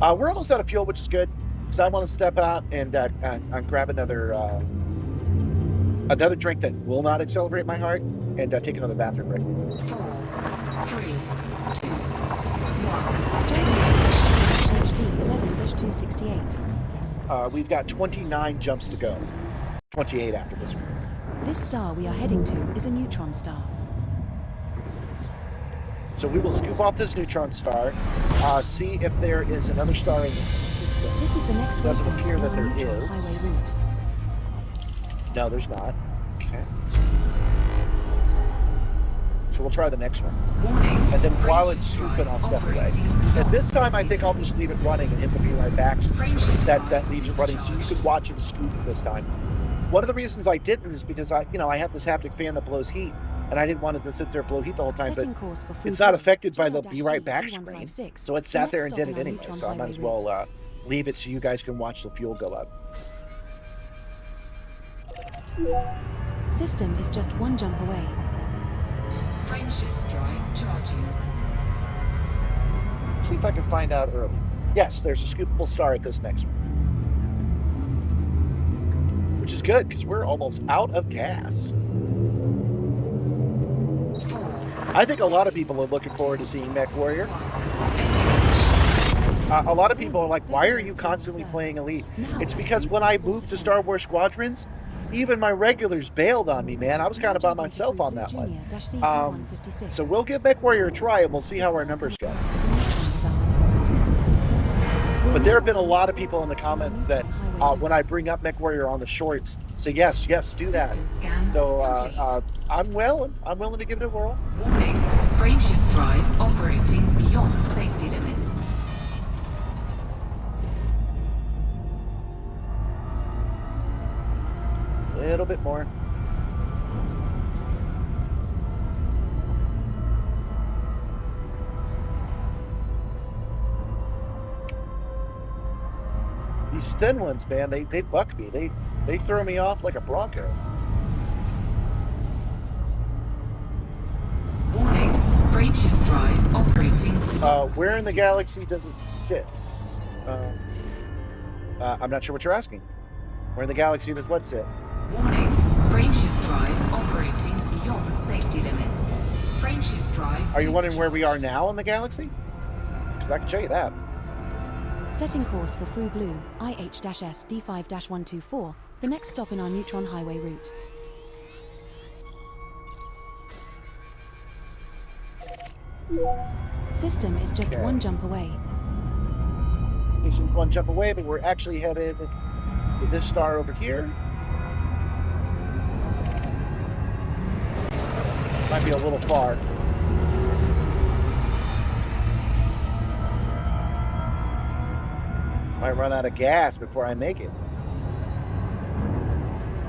We're almost out of fuel, which is good. So I want to step out and grab another drink that will not accelerate my heart, and take another bathroom break. 4, 3, 2, 1. We've got 29 jumps to go. 28 after this one. This star we are heading to is a neutron star. So we will scoop off this neutron star, see if there is another star in the system. This is the next It doesn't waypoint appear on that our there neutron is. highway route. No, there's not. Okay. So we'll try the next one. And then while it's scooping, I'll step away. And this time, I think I'll just leave it running and him to be right back. That leaves it running, so you could watch it scoop this time. One of the reasons I didn't is because I have this haptic fan that blows heat, and I didn't want it to sit there and blow heat the whole time, but it's not affected by the be right back screen. So it sat there and did it anyway, so I might as well leave it so you guys can watch the fuel go up. System is just one jump away. Frameshift drive charging. Let's see if I can find out early. Yes, there's a scoopable star at this next one. Which is good, because we're almost out of gas. I think a lot of people are looking forward to seeing MechWarrior. A lot of people are like, why are you constantly playing Elite? It's because when I moved to Star Wars Squadrons, even my regulars bailed on me, man. I was kind of by myself on that one. So we'll give MechWarrior a try, and we'll see how our numbers go. But there have been a lot of people in the comments that when I bring up MechWarrior on the shorts, say, yes, do that. So I'm willing to give it a whirl. Warning, frameshift drive operating beyond safety limits. A little bit more. These thin ones, man, they buck me. They throw me off like a Bronco. Warning, frameshift drive operating beyond Where in the safety galaxy limits. does it sit? I'm not sure what you're asking. Where in the galaxy does what sit? Warning, frameshift drive operating beyond safety limits. Frameshift drive. Are you wondering where we are supercharged. now in the galaxy? Because I can show you that. Setting course for Fru Blue, IH-S D5-124, the next stop in our neutron highway route. System is just Okay. one jump away. Station's one jump away, but we're actually headed to this star over here. Might be a little far. Might run out of gas before I make it.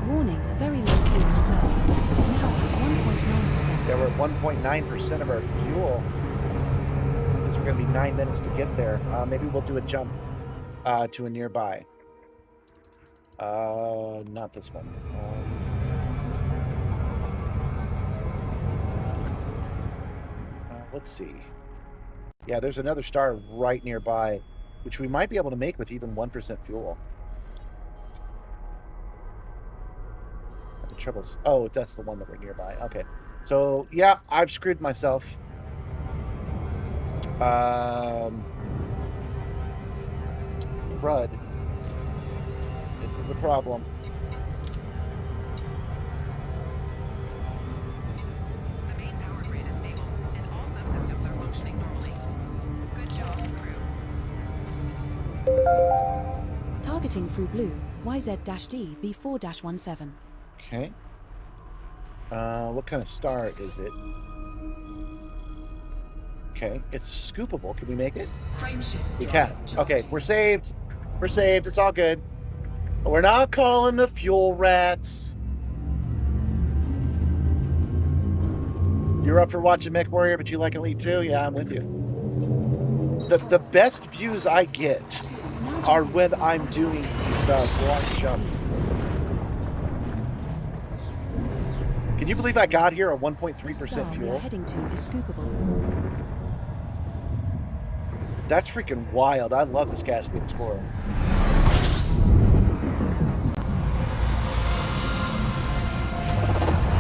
Warning, very low fuel reserves. Now at 1.9%. Yeah, we're at 1.9% of our fuel. Guess we're going to be 9 minutes to get there. Maybe we'll do a jump to a nearby. Not this one. Let's see. Yeah, there's another star right nearby, which we might be able to make with even 1% fuel. The troubles. Oh, that's the one that we're nearby. Okay. So, yeah, I've screwed myself. Crud. This is a problem. The main power grid is stable, and all subsystems are functioning normally. Good job, crew. Targeting Fru Blue, YZ-D B4-17. Okay. What kind of star is it? Okay, it's scoopable. Can we make it? Frameshift We drive can. charged. Okay, we're saved. We're saved. It's all good. But we're not calling the fuel rats. You're up for watching Mech Warrior, but you like Elite 2? Yeah, I'm with you. The best views I get are when I'm doing these long jumps. Can you believe I got here at 1.3% The star we are fuel? heading to is scoopable. That's freaking wild. I love this Caspian Explorer.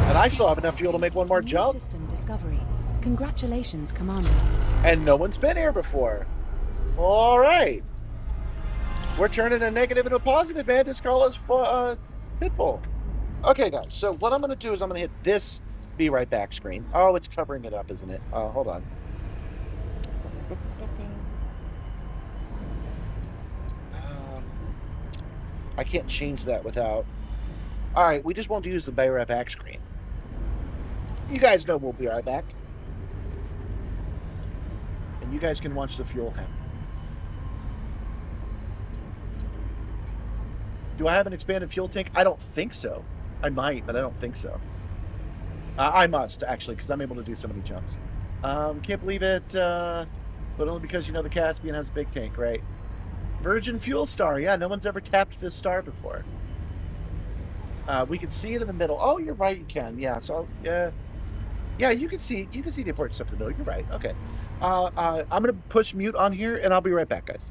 And I still have enough fuel to make one more New jump. System discovery. Congratulations, Commander. And no one's been here before. All right. We're turning a negative into a positive, man. Just call us for Pitbull. Okay, guys. So what I'm going to do is I'm going to hit this be right back screen. Oh, it's covering it up, isn't it? Hold on. I can't change that without... All right, we just won't use the be right back screen. You guys know we'll be right back. And you guys can watch the fuel hem. Do I have an expanded fuel tank? I don't think so. I might, but I don't think so. I must, actually, because I'm able to do so many jumps. Can't believe it, but only because, you know, the Caspian has a big tank, right? Virgin Fuel Star. Yeah, no one's ever tapped this star before. We can see it in the middle. Oh, you're right, you can. Yeah, so, yeah, you can see the important stuff in the middle. You're right. Okay. I'm going to push mute on here, and I'll be right back, guys.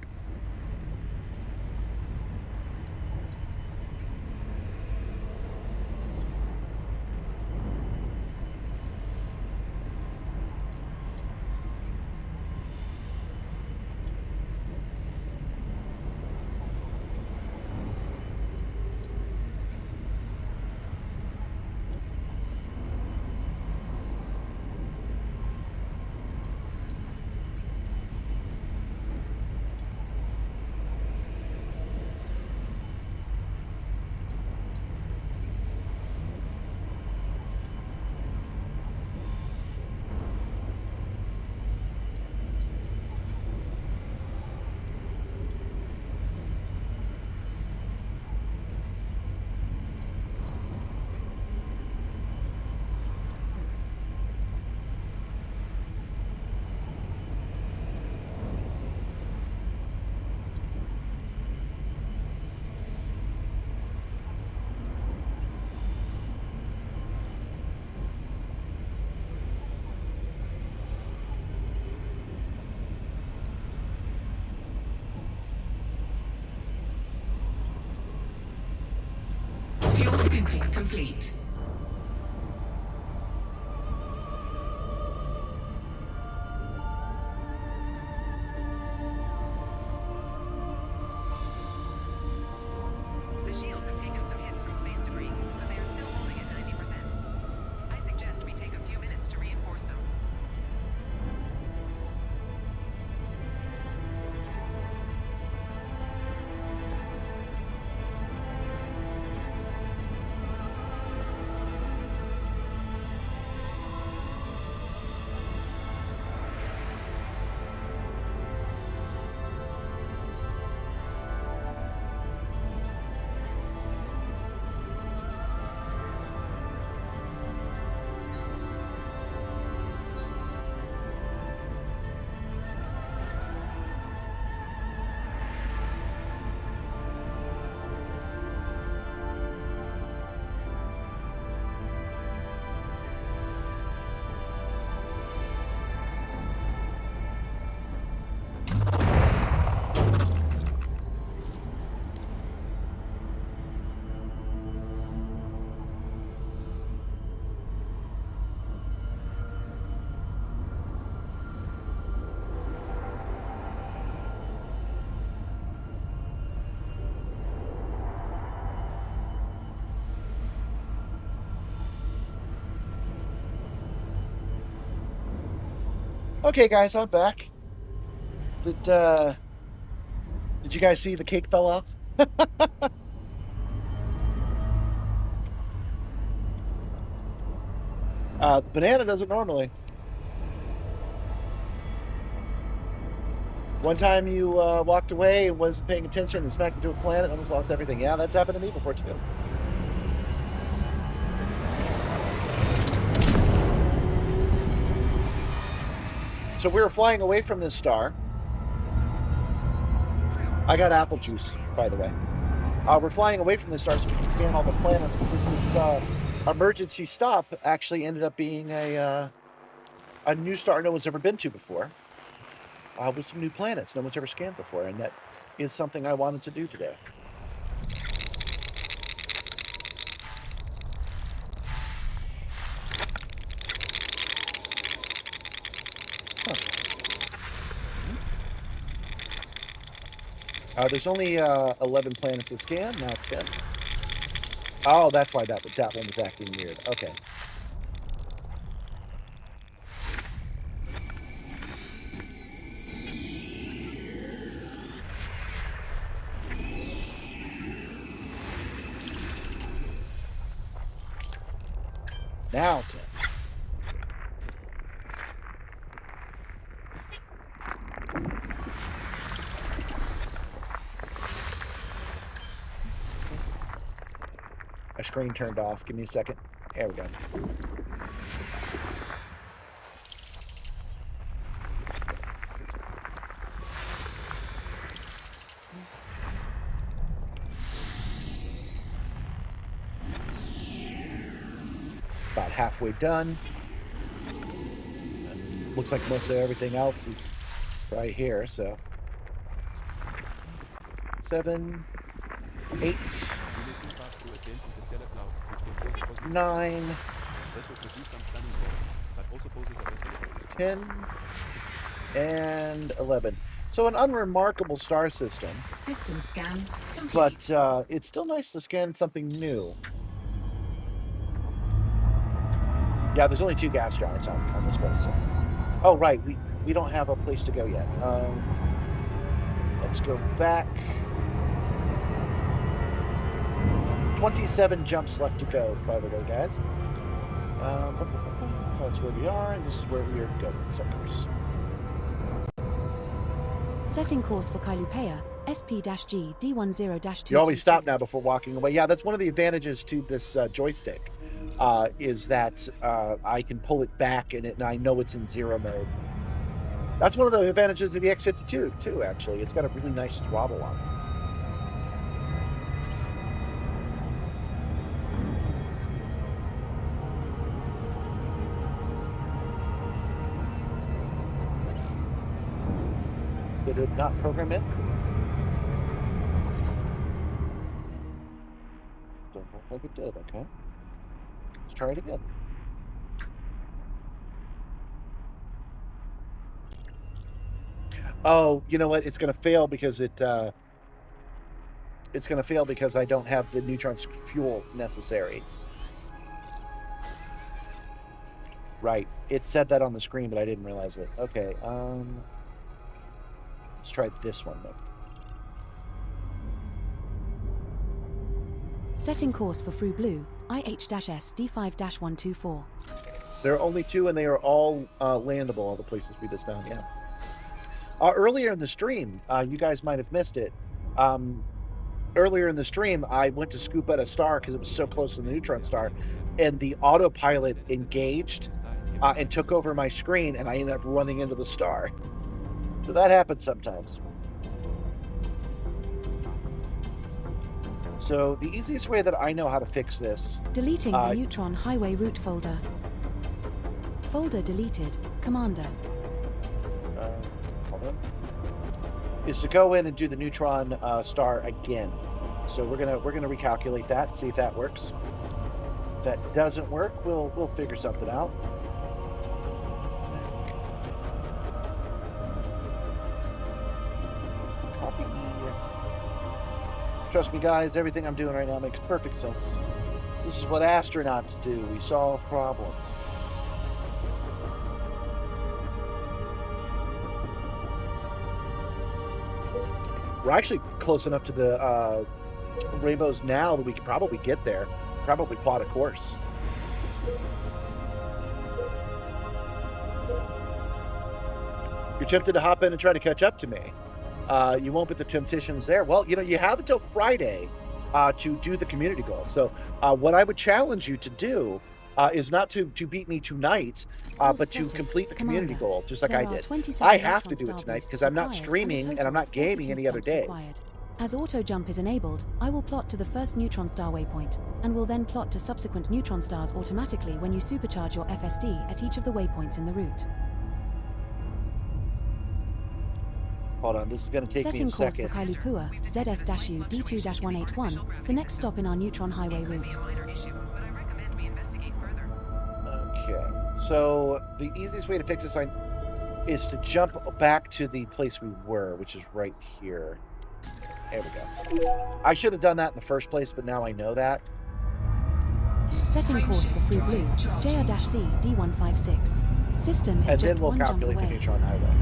Fuel scooping complete. The shields have taken some hits from space debris, but they are still holding at 90%. I suggest we take a few minutes to reinforce them. Okay, guys, I'm back. Did you guys see the cake fell off? The banana doesn't normally. One time you walked away and wasn't paying attention and smacked into a planet and almost lost everything. Yeah, that's happened to me before too. So we were flying away from this star. I got apple juice, by the way. We're flying away from this star so we can scan all the planets. This emergency stop actually ended up being a new star no one's ever been to before. With some new planets no one's ever scanned before, and that is something I wanted to do today. There's only 11 planets to scan, now 10. Oh, that's why that one was acting weird. Okay. Now 10. My screen turned off. Give me a second. There we go. About halfway done. And looks like most of everything else is right here, so 7, 8, 9, 10, and 11. So an unremarkable star system. System scan complete. But it's still nice to scan something new. Yeah, there's only 2 gas giants on this place. So. Oh, right. We don't have a place to go yet. Let's go back. 27 jumps left to go, by the way, guys. That's where we are, and this is where we are going, suckers. Setting course for Kailupea, SP-G D10-2. You always stop now before walking away. Yeah, that's one of the advantages to this joystick, is that I can pull it back and I know it's in 0 mode. That's one of the advantages of the X52, too, actually. It's got a really nice throttle on it. Did it not program it? like it did. Okay. Let's try it again. Oh, you know what? It's going to fail because it's going to fail because I don't have the neutron fuel necessary. Right. It said that on the screen, but I didn't realize it. Okay. Let's try this one then. Setting course for Fru Blue, IH-S D5-124. There are only 2, and they are all landable, all the places we just found, yeah. Earlier in the stream, you guys might have missed it. Earlier in the stream, I went to scoop out a star because it was so close to the neutron star, and the autopilot engaged and took over my screen, and I ended up running into the star. So that happens sometimes. So the easiest way that I know how to fix this... Deleting the neutron highway route folder. Folder deleted. Commander. Hold on. Is to go in and do the neutron star again. So we're gonna recalculate that, see if that works. If that doesn't work, we'll figure something out. Copy. Trust me, guys, everything I'm doing right now makes perfect sense. This is what astronauts do. We solve problems. We're actually close enough to the rainbows now that we could probably get there. Probably plot a course. You're tempted to hop in and try to catch up to me. You won't, but the temptation's there. Well, you know, you have until Friday to do the community goal. So what I would challenge you to do is not to beat me tonight, but to complete the community goal, just like I did. I have to do it tonight because I'm not streaming and I'm not gaming any other day. As auto jump is enabled, I will plot to the first neutron star waypoint, and will then plot to subsequent neutron stars automatically when you supercharge your FSD at each of the waypoints in the route. Hold on, this is going to take me a second. Setting course for Kailupua, ZS-U D2-181, the next stop in our neutron highway route. Okay, so the easiest way to fix this is to jump back to the place we were, which is right here. There we go. I should have done that in the first place, but now I know that. Setting course for Fru Blue, JR-C D156. System is and just then we'll one jump calculate away. the neutron highway.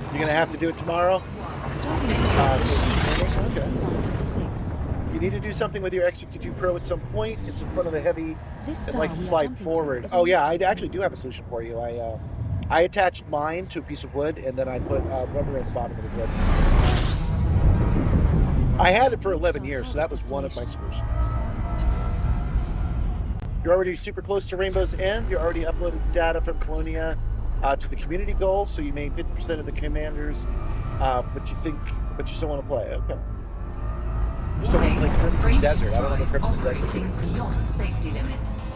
You're going to have to do it tomorrow? Okay. You need to do something with your X52 Pro at some point. It's in front of the heavy. It likes to slide forward. Oh yeah, I actually do have a solution for you. I attached mine to a piece of wood, and then I put rubber at the bottom of the wood. I had it for 11 years, so that was one of my solutions. You're already super close to Rainbow's End. You're already uploaded the data from Colonia to the community goal, so you made 50% of the commanders, but you still want to play. Okay. You still want to play Crimson Desert. I don't know what Crimson Desert is. Beyond safety limits.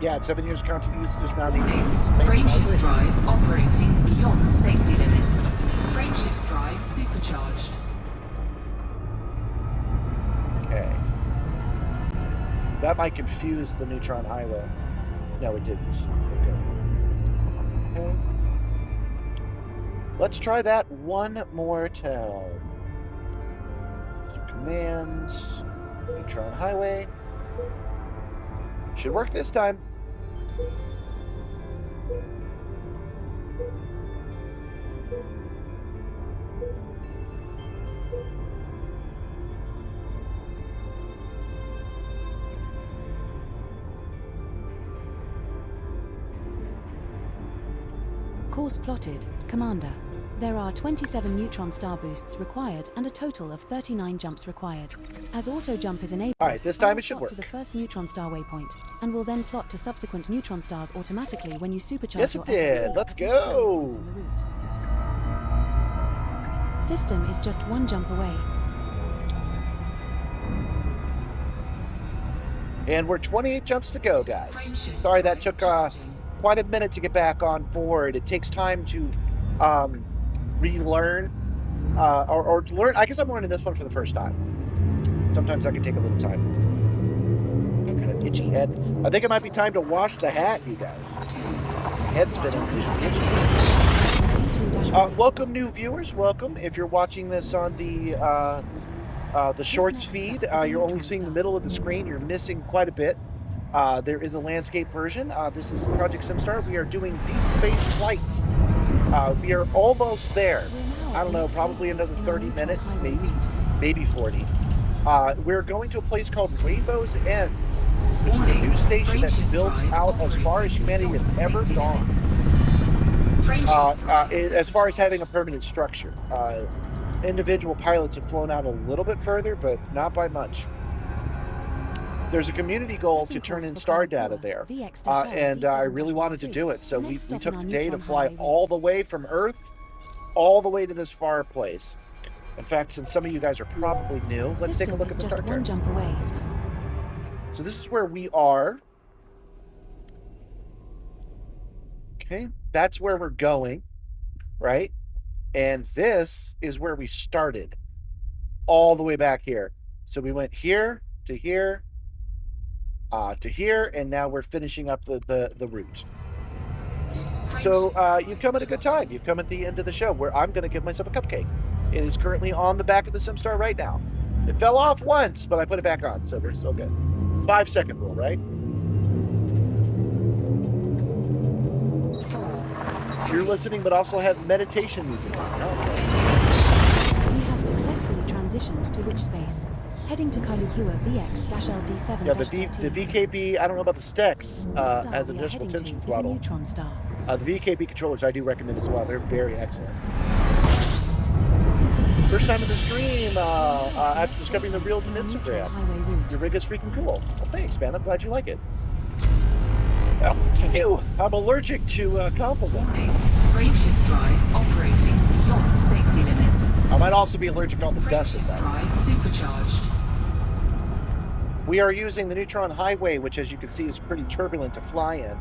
Yeah, it's 7 years continuous dismounting. Frameshift drive operating beyond safety limits. Frameshift drive supercharged. Okay. That might confuse the neutron highway. No, it didn't. Okay. Let's try that one more time. Commands, neutron highway. Should work this time. Course plotted, Commander. There are 27 neutron star boosts required and a total of 39 jumps required. As auto jump is enabled, alright, this time it should work. To the first neutron star waypoint, and will then plot to subsequent neutron stars automatically when you supercharge Yes, your it did. FSD Let's at each of the waypoints go. in the route. System is just one jump away. And we're 28 jumps to go, guys. Frameshift Sorry that drive took charging. quite a minute to get back on board. It takes time to relearn or to learn. I guess I'm learning this one for the first time. Sometimes that can take a little time. Got kind of itchy head. I think it might be time to wash the hat, you guys. Head's been unusually itchy. Welcome, new viewers. Welcome. If you're watching this on the Shorts feed, you're only seeing the middle of the screen. You're missing quite a bit. There is a landscape version. This is Project Simstar. We are doing deep space flight. We are almost there. I don't know, probably another 30 minutes, maybe 40. We're going to a place called Rainbow's End, which is a new station that's built out as far as humanity has ever gone. As far as having a permanent structure. Individual pilots have flown out a little bit further, but not by much. There's a community goal to turn in star data there, and I really wanted to do it, so we took the day to fly all the way from Earth, all the way to this far place. In fact, since some of you guys are probably new, let's take a look at the star chart. Jump away. So this is where we are. Okay, that's where we're going, right? And this is where we started, all the way back here. So we went here to here, to here, and now we're finishing up the route. So you've come at a good time. You've come at the end of the show where I'm going to give myself a cupcake. It is currently on the back of the Simstar right now. It fell off once, but I put it back on, so we're still good. 5-second rule, right? You're listening, but also have meditation music on. Okay. We have successfully transitioned to which space? Heading to Kailupua VX-LD7. Yeah, the VKB, I don't know about the Stex, has an additional tension throttle. Neutron star. The VKB controllers I do recommend as well. They're very excellent. First time in the stream after discovering the reels on Instagram. Your rig is freaking cool. Well, thanks, man. I'm glad you like it. Well, I'm allergic to compliments. Frameshift drive operating beyond safety limits. I might also be allergic on the dust of Frameshift that. drive supercharged. We are using the Neutron Highway, which, as you can see, is pretty turbulent to fly in.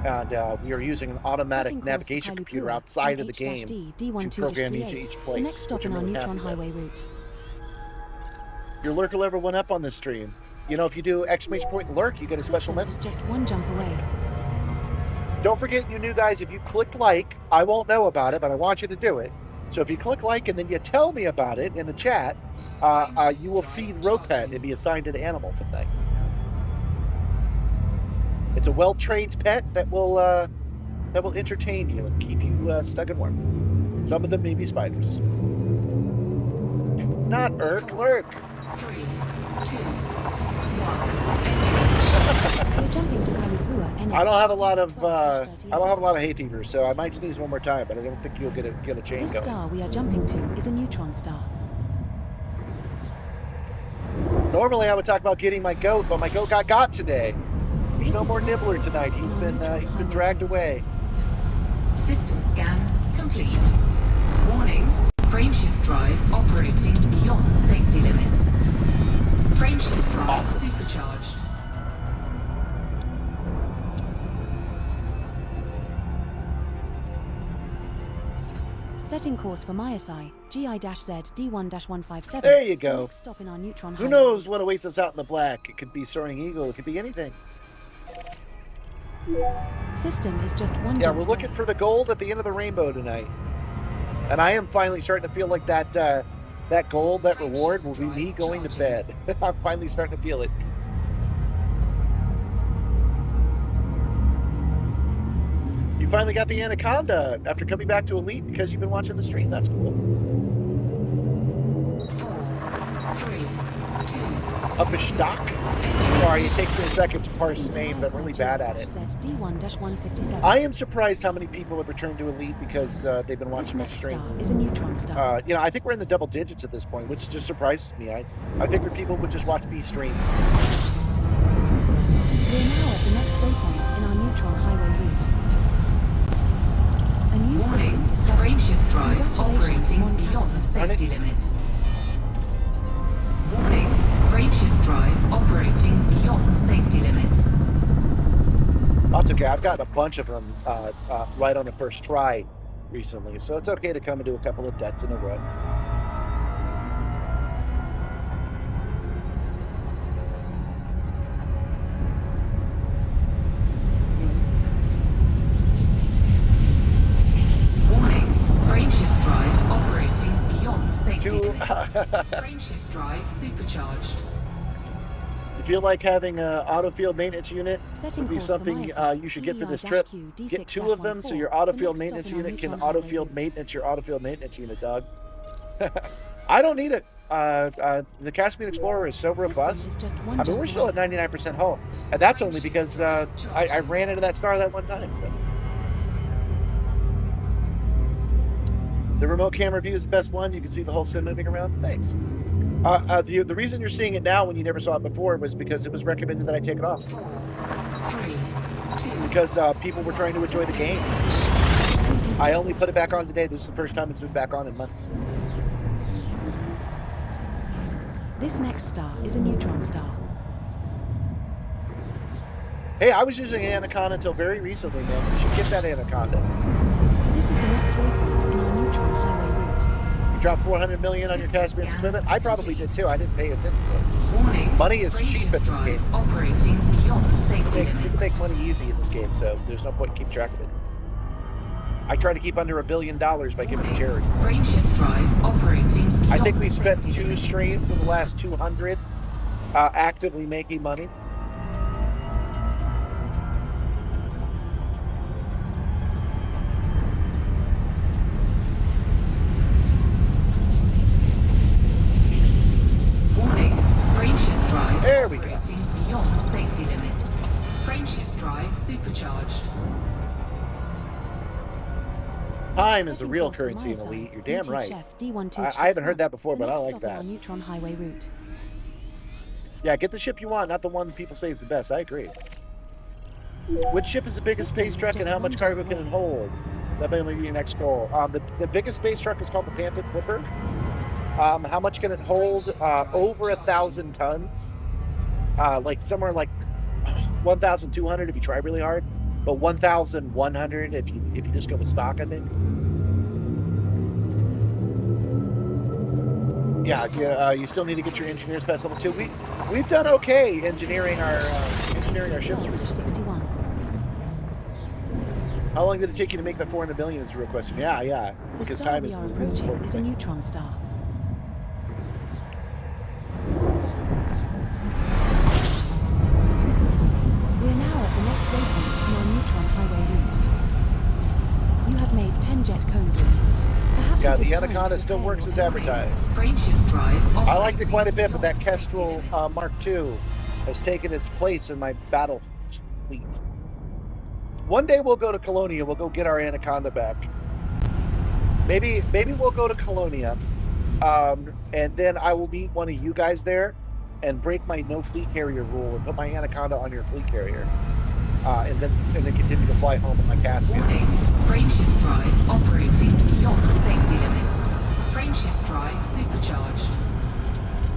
And we are using an automatic navigation computer outside of the game to program each place. The next stop in our Neutron Highway route. Your lurker level went up on this stream. You know, if you do exclamation point lurk, you get a special message. Just one jump away. Don't forget, you new guys, if you click like, I won't know about it, but I want you to do it. So if you click like and then you tell me about it in the chat, you will feed Ropet and be assigned an animal for the night. It's a well-trained pet that will entertain you and keep you stuck and warm. Some of them may be spiders. Not Urk, lurk. 3, 2, 1. We're jumping to Kailupua. I don't have a lot of hay fever, so I might sneeze one more time, but I don't think you'll get a chain This going. star we are jumping to is a neutron star. Normally I would talk about getting my goat, but my goat got today. There's no more Nibbler tonight. He's been dragged away. System scan complete. Warning, frameshift drive operating beyond safety limits. Frameshift drive Awesome. supercharged. Setting course for Myosai, GI-Z D1-157. There you go. Next stop in our Neutron Who Highway. knows what awaits us out in the black? It could be Soaring Eagle. It could be anything. System is just one Yeah, jump we're looking away. for the gold at the end of the rainbow tonight. And I am finally starting to feel like that gold, that reward, will be me going to bed. I'm finally starting to feel it. You finally got the Anaconda after coming back to Elite because you've been watching the stream. That's cool. 4, 3, 2. Up a stock. Sorry, it takes me a second to parse names. I'm really bad at it. D1-157. I am surprised how many people have returned to Elite because they've been This watching my next stream. star is a neutron star. I think we're in the double digits at this point, which just surprises me. I figured people would just watch me stream. We're now at the next waypoint in our Neutron Highway route. A new Warning, system discovered. frameshift drive Congratulations, operating Mon beyond Captain. safety limits. Warning, Frameshift drive operating beyond safety limits. That's okay. I've gotten a bunch of them right on the first try recently, so it's okay to come and do a couple of deaths in a row. Warning, frameshift drive operating beyond safety limits. Frameshift drive supercharged. If you like having an auto field maintenance unit, Setting would be course for something Myosin, you should get for this PER-Q trip. D6-14 Get 2 of them so your auto the field next maintenance stop on our unit can neutron auto highway field route. maintenance your auto field maintenance unit, dog. I don't need it. The Caspian Explorer is so System robust. is just I one mean, jump we're still at away. 99% hull. And that's only because I ran into that star that one time. So. The remote camera view is the best one. You can see the whole sim moving around. Thanks. The reason you're seeing it now when you never saw it before was because it was recommended that I take it off. 4, 3, 2. Because people were trying to enjoy the game. I only put it back on today. This is the first time it's been back on in months. This next star is a neutron star. Hey, I was using an Anaconda until very recently, man. You should get that Anaconda. This is the next waypoint in our neutron highway route. You dropped 400 million on your Caspian's equipment. I probably did too. I didn't pay attention to it. Warning, Money is cheap frameshift in this drive game. operating beyond You safety can limits. make money easy in this game, so there's no point in keeping track of it. I try to keep under $1 billion by giving to charity. Frameshift drive operating beyond I think we spent safety 2 limits. streams in the last 200 actively making money. Warning, frameshift drive There we go. operating beyond safety limits. Frameshift drive supercharged. Time is the Setting real course for currency in Myosin, Elite. You're damn BT right. Chef D126 I haven't heard that before, the but I next like stop on that. our neutron highway route. Yeah, get the ship you want, not the one people say is the best. I agree. Which ship is the biggest System space is truck and just how one much jump cargo can it away. hold? That may be your next goal. The biggest space truck is called the Panther Clipper. How much can it hold? Over 1,000 tons. Like somewhere like 1,200 if you try really hard, but 1,100 if you just go with stock, I think. Yeah, you still need to get your engineers past level 2. We've done okay engineering our ships. 12 to 61. How long did it take you to make that 400 million is the real question. Yeah, The because star time we is are the approaching important is a thing. neutron star. We are now at the next waypoint in our neutron highway route. You have made 10 jet cone boosts. Perhaps Yeah, it is the time Anaconda to still repair works your as airframe. advertised. Frameshift drive I liked it operating quite a bit, but that beyond safety Kestrel limits. Mark II has taken its place in my battle fleet. One day we'll go to Colonia. We'll go get our Anaconda back. Maybe we'll go to Colonia, and then I will meet one of you guys there and break my no fleet carrier rule and put my Anaconda on your fleet carrier, and then continue to fly home in my Caspian. Warning, frameshift drive operating beyond safety limits. Frameshift drive supercharged.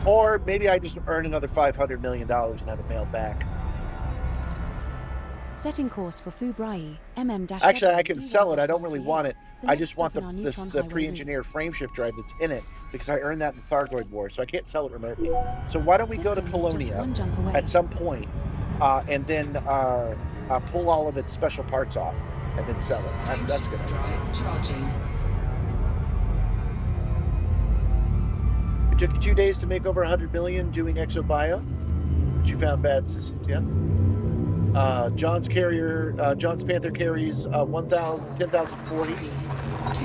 Or maybe I just earn another $500 million and have it mailed back. Setting course for Fubrayi, MM-. Actually, I can sell it. I don't really want it. The I next just want stop on our neutron the highway pre-engineered frameshift drive that's in it because I earned that in the Thargoid War, so I can't sell it remotely. So why don't we go to System is just Colonia one jump away. at some point, and then pull all of its special parts off and then sell it. That's gonna. Drive charging. It took you 2 days to make over 100 million doing exobio, but you found bad systems. Yeah. John's Panther carries 10,040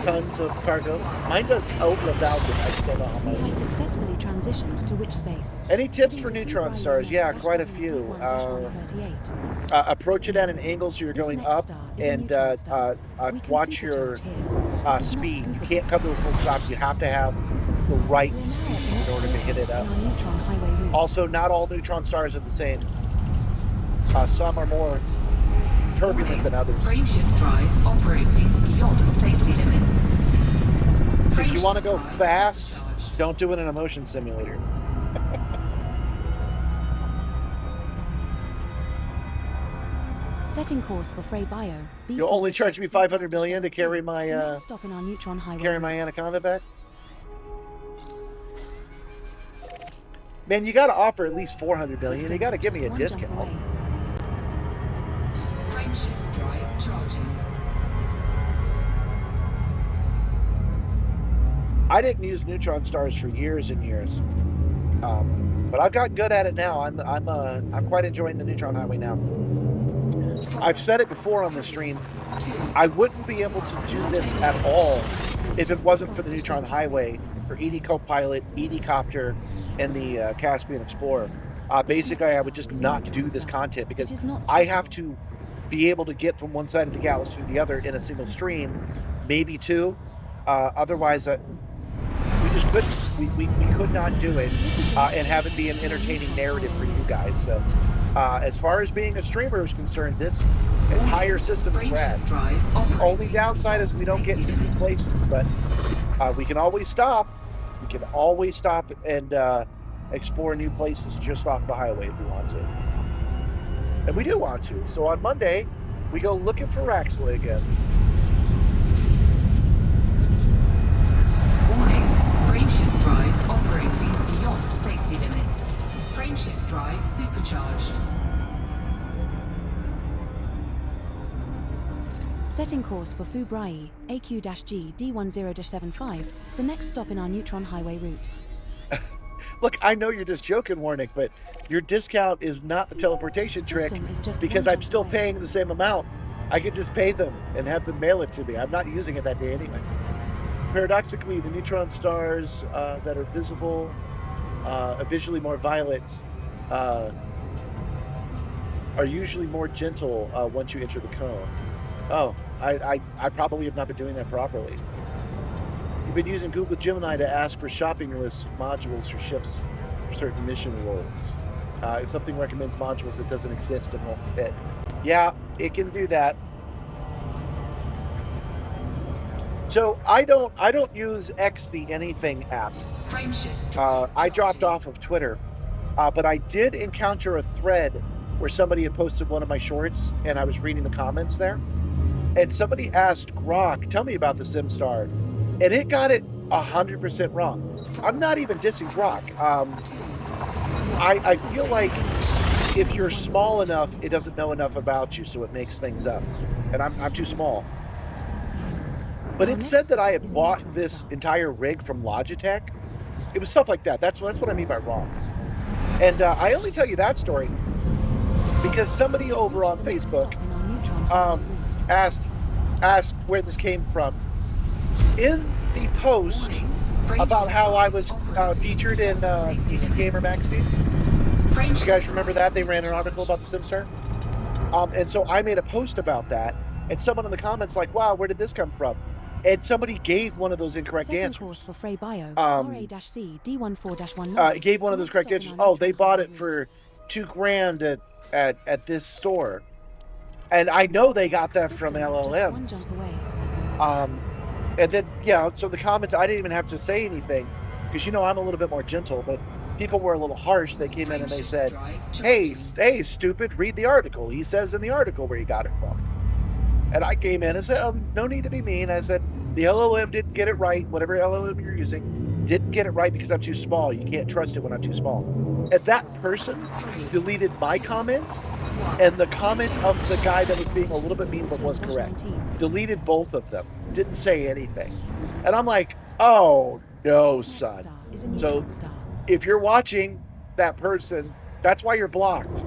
tons of cargo. Mine does over 1,000. I just don't know how We have much. successfully transitioned to which space? Any tips for neutron stars? Yeah, quite a few. Approach it at an angle so you're going up, and watch your speed. You can't come to a full stop. You have to have the right speed in order to hit it up. Also, not all neutron stars are the same. Some are more turbulent than others. Frameshift drive operating beyond safety limits. If you want to go Frameshift drive fast, supercharged. don't do it in a motion simulator. Setting course for Frey Bio. You'll only charge me 500 million to carry my stop in our neutron highway. carry my Anaconda back. Man, you got to offer at least 400 million. You got to give me a discount. Frameshift drive charging. I didn't use neutron stars for years and years, but I've gotten good at it now. I'm quite enjoying the neutron highway now. I've said it before on the stream. I wouldn't be able to do this at all if it wasn't for the neutron highway, for ED Copilot, ED Copter, and the Caspian Explorer. Basically, I would just not do this content because I have to be able to get from one side of the galaxy to the other in a single stream, maybe two. Otherwise, we just couldn't. We could not do it and have it be an entertaining narrative for you guys. So, as far as being a streamer is concerned, this entire system is rad. Only downside is we don't get into new places, but we can always stop. We can always stop and explore new places just off the highway if we want to. And we do want to. So on Monday, we go looking for Rexla again. Warning, frameshift drive operating beyond safety limits. Frameshift drive supercharged. Setting course for Fubrayi, AQ-G D10-75, the next stop in our neutron highway route. Look, I know you're just joking, Warnick, but your discount is not the teleportation trick because I'm still paying the same amount. I could just pay them and have them mail it to me. I'm not using it that day anyway. Paradoxically, the neutron stars that are visible, visually more violet, are usually more gentle once you enter the cone. Oh, I probably have not been doing that properly. You've been using Google Gemini to ask for shopping lists of modules for ships for certain mission roles. If something recommends modules that doesn't exist and won't fit. Yeah, it can do that. So I don't use X the Anything app. I dropped off of Twitter, but I did encounter a thread where somebody had posted one of my shorts, and I was reading the comments there, and somebody asked Grok, "Tell me about the Simstar," and it got it 100% wrong. I'm not even dissing Grok. I feel like if you're small enough, it doesn't know enough about you, so it makes things up, and I'm too small. But it said that I had bought this entire rig from Logitech. It was stuff like that. That's what I mean by wrong. And I only tell you that story because somebody over on Facebook asked where this came from. In the post about how I was featured in PC Gamer magazine. You guys remember that? They ran an article about the Simstar. And so I made a post about that. And someone in the comments like, wow, where did this come from? And somebody gave one of those incorrect answers. For Frey Bio, RA-C it gave one of those correct answers. Oh, they bought it for $2,000 at this store. And I know they got that from LLMs. And then, yeah, so the comments, I didn't even have to say anything because, you know, I'm a little bit more gentle, but people were a little harsh. They came in and they said, hey, stupid, read the article. He says in the article where he got it from. And I came in and said, oh, no need to be mean. I said, the LLM didn't get it right. Whatever LLM you're using didn't get it right because I'm too small. You can't trust it when I'm too small. And that person deleted my comments and the comments of the guy that was being a little bit mean but was correct. Deleted both of them. Didn't say anything. And I'm like, oh, no, son. So if you're watching that person, that's why you're blocked.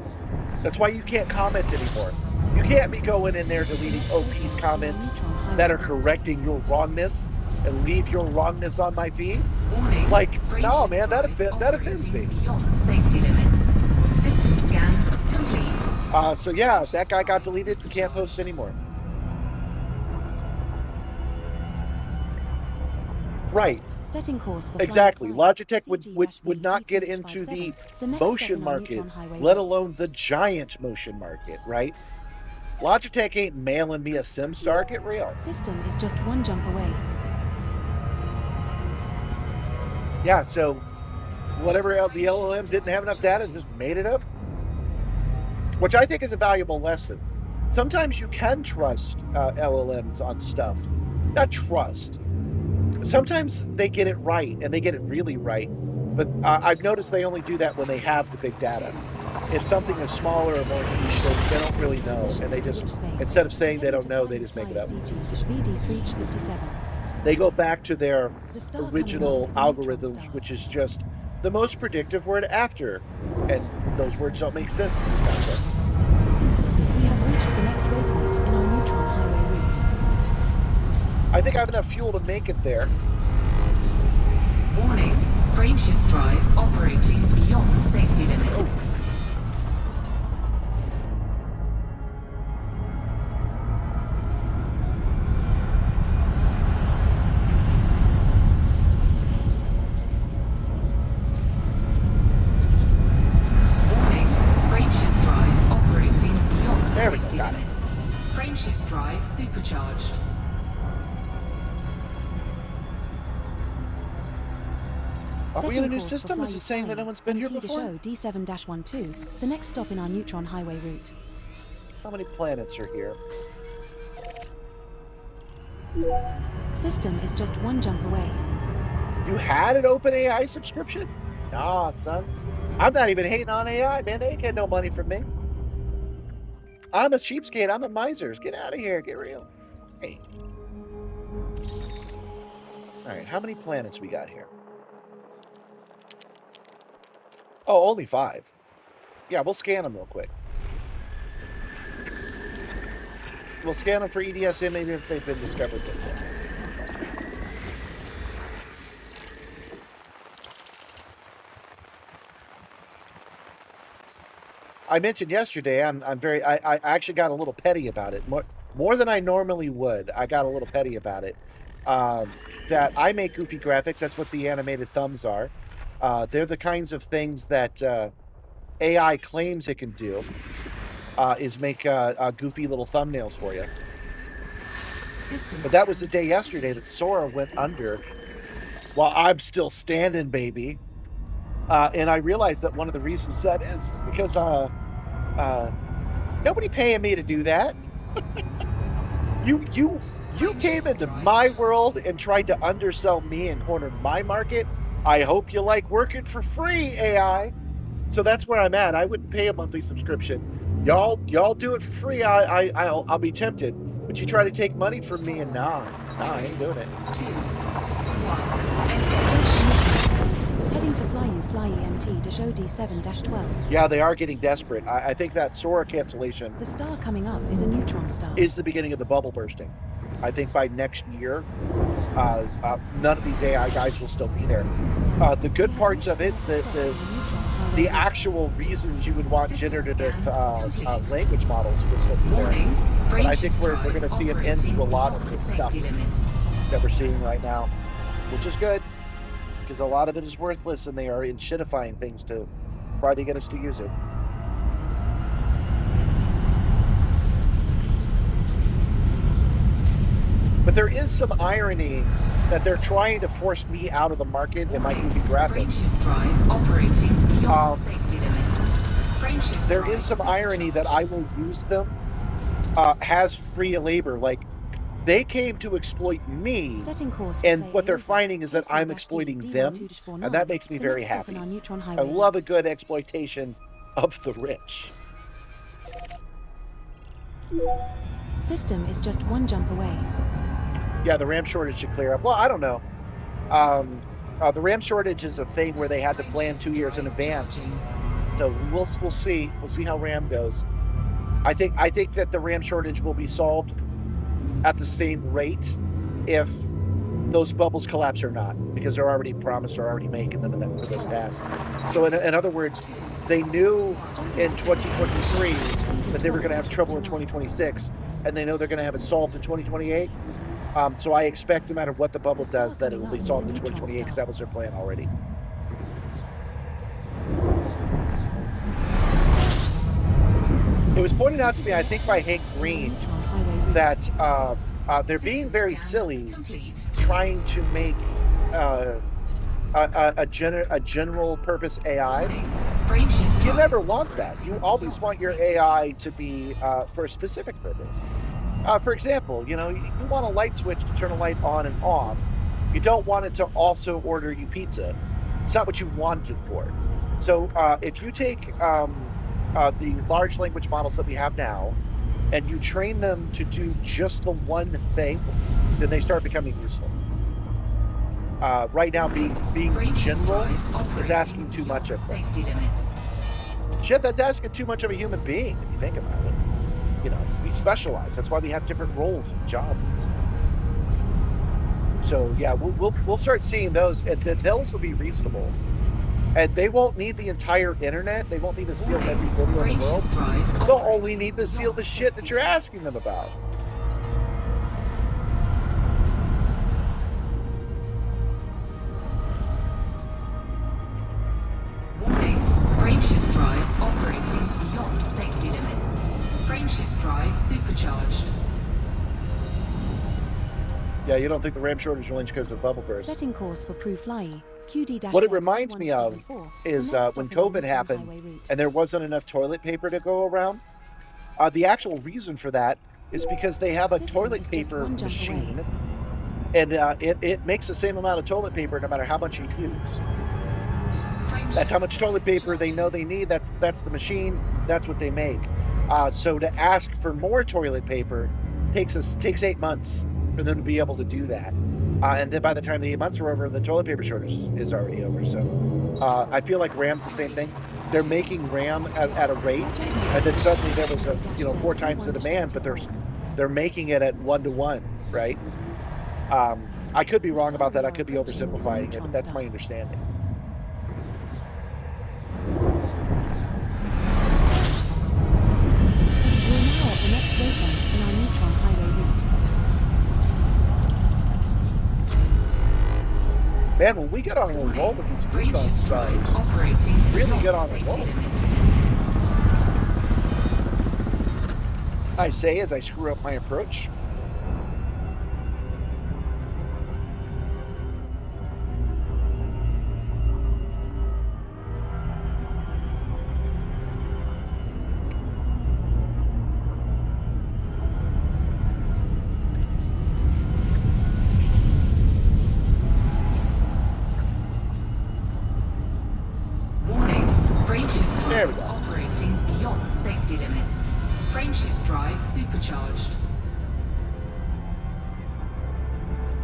That's why you can't comment anymore. You can't be going in there deleting OP's comments that are correcting your wrongness and leave your wrongness on my feed. Like, no, man, that offends me. Safety limits. System scan complete. So yeah, that guy got deleted. You can't post anymore. Right. Setting course for exactly. Logitech would not get into the motion market, let alone the giant motion market, right? Logitech ain't mailing me a Simstar. Get real. System is just one jump away. Yeah, so whatever the LLM didn't have enough data, just made it up. Which I think is a valuable lesson. sometimes you can trust LLMs on stuff. Not trust. Sometimes they get it right, and they get it really right. But I've noticed they only do that when they have the big data. If something is smaller or more niche, they don't really know, and they just, instead of saying they don't know, they just make it up. They go back to their original algorithms, which is just the most predictive word after, and those words don't make sense in this context. We have reached the next waypoint in our neutron highway route. I think I have enough fuel to make it there. Warning, frameshift drive operating beyond safety limits. Warning, frameshift drive operating beyond There we go, safety got it. limits. Frameshift drive supercharged. Are we in a Setting new course system? for Is it saying that no one's been here MT before? show D7-12, the next stop in our neutron highway route. How many planets are here? System is just one jump away. You had an OpenAI subscription? Nah, son. I'm not even hating on AI, man. They ain't getting no money from me. I'm a cheapskate. I'm a miser. Get out of here. Get real. Hey. All right, how many planets we got here? Oh, only 5. Yeah, we'll scan them real quick. We'll scan them for EDSM, maybe if they've been discovered before. I mentioned yesterday, I actually got a little petty about it. More than I normally would. I got a little petty about it. That I make goofy graphics. That's what the animated thumbs are. They're the kinds of things that AI claims it can do, is make goofy little thumbnails for you. But that was the day yesterday that Sora went under while I'm still standing, baby. And I realized that one of the reasons that is because nobody paying me to do that. You came into my world and tried to undersell me and corner my market. I hope you like working for free, AI. So that's where I'm at. I wouldn't pay a monthly subscription. Y'all do it for free. I'll be tempted. But you try to take money from me, and nah, I ain't doing it. 2, 1, Heading to Fly EMT to show D7-12. Yeah, they are getting desperate. I think that Sora cancellation The star coming up is a neutron star. is the beginning of the bubble bursting. I think by next year, none of these AI guys will still be there. The good parts of it, the actual reasons you would want generative language models would still be there. warning, But I think frameshift we're drive going to see an end to a lot of operating this beyond stuff safety limits. that we're seeing right now, which is good, because a lot of it is worthless, and they are shitifying things to try to get us to use it. But there is some irony that they're trying to force me out of the market in my goofy graphics. Frameshift drive operating beyond safety limits. Frameshift There drive is some irony that I will use them as free labor. Like, they came to exploit me, Setting course and for what they're Play finding is that I'm D7-D, exploiting D12 them, to 49, and that makes me the very next stop happy. in our neutron I highway love a route. good exploitation of the rich. System is just one jump away. Yeah, the RAM shortage should clear up. Well, I don't know. The RAM shortage is a thing where they had to plan 2 years in advance. So we'll see. We'll see how RAM goes. I think that the RAM shortage will be solved at the same rate if those bubbles collapse or not, because they're already promised or already making them for those tasks. So in other words, they knew in 2023 that they were going to have trouble in 2026, and they know they're going to have it solved in 2028. So I expect no matter what the bubble does, that it will be solved in 2028, because that was their plan already. It was pointed out to me, I think by Hank Green, Neutron highway route. that they're being very silly trying to make a general purpose AI Frameshift You drive never want that. You operating always beyond want your safety AI limits. to be for a specific purpose. For example, you know, you want a light switch to turn a light on and off. You don't want it to also order you pizza. It's not what you want it for. So if you take the large language models that we have now and you train them to do just the one thing, then they start becoming useful. Right now, being Frameshift general drive is asking too much operating of them. beyond safety limits. Shit, that's asking too much of a human being, if you think about it. You know, we specialize. That's why we have different roles and jobs and stuff. So yeah, we'll start seeing those, and then those will be reasonable. And they won't need the entire internet. They won't need to seal every video in the world. Frameshift drive They'll only operating need to seal the beyond shit that safety you're limits. asking them about. Warning, frameshift drive operating beyond safety limits. Frameshift drive supercharged. Yeah, you don't think the RAM shortage will inch because of bubble burst. Setting course for Prue Fly, QD-. What it reminds me of is when COVID happened and there wasn't enough toilet paper to go around. The actual reason for that is because they have a toilet paper machine, and it makes the same amount of toilet paper no matter how much you use. That's how much toilet paper they know they need. That's the machine. That's what they make. So to ask for more toilet paper takes 8 months for them to be able to do that. And then by the time the 8 months are over, the toilet paper shortage is already over. So I feel like RAM's the same thing. They're making RAM at a rate, and then suddenly there was 4 times the demand, but they're making it at 1-to-1, right? I could be wrong about that. I could be oversimplifying it, but that's my understanding. We're now at the next waypoint in our neutron highway route. Man, when we get on a roll with these neutron Frameshift drive stars, operating really beyond get on a safety roll. limits. I say as I screw up my approach. Warning, frameshift There we drive go. operating beyond safety limits. Frameshift drive supercharged.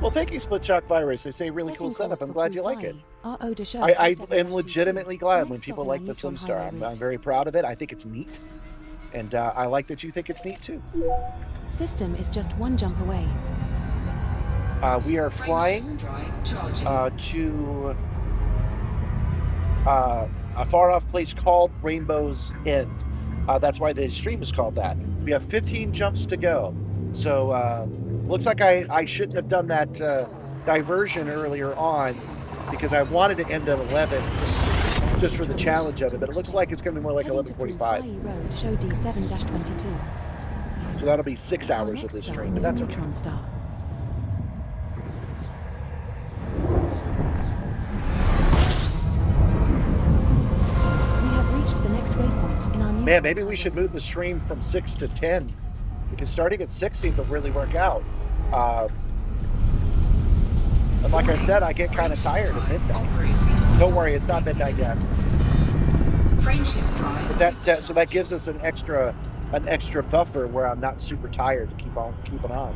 Well, thank you, Split Shock Virus. They say really cool Setting setup. course I'm for glad Prue you like Fly, it. RO de Show I am 47-22. legitimately glad when Next people stop like on the Neutron Simstar. Highway I'm route. very proud of it. I think it's neat. And I like that you think it's neat, too. System is just one jump away. We are flying Drive charging. to a far-off place called Rainbow's End. That's why the stream is called that. We have 15 jumps to go. So looks like I shouldn't have done that diversion earlier on because I wanted to end at 11 just for the challenge of it. But it looks like it's going to be more like Heading to Prue 11:45. Fly Road, show D7-22. So that'll be 6 Our hours of next this stop stream, but is a that's okay. neutron star. We have reached the next waypoint in our neutron Man, maybe we highway should route. move the stream from 6 to 10 because starting at 6 seemed to really work out. And like I said, I get kind of tired at midnight. Don't worry, it's not midnight yet. Frameshift drive. But so that gives us an extra buffer where I'm not super tired to keep keeping on.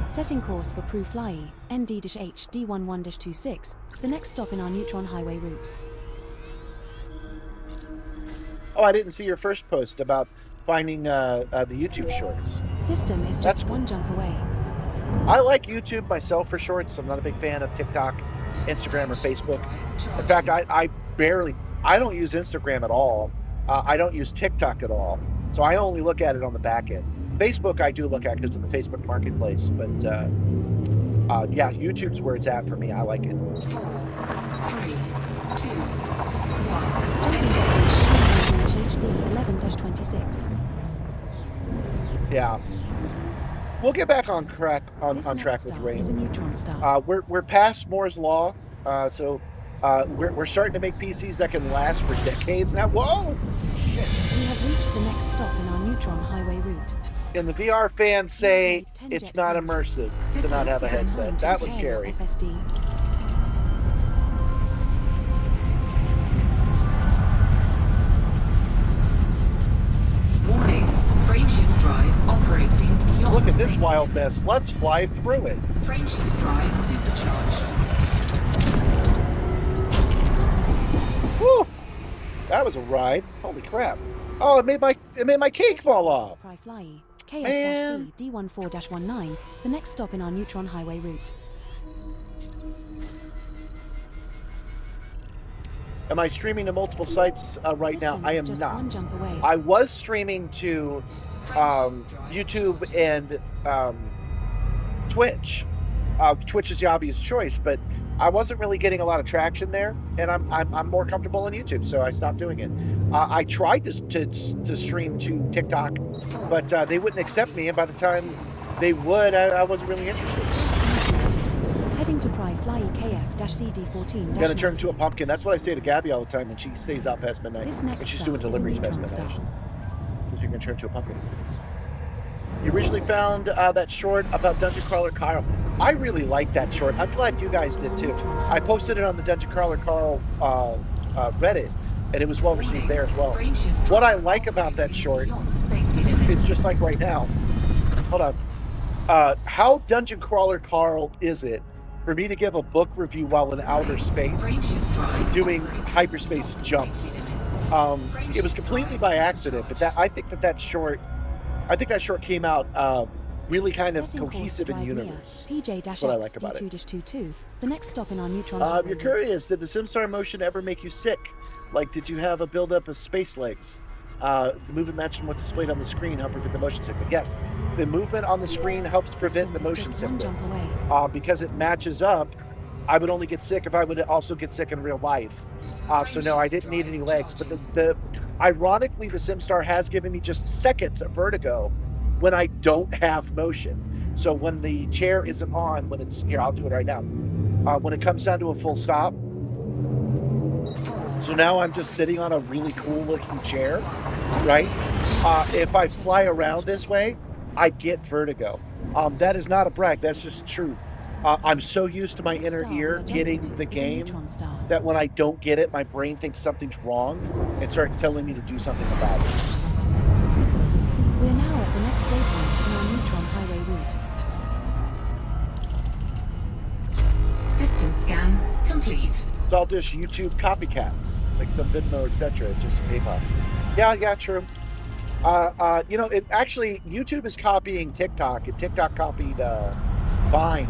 Setting course for Prue Fly, ND-H D11-26, the next stop in our neutron highway route. Oh, I didn't see your first post about finding the YouTube shorts. System is That's just cool. one jump away. I like YouTube myself for shorts. I'm not a big fan of TikTok, Instagram, or Facebook. In fact, I don't use Instagram at all. I don't use TikTok at all. So I only look at it on the back end. Facebook I do look at because of the Facebook Marketplace. But yeah, YouTube's where it's at for me. I like it. 4, 3, 2, 1. HD 11-26. Yeah. We'll get back on track This on next track with star is a Rain. neutron star. We're past Moore's Law, so We're starting to make PCs that can last for decades now. Whoa! Shit. We have reached the next stop in our neutron highway route. And the VR fans say it's not immersive to not have a headset. That was scary. FSD. Warning, frameshift drive operating beyond Look at this safety wild mess. limits. Let's fly through it. Frameshift drive supercharged. Woo! That was a ride. Holy crap. Oh, it made my cake fall off. Fly Man. KF-C D14-19, the next stop in our neutron highway route. Am I streaming to multiple sites right now? System I is am just not. one jump away. I was streaming to YouTube and Twitch. Twitch is the obvious choice, but I wasn't really getting a lot of traction there, and I'm more comfortable on YouTube, so I stopped doing it. I tried to stream to TikTok, but they wouldn't accept me, and by the time they would, I wasn't really interested. Heading to Pry Fly KF-CD14. Gonna turn into a pumpkin. That's what I say to Gabby all the time when she stays out past midnight. This next And she's stop doing is a deliveries past neutron midnight. star. Because you're gonna turn into a pumpkin. You originally found that short about Dungeon Crawler Carl. I really like that short. I'm glad you guys did too. I posted it on the Dungeon Crawler Carl Reddit, and it was well received there as well. Frameshift What I drive like about that operating short beyond safety limits. is just like right now. Hold on. How Dungeon Crawler Carl is it for me to give a book review while in outer space Frameshift drive doing operating hyperspace beyond jumps? safety limits. It was completely by accident, but I think that short came out really kind of Setting course cohesive to in drive universe. near That's what I like about it. PJ-X-D2-22, the next stop in our neutron highway You're route. curious, did the Simstar motion ever make you sick? Like, did you have a buildup of space legs? The movement matching what's displayed on the screen helped prevent the motion sickness. Yes, the movement on the screen helps prevent the System is motion just one jump sickness. away. Because it matches up, I would only get sick if I would also get sick in real life. So no, I didn't need any legs. But ironically, the Simstar has given me just seconds of vertigo when I don't have motion. So when the chair isn't on, when it's here, I'll do it right now. When it comes down to a full stop. So now I'm just sitting on a really cool looking chair, right? If I fly around this way, I get vertigo. That is not a brag, that's just true. I'm so used to my inner Star ear we are jumping getting to the is a game neutron star. that when I don't get it, my brain thinks something's wrong and starts telling me to do something about it. We're now at the next waypoint in our neutron highway route. System scan complete. It's all just YouTube copycats, like some Venmo, etc. Just PayPal. Yeah, true. It actually YouTube is copying TikTok, and TikTok copied Vine.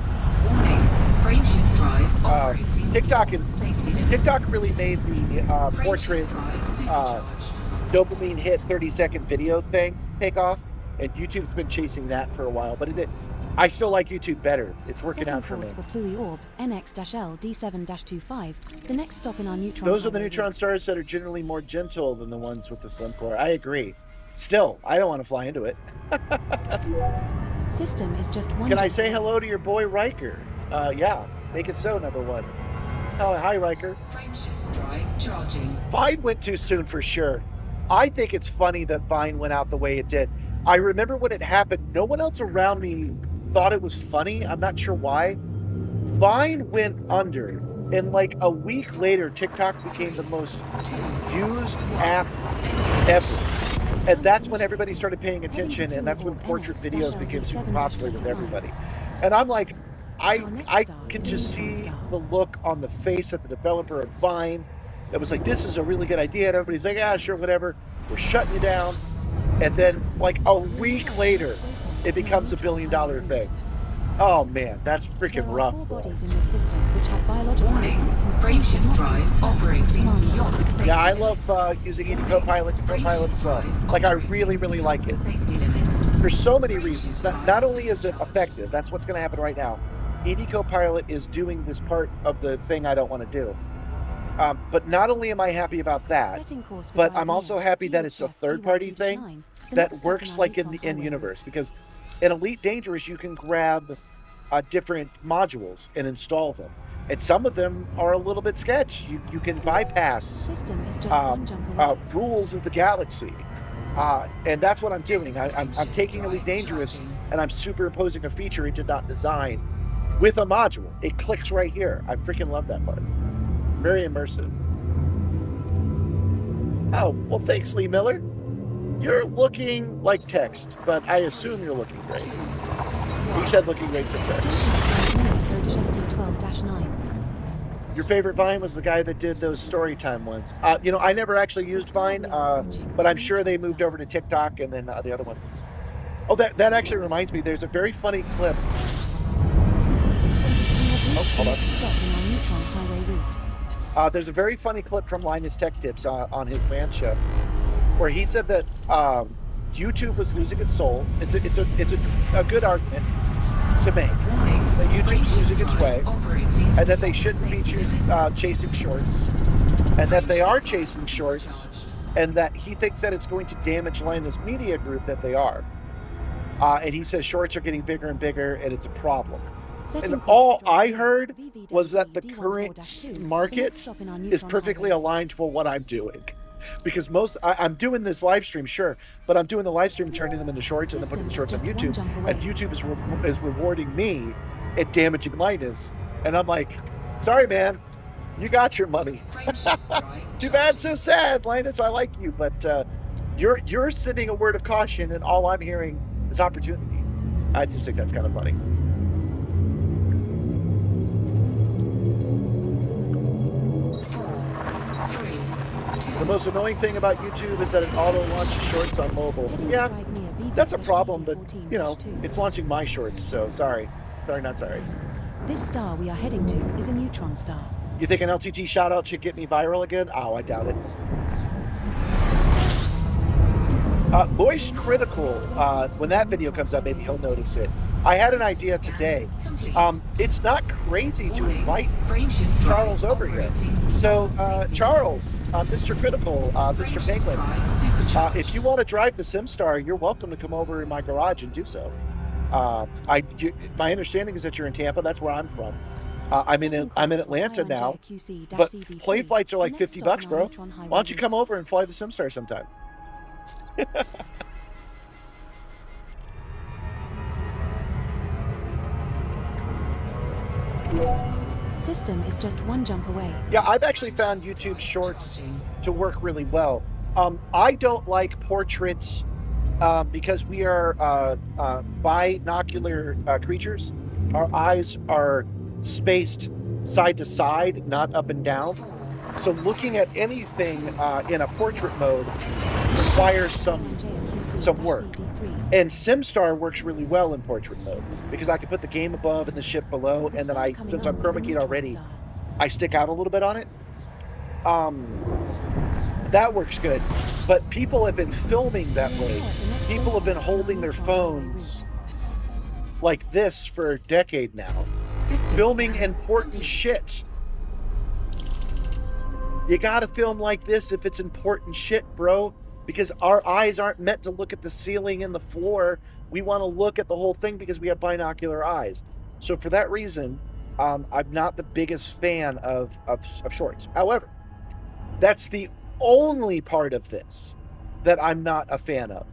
Warning, frameshift drive operating TikTok beyond and safety limits. TikTok really made the Frameshift portrait drive supercharged. dopamine hit 30-second video thing take off, and YouTube's been chasing that for a while. But I still like YouTube better. It's working Setting out for me. course for Pluie Orb NX-L D7-25, the next stop in our neutron Those are the highway neutron route. stars that are generally more gentle than the ones with the slim core. I agree. Still, I don't want to fly into it. System is just one Can I jump say away. hello to your boy Riker? Yeah, make it so, number one. Oh, hi, Riker. Frameshift drive charging. Vine went too soon for sure. I think it's funny that Vine went out the way it did. I remember when it happened, no one else around me thought it was funny. I'm not sure why. Vine went under, and like a week later, TikTok became the most used app ever. And that's when everybody started paying attention, and that's when portrait videos became super popular with everybody. And I'm like, I can just see the look on the face of the developer of Vine that was like, this is a really good idea. And everybody's like, yeah, sure, whatever. We're shutting you down. And then like a week later, it becomes $1 billion thing. Oh man, that's freaking There are rough. 4 bro. bodies in this system which have biological Warning, signals whose frameshift function drive operating beyond safety Yeah, I limits. love using ED Copilot to Copilot as well. Like, I really, really like it. Safety limits. For so many reasons. Not only is it effective, that's what's going to happen right now. ED Copilot is doing this part of the thing I don't want to do. But not only am I happy about that, Setting course for but drive I'm also near happy that it's a GHF third-party thing D129, the that next stop works in our like in the neutron highway in-universe. Because in Elite Dangerous, you can grab different modules and install them. And some of them are a little bit sketch. You can bypass System is just one jump away. rules of the galaxy. And that's what I'm doing. I'm taking Elite Dangerous and I'm superimposing a feature into .design with a module. It clicks right here. I freaking love that part. Very immersive. Oh, well, thanks, Lee Miller. You're looking like text, but I assume you're looking great. He said looking great, Simstar. Your favorite Vine was the guy that did those story time ones. You know, I never actually used Vine, but I'm sure they moved over to TikTok and then the other ones. Oh, that actually reminds me. There's a very funny clip. Oh, hold on. There's a very funny clip from Linus Tech Tips on his band show, where he said that YouTube was losing its soul. It's a good argument to make that YouTube's losing its way, and that they shouldn't be chasing shorts, and that they are chasing shorts, and that he thinks that it's going to damage Linus Media Group that they are. And he says shorts are getting bigger and bigger, and it's a problem. And all I heard was that the current market is perfectly aligned for what I'm doing. Because I'm doing this live stream, sure, but I'm doing the live stream, turning them into shorts, and then putting the shorts on YouTube. And YouTube is rewarding me at damaging Linus. And I'm like, sorry, man, you got your money. Too bad, so sad, Linus. I like you, but you're sending a word of caution, and all I'm hearing is opportunity. I just think that's kind of funny. The most annoying thing about YouTube is that it auto-launches shorts on mobile. Yeah, that's a problem, but, you know, it's launching my shorts, so sorry. Sorry, not sorry. This star we are heading to is a neutron star. You think an LTT shout-out should get me viral again? Oh, I doubt it. Voice Critical, when that video comes out, maybe he'll notice it. I had an idea today. It's not crazy to invite Charles over here. So, Charles, Mr. Critical, Mr. Penguin, if you want to drive the Simstar, you're welcome to come over in my garage and do so. My understanding is that you're in Tampa. That's where I'm from. I'm in Atlanta now, but plane flights are like $50, bro. Why don't you come over and fly the Simstar sometime? System is just one jump away. Yeah, I've actually found YouTube Shorts to work really well. I don't like portraits because we are binocular creatures. Our eyes are spaced side to side, not up and down. So looking at anything in a portrait mode requires some work. And Simstar works really well in portrait mode because I can put the game above and the ship below, and then since I'm chroma keyed already, I stick out a little bit on it. That works good. But people have been filming that way. People have been holding their phones like this for a decade now, filming important shit. You gotta film like this if it's important shit, bro. Because our eyes aren't meant to look at the ceiling and the floor. We want to look at the whole thing because we have binocular eyes. So for that reason, I'm not the biggest fan of shorts. However, that's the only part of this that I'm not a fan of.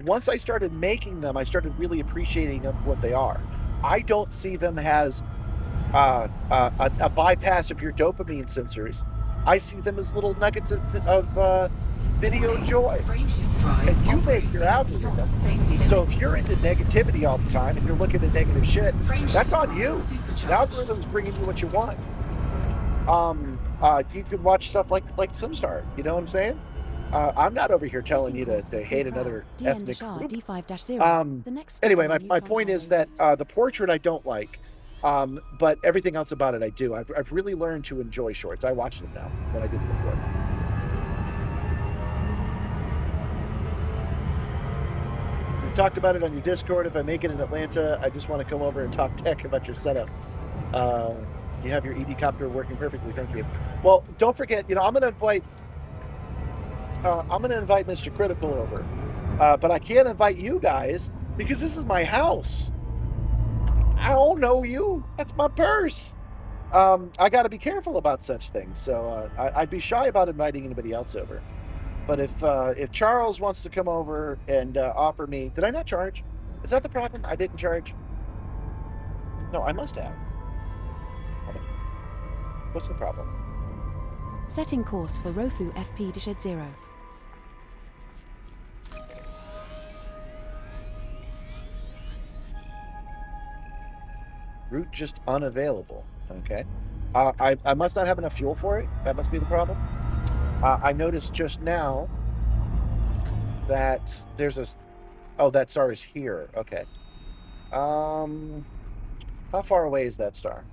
Once I started making them, I started really appreciating what they are. I don't see them as a bypass of your dopamine sensors. I see them as little nuggets of video joy, and you make your algorithm. So if you're into negativity all the time and you're looking at negative shit, that's on you. The algorithm's bringing you what you want. You could watch stuff like Simstar. You know what I'm saying? I'm not over here telling you to hate another ethnic group. Anyway, my point is that the portrait I don't like, but everything else about it I do. I've really learned to enjoy shorts. I watch them now than I did before. We've talked about it on your Discord. If I make it in Atlanta, I just want to come over and talk tech about your setup. You have your ED-copter working perfectly. Thank you. Well, don't forget, I'm going to invite Mr. Critical over, but I can't invite you guys because this is my house. I don't know you. That's my purse. I got to be careful about such things. So I'd be shy about inviting anybody else over. But if Charles wants to come over and offer me, did I not charge? Is that the problem? I didn't charge. No, I must have. What's the problem? Setting course for Rofu FP Dished 0. Route just unavailable. Okay. I must not have enough fuel for it. That must be the problem. I noticed just now that there's a... Oh, that star is here. Okay. How far away is that star?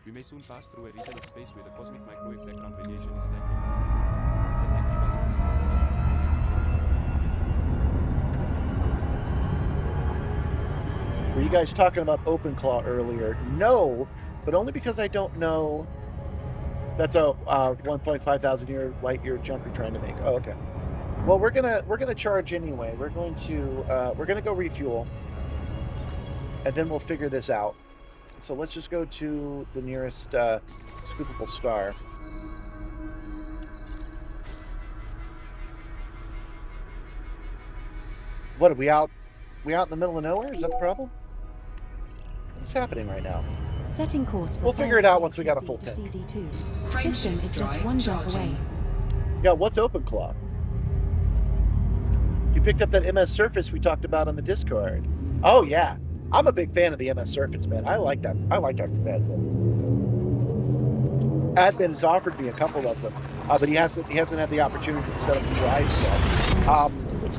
We may soon pass through a region of space where the cosmic microwave background radiation is slightly lower. This can give us most of the Were you guys talking about OpenClaw earlier? No, but only because I don't know. That's a 1.5 thousand light year jump you're trying to make. Oh, okay. Well, we're gonna charge anyway. We're gonna go refuel, and then we'll figure this out. So let's just go to the nearest scoopable star. What are we out? We out in the middle of nowhere? Is that the problem? What's happening right now? Setting course for We'll figure it out once we got a full tank. CD2. System is just one jump away. Yeah, what's OpenClaw? You picked up that MS Surface we talked about on the Discord. Oh yeah, I'm a big fan of the MS Surface, man. I like that. I like Dr. Admin has offered me a couple of them, but he hasn't had the opportunity to set up the drive stuff.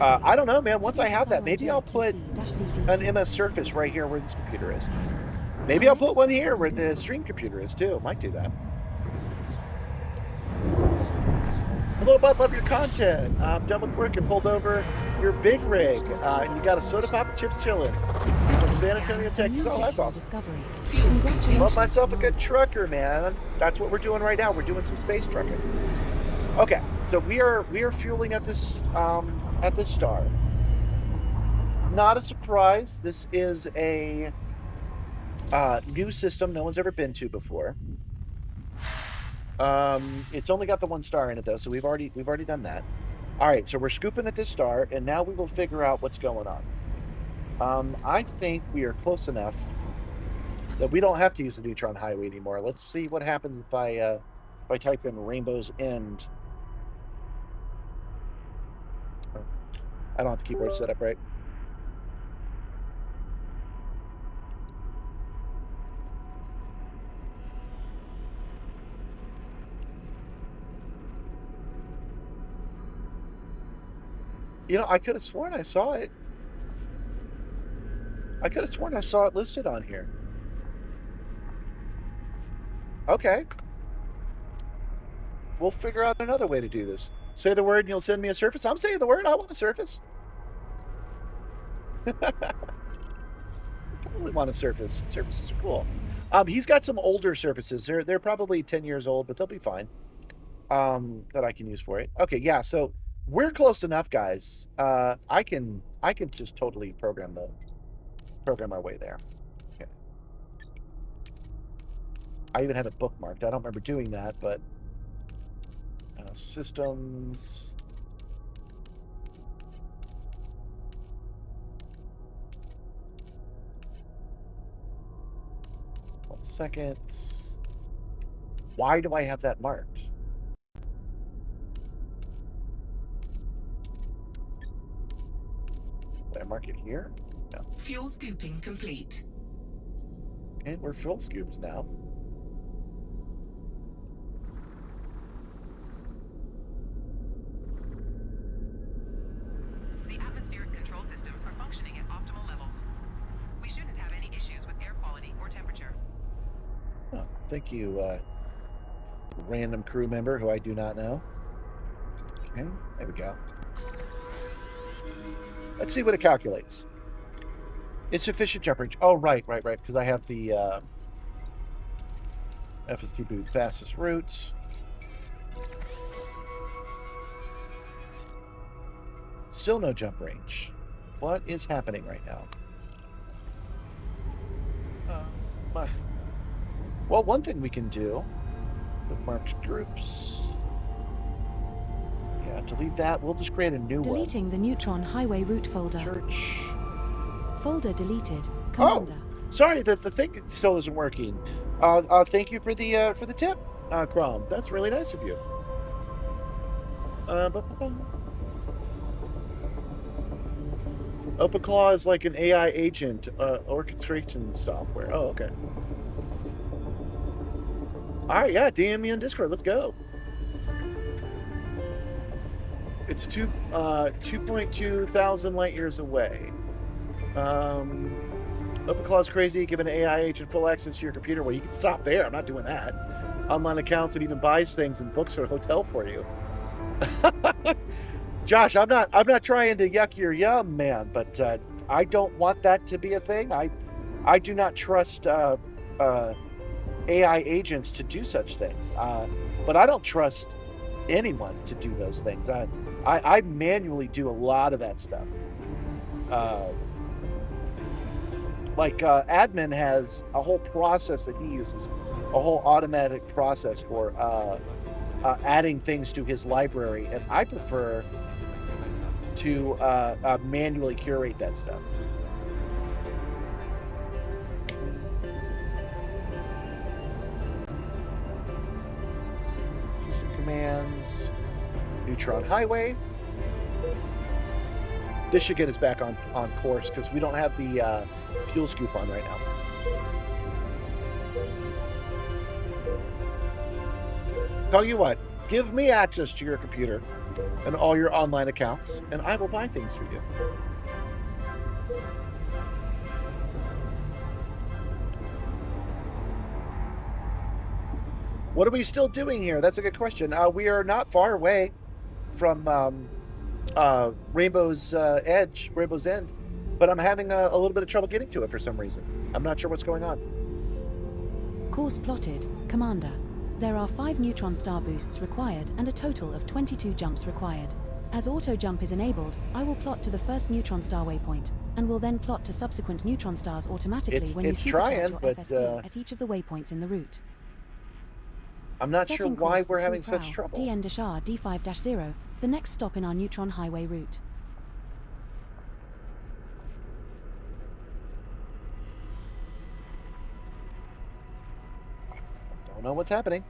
I don't know, man. Once I have that, maybe I'll put an MS Surface right here where this computer is. Maybe I'll put one here where the stream computer is too. Might do that. Hello, bud. Love your content. I'm done with work and pulled over your big rig. And you got a soda pop and chips chilling from San Antonio, Texas. Oh, that's awesome. Love myself a good trucker, man. That's what we're doing right now. We're doing some space trucking. Okay, so we are fueling at this star. Not a surprise. This is a new system no one's ever been to before. It's only got the one star in it though, so we've already done that. All right, so we're scooping at this star, and now we will figure out what's going on. I think we are close enough that we don't have to use the neutron highway anymore. Let's see what happens if I type in Rainbow's End. I don't have the keyboard set up right. You know, I could have sworn I saw it. I could have sworn I saw it listed on here. Okay. We'll figure out another way to do this. Say the word and you'll send me a surface. I'm saying the word. I want a surface. I totally want a surface. Surfaces are cool. He's got some older surfaces. They're probably 10 years old, but they'll be fine. That I can use for it. Okay, yeah, so we're close enough, guys. I can just totally program our way there. Okay. I even had it bookmarked. I don't remember doing that, but systems. 1 second. Why do I have that marked? Did I mark it here? No. Fuel scooping complete. Okay, we're fuel scooped now. The atmospheric control systems are functioning at optimal levels. We shouldn't have any issues with air quality or temperature. Oh, thank you, random crew member who I do not know. Okay, there we go. Let's see what it calculates. It's sufficient jump range. Oh, right, because I have the FST boot fastest routes. Still no jump range. What is happening right now? Well, one thing we can do, bookmarked groups. Yeah, delete that. We'll just create a new one. Deleting the Neutron Highway Route folder. Church. Folder deleted. Commander. Oh, sorry, the thing still isn't working. Thank you for the tip, Crom. That's really nice of you. OpenClaw is like an AI agent orchestration software. Oh, okay. All right, yeah, DM me on Discord. Let's go. It's 2.2 thousand light years away. OpenClaw is crazy. Give an AI agent full access to your computer. Well, you can stop there. I'm not doing that. Online accounts, and even buys things and books at a hotel for you. Josh, I'm not trying to yuck your yum, man, but I don't want that to be a thing. I do not trust AI agents to do such things. But I don't trust anyone to do those things. I manually do a lot of that stuff. Admin has a whole process that he uses, a whole automatic process for adding things to his library, and I prefer to manually curate that stuff. System commands, Neutron Highway. This should get us back on course because we don't have the fuel scoop on right now. Tell you what, give me access to your computer and all your online accounts, and I will buy things for you. What are we still doing here? That's a good question. We are not far away from Rainbow's End, but I'm having a little bit of trouble getting to it for some reason. I'm not sure what's going on. Course plotted, Commander. There are 5 neutron star boosts required and a total of 22 jumps required. As auto jump is enabled, I will plot to the first neutron star waypoint, and will then plot to subsequent neutron stars automatically when you supercharge your FSD at each of the waypoints in the route. I'm not sure why we're having such trouble. DN Dashar D5-0, the next stop in our neutron highway route. Don't know what's happening.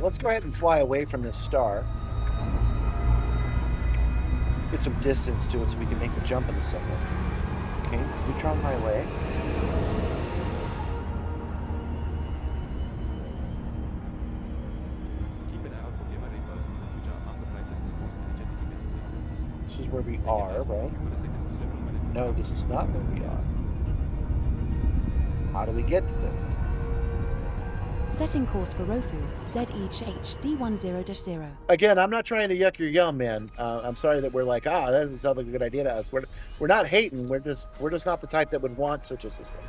Let's go ahead and fly away from this star. Get some distance to it so we can make the jump in the center. Okay, Neutron Highway. Keep an eye out for gamma ray bursts, which are among the brightest and most energetic events in the universe. This is where we They can are, last from a right? few milliseconds to several minutes. No, this is not where we are. How do we get to them? Setting course for Rofu, ZEH D10-0. Again, I'm not trying to yuck your yum, man. I'm sorry that we're like, that doesn't sound like a good idea to us. We're not hating. We're just not the type that would want such a system.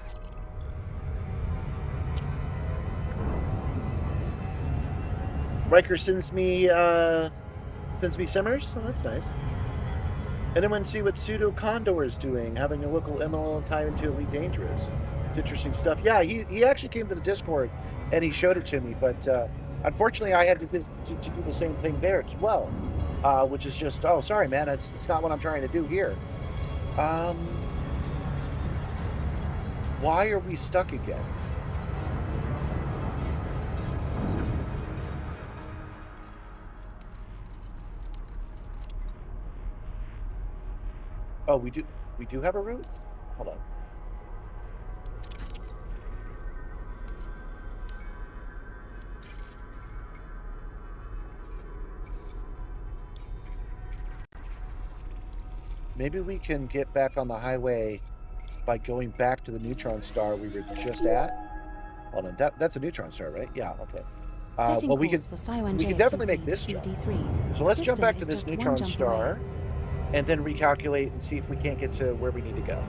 Riker sends me simmers. Oh, that's nice. Anyone see what Pseudo Condor is doing? Having a local MLO tie into Elite Dangerous. It's interesting stuff. Yeah, he actually came to the Discord and he showed it to me, but unfortunately I had to do the same thing there as well, which is just, oh, sorry, man, it's not what I'm trying to do here. Why are we stuck again? Oh, we do have a route? Hold on. Maybe we can get back on the highway by going back to the neutron star we were just at. Hold on, that's a neutron star, right? Yeah, okay. Well, we can definitely make this jump. So let's jump back to this neutron star. and then recalculate and see if we can't get to where we need to go.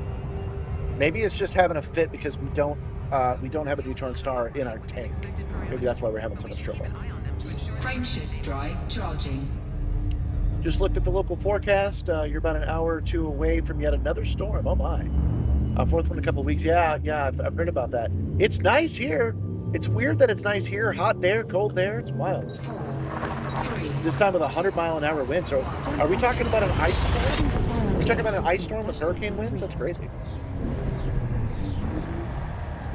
Maybe it's just having a fit because we don't have a neutron star in our tank. Maybe that's why we're having so much trouble. Frameshift drive charging. Just looked at the local forecast. You're about an hour or two away from yet another storm. Oh my. Fourth one in a couple of weeks. Yeah, I've heard about that. It's nice here. It's weird that it's nice here. Hot there, cold there. It's wild. 4, 3. This time with 100-mile-an-hour winds. So are we talking about an ice storm? Are we talking about an ice storm with hurricane winds? That's crazy.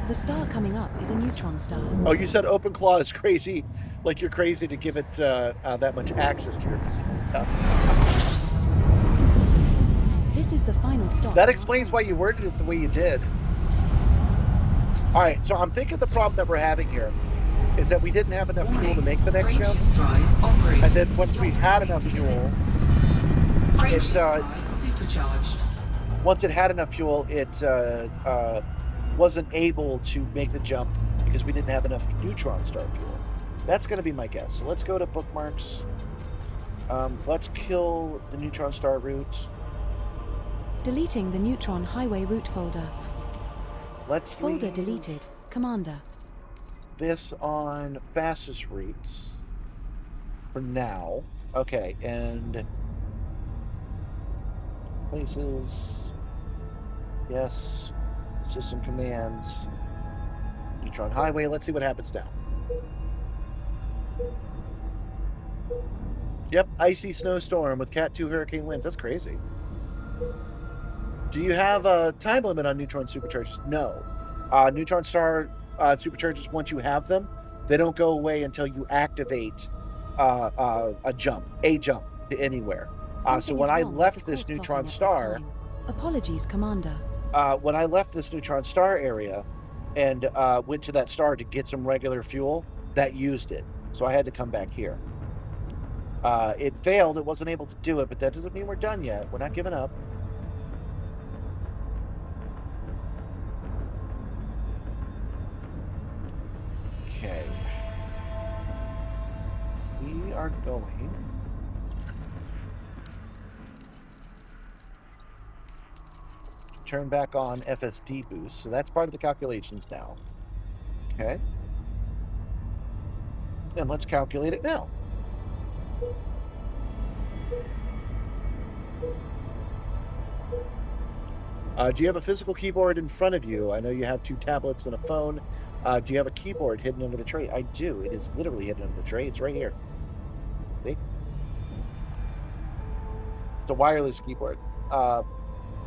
The star coming up is a neutron star. Oh, you said open claw is crazy. Like you're crazy to give it that much access to your... This is the final stop. That explains why you worded it the way you did. All right, so I'm thinking the problem that we're having here is that we didn't have enough fuel to make the next jump. And then once we had enough fuel, it's supercharged. once it had enough fuel, it wasn't able to make the jump because we didn't have enough neutron star fuel. That's going to be my guess. So let's go to bookmarks. Let's kill the neutron star route. Deleting the neutron highway route folder. Let's Folder leave deleted. Commander. this on fastest routes for now. Okay, and places. Yes. System commands. Neutron highway. Let's see what happens now. Yep, icy snowstorm with Cat 2 hurricane winds. That's crazy. Do you have a time limit on neutron supercharges? No. Neutron star supercharges, once you have them, they don't go away until you activate a jump to anywhere. So when I left this neutron star... Apologies, Commander. When I left this neutron star area and went to that star to get some regular fuel, that used it. So I had to come back here. It failed. It wasn't able to do it, but that doesn't mean we're done yet. We're not giving up. Okay. We are going... turn back on FSD boost, so that's part of the calculations now. Okay. And let's calculate it now. Do you have a physical keyboard in front of you? I know you have 2 tablets and a phone. Do you have a keyboard hidden under the tray? I do. It is literally hidden under the tray. It's right here. See? It's a wireless keyboard.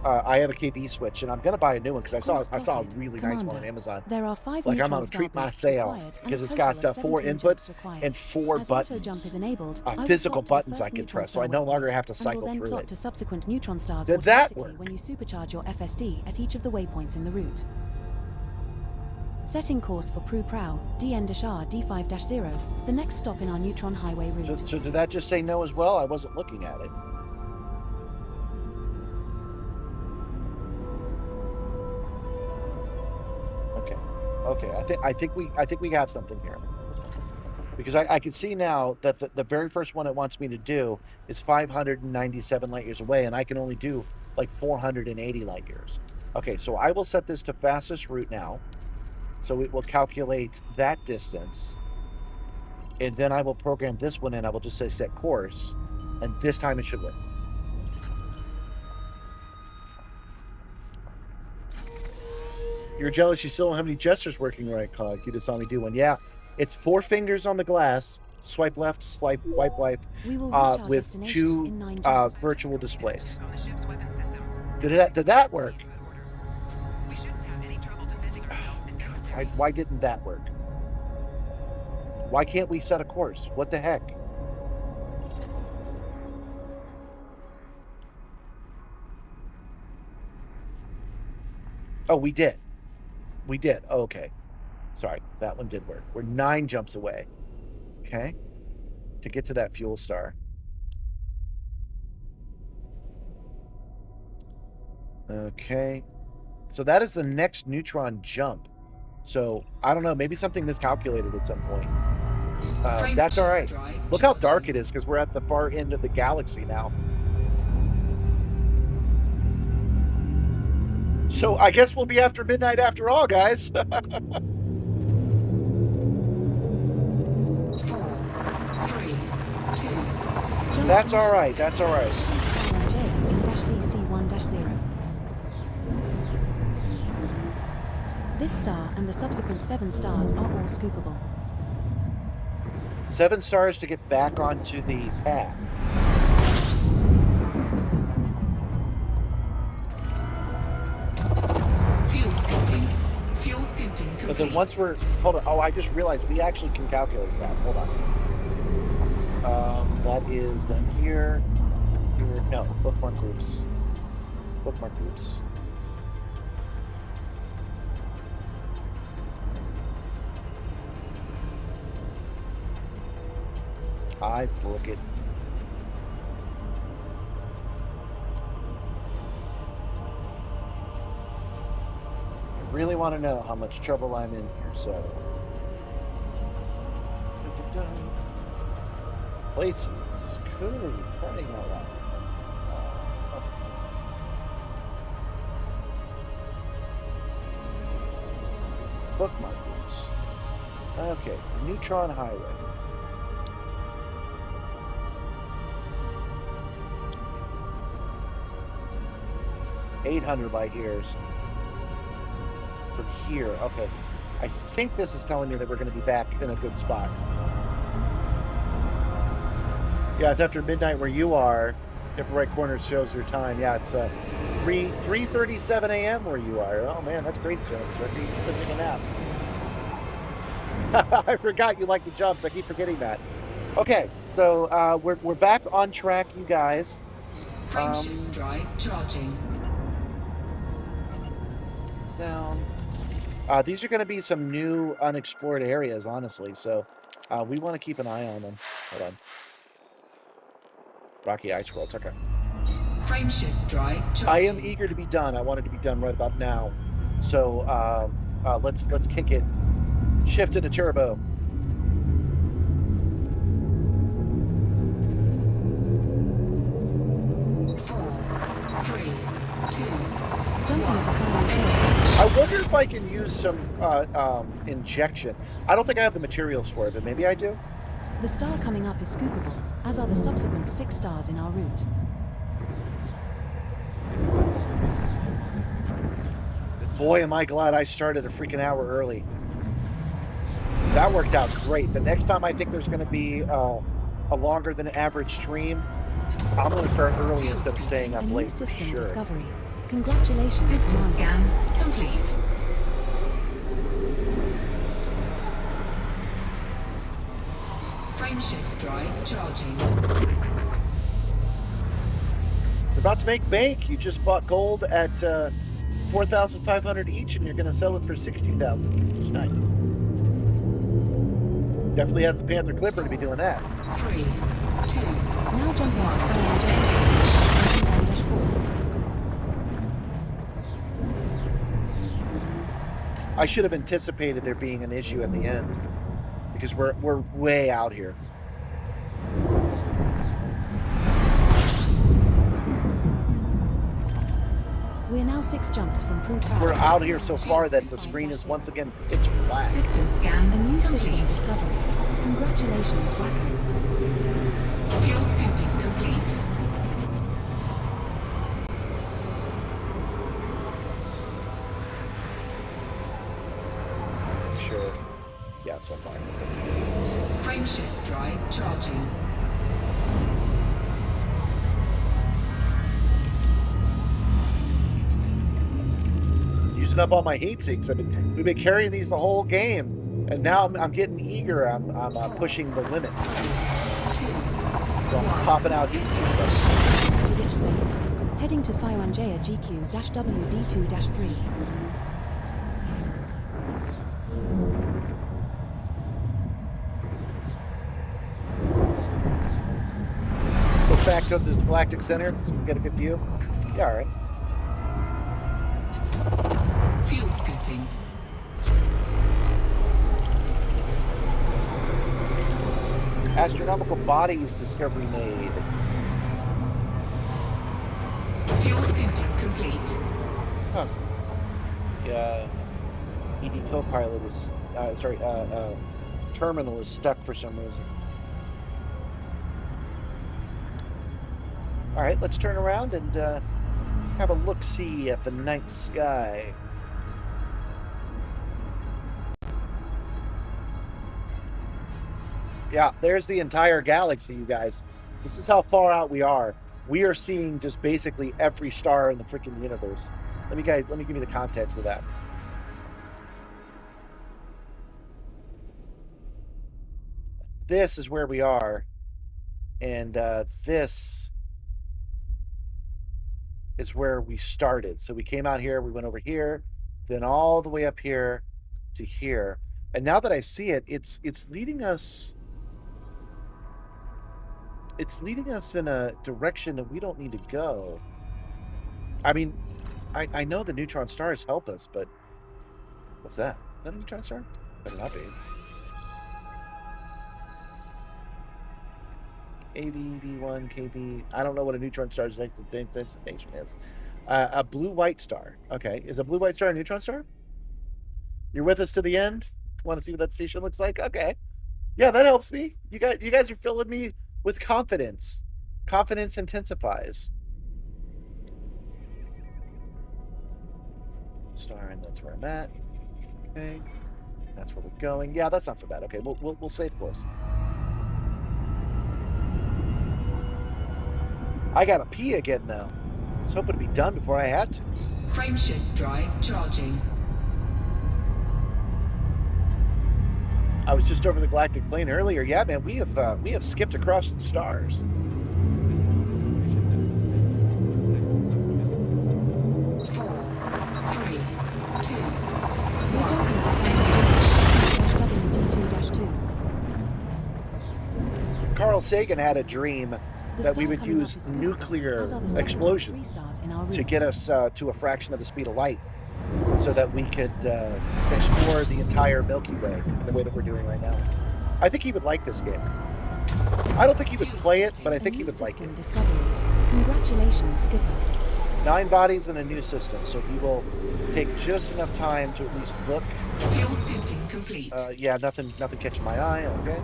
I have a KV switch, and I'm gonna buy a new one because I saw a really nice one on Amazon. There are 5 like I'm gonna treat myself because it's got 4 inputs and 4 buttons, physical buttons I can press, so I no longer have to cycle through it. To subsequent neutron stars Did that work? When you supercharge your FSD at each of the waypoints in the route. Setting course for Pru Prow, DN Dashar D5-0, the next stop in our neutron highway route. So did that just say no as well? I wasn't looking at it. Okay, I think we have something here, because I can see now that the very first one it wants me to do is 597 light years away, and I can only do like 480 light years. Okay, so I will set this to fastest route now, so it will calculate that distance, and then I will program this one in. I will just say set course, and this time it should work. You're jealous you still don't have any gestures working right, Cog. You just saw me do one. Yeah, it's 4 fingers on the glass, swipe left, swipe, wipe left, with 2 virtual displays. Did that work? Why didn't that work? Why can't we set a course? What the heck? Oh, we did. We did. Oh, okay. Sorry, that one did work. We're 9 jumps away. Okay. To get to that fuel star. Okay. So that is the next neutron jump. So, I don't know. Maybe something miscalculated at some point. That's all right. Look how dark it is because we're at the far end of the galaxy now. So I guess we'll be after midnight after all, guys. 4, 3, 2. That's all right. That's all right. J in -CC1-0. This star and the subsequent 7 stars are all scoopable. 7 stars to get back onto the path. Fuel scooping. Fuel scooping complete. But then once we're... Hold on. Oh, I just realized we actually can calculate that. Hold on. That is done here. Here. No, bookmark groups. Bookmark groups. I book it. I really want to know how much trouble I'm in here, so. Places. Cool. Praying out loud. Okay. Bookmark groups. Okay. Neutron Highway. .800 light years from here. Okay, I think this is telling me that we're going to be back in a good spot. Yeah, it's after midnight where you are. Upper right corner shows your time. Yeah, it's 3:37 a.m. where you are. Oh man, that's crazy, Jennifer. You should take a nap. I forgot you like the jumps. I keep forgetting that. Okay, so we're back on track, you guys. Frameshift drive charging. Down. These are going to be some new unexplored areas, honestly, so we want to keep an eye on them. Hold on. Rocky Ice Worlds, okay. Frameshift drive charging. I am eager to be done. I want it to be done right about now. So let's kick it. Shift into turbo. I wonder if I can use some injection. I don't think I have the materials for it, but maybe I do. The star coming up is scoopable, as are the subsequent 6 stars in our route. Boy, am I glad I started a freaking hour early. That worked out great. The next time I think there's going to be a longer than average stream, I'm going to start early instead of staying up late for system sure. discovery. Congratulations, System Commander. scan complete. Frameshift drive charging. You're about to make bank. You just bought gold at 4,500 each, and you're going to sell it for 60,000 each. Nice. Definitely has the Panther Clipper to be doing that. 3, 2. Now jumping to Simon J. 21-4. I should have anticipated there being an issue at the end, because we're way out here. We're now 6 jumps from full power. We're out here so far that the screen is once again pitch black. System scan A new system complete. discovery. Congratulations, Wacko. Fuel scooping complete. Sure. Yeah, so far. Frameshift drive charging. Using up all my heat sinks. We've been carrying these the whole game, and now I'm getting eager. I'm pushing the limits. 2, So I'm popping out heat sinks. To which space? Heading to Saiwanjaya GQ-WD2-3. Go back to this galactic center so we can get a good view. Yeah, all right. fuel scooping. Astronomical bodies discovery made. Fuel scooping complete. Huh. ED Copilot is, terminal is stuck for some reason. All right, let's turn around and have a look-see at the night sky. Yeah, there's the entire galaxy, you guys. This is how far out we are. We are seeing just basically every star in the freaking universe. Let me give you the context of that. This is where we are, and this is where we started. So we came out here, we went over here, then all the way up here to here. And now that I see it, it's leading us. It's leading us in a direction that we don't need to go. I mean, I know the neutron stars help us, but what's that? Is that a neutron star? Better not be. AVV1, KB. I don't know what a neutron star's designation is. A blue-white star. Okay. Is a blue-white star a neutron star? You're with us to the end? Want to see what that station looks like? Okay. Yeah, that helps me. You guys are filling me with confidence. Confidence intensifies. Star, and that's where I'm at. Okay. That's where we're going. Yeah, that's not so bad. Okay, we'll save course. I gotta pee again, though. I was hoping to be done before I had to. Frameshift drive charging. I was just over the galactic plane earlier. Yeah, man, we have skipped across the stars. This is known as a location test. 4, 3, 2, We're 1. jumping to WD2-2. Carl Sagan had a dream The that we star would coming off use the sky, nuclear as are the subsequent explosions 3 stars in our to route. get us to a fraction of the speed of light, so that we could explore the entire Milky Way in the way that we're doing right now. I think he would like this game. I don't think he would play it, but I think he would like it. Discovery. Congratulations, Skipper. 9 bodies and a new system, so he will take just enough time to at least look. Fuel scooping complete. Yeah, nothing catching my eye. Okay.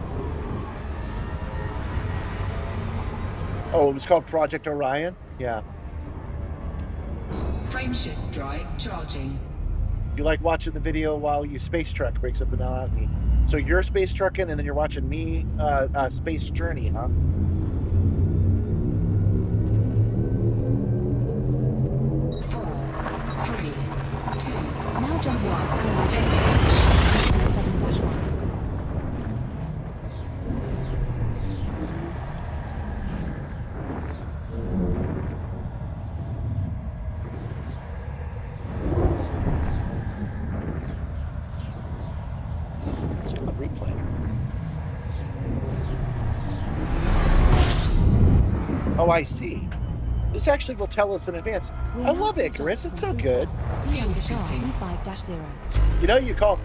Oh, it was called Project Orion. Yeah. Frameshift drive charging. You like watching the video while you space truck, breaks up the monotony. So you're space trucking, and then you're watching me space journey, huh? 4, 3, 2, Now jumping to Skyway engage. 7-1. Let's go to the replay. Oh, I see. This actually will tell us in advance. I love Icarus. It's so good. Fuel scooping. D5-0. You know, you call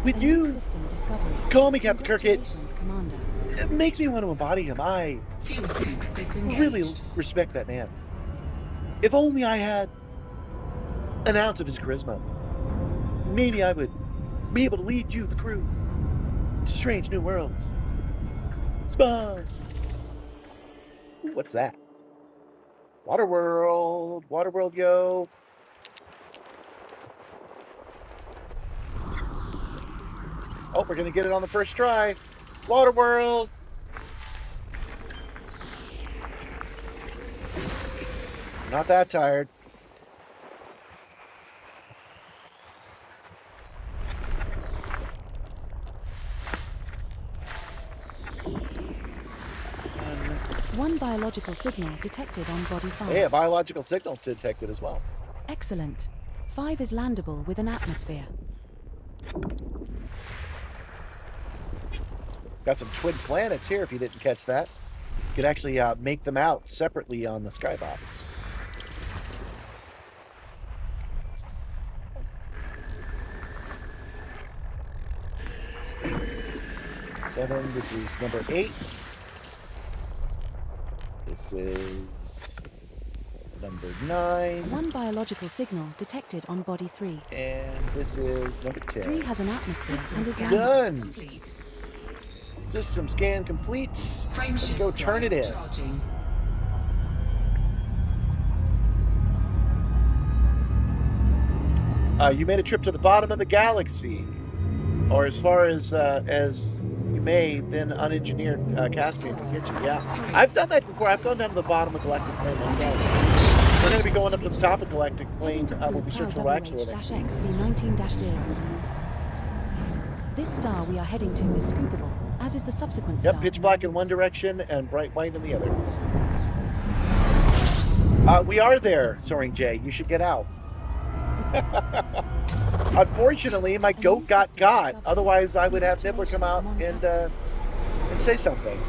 with you. System discovery. Call me Captain Kirkit. Congratulations, Commander. It makes me want to embody him. I Fuel scoop disengaged. really respect that man. If only I had an ounce of his charisma, maybe I would be able to lead you, the crew, to strange new worlds. Spawn. Ooh, what's that? Waterworld. Waterworld, yo. Oh, we're going to get it on the first try. Waterworld. Not that tired. One biological signal detected on body 5. Hey, a biological signal detected as well. Excellent. 5 is landable with an atmosphere. Got some twin planets here, if you didn't catch that. You could actually make them out separately on the skybox. Seven. This is number 8. This is number 9. One biological signal detected on body 3. And this is number 10. 3 has an atmosphere System and is scan Done. complete. System scan complete. Let's Frameshift go turn it drive in. charging. You made a trip to the bottom of the galaxy, or as far as you may, then unengineered Caspian can get you. Yeah, I've done that before. I've gone down to the bottom of Galactic Plane myself. We're going to be going up to the top of Galactic Plane when we search for Rexla next week. XB19-0. This star we are heading to is scoopable, as is the subsequent star. Yep, pitch black in one direction and bright white in the other. We are there, Soaring Jay. You should get out. Unfortunately, my goat got. Otherwise, I would have Nibbler come out and say something.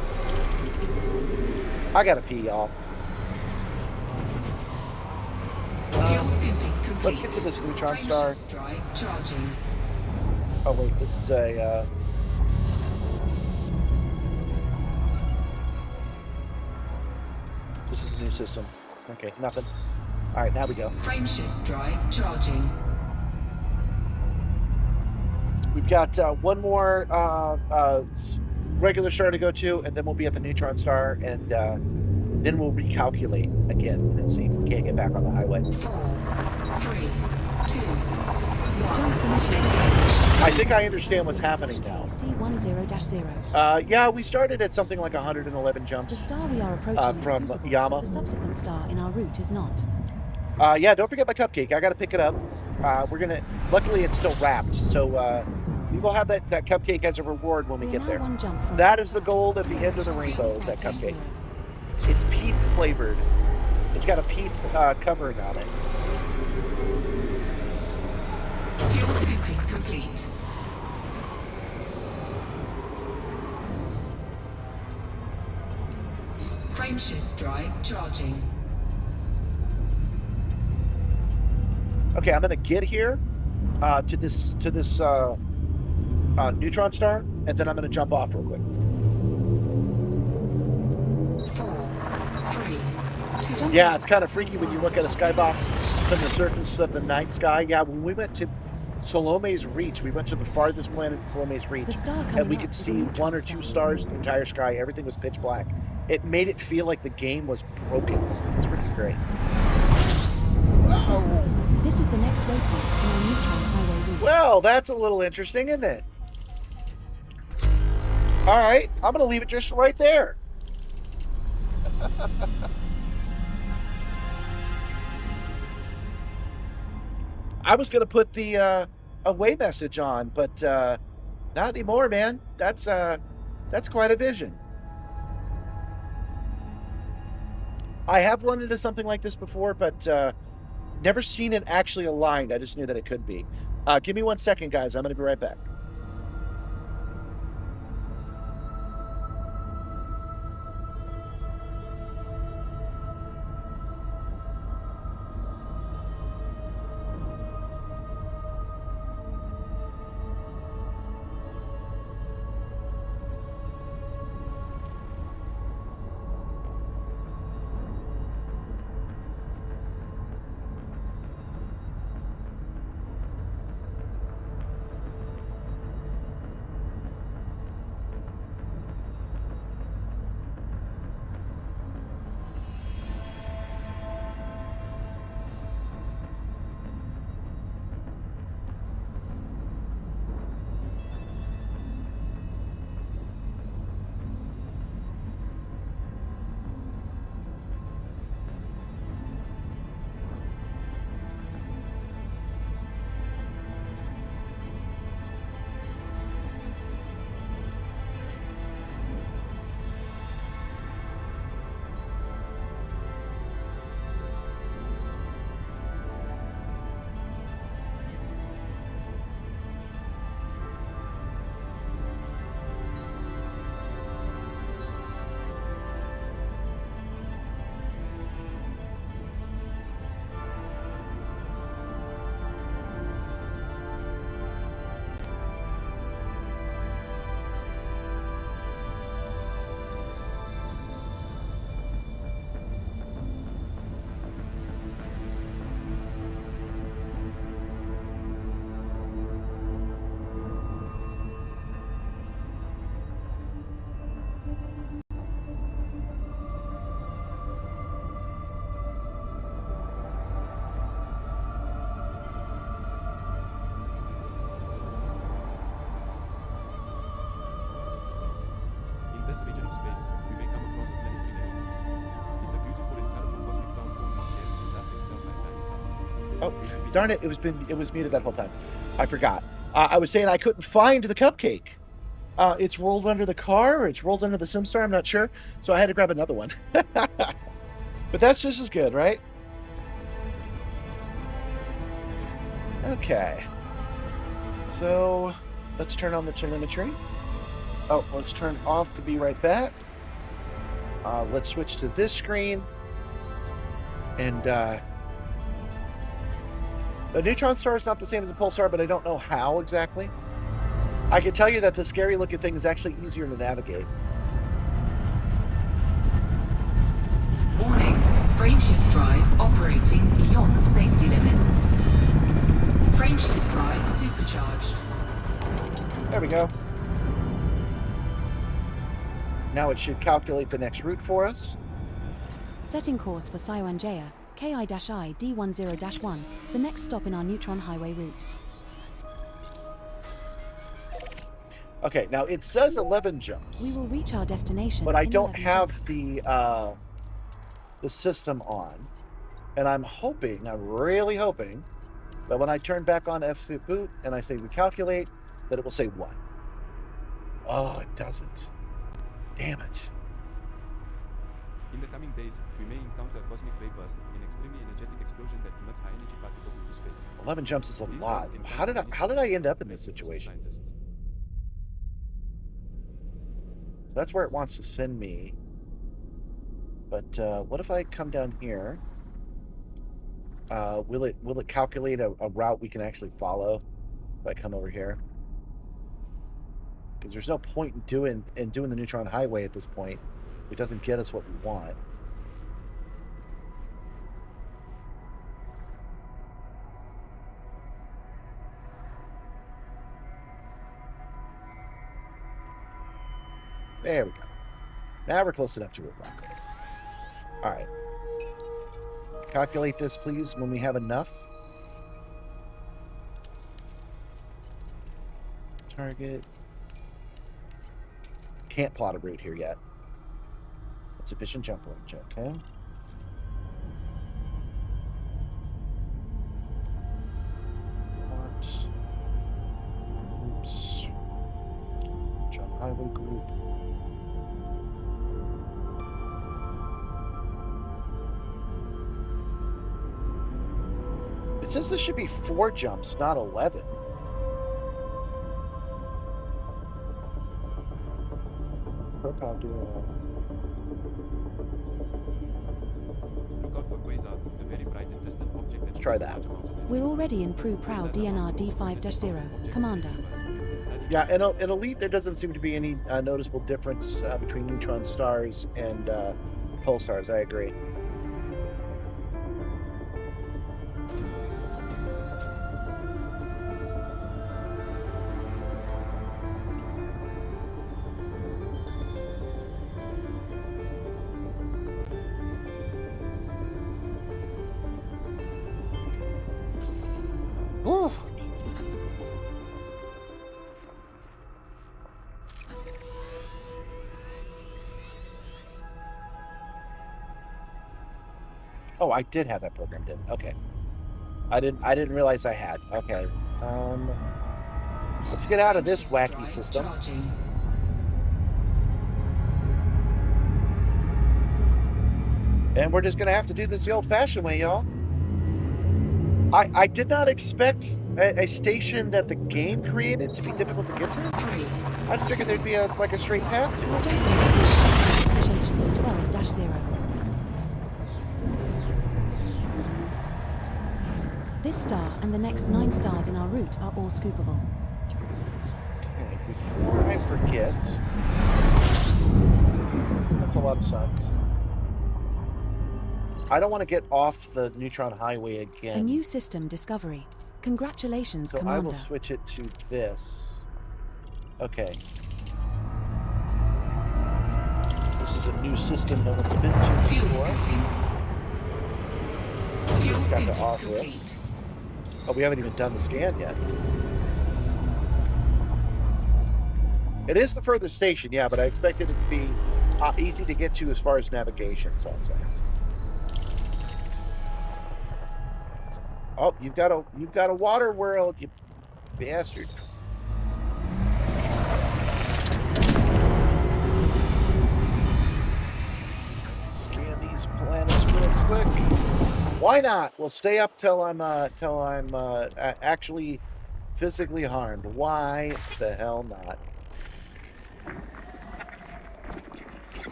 I gotta pee, y'all. Fuel scooping complete. Let's get to this neutron star. Frameshift drive charging. Oh wait, this is a. This is a new system. Okay, nothing. All right, now we go. Frameshift drive charging. We've got one more regular star to go to, and then we'll be at the neutron star, and then we'll recalculate again and see if we can't get back on the highway. 4, 3, 2, 1. Jump initiated. I think I understand what's happening now. C10-0. Yeah, we started at something like 111 The jumps. star we are approaching is From scoopable, Yama. but the subsequent star in our route is not. Yeah, don't forget my cupcake. I got to pick it up. Luckily, it's still wrapped, so we will have that cupcake as a reward when we are get now there. one jump from That is the gold at the end of the rainbow, is that cupcake. It's peep flavored. It's got a peep covering on it. Fuel scooping complete. Frameshift drive charging. Okay, I'm gonna get here to this neutron star, and then I'm gonna jump off real quick. 4, 3, 2. Yeah, it's kind of freaky when you look at a skybox from the surface of the night sky. Yeah, when we went to Salome's Reach, we went to the farthest planet in Salome's Reach, The star and coming we up could is a see neutron one or two star. stars in the entire sky. Everything was pitch black. It made it feel like the game was broken. It's freaking great. Whoa. This is the next waypoint on our neutron highway route. Well, that's a little interesting, isn't it? All right, I'm going to leave it just right there. I was going to put the away message on, but not anymore, man. That's quite a vision. I have run into something like this before, but never seen it actually aligned. I just knew that it could be. Give me 1 second, guys. I'm going to be right back. this region of space, we may come across a planetary nebula. It's a beautiful and colorful cosmic cloud formed by gas and dust expelled by a dying star. Oh, darn it! It was muted that whole time. I forgot. I was saying I couldn't find the cupcake. It's rolled under the car, or it's rolled under the Simstar. I'm not sure. So I had to grab another one. But that's just as good, right? Okay. So let's turn on the telemetry. Oh, let's turn off the Be Right Back. Let's switch to this screen. And the neutron star is not the same as a pulsar, but I don't know how exactly. I can tell you that the scary looking thing is actually easier to navigate. Warning, frameshift drive operating beyond safety limits. Frameshift drive supercharged. There we go. Now it should calculate the next route for us. Setting course for Saiwanjaya, KI-I D10-1, the next stop in our neutron highway route. Okay, now it says 11 jumps. We will reach our destination. But I in don't 11 have jumps. the system on. And I'm really hoping, that when I turn back on F-Suit Boot and I say recalculate, that it will say 1. Oh, it doesn't. Damn it. In the coming days, we may encounter a cosmic ray burst, an extremely energetic explosion that emits high-energy particles into space. 11 jumps is a These lot. bursts How did I end up in this situation? Scientists. So that's where it wants to send me. But what if I come down here? Will it calculate a route we can actually follow if I come over here? Because there's no point in doing the neutron highway at this point. It doesn't get us what we want. There we go. Now we're close enough to root block. All right. Calculate this, please, when we have enough. Target. Can't plot a route here yet. Sufficient jump range, okay. What? Oops. Jump highway group. It says this should be 4 jumps, not 11. Profile duo. Look out for quasar, a very bright and distant object. Let's try that. We're already in Prow DNR D5-0, Commander. Yeah, in Elite, there doesn't seem to be any noticeable difference between neutron stars and pulsars. I agree. Whew. Oh, I did have that programmed in. Okay. I didn't realize I had. Okay. Let's get out of this wacky system. Charging. And we're just gonna have to do this the old-fashioned way, y'all. I did not expect a station that the game created to be difficult to get to. 3. I just figured there'd be a straight path to it. HHC 12-0. This star and the next 9 stars in our route are all scoopable. Okay, before I forget, that's a lot of suns. I don't want to get off the neutron highway again. A new system discovery. Congratulations, So Commander. I will switch it to this. Okay. This is a new system no one's been to Fuel before. scooping. Fuel Got to scooping off complete. this. Oh, we haven't even done the scan yet. It is the furthest station, yeah, but I expected it to be easy to get to as far as navigation, is all I'm saying. Oh, you've got a water world, you bastard. Scan these planets real quick. Why not? We'll stay up till I'm actually physically harmed. Why the hell not?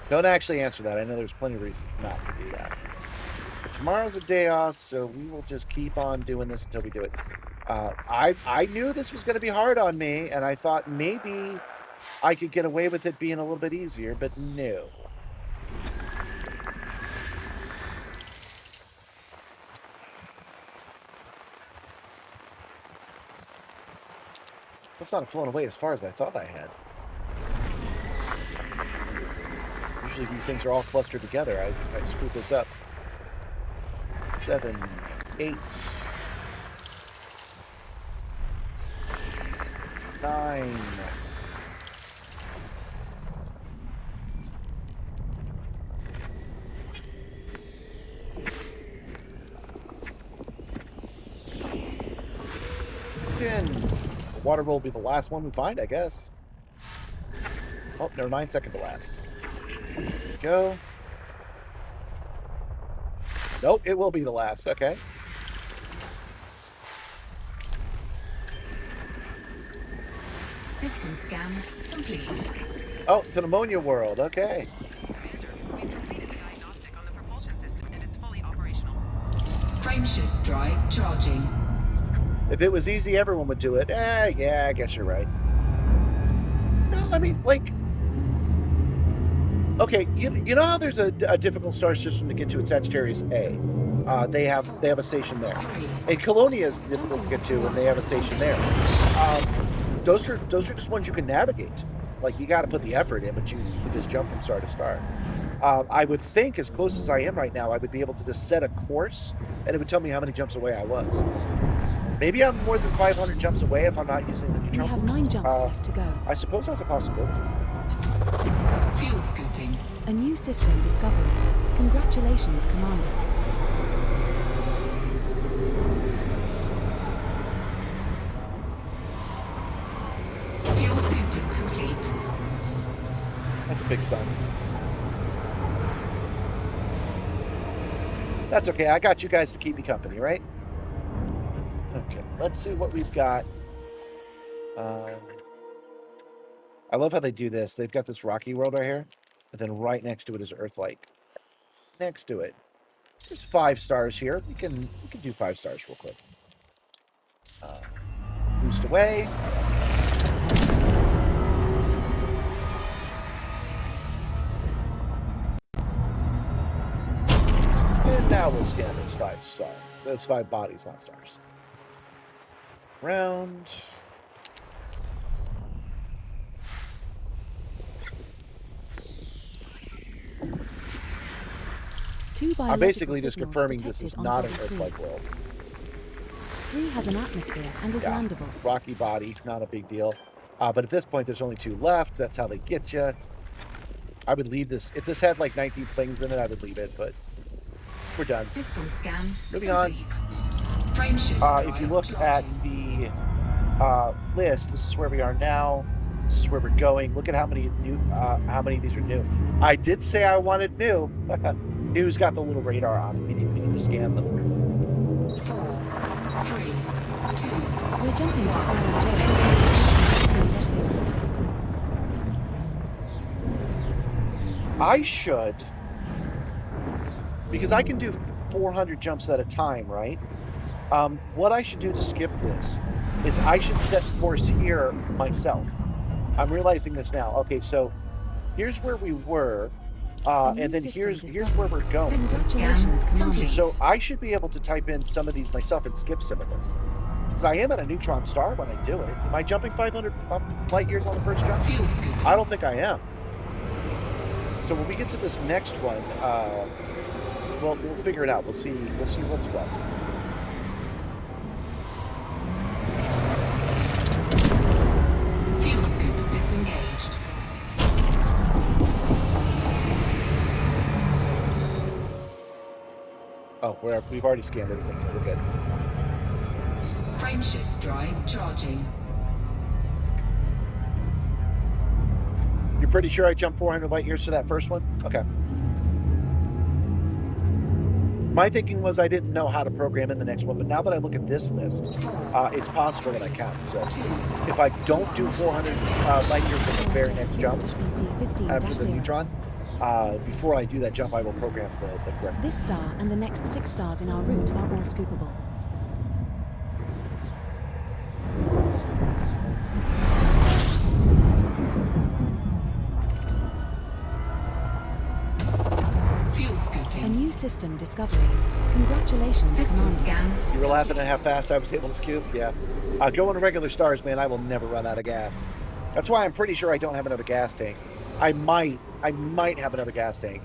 Don't actually answer that. I know there's plenty of reasons not to do that. But tomorrow's a day off, so we will just keep on doing this until we do it. I knew this was going to be hard on me, and I thought maybe I could get away with it being a little bit easier, but no. That's not flown away as far as I thought I had. Usually these things are all clustered together. I screwed this up. 7, 8, 9. The water will be the last one we find, I guess. Oh, no, 9 seconds to last. There we go. Nope, it will be the last. Okay. System scan complete. Oh, it's an ammonia world. Okay. Commander, we've completed the diagnostic on the propulsion system and it's fully operational. Frameshift drive charging. If it was easy, everyone would do it. Yeah, I guess you're right. No, I mean, like... Okay, you know how there's a difficult star system to get to at Sagittarius A? They have a station there. And Colonia is difficult to get to, and they have a station there. Those are just ones you can navigate. Like, you got to put the effort in, but you can just jump from star to star. I would think, as close as I am right now, I would be able to just set a course, and it would tell me how many jumps away I was. Maybe I'm more than 500 jumps away if I'm not using the neutron. We have 9 jumps left to go. I suppose that's a possibility. Fuel scooping. A new system discovery. Congratulations, Commander. Fuel scooping complete. That's a big sun. That's okay. I got you guys to keep me company, right? Okay, let's see what we've got. I love how they do this. They've got this rocky world right here, and then right next to it is Earth-like. Next to it, there's 5 stars here. We can do 5 stars real quick. Boost away. And now we'll scan those 5 stars. Those 5 bodies, not stars. Round. I'm basically just confirming this is not an Earth-like world. 3 has an atmosphere and is landable. Rocky body, not a big deal. But at this point, there's only 2 left. That's how they get you. I would leave this. If this had like 19 things in it, I would leave it, but we're done. System scan Moving on. Frameshift if you look at the list, this is where we are now. This is where we're going. Look at how many of these are new. I did say I wanted new. New's got the little radar on it. We need to scan them. 4, 3, 2. We're jumping to Simstarr. I should, because I can do 400 jumps at a time, right? What I should do to skip this is I should set course here myself. I'm realizing this now. Okay, so here's where we were. And then here's where we're going. So I should be able to type in some of these myself and skip some of this. Because I am at a neutron star when I do it. Am I jumping 500 light years on the first jump? I don't think I am. So when we get to this next one, well, we'll figure it out. We'll see what's what. Disengaged. Oh, we've already scanned everything. Yeah, we're good. Frameshift drive charging. You're pretty sure I jumped 400 light years to that first one? Okay. My thinking was I didn't know how to program in the next one, but now that I look at this list, it's possible that I can. So if I don't do 400 light years from the very next jump after the neutron, before I do that jump, I will program the correct. This star and the next 6 stars in our route are all scoopable. Fuel scooping. A new system discovery. Congratulations, System Commander. scan. You were laughing at how fast I was able to scoop? Yeah. Going to regular stars, man, I will never run out of gas. That's why I'm pretty sure I don't have another gas tank. I might have another gas tank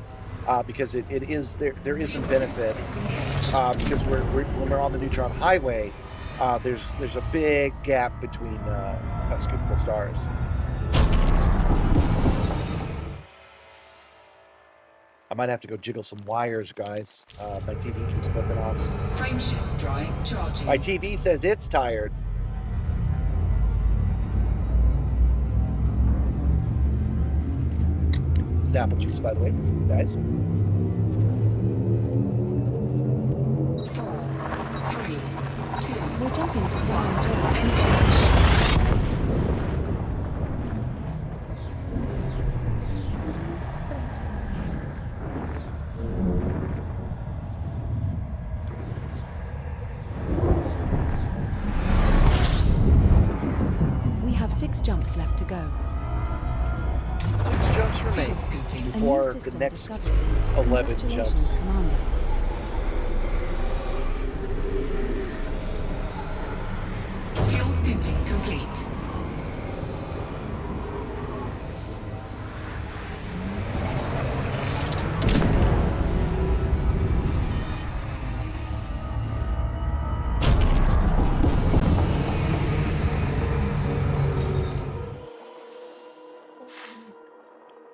because there is some benefit because when we're on the neutron highway, there's a big gap between scoopable stars. I might have to go jiggle some wires, guys. My TV keeps clipping off. Frameshift drive charging. My TV says it's tired. This is apple juice, by the way, for you guys. 4, 3, 2. We're jumping to Simstarr. We have 6 jumps left to go. 6 jumps remain Scooping. before the system next discovery. 11 Congratulations, jumps. Commander. Fuel scooping complete.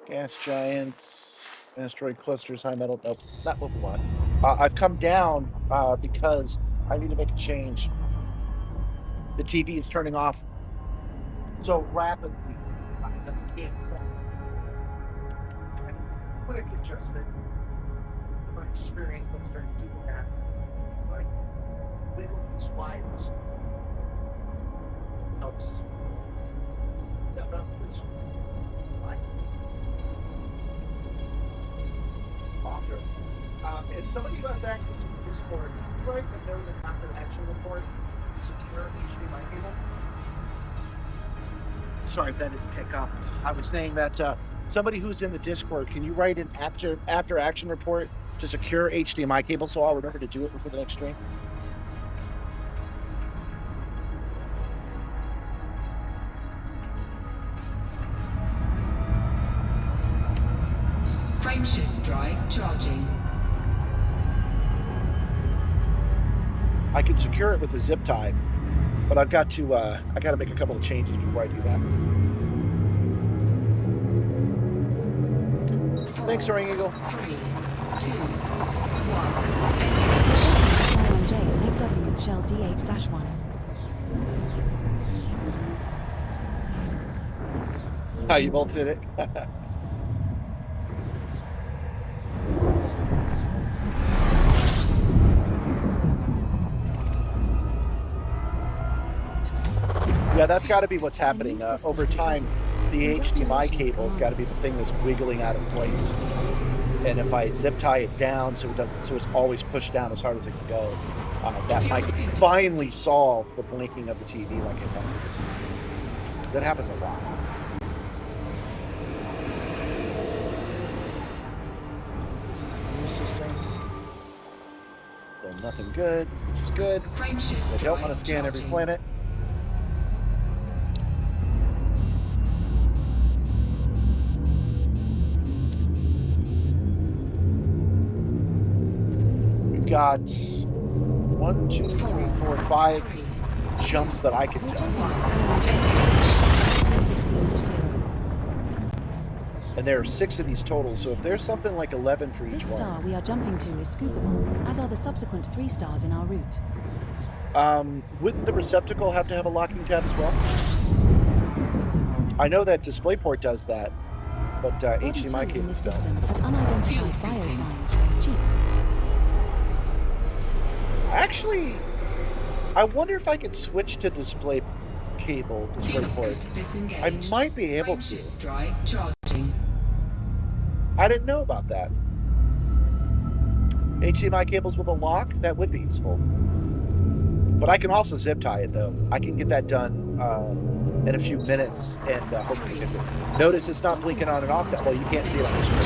Gas giants, asteroid clusters, high metal. Nope, not what we want. I've come down because I need to make a change. The TV is turning off so rapidly that I can't. Quick adjustment. My experience when I started doing that, like wiggle these wires helps. If somebody who has access to the Discord, can you write a note and after action report to secure HDMI cable? Sorry if that didn't pick up. I was saying that somebody who's in the Discord, can you write an after action report to secure HDMI cable so I'll remember to do it before the next stream? Frameshift drive charging. I can secure it with a zip tie, but I've got to I got to make a couple of changes before I do that. Thanks, Soaring Eagle. 3, 2, 1. Siren J, FW, Shell D8-1. Oh, you both did it. Yeah, that's got to be what's happening. Over time, the HDMI cable has got to be the thing that's wiggling out of place. And if I zip tie it down so it's always pushed down as hard as it can go, that might finally solve the blinking of the TV like it happens. That happens a lot. This is a new system. Still nothing good, which is good. I don't want to scan every planet. Got 1, 2, 3, 4, 5 jumps that I can tell. C16-0. And there are 6 of these total, so if there's something like 11 for each This one. star we are jumping to is scoopable, as are the subsequent 3 stars in our route. Wouldn't the receptacle have to have a locking tab as well? I know that DisplayPort does that, but Body HDMI 2 in this cables system don't. has unidentified biosigns. Chief. Actually, I wonder if I could switch to DisplayPort. I might be able to. Drive charging. I didn't know about that. HDMI cables with a lock? That would be useful. But I can also zip tie it, though. I can get that done in a few minutes and hopefully fix it. Notice it's not blinking on and off now. Well, you can't see it on the screen,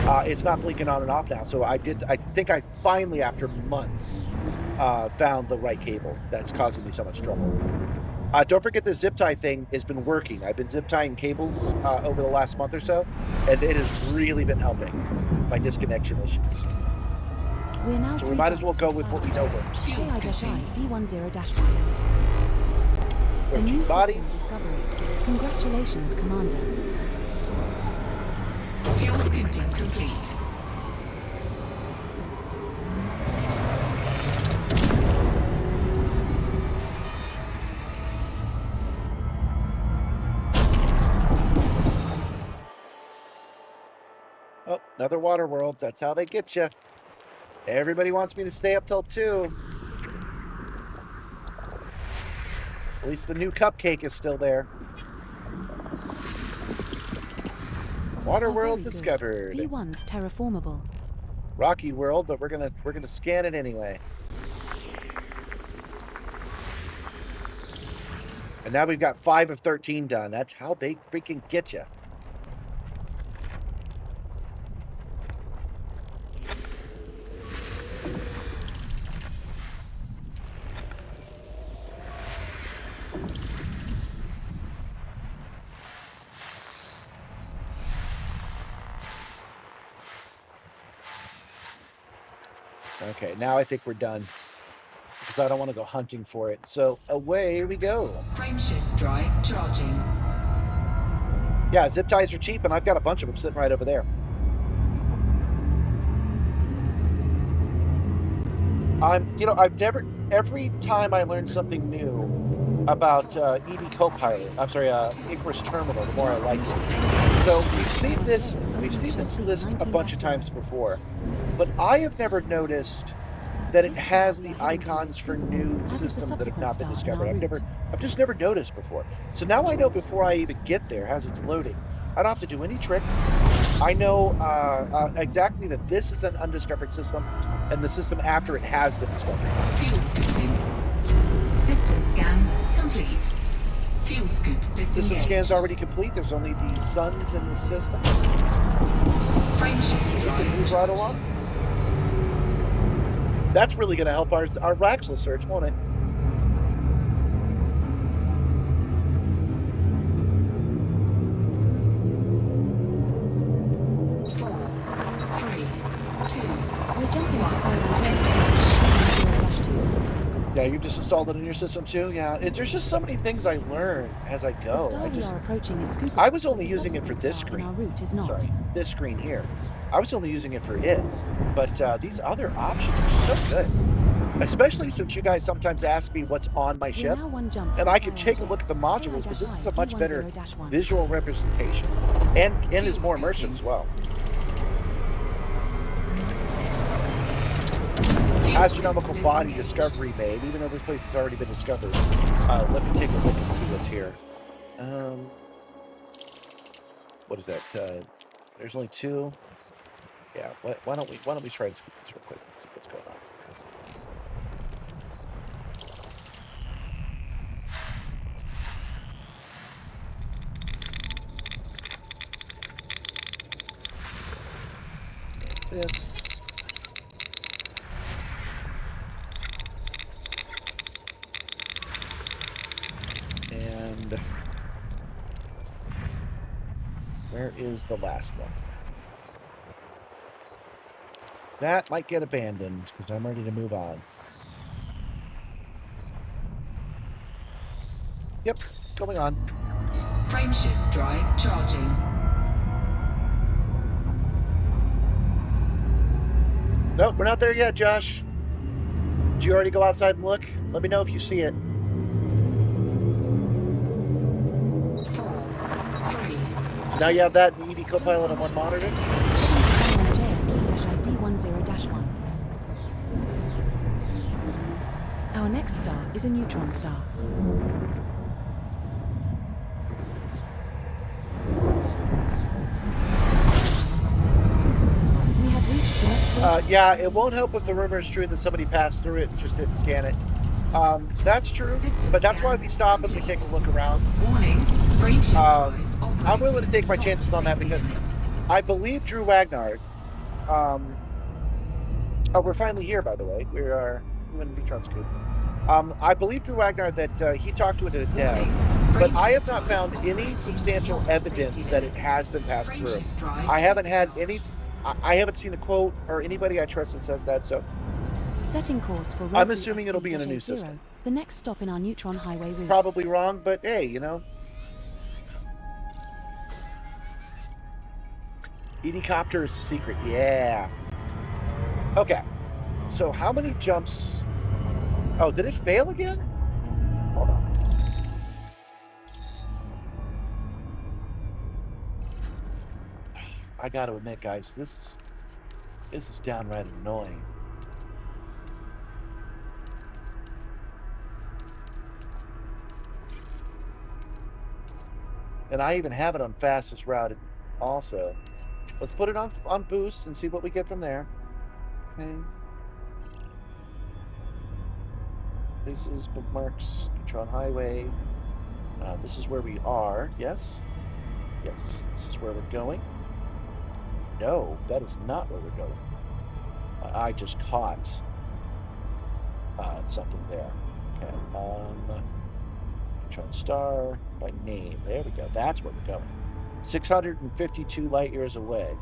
but it's not blinking on and off now. So I think I finally, after months, found the right cable that's causing me so much trouble. Don't forget the zip tie thing has been working. I've been zip tying cables over the last month or so, and it has really been helping my disconnection issues. We're now So we might as well go with what we know works. KI-I D10-1. A 13 new system bodies. discovery. Congratulations, Commander. Fuel scooping complete. Oh, another water world. That's how they get you. Everybody wants me to stay up till 2. At least the new cupcake is still there. Water Oh, world very good. discovered. B1's terraformable. Rocky world, but we're gonna scan it anyway. And now we've got 5 of 13 done. That's how they freaking get you. Okay, now I think we're done. Because I don't want to go hunting for it. So away we go. Frameshift drive charging. Yeah, zip ties are cheap, and I've got a bunch of them sitting right over there. Every time I learn something new about EV Copilot, Icarus Terminal, the more I like it. So we've seen this list a bunch of times before, but I have never noticed that it has the icons for new systems that have not been discovered. I've just never noticed before. So now I know before I even get there as it's loading. I don't have to do any tricks. I know exactly that this is an undiscovered system, and the system after it has been discovered. Fuel scooping. System scan complete. Fuel scoop disengaged. System scan's already complete. There's only the suns in the system. Frameshift We can drive move right along. That's really going to help our Rexla search, won't it? We're jumping to Silent 0-2. Yeah, you've just installed it in your system too? Yeah, there's just so many things I learn as I The go. star we are approaching is scoopable. I was only but the using it for subsequent this star screen. in our route is not. Sorry, this screen here. I was only using it for it, but these other options are so good. Especially since you guys sometimes ask me what's on my We're ship, now one jump and from I can Silent take a Jet. look at the modules, but this is a much better D10-1. visual representation, and is more immersive as well. Astronomical body discovery made, even though this place has already been discovered. Let me take a look and see what's here. What is that? There's only 2. Yeah. Why don't we try to scoop this real quick and see what's going on? This. And where is the last one? That might get abandoned because I'm ready to move on. Yep, going on. Frameshift drive charging. Nope, we're not there yet, Josh. Did you already go outside and look? Let me know if you see it. 4, 3. Now you have that and ED Copilot on one monitor. JFK-ID10-1. Our next star is a neutron star. We have reached the next Yeah, it won't help if the rumor is true that somebody passed through it and just didn't scan it. That's true, System but that's why scan we stop and we take a look around. Warning, frameshift drive I'm willing to take my operating chances on that beyond because safety limits. I believe Drew Wagnard. Oh, we're finally here, by the way. We are in Neutron Scoop. I believe Drew Wagnard that he talked to it at dev, but I have not found any substantial evidence that it has been passed through. I haven't had any. I haven't seen a quote or anybody I trust that says that. So setting course for I'm assuming it'll be in a new system. The next stop in our neutron highway route. Probably wrong, but hey, you know. ED Copter is the secret. Yeah. Okay. So how many jumps? Oh, did it fail again? Hold on. I got to admit, guys, this is downright annoying. And I even have it on fastest route also. Let's put it on boost and see what we get from there. Okay. This is bookmarks, Neutron Highway. This is where we are. Yes? Yes, this is where we're going. No, that is not where we're going. I just caught something there. Okay. Neutron Star by name. There we go. That's where we're going. 652 light years away.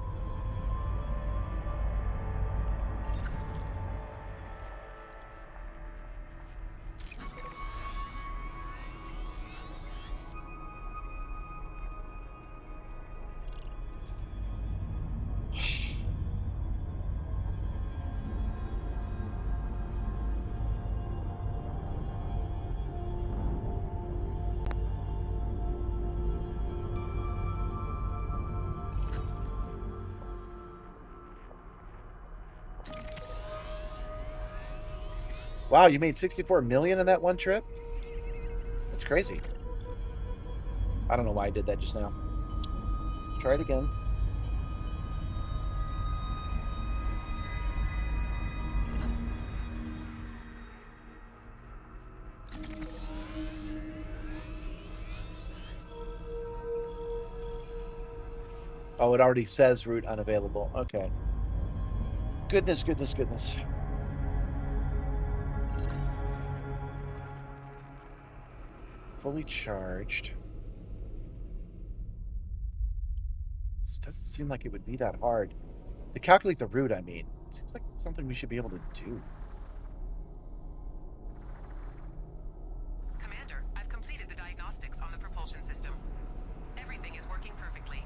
Wow, you made 64 million in that one trip? That's crazy. I don't know why I did that just now. Let's try it again. Oh, it already says route unavailable. Okay. Goodness, goodness, goodness. Fully charged. This doesn't seem like it would be that hard. To calculate the route, I mean. It seems like something we should be able to do. Commander, I've completed the diagnostics on the propulsion system. Everything is working perfectly.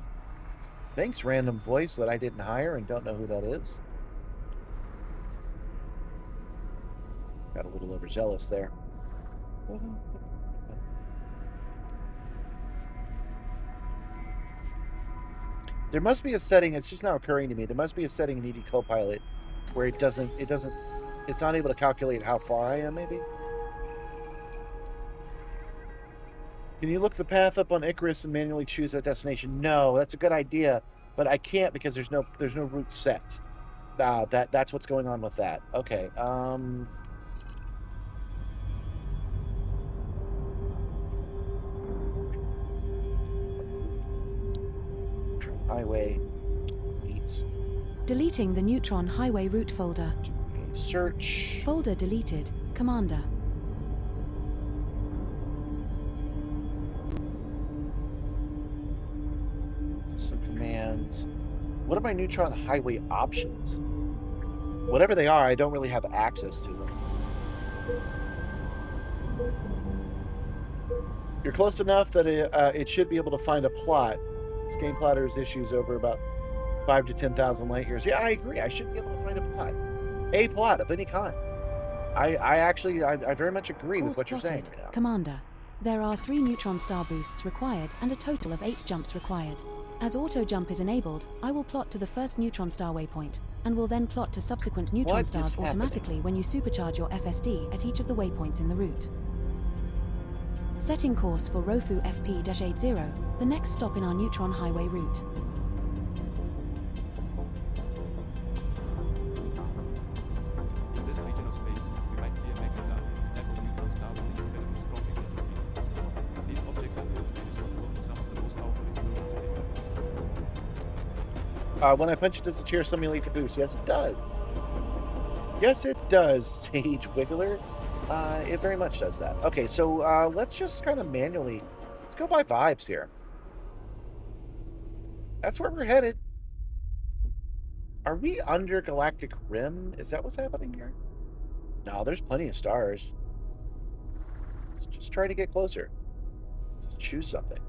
Thanks, random voice that I didn't hire and don't know who that is. Got a little overzealous there. There must be a setting, it's just now occurring to me, there must be a setting in ED Copilot where it's not able to calculate how far I am, maybe? Can you look the path up on Icarus and manually choose that destination? No, that's a good idea, but I can't because there's no route set. That's what's going on with that. Okay, Highway leads. Deleting the neutron highway route folder. Do a search. Folder deleted. Commander. Some commands. What are my neutron highway options? Whatever they are, I don't really have access to them. You're close enough that it should be able to find a plot. This game plotters issues over about 5 to 10,000 light years. Yeah, I agree. I should be able to find a plot. a plot of any kind. I very much agree with Course what you're saying plotted. right now. Commander, there are 3 neutron star boosts required and a total of 8 jumps required. As auto jump is enabled, I will plot to the first neutron star waypoint, and will then plot to subsequent neutron What is stars happening? automatically when you supercharge your FSD at each of the waypoints in the route. Setting course for Rofu FP-80, the next stop in our neutron highway route. In this region of space, we might see a magnetar, a type of neutron star with an incredibly strong magnetic field. These objects are thought to be responsible for some of the most powerful explosions in the universe. When I punch it, does the chair simulate the boost? Yes, it does. Yes, it does, Sage Wiggler. It very much does that. Okay, so let's just kind of manually... Let's go by vibes here. That's where we're headed. Are we under galactic rim? Is that what's happening here? No, there's plenty of stars. Let's just try to get closer. Let's choose something.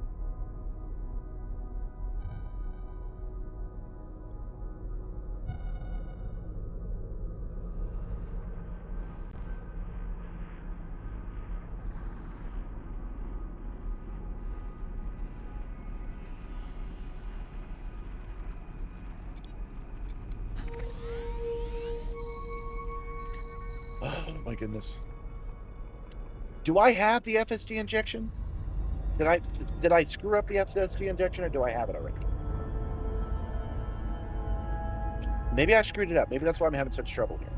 Oh my goodness. Do I have the FSD injection? Did I screw up the FSD injection, or do I have it already? Maybe I screwed it up. Maybe that's why I'm having such trouble here.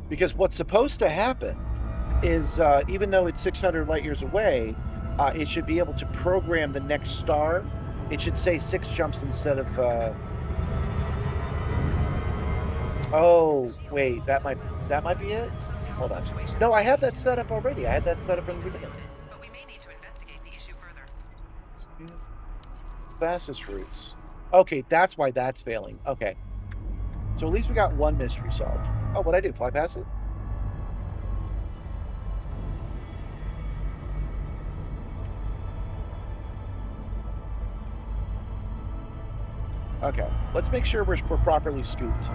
Because what's supposed to happen is, even though it's 600 light years away, it should be able to program the next star. It should say 6 jumps instead of... Oh, wait, that might be it? Hold on. No, I had that set up already. I had that set up in the beginning. But we may need to investigate the issue further. Fastest routes. Okay, that's why that's failing. Okay. So at least we got one mystery solved. Oh, what'd I do? Fly past it? Okay, let's make sure we're properly scooped.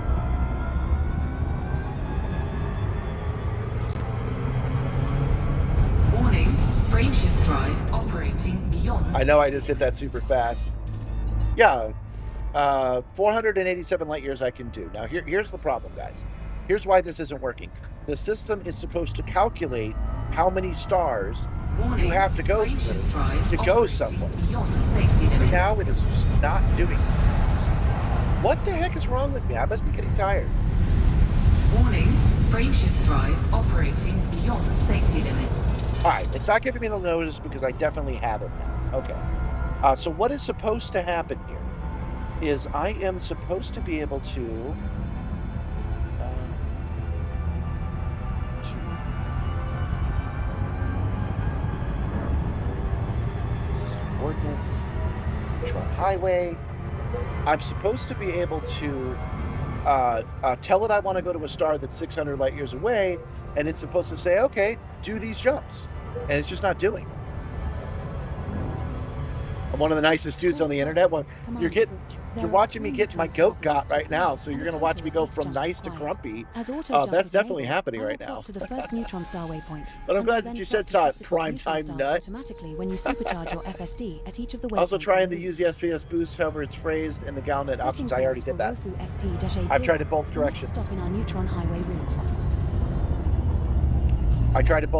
Warning, frameshift drive operating beyond. I know I just hit that super fast. Yeah, 487 light years I can do. Now here's the problem, guys. Here's why this isn't working. The system is supposed to calculate how many stars Warning, you have to go frameshift drive to go operating somewhere. beyond safety But limits. now it is not doing it. What the heck is wrong with me? I must be getting tired. Warning, frameshift drive operating beyond safety limits. All right, it's not giving me the notice because I definitely have it now. Okay. So what is supposed to happen here is I am supposed to be able to... coordinates, neutron highway. I'm supposed to be able to tell it I want to go to a star that's 600 light years away, and it's supposed to say, okay, do these jumps. And it's just not doing it. I'm one of the nicest dudes on the internet. Well, you're watching me get my goat got right now, so you're going to watch me go from nice to grumpy. That's definitely happening right now. To the first neutron star waypoint. But I'm and glad will that you then said plot to so, subsequent prime neutron time stars nut. automatically when you supercharge your FSD at each of the waypoints. Also in trying the to route. use the FPS boost, however it's phrased, and the Galnet Setting options. I already course did that. for Rofu FP-80, I've tried it both the directions. next stop in our neutron highway route. I tried it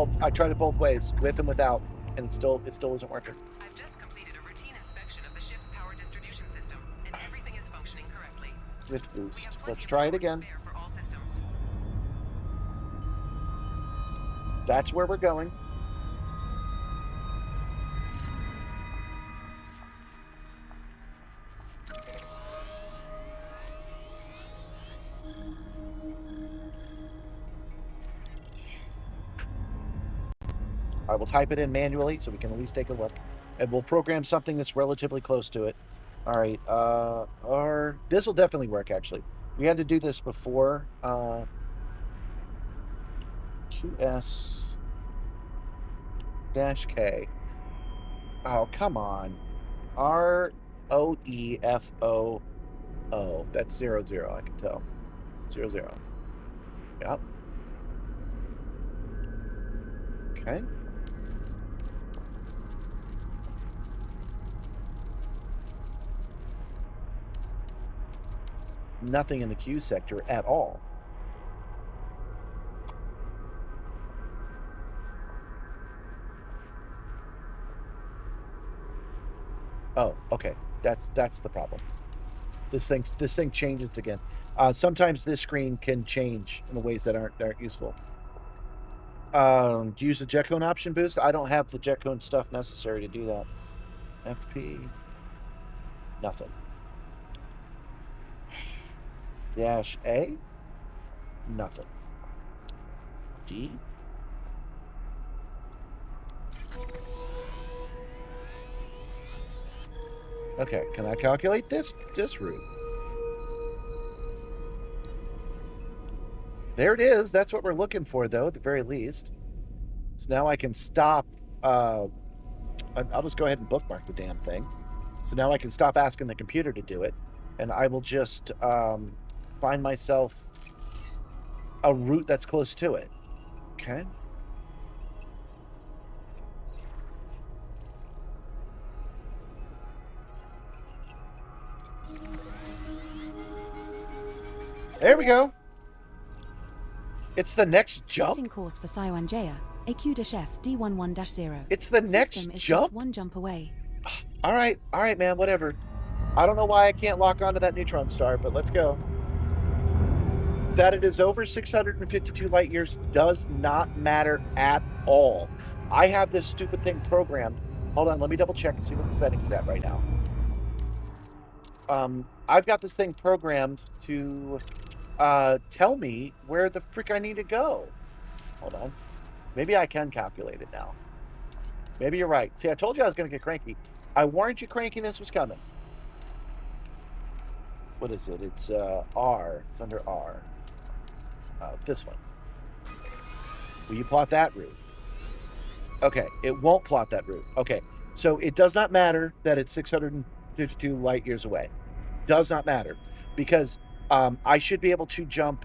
both ways, with and without, and it still isn't working. I've just completed a routine inspection of the ship's power distribution system, and everything is functioning correctly. With We boost. have plenty Let's of try it power to again. spare for all systems. That's where we're going. I will type it in manually so we can at least take a look. And we'll program something that's relatively close to it. All right. This will definitely work, actually. We had to do this before. QS-K. Oh, come on. OEFOO. That's 00, I can tell. 00. Yep. Okay. Nothing in the Q sector at all. Oh, okay. That's the problem. This thing changes again. Sometimes this screen can change in ways that aren't useful. Do you use the jetcone option boost? I don't have the jetcone stuff necessary to do that. FP. Nothing. Dash A. Nothing. D. Okay, can I calculate this route? There it is. That's what we're looking for, though, at the very least. So now I can stop. I'll just go ahead and bookmark the damn thing. So now I can stop asking the computer to do it, and I will just find myself a route that's close to it. Okay. There we go. It's the next jump. Setting course for Saiwanjaya, AQ-F D11-0. It's the next System is jump? just one jump away. All right, man, whatever. I don't know why I can't lock onto that neutron star, but let's go. That it is over 652 light years does not matter at all. I have this stupid thing programmed. Hold on, let me double check and see what the setting is at right now. I've got this thing programmed to tell me where the frick I need to go. Hold on. Maybe I can calculate it now. Maybe you're right. See, I told you I was going to get cranky. I warned you crankiness was coming. What is it? It's R. It's under R. This one. Will you plot that route? Okay, it won't plot that route. Okay, so it does not matter that it's 652 light years away. Does not matter. Because I should be able to jump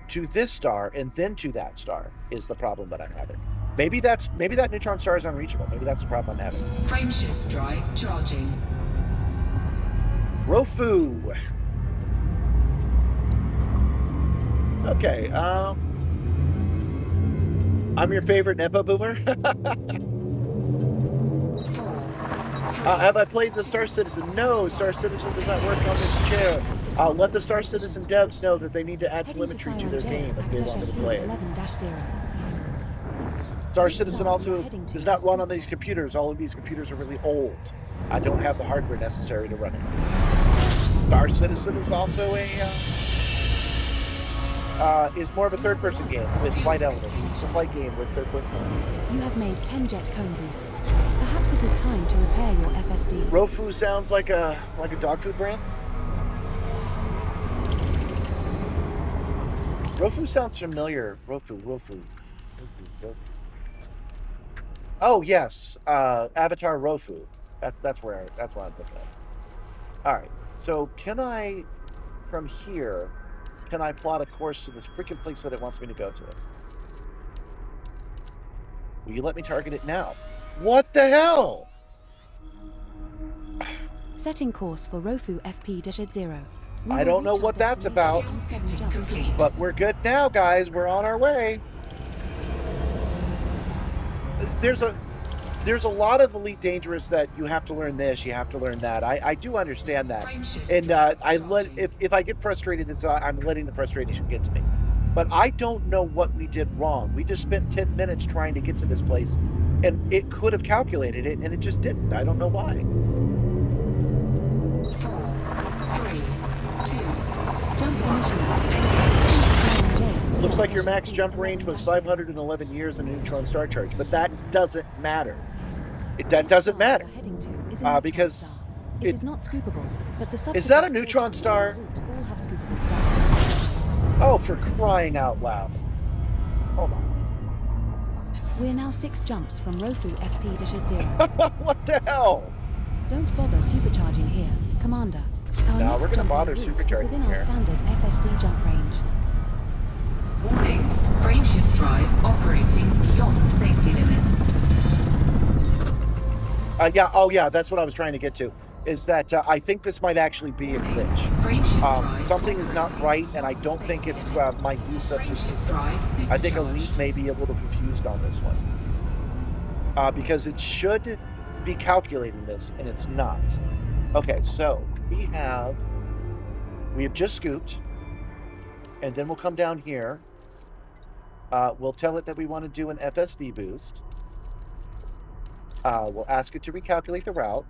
to this star and then to that star is the problem that I'm having. Maybe that neutron star is unreachable. Maybe that's the problem I'm having. Frameshift drive charging. Rofu. Okay, I'm your favorite Nepo boomer. Have I played the Star Citizen? No, Star Citizen does not work on this chair. Let the Star Citizen devs know that they need to add telemetry to their game if they want me to play it. Star Citizen also does not run on these computers. All of these computers are really old. I don't have the hardware necessary to run it. Star Citizen is also is more of a third-person game with flight elements. It's a flight game with third-person elements. You have made 10 jet cone boosts. Perhaps it is time to repair your FSD. Rofu sounds like a dog food brand. Rofu sounds familiar. Rofu. Oh yes, Avatar Rofu. That's what I'm thinking of. All right. So can I, from here, can I plot a course to this freaking place that it wants me to go to? Will you let me target it now? What the hell? Setting course for Rofu FP-0. I don't know what that's about, but we're good now, guys. We're on our way. There's a lot of Elite Dangerous that you have to learn this, you have to learn that. I do understand that, and if I get frustrated, I'm letting the frustration get to me. But I don't know what we did wrong. We just spent 10 minutes trying to get to this place, and it could have calculated it, and it just didn't. I don't know why. 4, 3, 2. Jump initiated. Looks like your max jump range was 511 years in a neutron star charge, but that doesn't matter. That doesn't matter because it is not scoopable. But the is that a neutron star? All have scoopable stars. Oh, for crying out loud! Hold on. We're now 6 jumps from Rofu FP-0. What the hell? Don't bother supercharging here. Commander, our No, next we're gonna jumping bother route is supercharging within our here. standard FSD jump range. Warning, frameshift drive operating beyond safety limits. Yeah, oh yeah, that's what I was trying to get to. Is that I think this might actually be a glitch. Frameshift drive Something is not operating right, and I beyond don't think safety it's limits. my use of the Frameshift systems. drive I think Elite supercharged. may be a little confused on this one. Because it should be calculating this, and it's not. Okay, so we have just scooped, and then we'll come down here. We'll tell it that we want to do an FSD boost. We'll ask it to recalculate the route.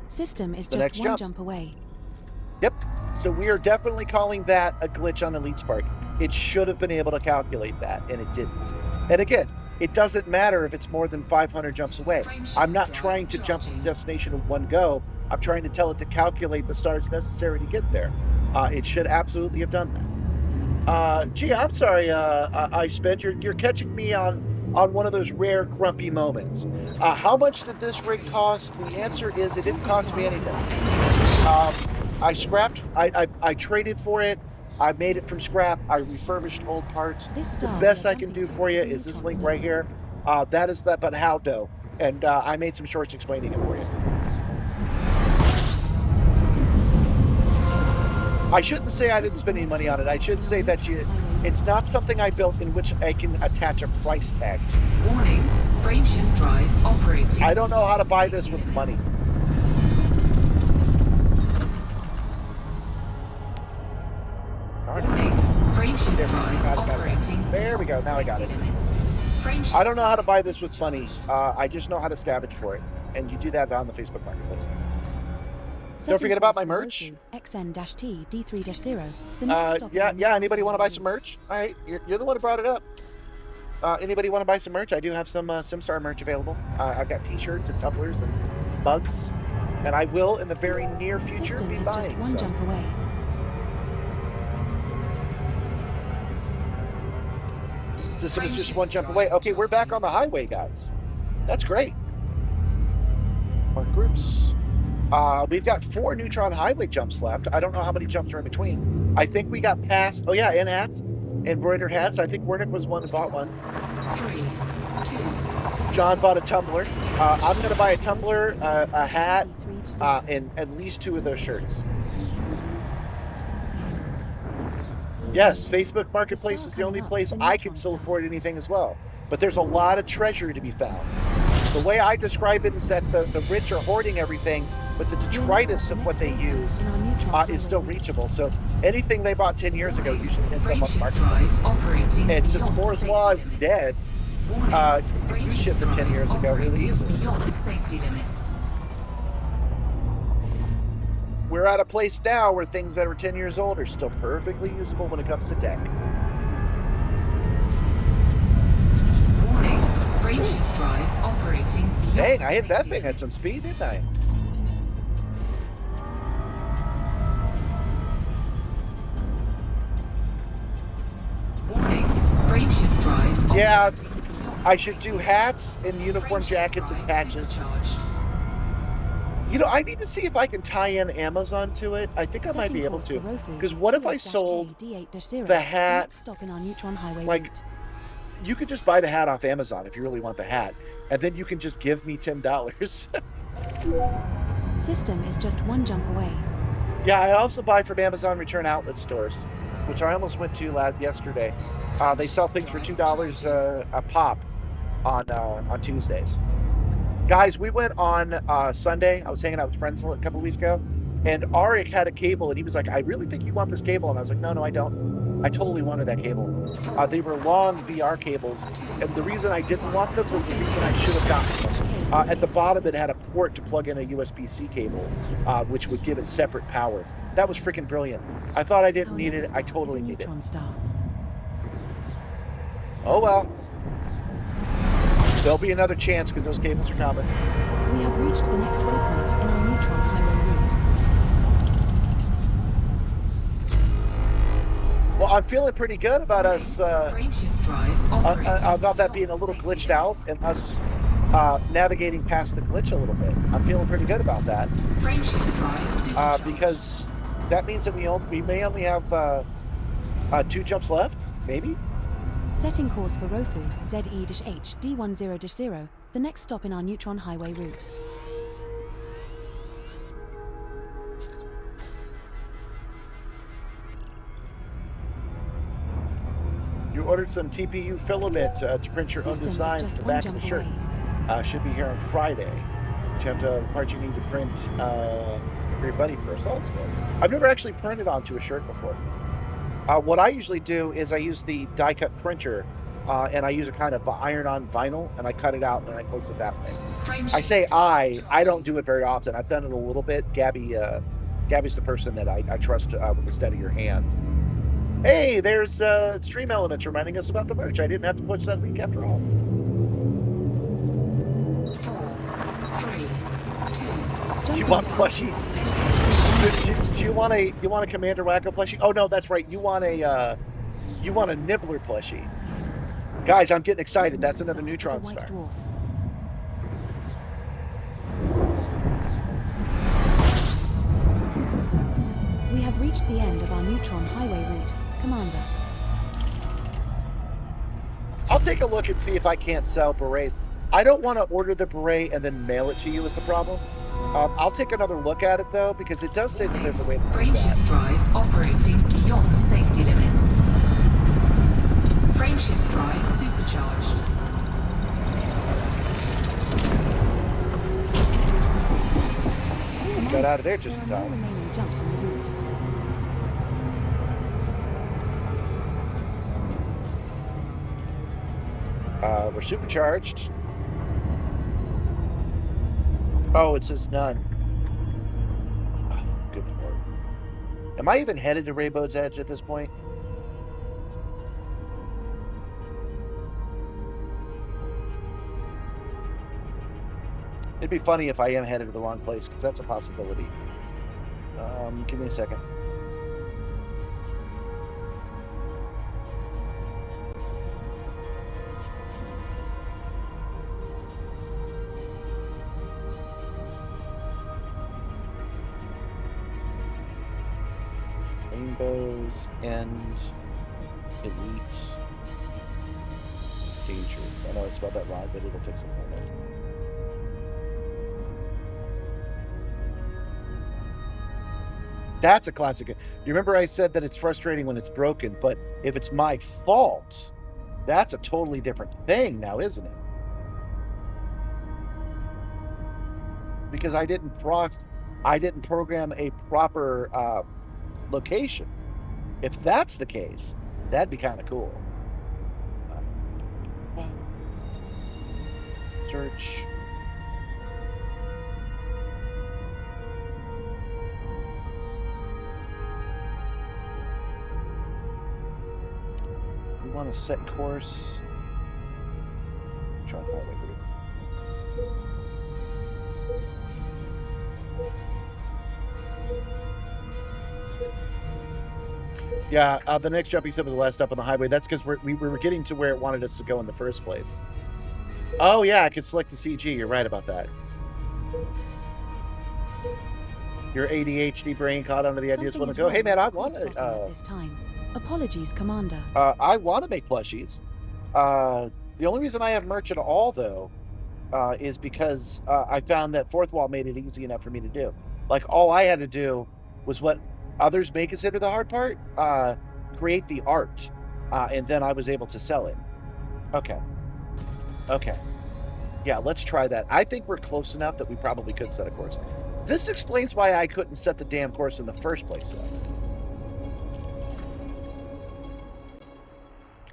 System is the just next one jump. jump away. Yep. So we are definitely calling that a glitch on Elite Spark. It should have been able to calculate that, and it didn't. And again, it doesn't matter if it's more than 500 jumps away. I'm not trying to jump to the destination in one go. I'm trying to tell it to calculate the stars necessary to get there. It should absolutely have done that. Gee, I'm sorry, I spent. You're catching me on one of those rare grumpy moments. How much did this rig cost? The answer is it didn't cost me anything. I scrapped. I traded for it. I made it from scrap. I refurbished old parts. The best I can do for you is this link right here. That is that, but how though? And I made some shorts explaining it for you. I shouldn't say I didn't spend any money on it. I should say that it's not something I built in which I can attach a price tag to. Warning, frameshift drive operating. I don't know how to buy this with money. Warning, frameshift drive operating. There we go. Now I got it. I don't know how to buy this with money. I just know how to scavenge for it. And you do that on the Facebook Marketplace. Don't forget about my merch. XN-T D3-0. Yeah. Anybody want to buy some merch? All right, you're the one who brought it up. Anybody want to buy some merch? I do have some Simstar merch available. I've got T-shirts and tumblers and mugs, and I will in the very near future System be is just buying one some. jump away. System is just one jump away. Okay, we're back on the highway, guys. That's great. Our groups. We've got 4 neutron highway jumps left. I don't know how many jumps are in between. I think we got past. Oh yeah, in hats, embroidered hats. I think Wernick was one who bought one. 3, 2. John bought a tumbler. I'm going to buy a tumbler, a hat, and at least 2 of those shirts. Yes, Facebook Marketplace is the only place I can still afford anything as well. But there's a lot of treasure to be found. The way I describe it is that the rich are hoarding everything, but the detritus of what they use is still reachable. So anything they bought 10 years ago usually ends up on the marketplace. And since Moore's Law is dead, you can use shit from 10 years ago really easily. We're at a place now where things that are 10 years old are still perfectly usable when it comes to tech. Warning, frameshift drive operating beyond. Dang, I hit that thing at some speed, didn't I? Warning, frameshift drive. Yeah, I should do hats and uniform jackets and patches. You know, I need to see if I can tie in Amazon to it. I think I might be able to. Because what if I sold the hat, like, you could just buy the hat off Amazon if you really want the hat, and then you can just give me $10. System is just one jump away. Yeah, I also buy from Amazon Return Outlet stores, which I almost went to yesterday. They sell things for $2 a pop on Tuesdays. Guys, we went on Sunday. I was hanging out with friends a couple weeks ago, and Arik had a cable, and he was like, I really think you want this cable. And I was like, no, I don't. I totally wanted that cable. They were long VR cables, and the reason I didn't want them was the reason I should have gotten them. At the bottom, it had a port to plug in a USB-C cable, which would give it separate power. That was freaking brilliant. I thought I didn't need it. I totally need it. Oh, well. There'll be another chance because those cables are coming. We have reached the next waypoint in our neutron highway route. Well, I'm feeling pretty good about us, Frameshift drive operating about that being a beyond little safety glitched out limits. and us navigating past the glitch a little bit. I'm feeling pretty good about that. Frameshift drive supercharged. Because that means that we may only have 2 jumps left, maybe? Setting course for Rofu, ZE-H D10-0, the next stop in our neutron highway route. You ordered some TPU filament to print your own System is designs just to the one back of the jump shirt. away. Should be here on Friday. You have the part you need to print for your buddy for a solid score. I've never actually printed onto a shirt before. What I usually do is I use the die cut printer and I use a kind of iron-on vinyl and I cut it out and I post it that way. I say I don't do it very often. I've done it a little bit. Gabby's the person that I trust with the steadier hand. Hey, there's Stream Elements reminding us about the merch. I didn't have to push that link after all. 4, 3, 2. You want plushies? Do you want a Commander Wacko plushie? Oh no, that's right. You want a Nibbler plushie. Guys, I'm getting excited. That's another neutron star. Dwarf. We have reached the end of our neutron highway route, Commander. I'll take a look and see if I can't sell berets. I don't want to order the beret and then mail it to you is the problem. I'll take another look at it though, because it does say that there's a way to do that. Frameshift drive operating beyond safety limits. Frameshift drive supercharged. Got out of there just in There are no time. remaining jumps in the route. We're supercharged. Oh, it says none. Oh, good lord. Am I even headed to Rainbow's Edge at this point? It'd be funny if I am headed to the wrong place, because that's a possibility. Give me a second. Rainbows End Elite Dangerous. I know I spelled that wrong, but it'll fix it for me. That's a classic. You remember I said that it's frustrating when it's broken, but if it's my fault, that's a totally different thing now, isn't it? Because I didn't program a proper location. If that's the case, that'd be kind of cool. Search. We want to set course. Try that way. Yeah, the next jumping step was the last stop on the highway. That's because we were getting to where it wanted us to go in the first place. Oh yeah, I could select the CG. You're right about that. Your ADHD brain caught onto the idea. Just want to go. Hey man, I want to. This time. Apologies, Commander. I want to make plushies. The only reason I have merch at all, though, is because I found that Fourth Wall made it easy enough for me to do. Like, all I had to do was what others may consider the hard part, create the art, and then I was able to sell it. Okay. Yeah, let's try that. I think we're close enough that we probably could set a course. This explains why I couldn't set the damn course in the first place, though.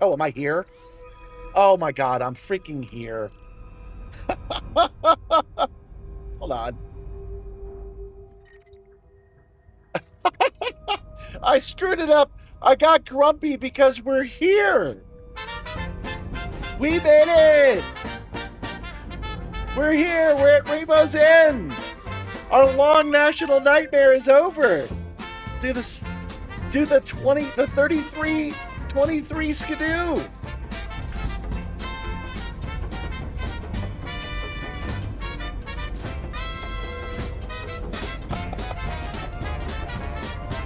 Oh, am I here? Oh my god, I'm freaking here. Hold on. I screwed it up. I got grumpy because we're here. We made it. We're here. We're at Rainbow's End. Our long national nightmare is over. Dude, Do the 23 skidoo.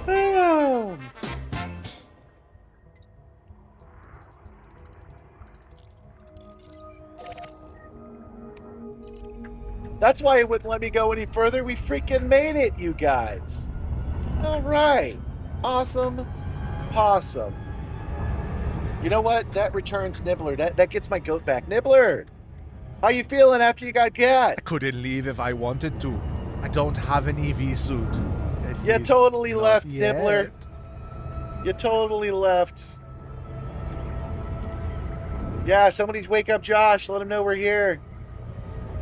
Oh. That's why it wouldn't let me go any further. We freaking made it, you guys. All right. Awesome. Awesome. You know what? That returns Nibbler. That gets my goat back. Nibbler, how you feeling after you got cat? I couldn't leave if I wanted to. I don't have an EV suit. You totally left, yet. Nibbler. You totally left. Yeah, somebody's wake up Josh. Let him know we're here.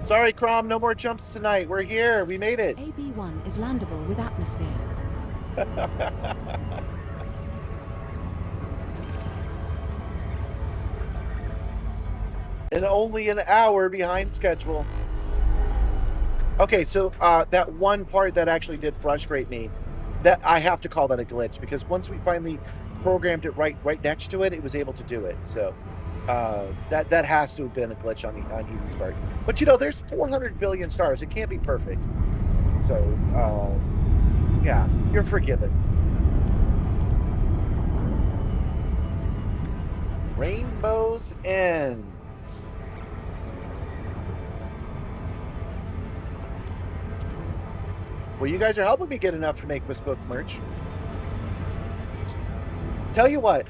Sorry, Crom, no more jumps tonight. We're here. We made it. AB1 is landable with atmosphere. And only an hour behind schedule. Okay, so that one part that actually did frustrate me, that I have to call that a glitch, because once we finally programmed it right next to it, it was able to do it. So that has to have been a glitch on Eden's part. But you know, there's 400 billion stars. It can't be perfect. So yeah, you're forgiven. Rainbow's End. Well, you guys are helping me get enough to make bespoke merch. Tell you what,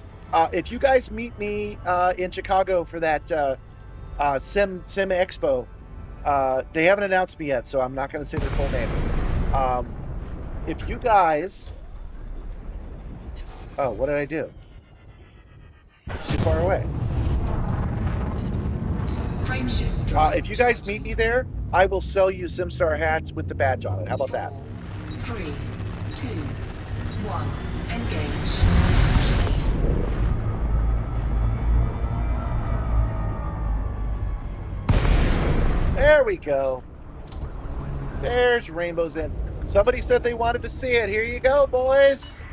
if you guys meet me in Chicago for that Sim Expo, they haven't announced me yet, so I'm not going to say their full name. If you guys... Oh, what did I do? It's too far away. If you guys meet me there, I will sell you Simstar hats with the badge on it. How about that? 3, 2, 1, engage. There we go. There's Rainbow's End. Somebody said they wanted to see it. Here you go, boys.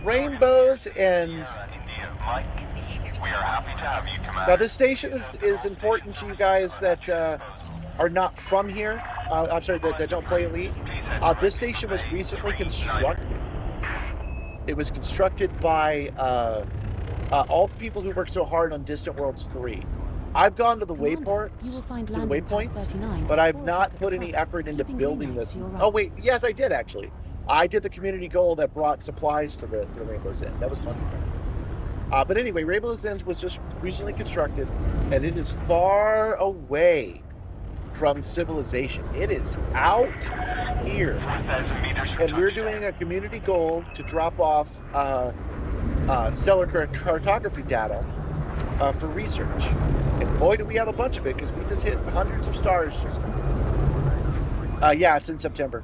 Rainbow's End. Now, this station is important to you guys that are not from here. I'm sorry, that don't play Elite. This station was recently constructed. It was constructed by all the people who worked so hard on Distant Worlds 3. I've gone to the waypoints, but I've not put any effort into building this. Oh, wait, yes, I did, actually. I did the community goal that brought supplies to the Rainbow's End. That was months ago. But anyway, Rainbow's End was just recently constructed, and it is far away from civilization. It is out here. And we're doing a community goal to drop off stellar cartography data for research. And boy, do we have a bunch of it, because we just hit hundreds of stars just now. Yeah, it's in September.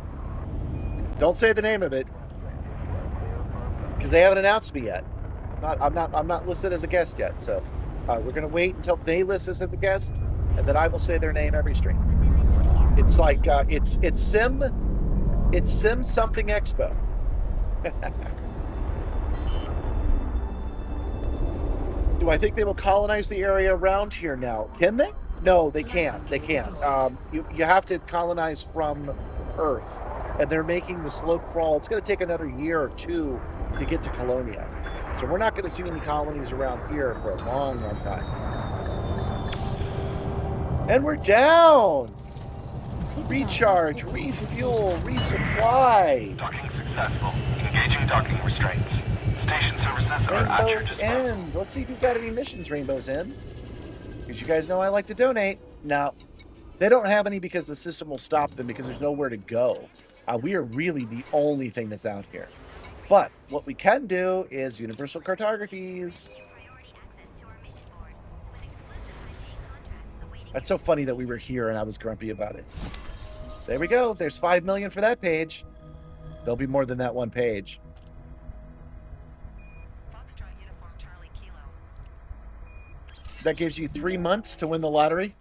Don't say the name of it, because they haven't announced me yet. I'm not listed as a guest yet, so we're gonna wait until they list us as a guest, and then I will say their name every stream. It's like it's Sim something Expo. Do I think they will colonize the area around here now? Can they? No, they can't. They can't. You have to colonize from Earth, and they're making the slow crawl. It's going to take another year or two to get to Colonia. So we're not going to see any colonies around here for a long, long time. And we're down! Recharge, refuel, resupply. Docking successful. Engaging docking restraints. Station services are at your Rainbow's disposal. End. Let's see if we've got any missions, Rainbow's End. Because you guys know I like to donate. Now, they don't have any because the system will stop them because there's nowhere to go. We are really the only thing that's out here. But what we can do is universal cartographies. That's so funny that we were here and I was grumpy about it. There we go. There's 5 million for that page. There'll be more than that one page. Foxtrot Uniform Charlie Kilo. That gives you 3 months to win the lottery.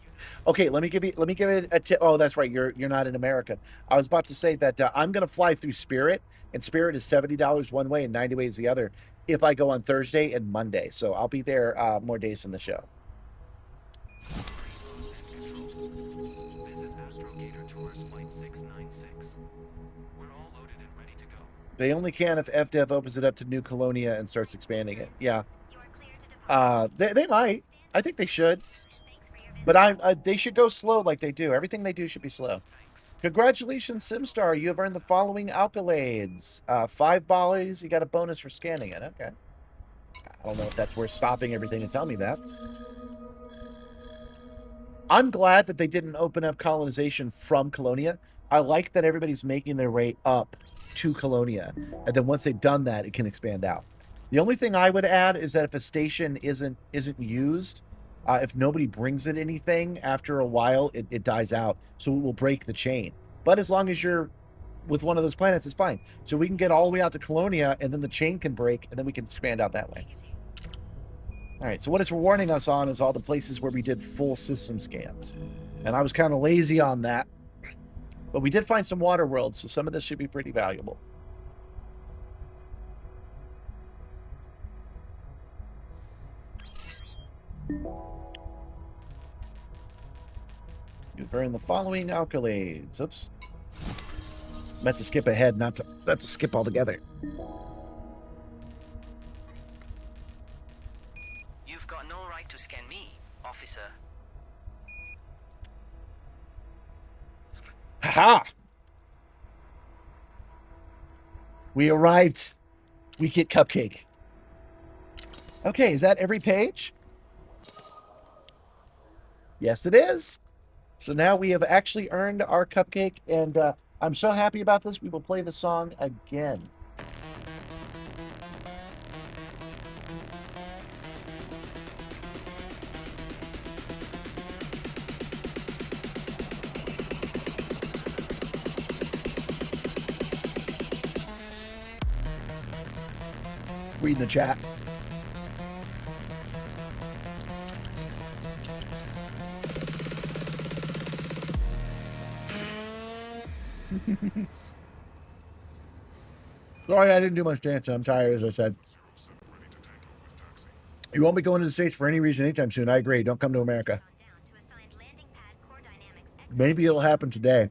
Okay, let me give it a tip. Oh, that's right. You're not in America. I was about to say that I'm gonna fly through Spirit, and Spirit is $70 one way and 90 ways the other. If I go on Thursday and Monday, so I'll be there more days than the show. This is Astrogator Tours Flight 696. We're all loaded and ready to go. They only can if FDev opens it up to New Colonia and starts expanding it. Yeah. They might. I think they should. But they should go slow like they do. Everything they do should be slow. Congratulations, Simstar. You have earned the following accolades. $5. You got a bonus for scanning it. Okay. I don't know if that's worth stopping everything and tell me that. I'm glad that they didn't open up colonization from Colonia. I like that everybody's making their way up to Colonia. And then once they've done that, it can expand out. The only thing I would add is that if a station isn't used, if nobody brings it anything, after a while, it dies out. So it will break the chain. But as long as you're with one of those planets, it's fine. So we can get all the way out to Colonia, and then the chain can break, and then we can expand out that way. All right, so what it's warning us on is all the places where we did full system scans. And I was kind of lazy on that. But we did find some water worlds, so some of this should be pretty valuable. You've earned the following accolades. Oops. Meant to skip ahead, not to skip altogether. You've got no right to scan me, officer. Haha! We arrived. We get cupcake. Okay, is that every page? Yes, it is. So now we have actually earned our cupcake, and I'm so happy about this. We will play the song again. Read in the chat. Sorry, I didn't do much dancing. I'm tired, as I said. You won't be going to the States for any reason anytime soon. I agree. Don't come to America. Maybe it'll happen today.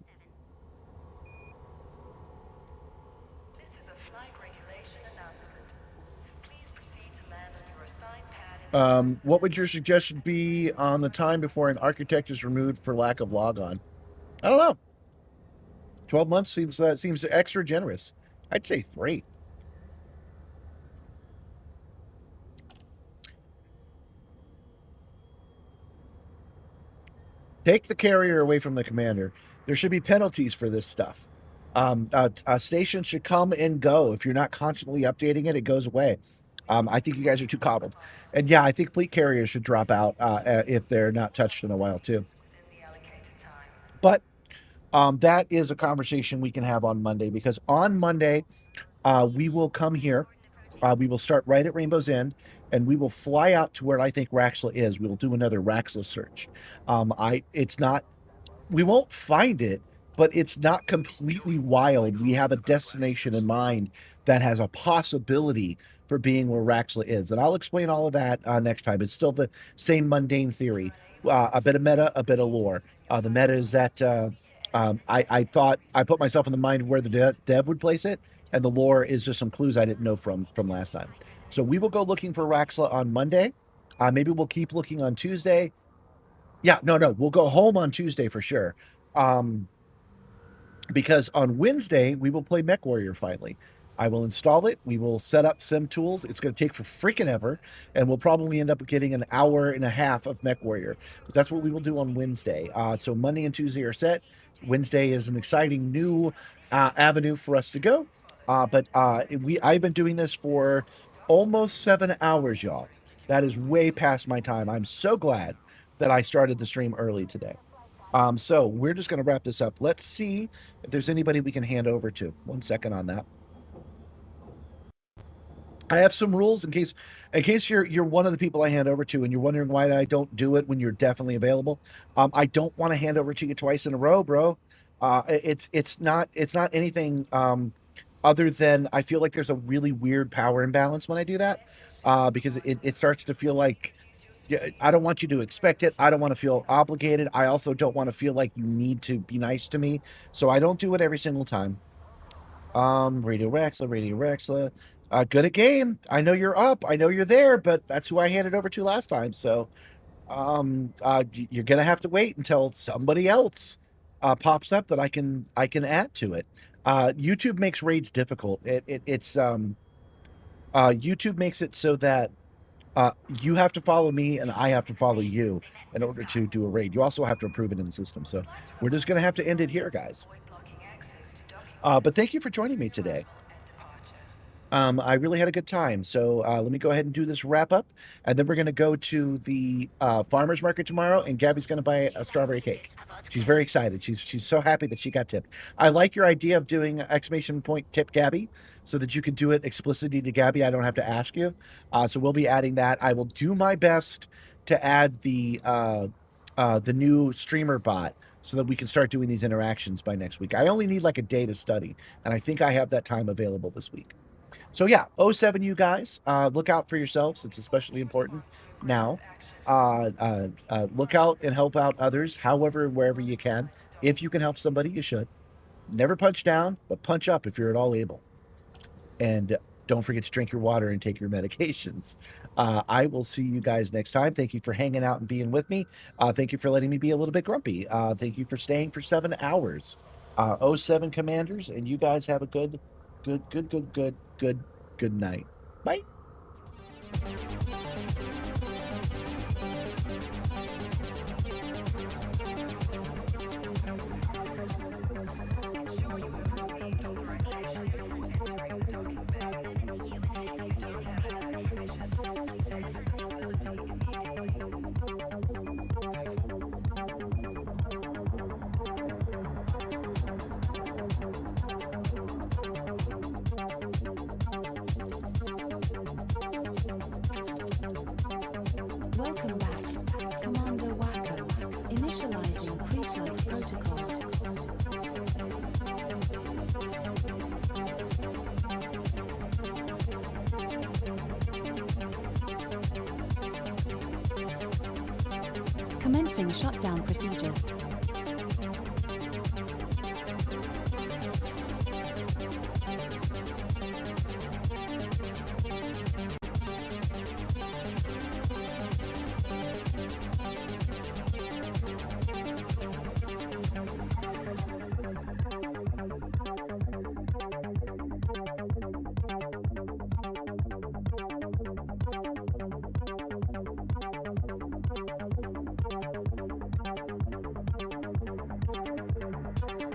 What would your suggestion be on the time before an architect is removed for lack of logon? I don't know. 12 months seems extra generous. I'd say 3. Take the carrier away from the commander. There should be penalties for this stuff. A station should come and go. If you're not constantly updating it, it goes away. I think you guys are too coddled. And yeah, I think fleet carriers should drop out if they're not touched in a while too. But that is a conversation we can have on Monday, because on Monday we will come here. We will start right at Rainbow's End, and we will fly out to where I think Rexla is. We will do another Rexla search. We won't find it, but it's not completely wild. We have a destination in mind that has a possibility for being where Rexla is. And I'll explain all of that next time. It's still the same mundane theory. A bit of meta, a bit of lore. The meta is that I thought I put myself in the mind of where the dev would place it, and the lore is just some clues I didn't know from last time. So we will go looking for Rexla on Monday. Maybe we'll keep looking on Tuesday. Yeah, no, we'll go home on Tuesday for sure. Because on Wednesday, we will play Mech Warrior finally. I will install it. We will set up Sim Tools. It's going to take for freaking ever, and we'll probably end up getting an hour and a half of Mech Warrior. But that's what we will do on Wednesday. So Monday and Tuesday are set. Wednesday is an exciting new avenue for us to go. But I've been doing this for almost 7 hours, y'all. That is way past my time. I'm so glad that I started the stream early today. So we're just going to wrap this up. Let's see if there's anybody we can hand over to. 1 second on that. I have some rules in case you're one of the people I hand over to and you're wondering why I don't do it when you're definitely available. I don't want to hand over to you twice in a row, bro. It's not anything other than I feel like there's a really weird power imbalance when I do that. Because it starts to feel like, yeah, I don't want you to expect it. I don't want to feel obligated. I also don't want to feel like you need to be nice to me. So I don't do it every single time. Radio Rexla. Good at game. I know you're up. I know you're there, but that's who I handed over to last time. So, you're gonna have to wait until somebody else pops up that I can add to it. YouTube makes raids difficult. It's YouTube makes it so that you have to follow me and I have to follow you in order to do a raid. You also have to approve it in the system. So we're just gonna have to end it here, guys. But thank you for joining me today. I really had a good time. So let me go ahead and do this wrap up, and then we're going to go to the farmer's market tomorrow, and Gabby's going to buy a strawberry cake. She's very excited. She's so happy that she got tipped. I like your idea of doing exclamation point tip Gabby so that you can do it explicitly to Gabby. I don't have to ask you. So we'll be adding that. I will do my best to add the new streamer bot so that we can start doing these interactions by next week. I only need like a day to study, and I think I have that time available this week. So yeah, 07, you guys, look out for yourselves. It's especially important now. Look out and help out others, however, wherever you can. If you can help somebody, you should. Never punch down, but punch up if you're at all able. And don't forget to drink your water and take your medications. I will see you guys next time. Thank you for hanging out and being with me. Thank you for letting me be a little bit grumpy. Thank you for staying for 7 hours. 07 Commanders, and you guys have a good night. Bye. Welcome back, Commander Wacko. Initializing pre-flight protocols. Commencing shutdown procedures.